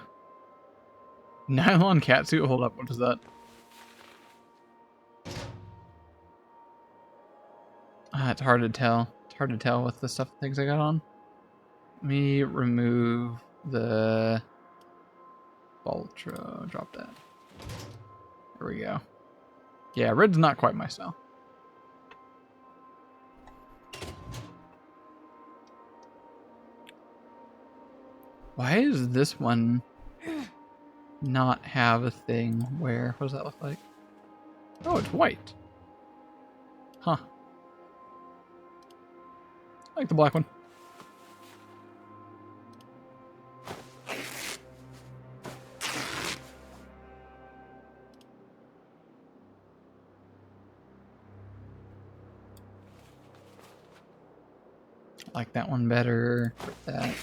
Nylon catsuit? Hold up, what is that? It's hard to tell. It's hard to tell with the stuff things I got on. Let me remove the Ultra. Drop that. There we go. Yeah, red's not quite my style. Why is this one not have a thing where... What does that look like? Oh, it's white. Huh. I like the black one. I like that one better. Put that.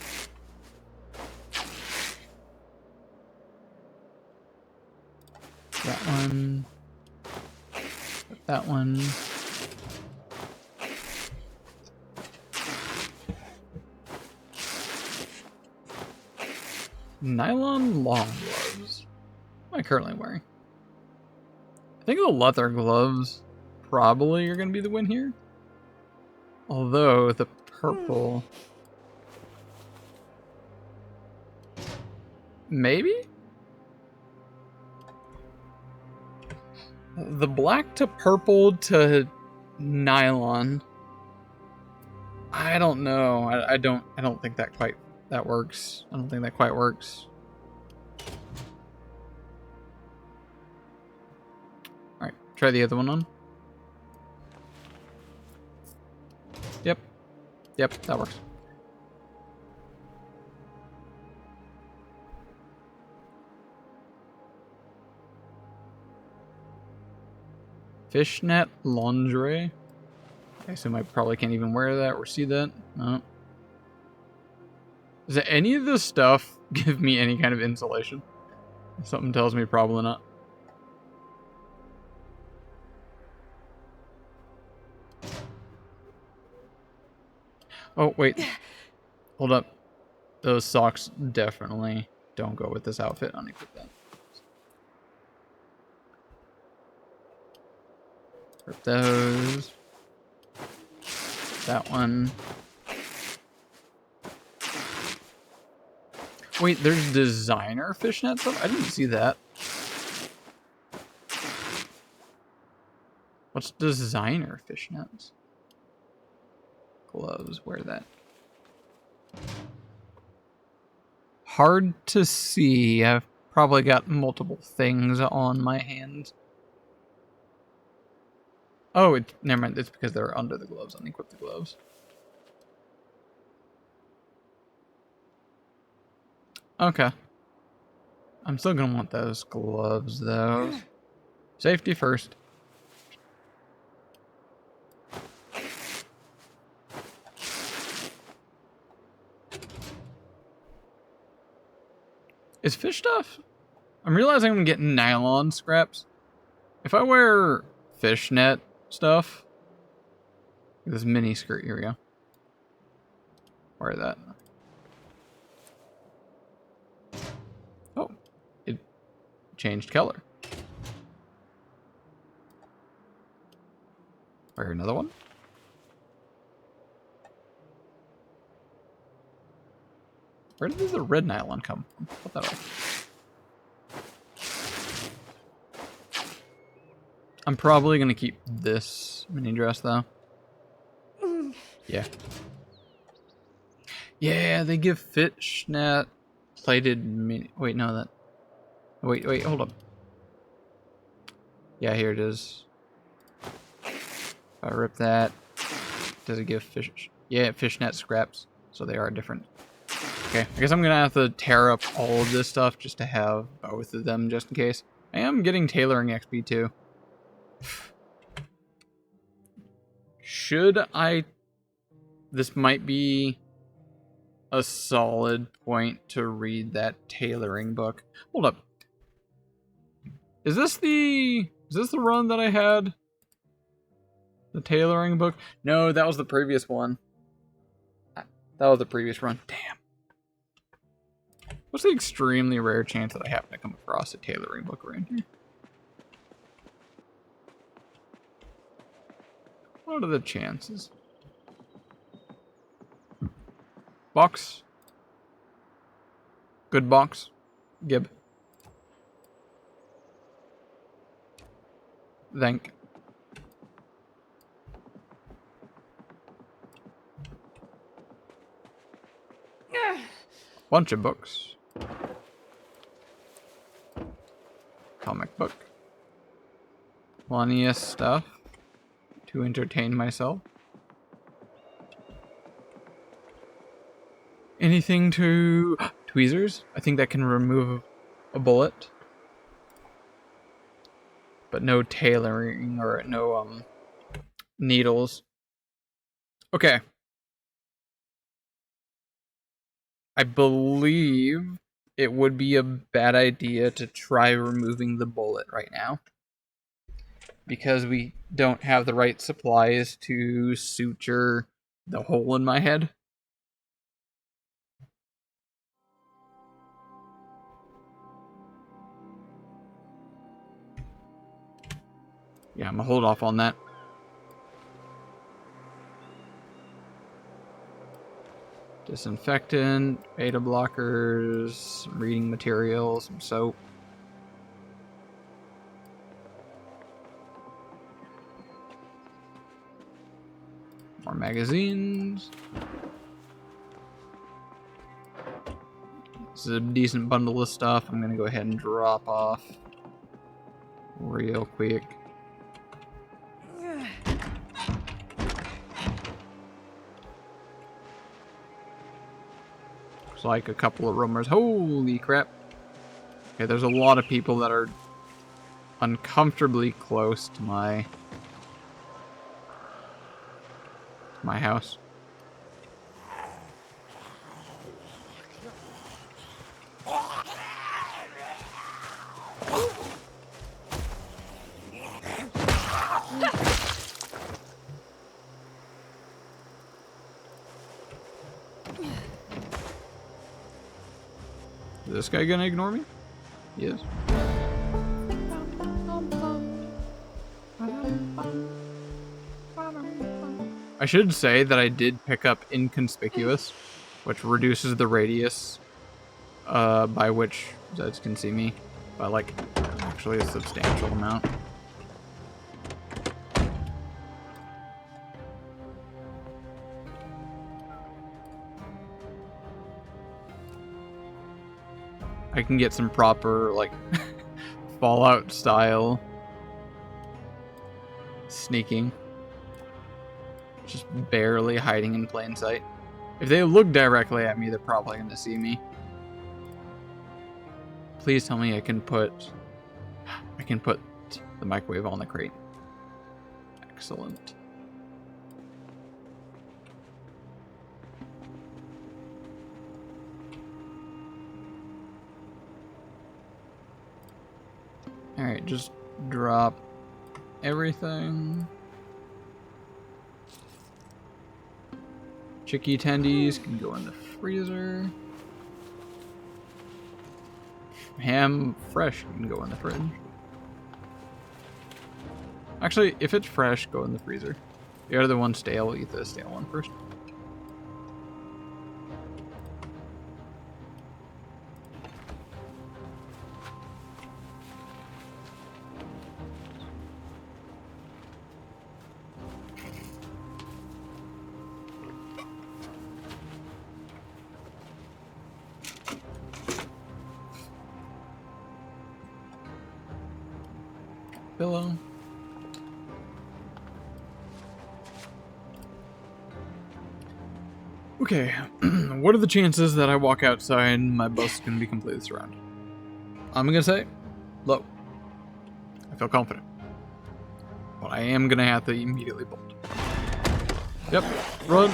That one. Put that one. Nylon long gloves. What am I currently wearing? I think the leather gloves probably are going to be the win here. Although the purple... Maybe? The black to purple to nylon. I don't know. I don't think that quite works. I don't think that quite works. Alright, try the other one on. Yep, that works. Fishnet lingerie. I assume I probably can't even wear that or see that. No. Does any of this stuff give me any kind of insulation? Something tells me probably not. Oh, wait. Hold up. Those socks definitely don't go with this outfit. I'll need to put that. Rip those. That one. Wait, there's designer fishnet stuff? I didn't see that. What's designer fishnets? Gloves, wear that. Hard to see. I've probably got multiple things on my hands. Oh, never mind. It's because they're under the gloves. Unequip the gloves. Okay. I'm still gonna want those gloves, though. Safety first. Is fish stuff? I'm realizing I'm getting nylon scraps. If I wear fishnet stuff, this mini skirt, here we go. Wear that. Oh, it changed color. Wear another one. Where did the red nylon come from? Put that away. I'm probably gonna keep this mini dress though. Yeah. Yeah, they give fishnet plated mini. Wait, no, that. Wait, hold up. Yeah, here it is. If I rip that, does it give fish? Yeah, fishnet scraps, so they are different. Okay, I guess I'm gonna have to tear up all of this stuff just to have both of them, just in case. I am getting tailoring XP too. Should I... This might be a solid point to read that tailoring book. Hold up. Is this Is this the run that I had? The tailoring book? No, that was the previous one. That was the previous run. Damn. What's the extremely rare chance that I happen to come across a tailoring book around here? What are the chances? Box. Good box. Gib. Thank. Bunch of books. Comic book. Plenty of stuff to entertain myself. Anything to... tweezers? I think that can remove a bullet. But no tailoring or no needles. Okay. I believe it would be a bad idea to try removing the bullet right now. Because we don't have the right supplies to suture the hole in my head. Yeah, I'm gonna hold off on that. Disinfectant, beta blockers, some reading materials, some soap. More magazines. This is a decent bundle of stuff. I'm gonna go ahead and drop off real quick. Looks like a couple of roamers. Holy crap. Okay, there's a lot of people that are uncomfortably close to my house. Is this guy gonna ignore me? He is. I should say that I did pick up Inconspicuous, which reduces the radius by which Zeds can see me by like actually a substantial amount. I can get some proper like Fallout style sneaking. Just barely hiding in plain sight. If they look directly at me, they're probably going to see me. Please tell me I can put the microwave on the crate. Excellent. Alright, just drop everything. Chicky tendies can go in the freezer. Ham fresh can go in the fridge. Actually, if it's fresh, go in the freezer. The other one's stale, eat the stale one first. Pillow. Okay, what are the chances that I walk outside and my bus is going to be completely surrounded? I'm going to say low. I feel confident. But I am going to have to immediately bolt. Yep, run.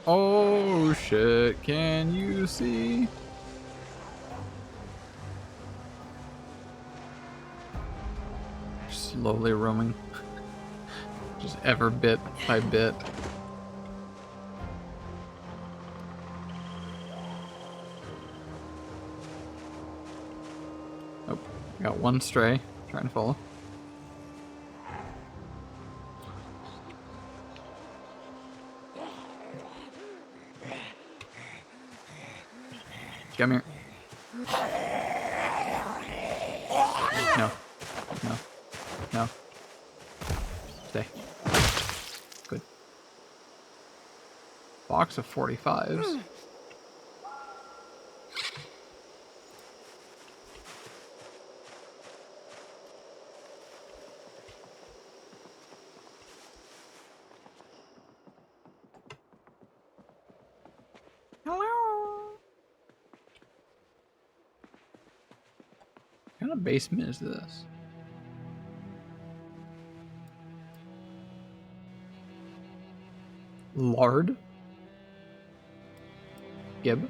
Oh shit, can you see? slowly roaming. Just ever bit by bit. Oh, got one stray. Trying to follow. Come here. No. No. No. Stay. Good. Box of 45s. Hello. What kind of basement is this? Lard? Gib?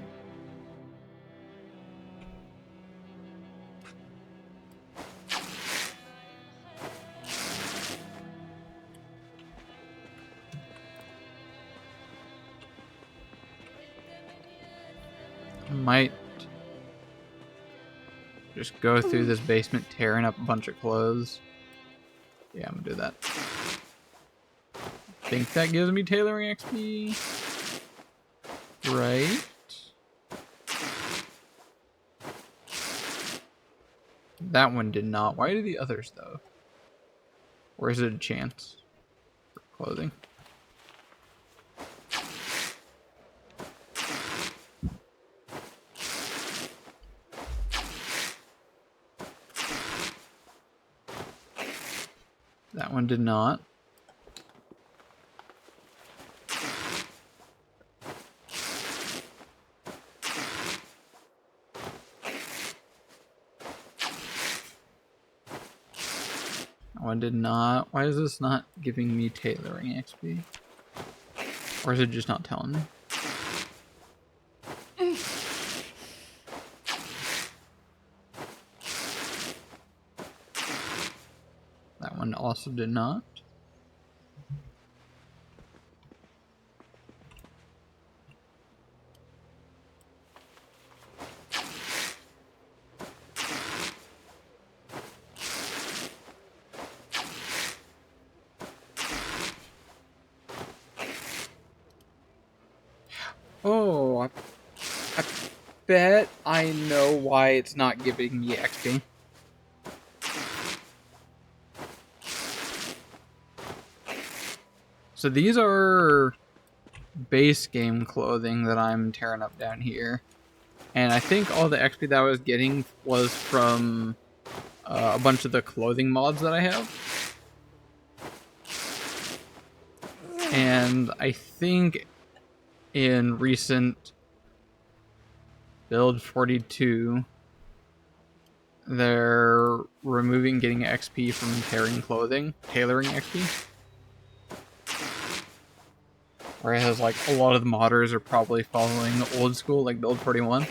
Might just go through this basement tearing up a bunch of clothes. Yeah, I'm gonna do that. Think that gives me tailoring XP. Right? That one did not. Why do the others though? Or is it a chance for clothing? That one did not. That one did not. Why is this not giving me tailoring XP? Or is it just not telling me? That one also did not. Oh, I bet I know why it's not giving me XP. So these are base game clothing that I'm tearing up down here. And I think all the XP that I was getting was from a bunch of the clothing mods that I have. And I think in recent build 42, they're removing getting XP from tailoring XP. Whereas like a lot of the modders are probably following old school, like build 41.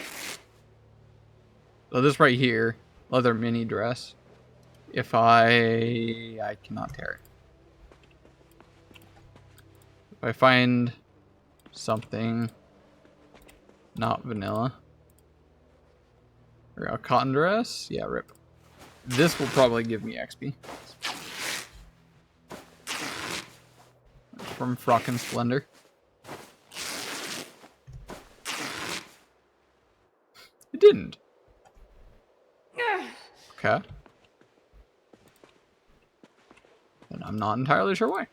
So this right here, leather mini dress. If I cannot tear it. If I find something not vanilla. Or a cotton dress, yeah, rip. This will probably give me XP. From Frockin' Splendor. It didn't. Okay. And I'm not entirely sure why.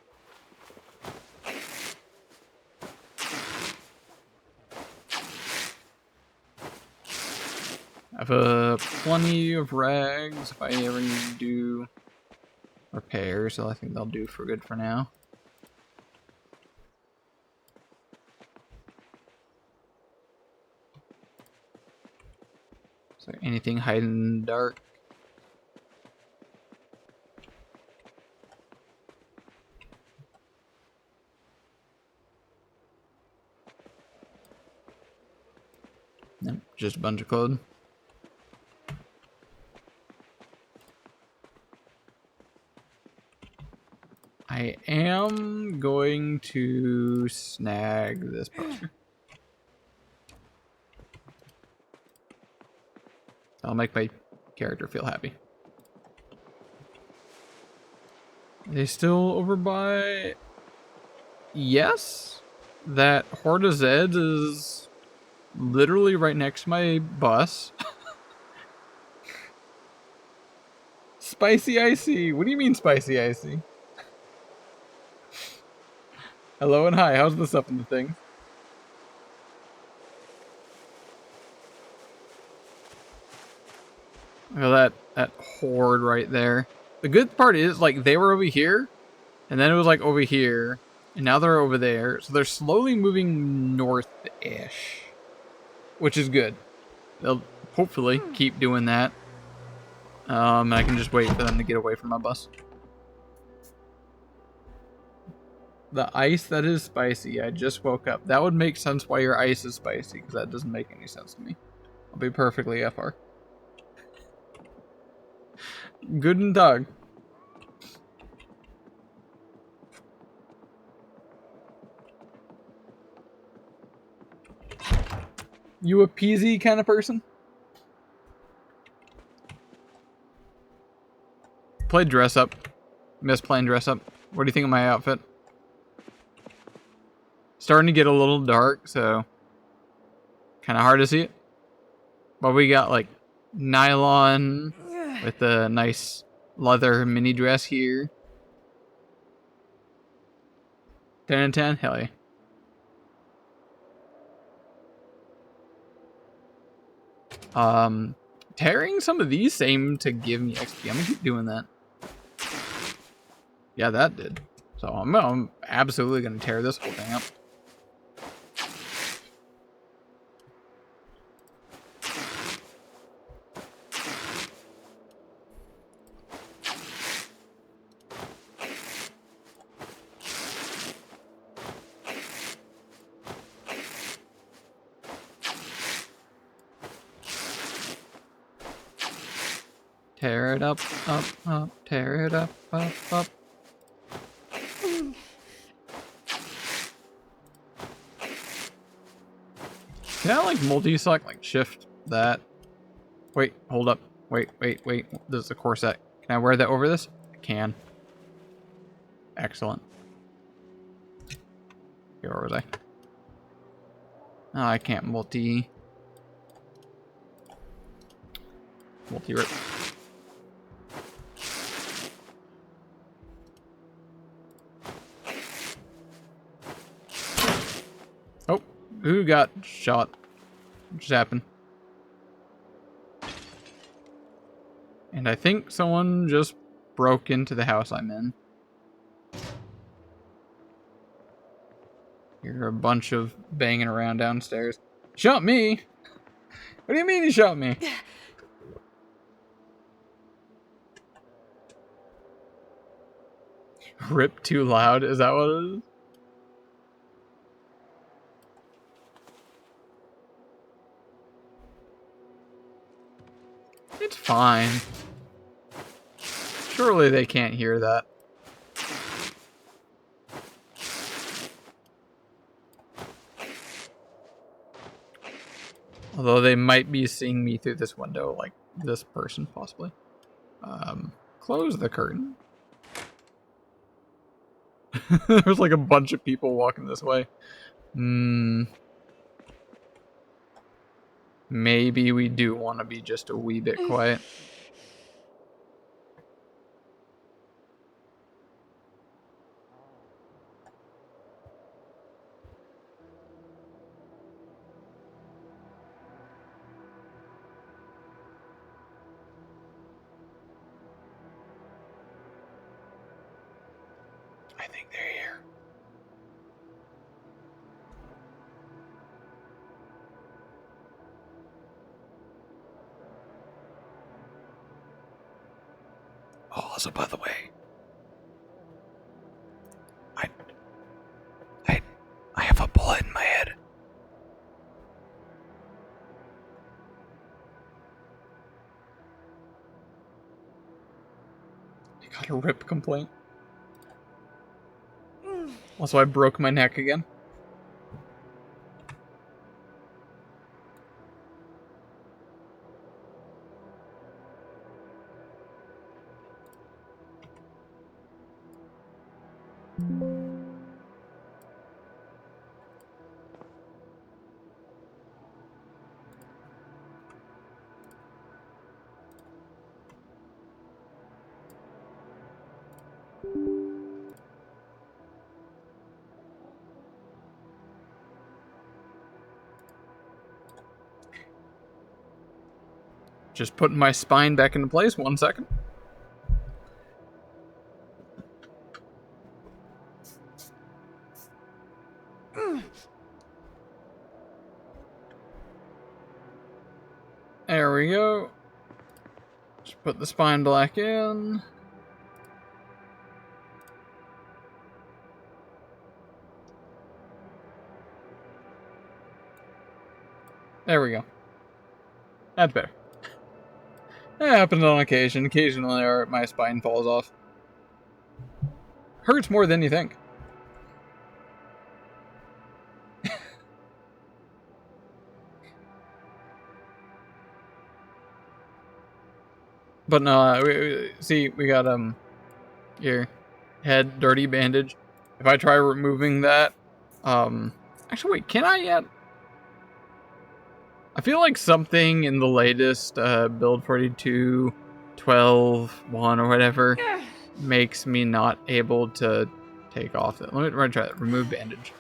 I have plenty of rags if I ever need to do repairs, so I think they'll do for good for now. Is there anything hiding in the dark? Nope, just a bunch of code. I am going to snag this poster. I'll make my character feel happy. Are they still over by... Yes? That Horda Zed is literally right next to my bus. Spicy Icy! What do you mean Spicy Icy? Hello and hi, how's this up in the thing? Look at that horde right there. The good part is, like, they were over here, and then it was, like, over here, and now they're over there. So they're slowly moving north-ish, which is good. They'll hopefully keep doing that. I can just wait for them to get away from my bus. The ice that is spicy, I just woke up. That would make sense why your ice is spicy, because that doesn't make any sense to me. I'll be perfectly FR. Guten Tag. You a peasy kind of person? Play dress up. Miss playing dress up. What do you think of my outfit? Starting to get a little dark, so kind of hard to see it. But we got like nylon with a nice leather mini dress here. 10 and 10? Hell yeah. Tearing some of these seem to give me XP. I'm gonna keep doing that. Yeah, that did. So I'm absolutely gonna tear this whole thing up. Tear it up, tear it up, up. Can I like multi-select, like shift that? Wait, hold up. Wait. This is a corset. Can I wear that over this? I can. Excellent. Okay, where was I? Oh, I can't multi-rip. Oh, who got shot? What just happened? And I think someone just broke into the house I'm in. Hear a bunch of banging around downstairs. Shot me? What do you mean he shot me? Rip too loud? Is that what it is? It's fine. Surely they can't hear that. Although they might be seeing me through this window, like this person, possibly. Close the curtain. There's like a bunch of people walking this way. Maybe we do want to be just a wee bit quiet. I think they're here. Oh, also, by the way, I have a bullet in my head. You got a rip complaint? Also, I broke my neck again. Just putting my spine back into place. 1 second. There we go. Just put the spine back in. There we go. That's better. It happens on occasion. Occasionally my spine falls off. Hurts more than you think. But no, we got your head dirty bandage. If I try removing that, actually wait, can I yet? I feel like something in the latest build 42, 12, 1 or whatever makes me not able to take off it. Let me try that. Remove bandage.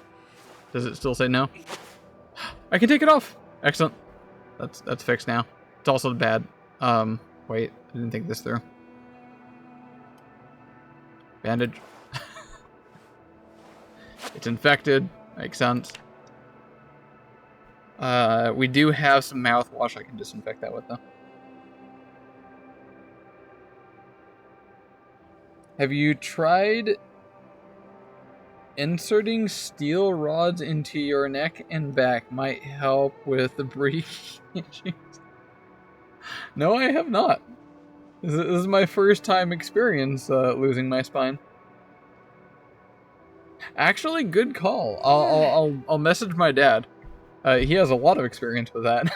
Does it still say no? I can take it off. Excellent. That's fixed now. It's also bad. Wait, I didn't think this through. Bandage. It's infected. Makes sense. We do have some mouthwash I can disinfect that with, though. Have you tried inserting steel rods into your neck and back? Might help with the breathing issues. No, I have not. This is my first time experience losing my spine. Actually, good call. I'll message my dad. He has a lot of experience with that.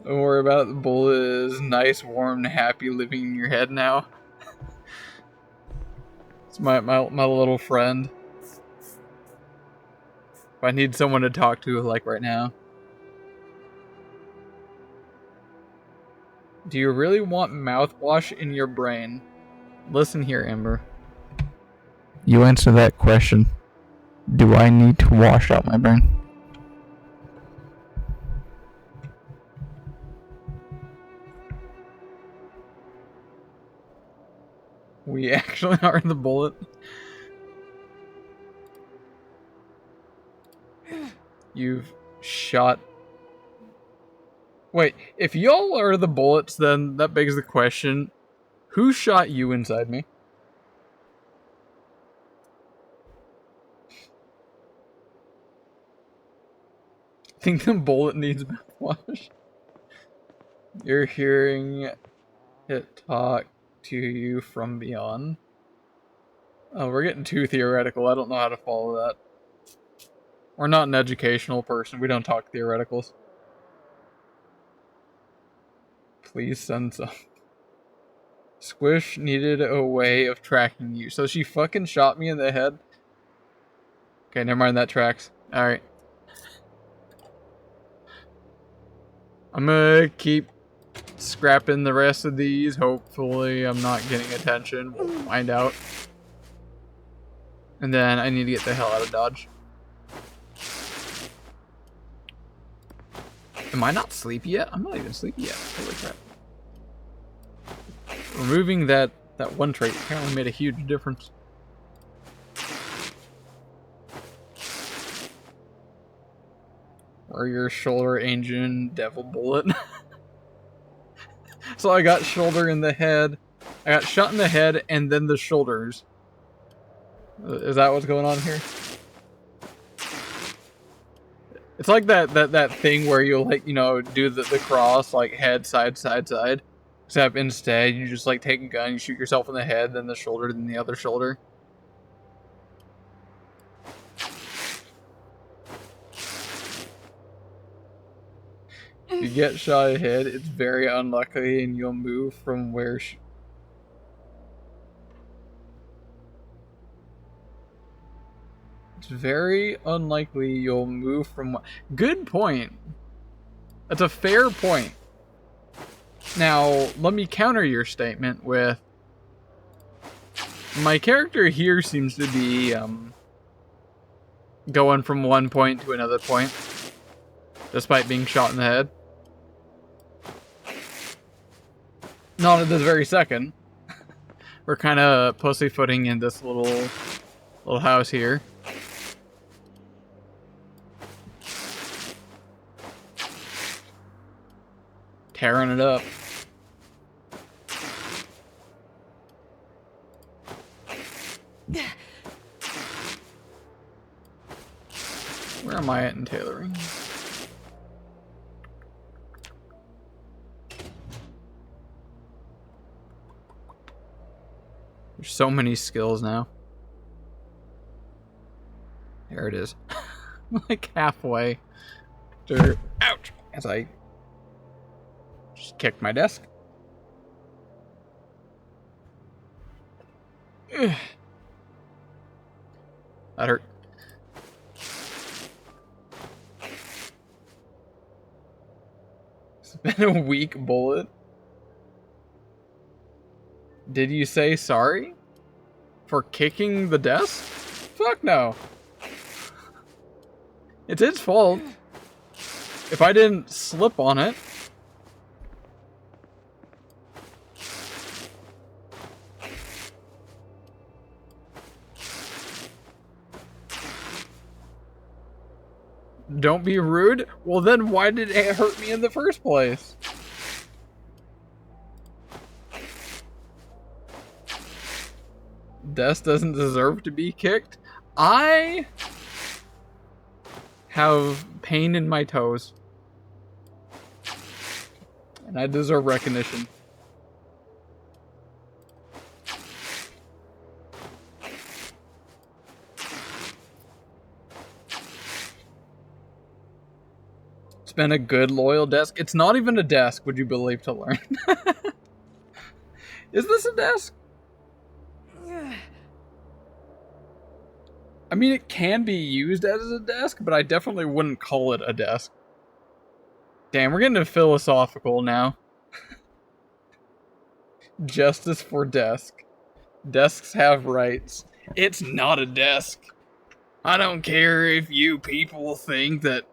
Don't worry about it. The bullet is nice, warm, and happy living in your head now. It's my little friend. If I need someone to talk to, like right now. Do you really want mouthwash in your brain? Listen here, Amber. You answer that question. Do I need to wash out my brain? We actually are the bullet. You've shot... Wait, if y'all are the bullets, then that begs the question, who shot you inside me? I think the bullet needs mouthwash. You're hearing it talk to you from beyond. Oh, we're getting too theoretical. I don't know how to follow that. We're not an educational person. We don't talk theoreticals. Please send some. Squish needed a way of tracking you. So she fucking shot me in the head? Okay, never mind, that tracks. Alright. I'm gonna keep scrapping the rest of these. Hopefully I'm not getting attention. We'll find out. And then I need to get the hell out of Dodge. Am I not sleepy yet? I'm not even sleepy yet. Holy crap. Removing that one trait apparently made a huge difference. Or your shoulder engine devil bullet. So I got shoulder in the head. I got shot in the head and then the shoulders. Is that what's going on here? It's like that thing where you like, you know, do the cross, like head, side, side, side. Except instead, you just like take a gun, you shoot yourself in the head, then the shoulder, then the other shoulder. If you get shot ahead, it's very unlucky and you'll move from where... It's very unlikely you'll move from... Good point. That's a fair point. Now, let me counter your statement with... My character here seems to be going from one point to another point, despite being shot in the head. Not at this very second. We're kind of pussyfooting in this little house here. Tearing it up. Where am I at in tailoring? There's so many skills now. There it is. Like halfway. Ouch! As I just kicked my desk. Ugh. That hurt. It's been a weak bullet. Did you say sorry? For kicking the desk? Fuck no. It's its fault. If I didn't slip on it. Don't be rude? Well then why did it hurt me in the first place? Desk doesn't deserve to be kicked. I have pain in my toes. And I deserve recognition. It's been a good, loyal desk. It's not even a desk, would you believe, to learn. Is this a desk? I mean, it can be used as a desk, but I definitely wouldn't call it a desk. Damn, we're getting philosophical now. Justice for desk. Desks have rights. It's not a desk. I don't care if you people think that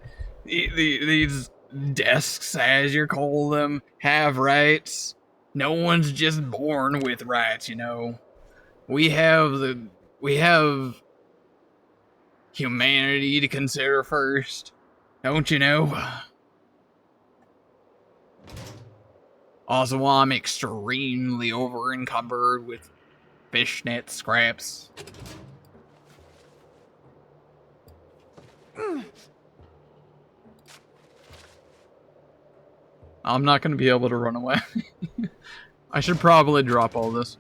these desks, as you call them, have rights. No one's just born with rights, you know. We have humanity to consider first, don't you know? Also, I'm extremely over encumbered with fishnet scraps. I'm not going to be able to run away. I should probably drop all this.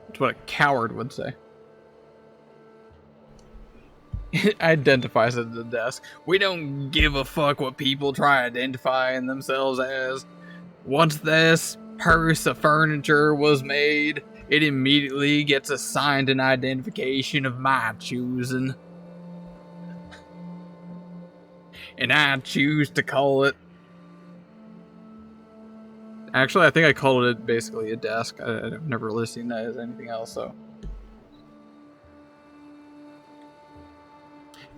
That's what a coward would say. It identifies as a desk. We don't give a fuck what people try identifying themselves as. Once this piece of furniture was made, it immediately gets assigned an identification of my choosing. And I choose to call it... Actually, I think I called it basically a desk. I've never really seen that as anything else, so...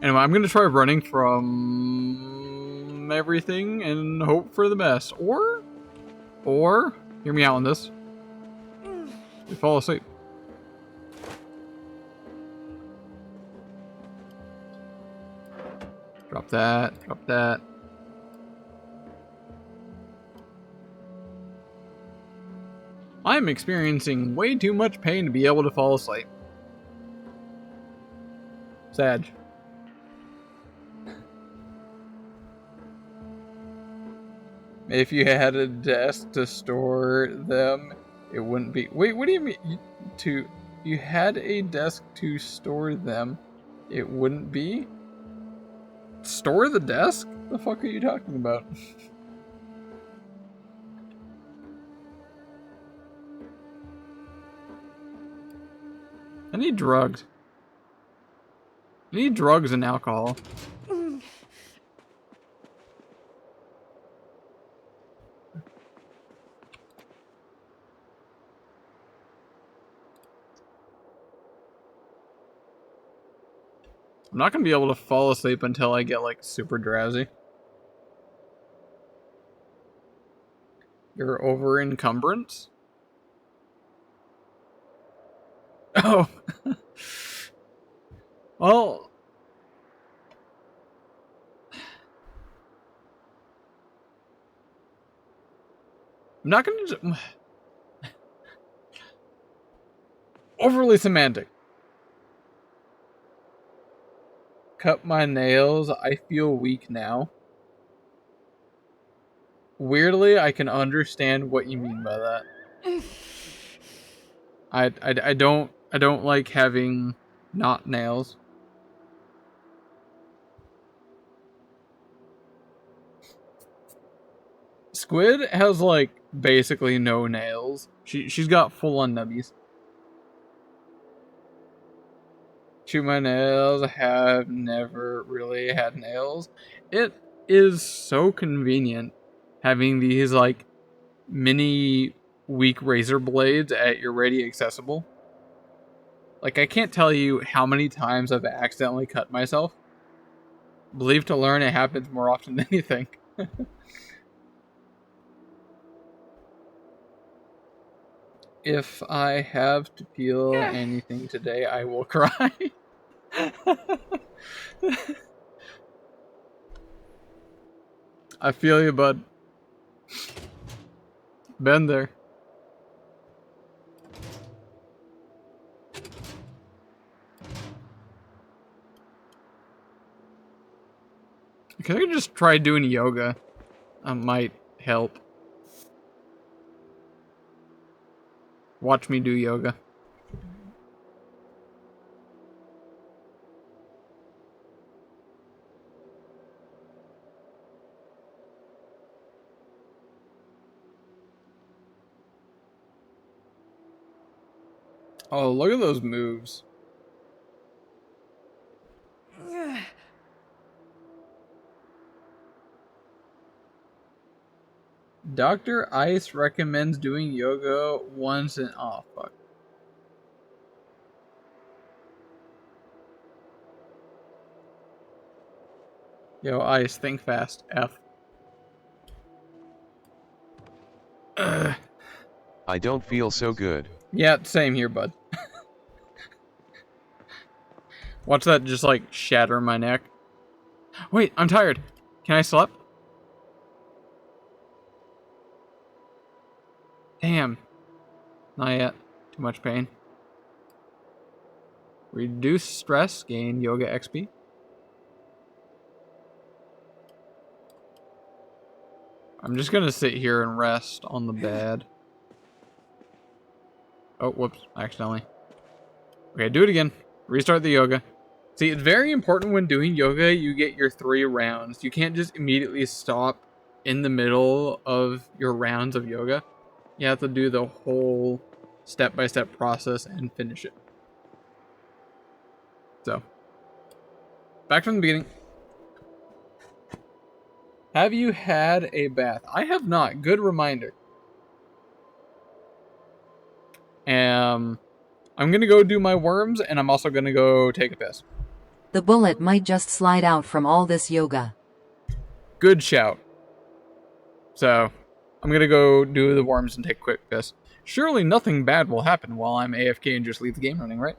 Anyway, I'm going to try running from everything and hope for the best. Or, hear me out on this. You fall asleep. Drop that, drop that. I'm experiencing way too much pain to be able to fall asleep. Sad. If you had a desk to store them, it wouldn't be. Wait, what do you mean? You had a desk to store them, it wouldn't be? Store the desk? The fuck are you talking about? I need drugs. I need drugs and alcohol. I'm not gonna be able to fall asleep until I get like super drowsy. Your over encumbrance? Oh. Well, I'm not gonna overly semantic. Cut my nails. I feel weak now. Weirdly, I can understand what you mean by that. I don't like having not nails. Squid has like basically no nails. She's got full on nubbies. Chew my nails. I have never really had nails. It is so convenient having these like mini weak razor blades at your ready accessible. Like I can't tell you how many times I've accidentally cut myself. Believe to learn it happens more often than you think. If I have to peel anything today, I will cry. I feel you, bud. Been there. Can I just try doing yoga? That might help. Watch me do yoga. Oh, look at those moves. Dr. Ice recommends doing yoga once in... Oh, fuck. Yo, Ice, think fast. F. I don't feel so good. Yeah, same here, bud. Watch that just, like, shatter my neck. Wait, I'm tired. Can I sleep? Damn. Not yet. Too much pain. Reduce stress, gain yoga XP. I'm just gonna sit here and rest on the bed. Oh, whoops, accidentally. Okay, do it again. Restart the yoga. See, it's very important when doing yoga, you get your 3 rounds. You can't just immediately stop in the middle of your rounds of yoga. You have to do the whole step-by-step process and finish it. So, back from the beginning. Have you had a bath? I have not. Good reminder. I'm gonna go do my worms, and I'm also gonna go take a piss. The bullet might just slide out from all this yoga. Good shout. So, I'm gonna go do the worms and take a quick piss. Surely nothing bad will happen while I'm AFK and just leave the game running, right?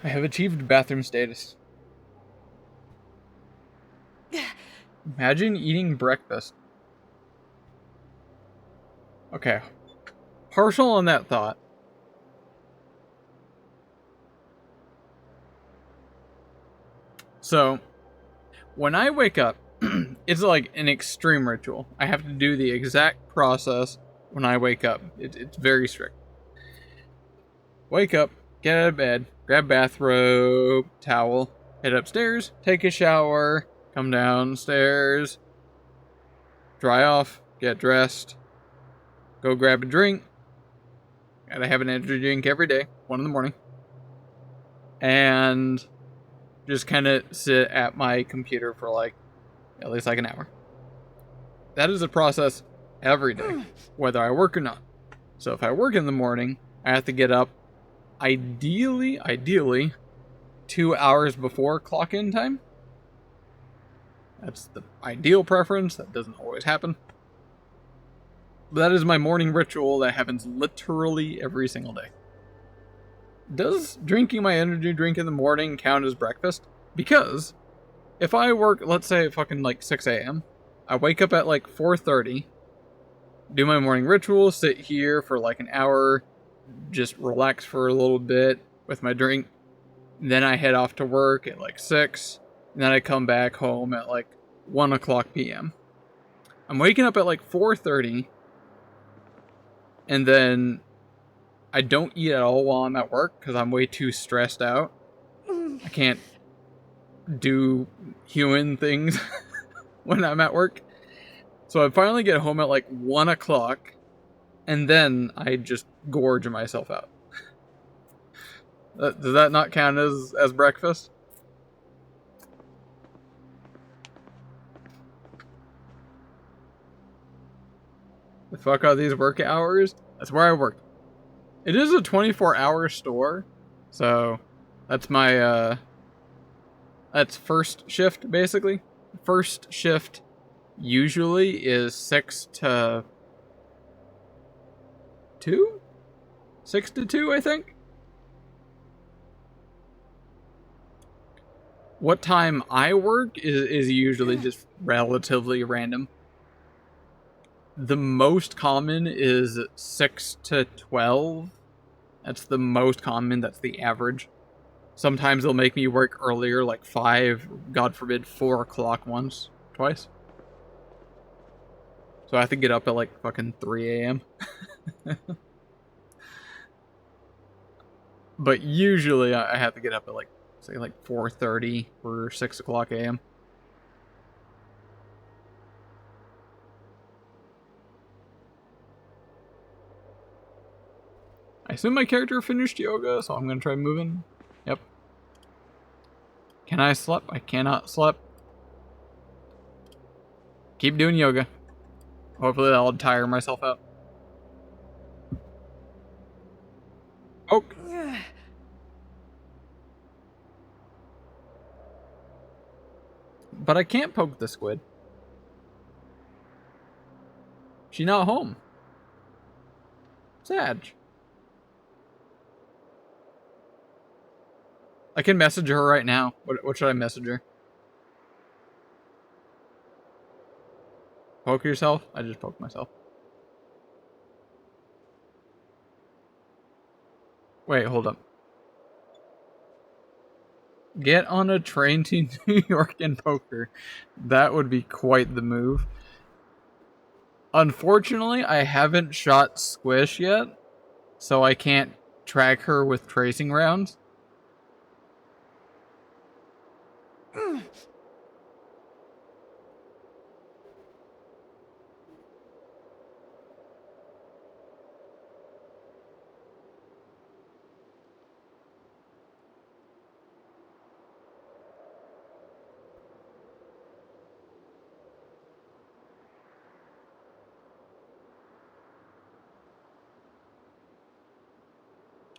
I have achieved bathroom status. Imagine eating breakfast. Okay. Partial on that thought. So, when I wake up, it's like an extreme ritual. I have to do the exact process when I wake up. It's very strict. Wake up, get out of bed, grab bathrobe, towel, head upstairs, take a shower, come downstairs, dry off, get dressed, go grab a drink. Gotta have an energy drink every day, 1 in the morning. And just kind of sit at my computer for like at least like an hour. That is a process every day, whether I work or not. So if I work in the morning, I have to get up ideally 2 hours before clock in time. That's the ideal preference. That doesn't always happen. But that is my morning ritual that happens literally every single day. Does drinking my energy drink in the morning count as breakfast? Because if I work, let's say fucking like 6 a.m., I wake up at like 4:30, do my morning ritual, sit here for like an hour, just relax for a little bit with my drink. Then I head off to work at like 6, and then I come back home at like 1 o'clock p.m. I'm waking up at like 4:30, and then I don't eat at all while I'm at work because I'm way too stressed out. I can't do human things when I'm at work. So I finally get home at like 1 o'clock, and then I just gorge myself out. Does that not count as breakfast? The fuck are these work hours? That's where I work. It is a 24-hour store, so that's my that's first shift basically. First shift usually is 6 to 2? 6 to 2, I think. What time I work is usually just relatively random. The most common is 6 to 12. That's the most common, that's the average. Sometimes they'll make me work earlier, like 5, God forbid, 4 o'clock once, twice. So I have to get up at like fucking 3 a.m. But usually I have to get up at like, say like 4:30 or 6 o'clock a.m. I assume my character finished yoga, so I'm gonna try moving. Yep. Can I sleep? I cannot sleep. Keep doing yoga. Hopefully that'll tire myself out. Poke. But I can't poke the squid. She not home. Sad. I can message her right now. What should I message her? Poke yourself? I just poked myself. Wait, hold up. Get on a train to New York and poke her. That would be quite the move. Unfortunately, I haven't shot Squish yet, so I can't track her with tracing rounds.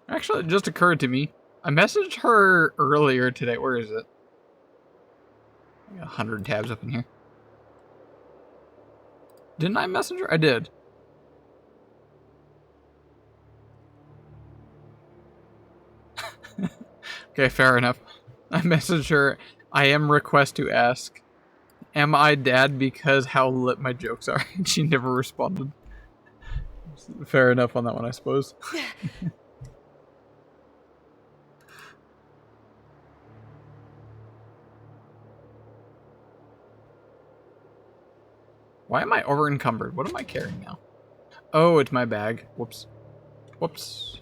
Actually, it just occurred to me. I messaged her earlier today. Where is it? I got 100 tabs up in here. Didn't I message her? I did. Okay, fair enough. I messaged her. I am request to ask. Am I dad because how lit my jokes are? And she never responded. Fair enough on that one, I suppose. Why am I over encumbered? What am I carrying now? Oh, it's my bag. Whoops. Whoops.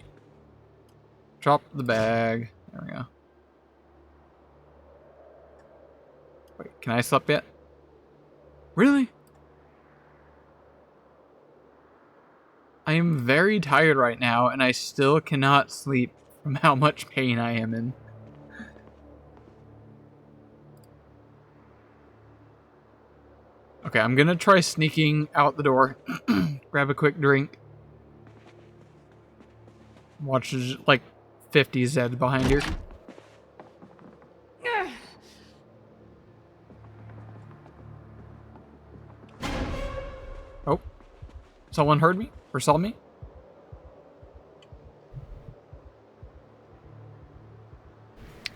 Drop the bag. There we go. Wait, can I sleep yet? Really? I am very tired right now, and I still cannot sleep from how much pain I am in. Okay, I'm gonna try sneaking out the door. Grab a quick drink. Watch like 50 Zed behind here. Oh. Someone heard me? Or saw me?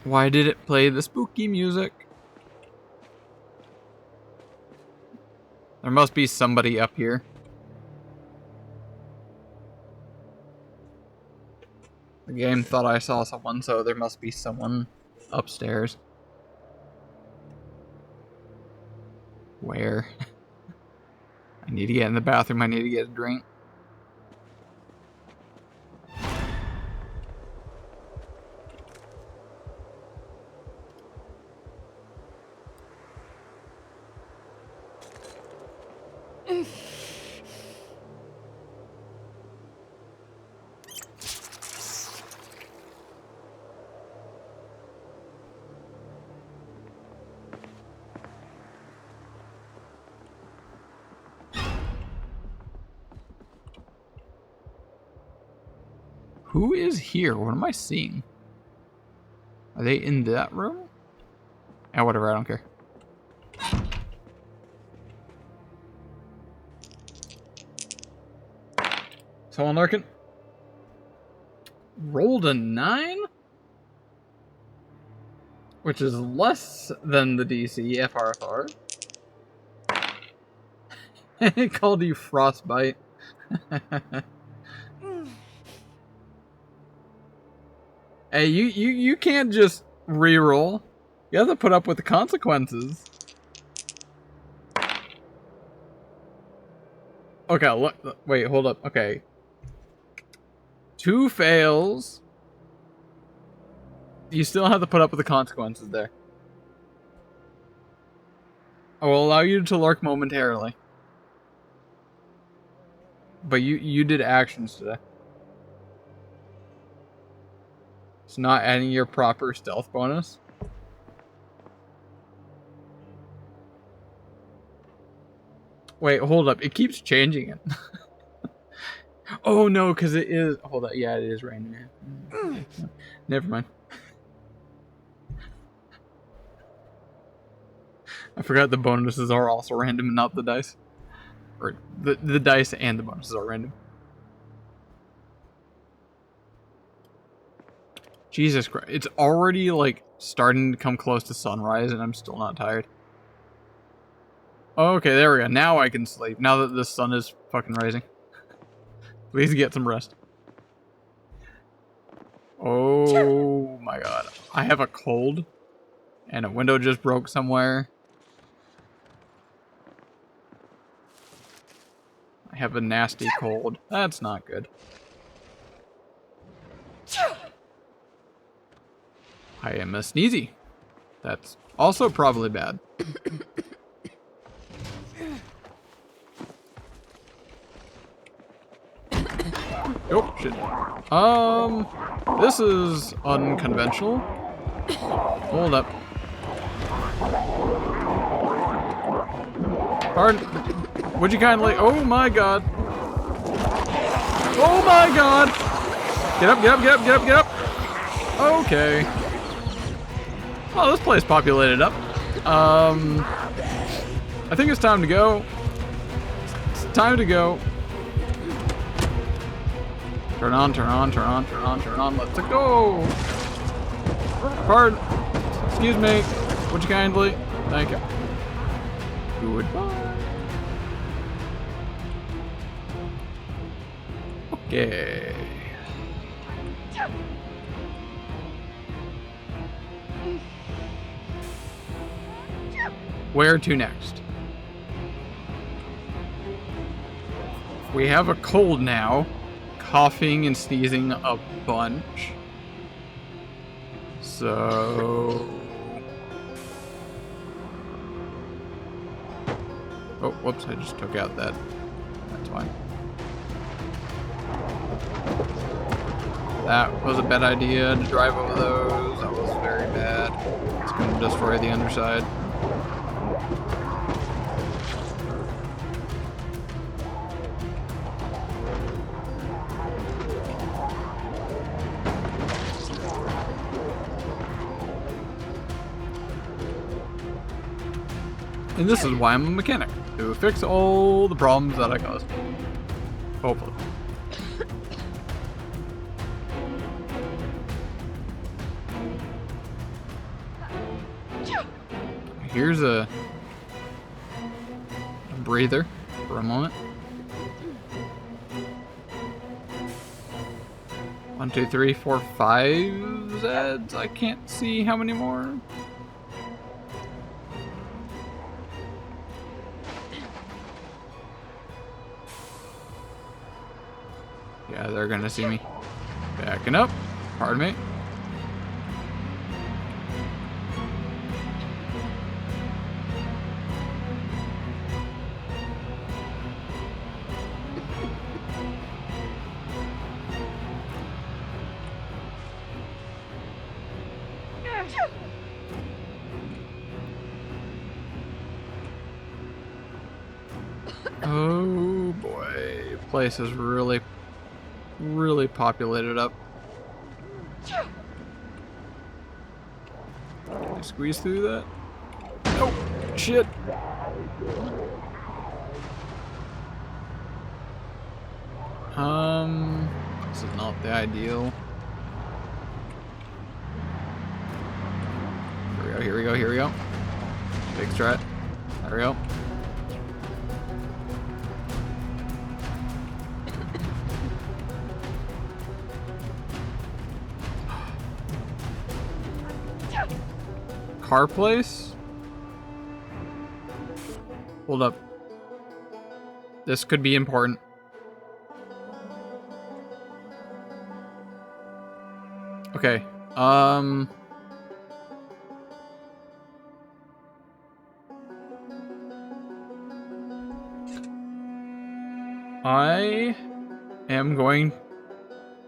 Why did it play the spooky music? There must be somebody up here. The game thought I saw someone, so there must be someone upstairs. Where? I need to get in the bathroom. I need to get a drink. Who is here? What am I seeing? Are they in that room? Yeah, whatever, I don't care. Someone lurking? Rolled a 9? Which is less than the DC, FRFR. It called you Frostbite. Hey, you can't just reroll. You have to put up with the consequences. Okay, look. Wait, hold up. Okay. 2 fails. You still have to put up with the consequences there. I will allow you to lurk momentarily. But you did actions today. It's not adding your proper stealth bonus. Wait, hold up. It keeps changing it. Oh no, because it is... Hold up. Yeah, it is raining. Never mind. I forgot the bonuses are also random and not the dice. Or the dice and the bonuses are random. Jesus Christ. It's already like starting to come close to sunrise and I'm still not tired. Okay, there we go. Now I can sleep. Now that the sun is fucking rising. Please get some rest. Oh my god. I have a cold. And a window just broke somewhere. I have a nasty cold. That's not good. I am a sneezy. That's also probably bad. Oh, shit. This is unconventional. Hold up. Pardon? Would you kindly... Oh my god. Oh my god! Get up, get up, get up, get up, get up! Okay. Oh, this place populated up. I think it's time to go. It's time to go. Turn on, turn on, turn on, turn on, turn on. Let's go. Pardon. Excuse me. Would you kindly? Thank you. Goodbye. Okay. Where to next? We have a cold now. Coughing and sneezing a bunch. So... Oh, whoops, I just took out that. That's fine. That was a bad idea to drive over those. That was very bad. It's going to destroy the underside. And this is why I'm a mechanic, to fix all the problems that I caused. Hopefully. Here's a breather for a moment. 1, 2, 3, 4, 5 Zeds. I can't see how many more. Yeah, they're gonna see me. Backing up. Pardon me. Oh boy, place is really populated up. Can I squeeze through that? Oh, shit. This is not the ideal. Here we go, here we go. Big strat. There we go. Car place? Hold up. This could be important. Okay. I am going...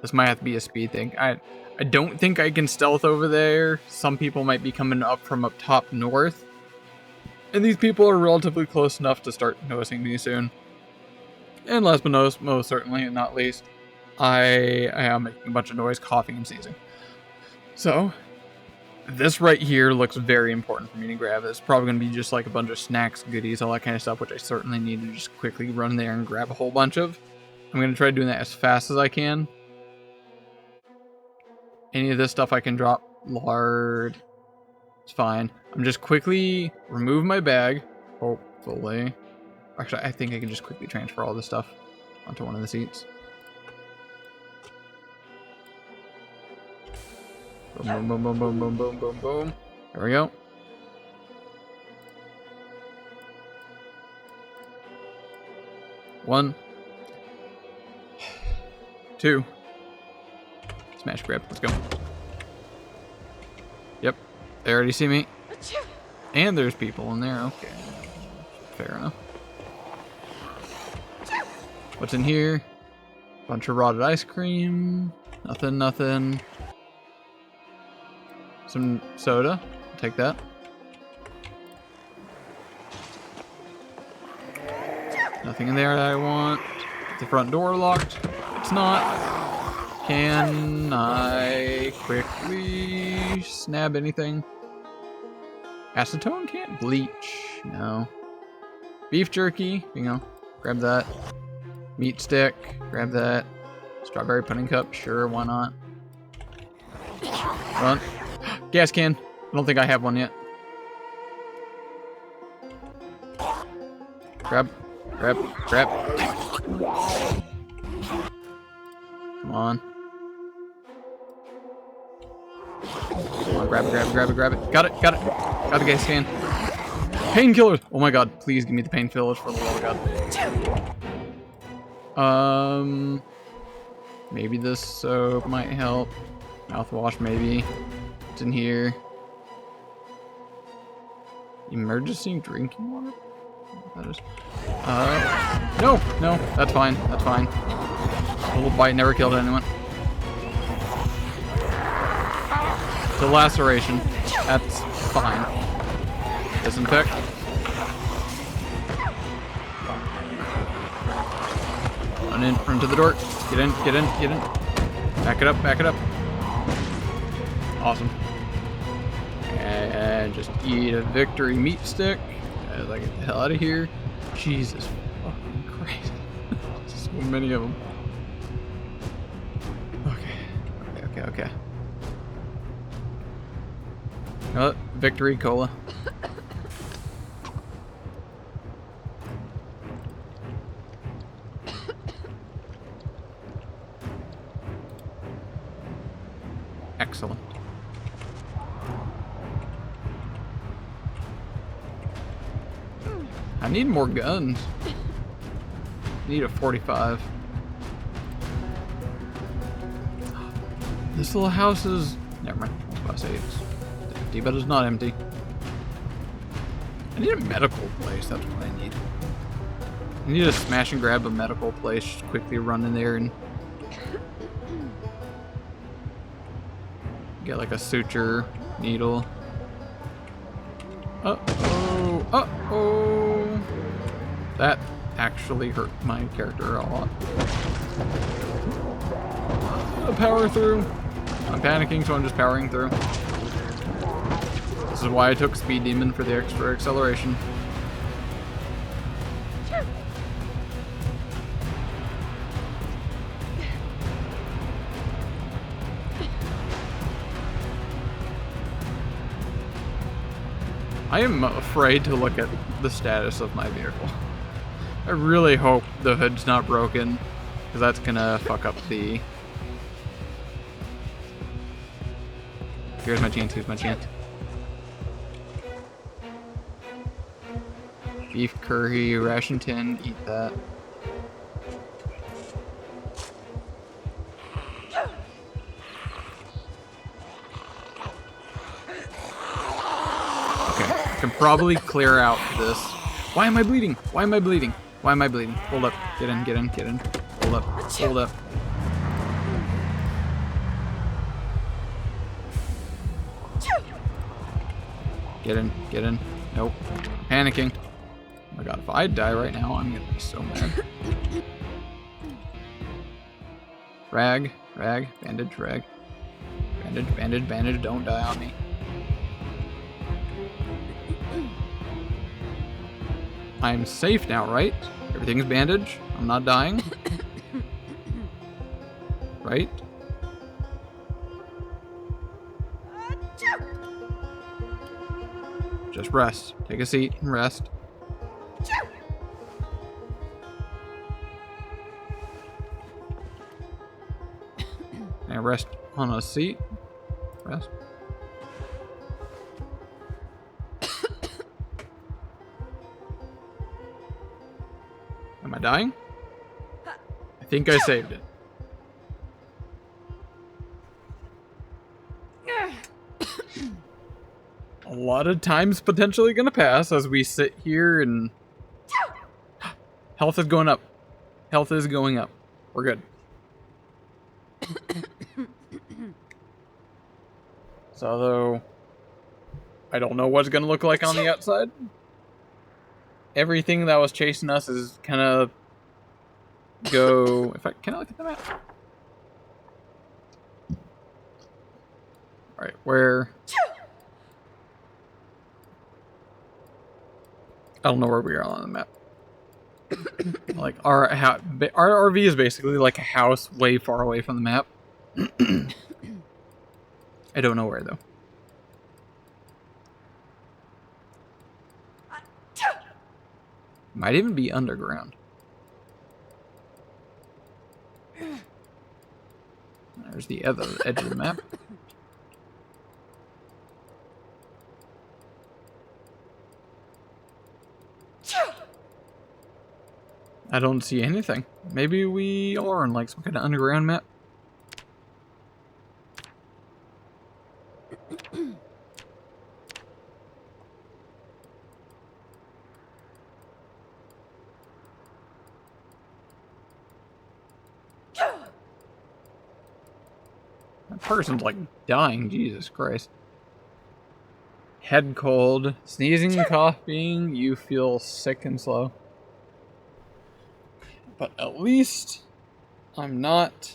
This might have to be a speed thing. I don't think I can stealth over there. Some people might be coming up from up top north. And these people are relatively close enough to start noticing me soon. And last but most certainly and not least, I am making a bunch of noise, coughing and sneezing. So, this right here looks very important for me to grab. It's probably going to be just like a bunch of snacks, goodies, all that kind of stuff, which I certainly need to just quickly run there and grab a whole bunch of. I'm going to try doing that as fast as I can. Any of this stuff I can drop. Lard. It's fine. I'm just quickly remove my bag. Hopefully. Actually, I think I can just quickly transfer all this stuff onto one of the seats. Boom, boom, boom, boom, boom, boom, boom, boom. There we go. One. Two. Smash grab. Let's go. Yep. They already see me. And there's people in there. Okay. Fair enough. What's in here? Bunch of rotted ice cream. Nothing, nothing. Some soda. I'll take that. Nothing in there that I want. Is the front door locked? It's not. Can I quickly snab anything? Acetone can't? Bleach. No. Beef jerky. You know. Grab that. Meat stick. Grab that. Strawberry pudding cup. Sure, why not? Run. Gas can. I don't think I have one yet. Grab. Grab. Grab. Come on. Come on, grab it, grab it, grab it, grab it. Got it, got it. Got the gas can. Painkillers! Oh my god, please give me the painkillers for the love of god. Maybe this soap might help. Mouthwash, maybe. It's in here. Emergency drinking water? That is. No, no, that's fine, that's fine. A little bite never killed anyone. The laceration, that's fine. Disinfect. Run in, run to the door. Get in, get in, get in. Back it up, back it up. Awesome. And just eat a victory meat stick as I get the hell out of here. Jesus fucking Christ. So many of them. Okay. Oh, victory cola. Excellent. I need more guns. Need a 45. This little house is... Never mind. I was about to say it's empty, but it's not empty. I need a medical place. That's what I need. I need to smash and grab a medical place. Just quickly run in there and... get like a suture needle. Uh-oh. Uh-oh. That actually hurt my character a lot. Power through. I'm panicking, so I'm just powering through. This is why I took Speed Demon for the extra acceleration. I am afraid to look at the status of my vehicle. I really hope the hood's not broken, because that's gonna fuck up the... Here's my chance, here's my chance. Beef curry, ration tin, eat that. Okay, I can probably clear out this. Why am I bleeding? Why am I bleeding? Why am I bleeding? Hold up, get in, get in, get in. Hold up, hold up. Get in, get in. Nope. I'm panicking. Oh my god, if I die right now, I'm gonna be so mad. Rag, rag, bandage, rag. Bandage, bandage, bandage, don't die on me. I'm safe now, right? Everything's bandaged. I'm not dying. Right? Just rest. Take a seat and rest. And rest on a seat. Rest. Am I dying? I think I saved it. A lot of time's potentially gonna pass as we sit here and... Health is going up. Health is going up. We're good. So, although I don't know what's gonna look like on the outside, everything that was chasing us is kind of go... Can I look at the map? Alright, where... I don't know where we are on the map. Like, our RV is basically like a house way far away from the map. I don't know where, though. Might even be underground. There's the other edge of the map. I don't see anything. Maybe we are on like some kind of underground map. That person's like dying, Jesus Christ. Head cold, sneezing, coughing, you feel sick and slow. But at least I'm not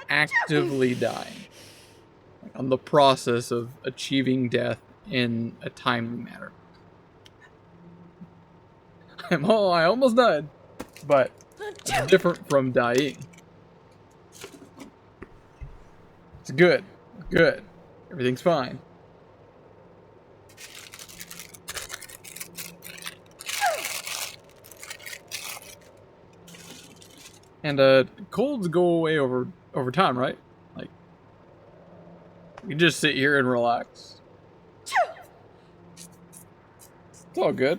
actively dying. Like, I'm the process of achieving death in a timely manner. I almost died, but it's different from dying. It's good. Good. Everything's fine. And colds go away over time, right? Like, you just sit here and relax. It's all good.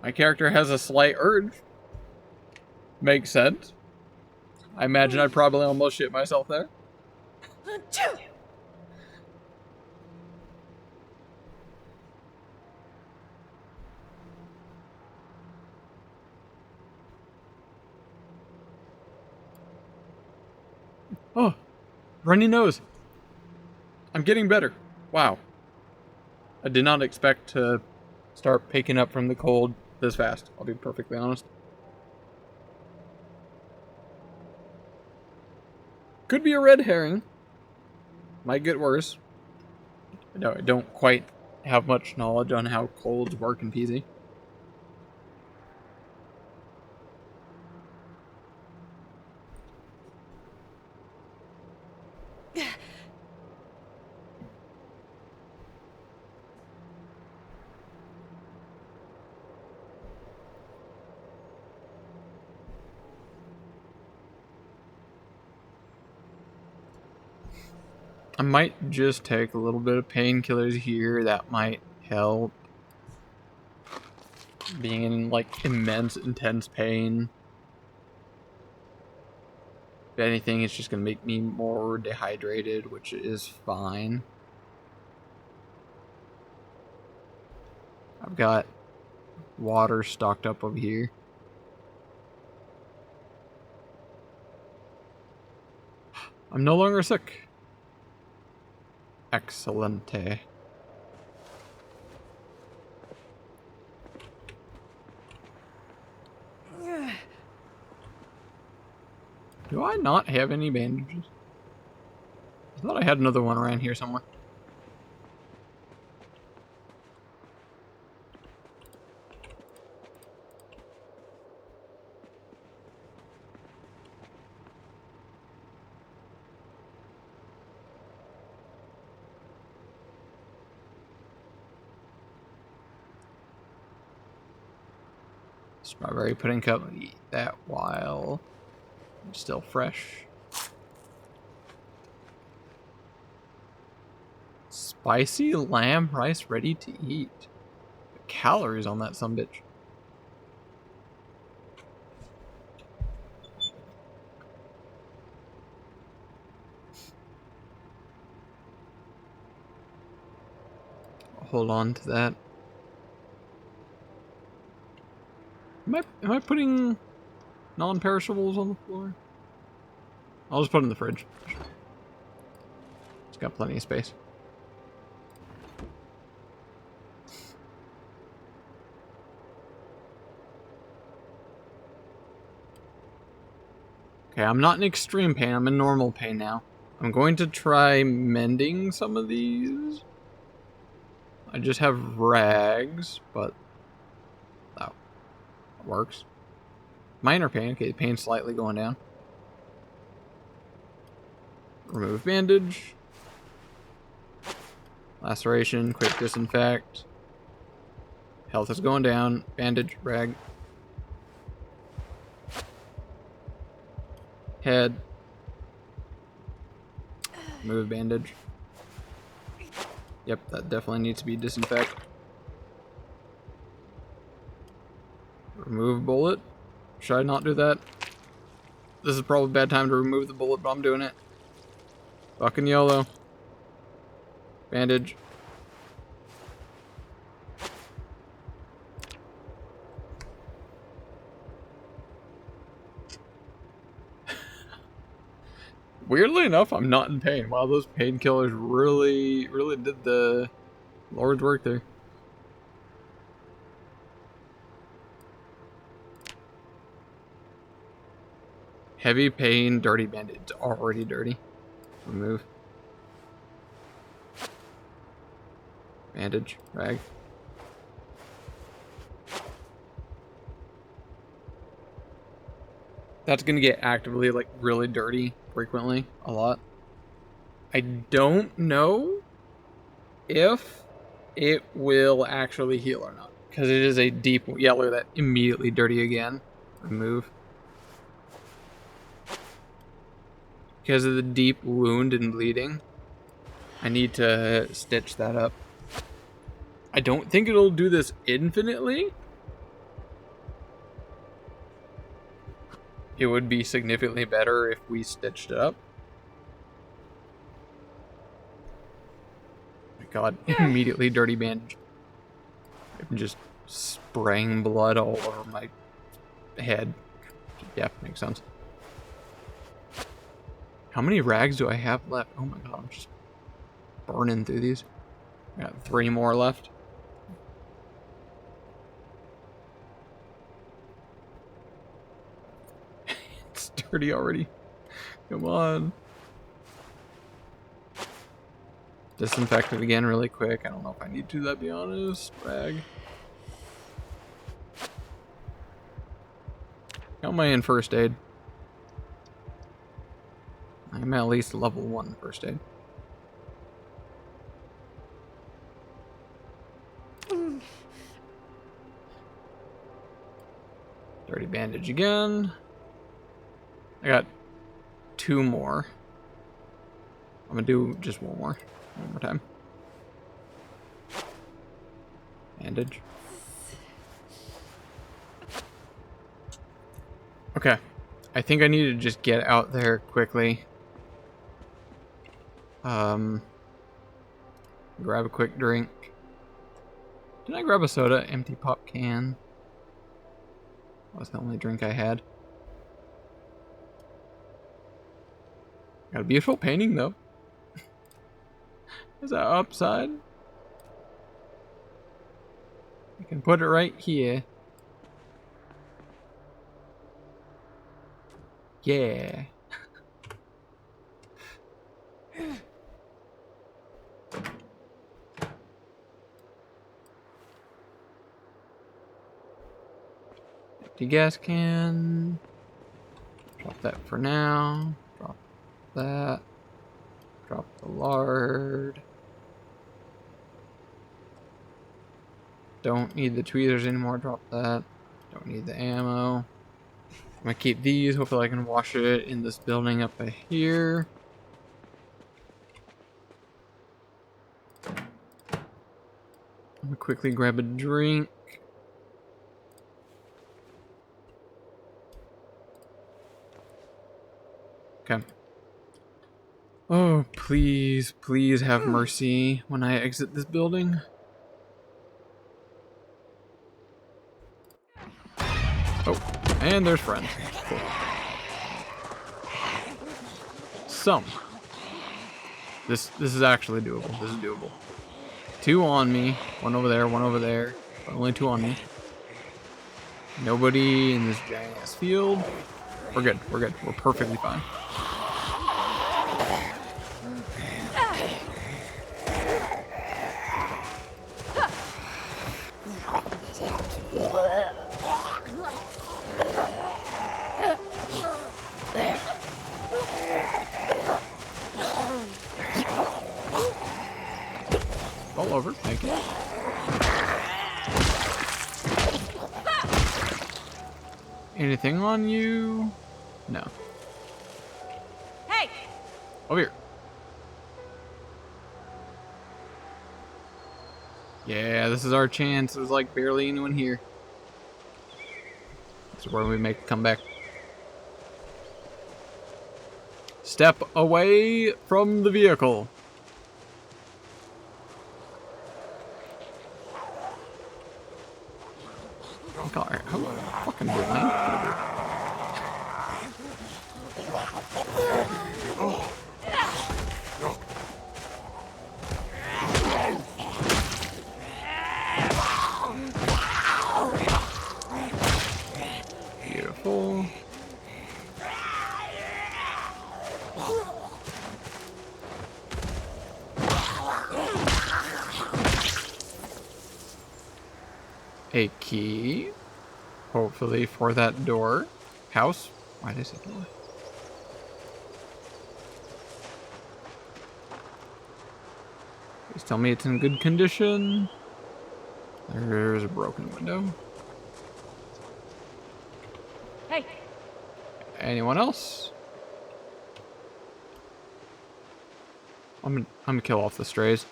My character has a slight urge. Makes sense. I imagine I probably almost shit myself there. Oh, runny nose. I'm getting better. Wow. I did not expect to start picking up from the cold this fast, I'll be perfectly honest. Could be a red herring. Might get worse. No, I don't quite have much knowledge on how colds work in PZ. I might just take a little bit of painkillers here. That might help. Being in like immense, intense pain. If anything, it's just gonna make me more dehydrated, which is fine. I've got water stocked up over here. I'm no longer sick. Excellente. Do I not have any bandages? I thought I had another one around here somewhere. Strawberry pudding cup. Eat that while I'm still fresh. Spicy lamb rice ready to eat. The calories on that sumbitch. Hold on to that. Am I putting non-perishables on the floor? I'll just put it in the fridge. It's got plenty of space. Okay, I'm not in extreme pain. I'm in normal pain now. I'm going to try mending some of these. I just have rags, but that works. Minor pain. Okay, pain slightly going down. Remove bandage. Laceration, quick disinfect. Health is going down. Bandage, rag. Head. Remove bandage. Yep, that definitely needs to be disinfect. Remove bullet. Should I not do that? This is probably a bad time to remove the bullet, but I'm doing it. Fucking YOLO. Bandage. Weirdly enough, I'm not in pain. Wow, those painkillers really did the Lord's work there. Heavy pain, dirty bandage. It's already dirty. Remove. Bandage, rag. That's gonna get actively, like, really dirty frequently, a lot. I don't know if it will actually heal or not, because it is a deep yellow that immediately dirty again. Remove. Because of the deep wound and bleeding, I need to stitch that up. I don't think it'll do this infinitely. It would be significantly better if we stitched it up. Oh my god, immediately dirty bandage. I'm just spraying blood all over my head. Yeah, makes sense. How many rags do I have left? Oh my god, I'm just burning through these. I got 3 more left. It's dirty already. Come on. Disinfect it again really quick. I don't know if I need to, to be honest. Rag. How am I in first aid? I'm at least level 1 first aid. Dirty bandage again. I got 2 more. I'm gonna do just one more time. Bandage. Okay. I think I need to just get out there quickly. Grab a quick drink. Did I grab a soda? Empty pop can. That was the only drink I had. Got a beautiful painting though. Is that upside? I can put it right here. Yeah. Empty gas can. Drop that for now. Drop that. Drop the lard. Don't need the tweezers anymore. Drop that. Don't need the ammo. I'm gonna keep these. Hopefully I can wash it in this building up here. I'm gonna quickly grab a drink. Okay. Oh, please, please have mercy when I exit this building. Oh, and there's friends. Cool. So, this is actually doable. This is doable. 2 on me, 1 over there, but only 2 on me. Nobody in this giant ass field. We're good. We're perfectly fine. Pull over. Thank you. Anything on you? No. Hey! Over here. Yeah, this is our chance. There's like barely anyone here. This is where we make a comeback. Step away from the vehicle. God, how fucking blind? Beautiful. A key, hopefully for that door. House? Why did I say door? Please tell me it's in good condition. There's a broken window. Hey! Anyone else? I'm gonna kill off the strays.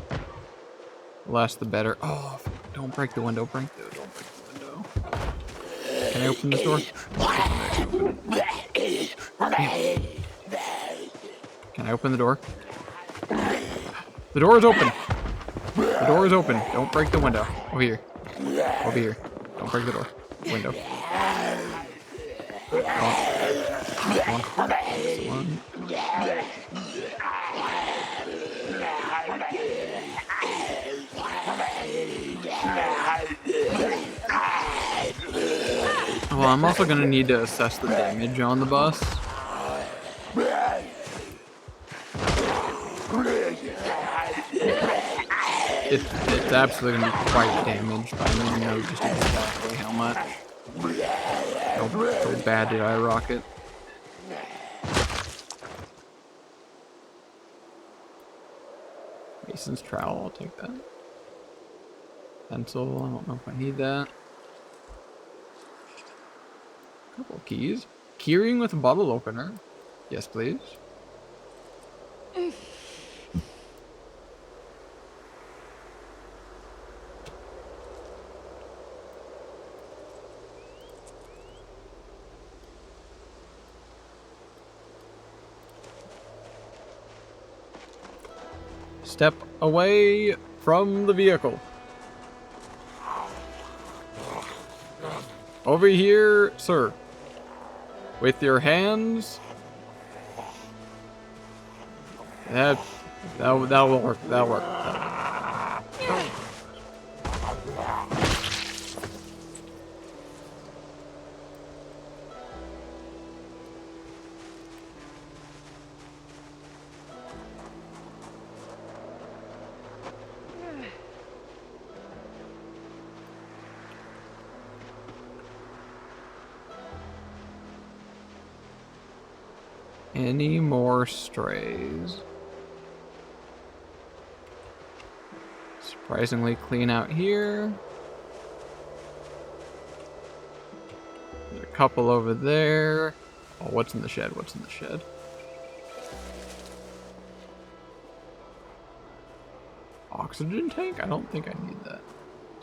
The less the better. Oh, don't break the window. Don't break the window. Can I open this door? Can I open the door? The door is open. The door is open. Don't break the window. Over here. Over here. Don't break the door. Window. One. Well, I'm also gonna need to assess the damage on the bus. It's absolutely gonna be quite damaged, but I don't know just exactly how much. How bad did I rock it? Mason's trowel, I'll take that. Pencil, I don't know if I need that. Couple of keys. Keyring with a bottle opener. Yes, please. Step away from the vehicle. Over here, sir. With your hands. That'll work. That'll work. Any more strays? Surprisingly clean out here. There's a couple over there. Oh, what's in the shed? What's in the shed? Oxygen tank? I don't think I need that.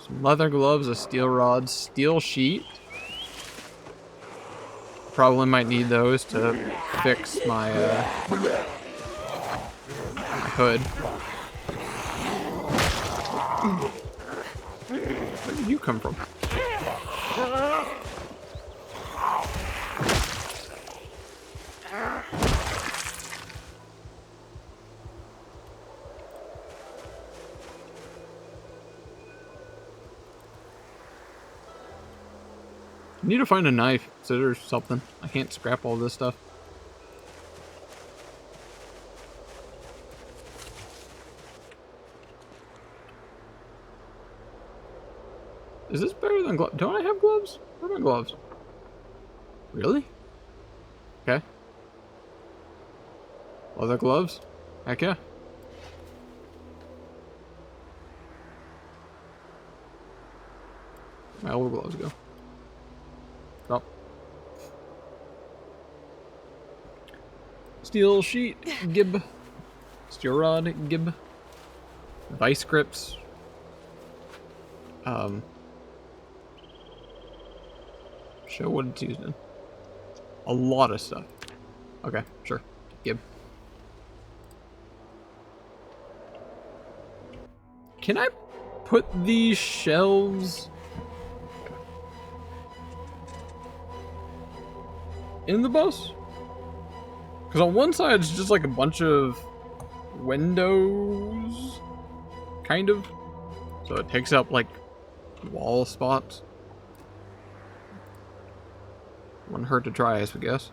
Some leather gloves, a steel rod, steel sheet. Probably might need those to fix my, my hood. Where did you come from? I need to find a knife, scissors, something. I can't scrap all this stuff. Is this better than gloves? Don't I have gloves? Where are my gloves? Really? Okay. Leather gloves? Heck yeah. My old gloves go. Oh. Steel sheet, gib. Steel rod, gib. Vice grips. Show what it's used in. A lot of stuff. Okay, sure. Gib. Can I put these shelves in the bus? Because on one side it's just like a bunch of windows, kind of. So it takes up like wall spots. Wouldn't hurt to try, I guess.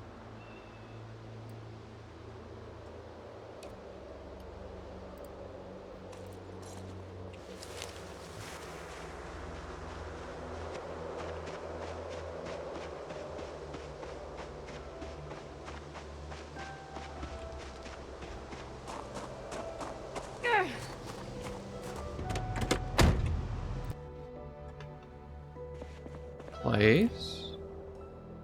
Place.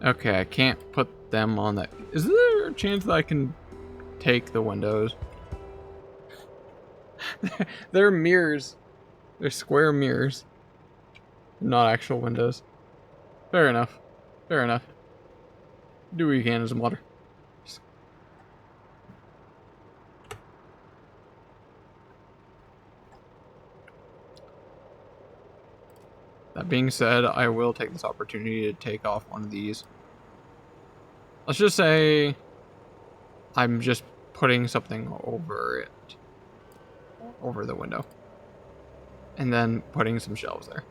Okay, I can't put them on that. Is there a chance that I can take the windows? They're mirrors. They're square mirrors. Not actual windows. Fair enough. Fair enough. Do what you can as a modder. That being said, I will take this opportunity to take off one of these. Let's just say I'm just putting something over it. Over the window. And then putting some shelves there.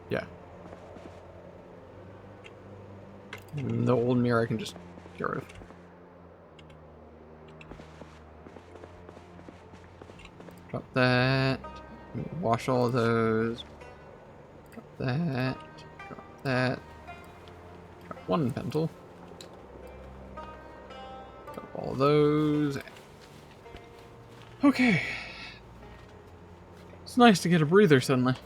Yeah. And the old mirror I can just get rid of. Drop that. Wash all of those. Drop that. Drop that. Drop one pencil. Drop all those. Okay. It's nice to get a breather suddenly.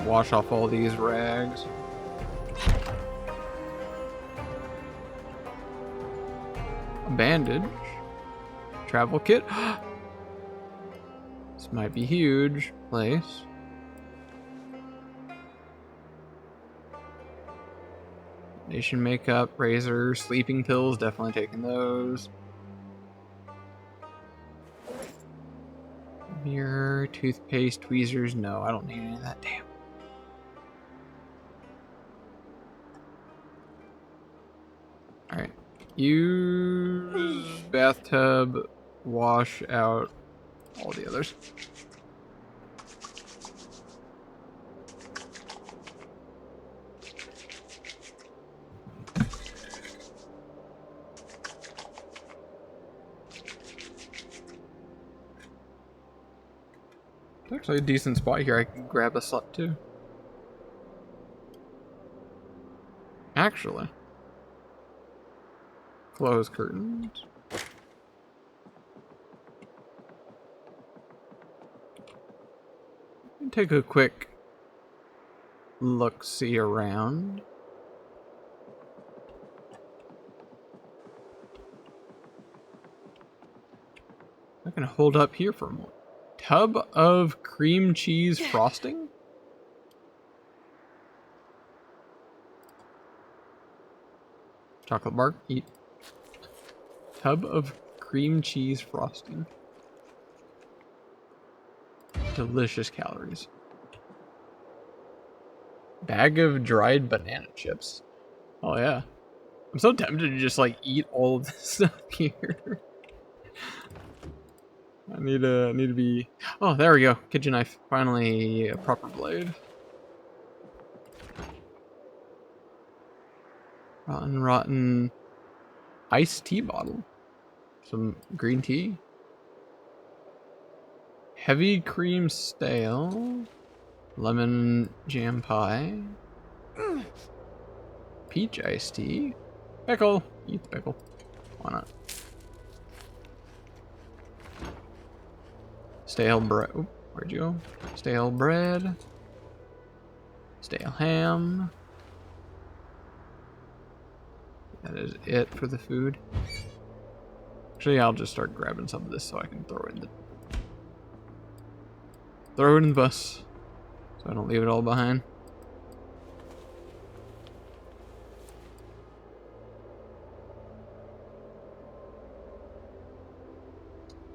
Wash off all these rags. A bandage. Travel kit. This might be huge. Place. Nation makeup, razor, sleeping pills. Definitely taking those. Mirror, toothpaste, tweezers. No, I don't need any of that. Damn. Alright. Use bathtub, wash out all the others. It's actually a decent spot here. I can grab a slot too. Actually. Close curtains. Take a quick look-see around. I can hold up here for a moment. Tub of cream cheese frosting? Chocolate bar, eat. Tub of cream cheese frosting. Delicious calories. Bag of dried banana chips. Oh yeah. I'm so tempted to just like eat all of this stuff here. I need to be. Oh, there we go. Kitchen knife. Finally, a proper blade. Rotten iced tea bottle. Some green tea. Heavy cream stale. Lemon jam pie. Peach iced tea. Pickle. Eat the pickle. Why not? Stale bread. Oop, where'd you go? Stale bread. Stale ham. That is it for the food. Actually, I'll just start grabbing some of this so I can throw it in the bus, so I don't leave it all behind.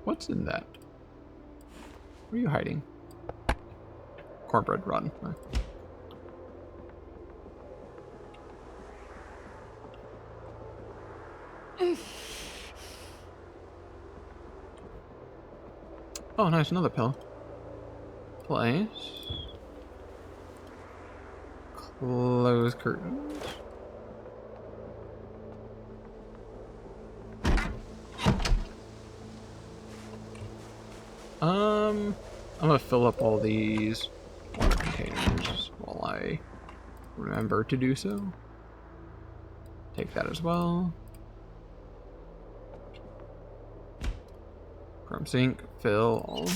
What's in that? What are you hiding? Cornbread, rotten. Oh, nice, another pill. Place. Close curtains. I'm gonna fill up all these water containers while I remember to do so. Take that as well. From sink, fill all.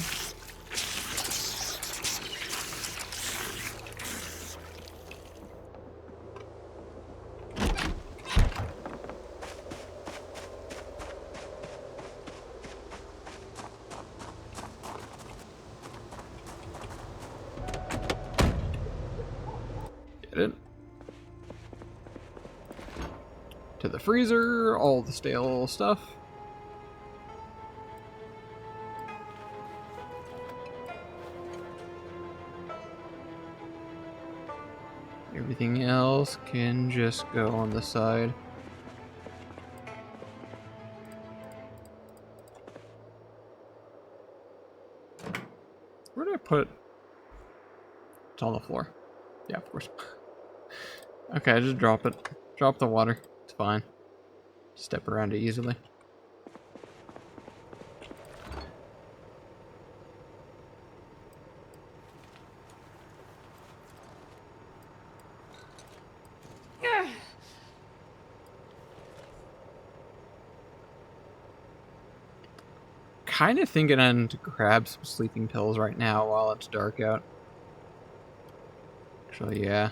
Get it. To the freezer, all the stale stuff. Everything else can just go on the side. Where did I put it? It's on the floor. Yeah, of course. Okay, just drop it. Drop the water. It's fine. Step around it easily. Kind of thinking I need to grab some sleeping pills right now while it's dark out. Actually, yeah.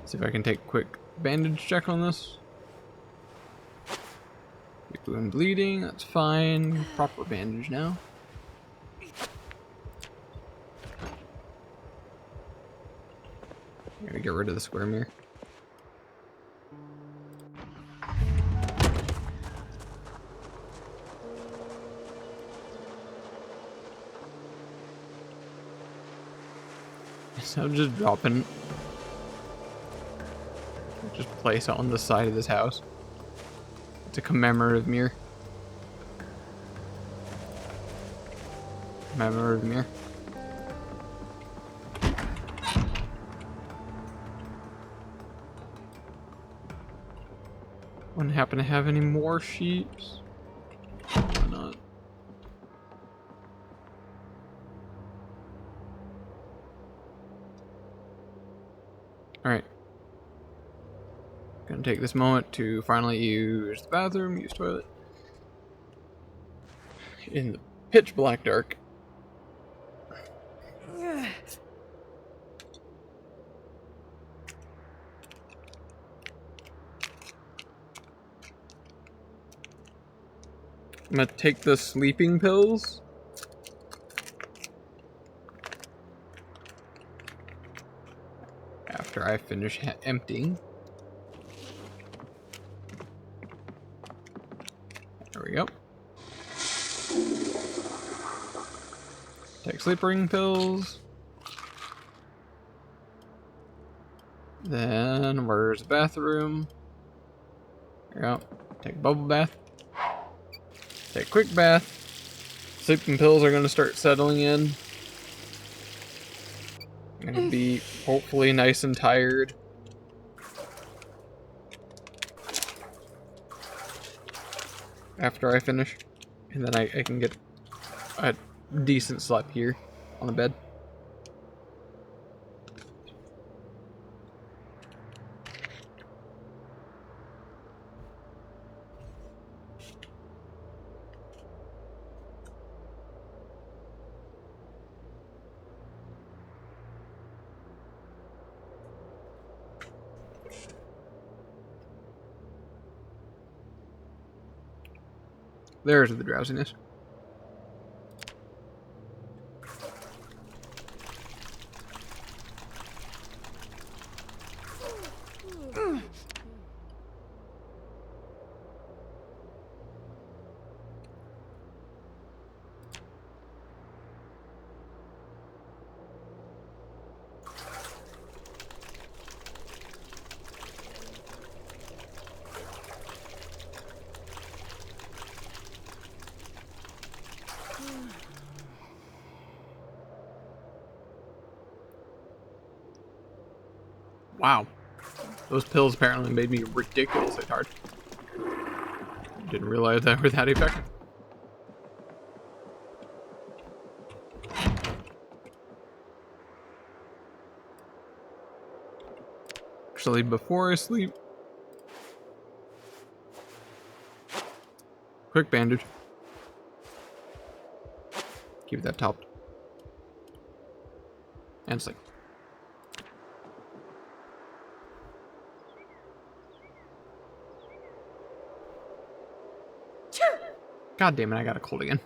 See if I can take a quick bandage check on this. Wound bleeding, that's fine. Proper bandage now. I'm gonna get rid of the square mirror. So I'm just dropping. Just place it on the side of this house. It's a commemorative mirror. Commemorative mirror. Wouldn't happen to have any more sheeps. Why not? Alright. Gonna take this moment to finally use the bathroom, use toilet. In the pitch black dark. I'm gonna take the sleeping pills. After I finish emptying. There we go. Take sleeping pills. Then where's the bathroom? There we go. Take a bubble bath. Take a quick bath. Sleeping pills are going to start settling in. I'm going to be hopefully nice and tired. After I finish. And then I can get a decent sleep here on the bed. There's the drowsiness. Wow. Those pills apparently made me ridiculously tired. Didn't realize they were that effective. Actually, before I sleep, quick bandage. Keep that topped. And sleep. God damn it, I got a cold again.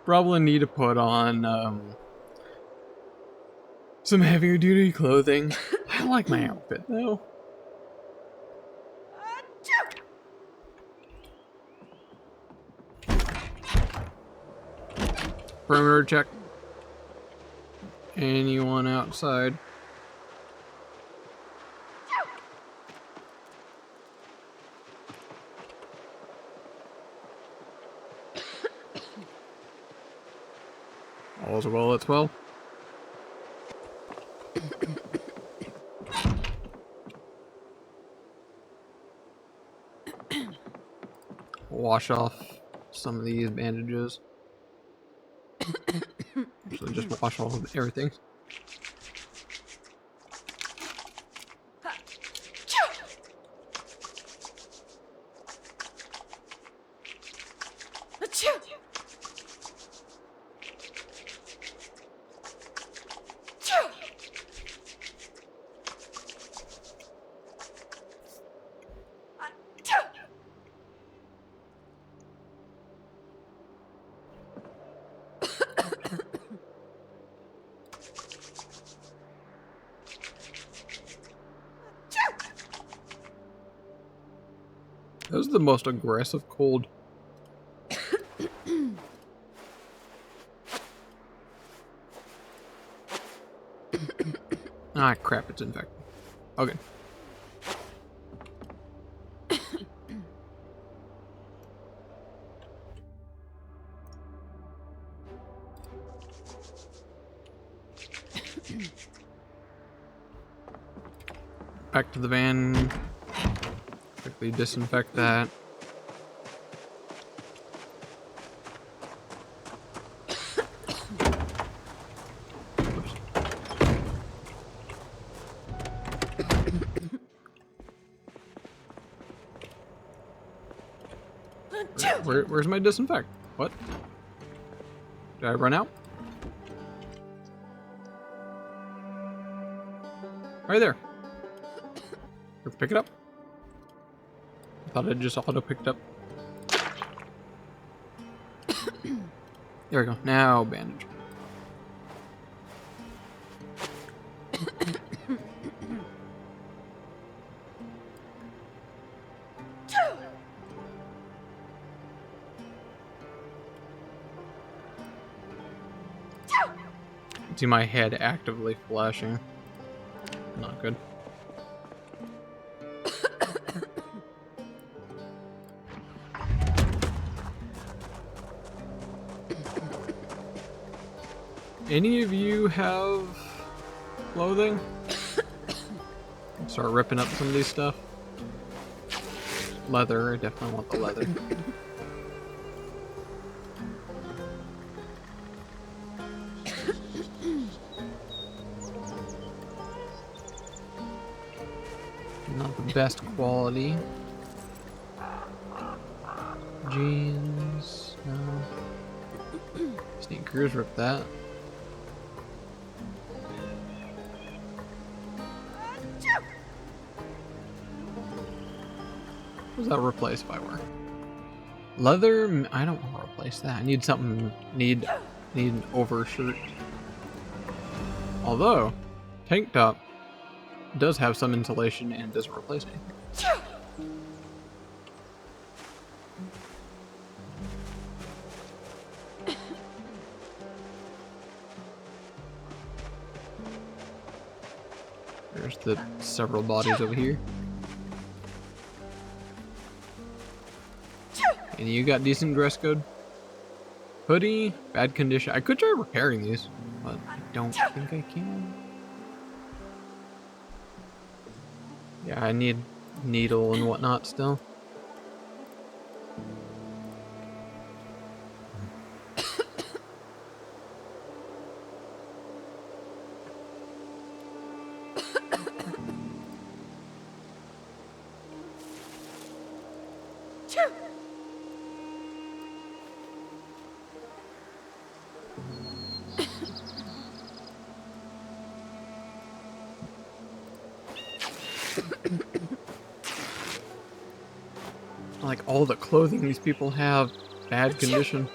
Probably need to put on some heavier duty clothing. I like my outfit though. Perimeter check. Anyone outside? All's well that's well. Wash off some of these bandages. Actually, just wash all of everything. That was the most aggressive cold. Ah, crap, it's infected. Okay. Back to the van. Quickly disinfect that. Where's my disinfect? What? Did I run out? Right there. Let's pick it up. I thought it just auto picked up. There we go. Now bandage. See my head actively flashing. Not good. Any of you have clothing? Start ripping up some of these stuff. Leather, I definitely want the leather. Not the best quality. Jeans, no. Sneakers, rip that. What does that replace if I wear? Leather, I don't want to replace that. I need something, need an overshirt. Although, tank top does have some insulation and doesn't replace anything. There's the several bodies over here. And you got decent dress code? Hoodie, bad condition. I could try repairing these, but I don't think I can. Yeah, I need needle and whatnot still. Like all the clothing these people have, bad condition.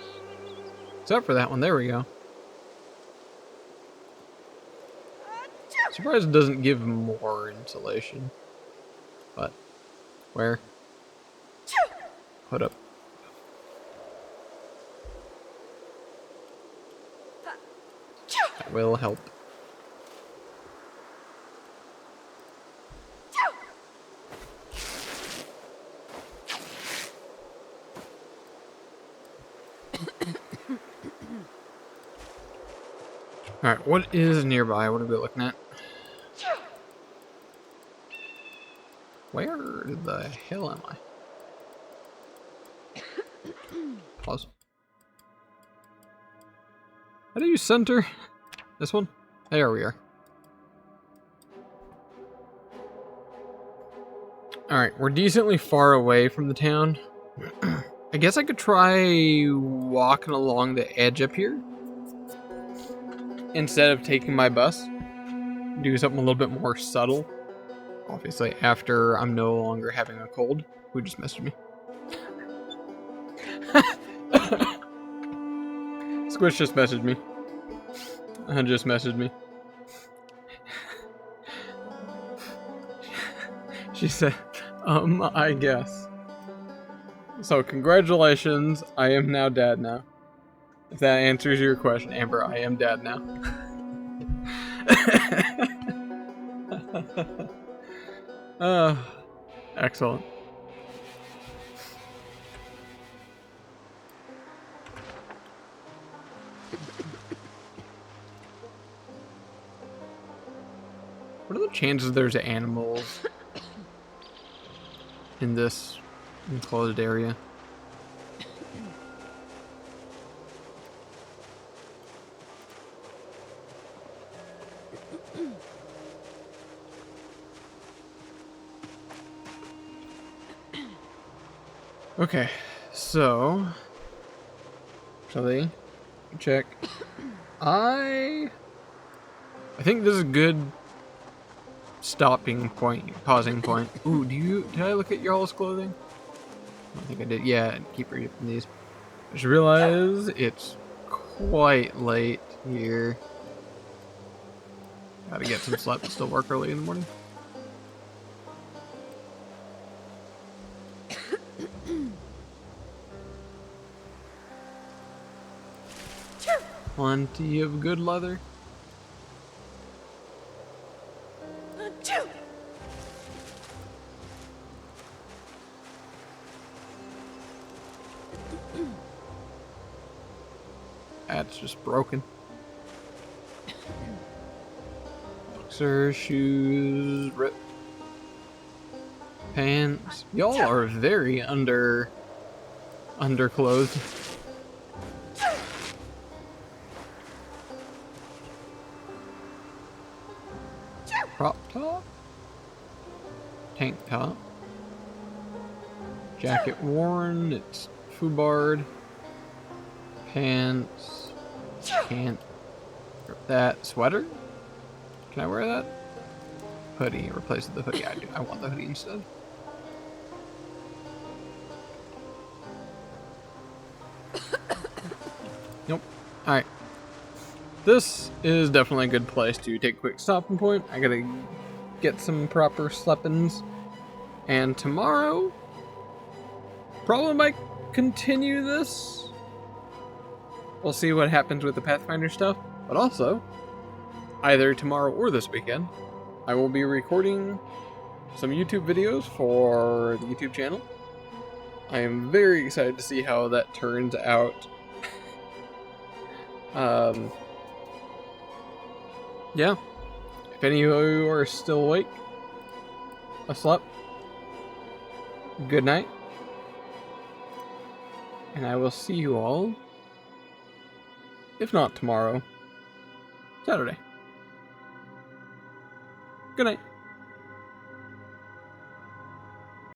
Except for that one, there we go. Surprised it doesn't give more insulation. But, where? Put up. That will help. Alright, what is nearby? What are we looking at? Where the hell am I? Pause. How do you center? This one? There we are. Alright, we're decently far away from the town. I guess I could try walking along the edge up here. Instead of taking my bus. Do something a little bit more subtle. Obviously, after I'm no longer having a cold. Who just messaged me? Squish just messaged me. Just messaged me. She said, I guess. So, congratulations. I am now dad now. If that answers your question, Amber, I am dad now. Excellent. What are the chances there's animals in this enclosed area? Okay, so actually, check. I think this is a good stopping point, pausing point. Ooh, did I look at y'all's clothing? I don't think I did. Yeah, keep reading these. I just realized it's quite late here. Gotta get some sleep to still work early in the morning. Plenty of good leather. That's just broken. Boxer shoes, rip pants. Y'all are very underclothed. Crop top, tank top, jacket worn. It's foobard. Pants. Can't. That sweater. Can I wear that? Hoodie. Replace it with the hoodie. I want the hoodie instead. Nope. Alright. This is definitely a good place to take a quick stopping point. I gotta get some proper sleepins. And tomorrow, probably might continue this. We'll see what happens with the Pathfinder stuff. But also, either tomorrow or this weekend, I will be recording some YouTube videos for the YouTube channel. I am very excited to see how that turns out. Yeah. If any of you are still awake, asleep, good night. And I will see you all, if not tomorrow, Saturday. Good night.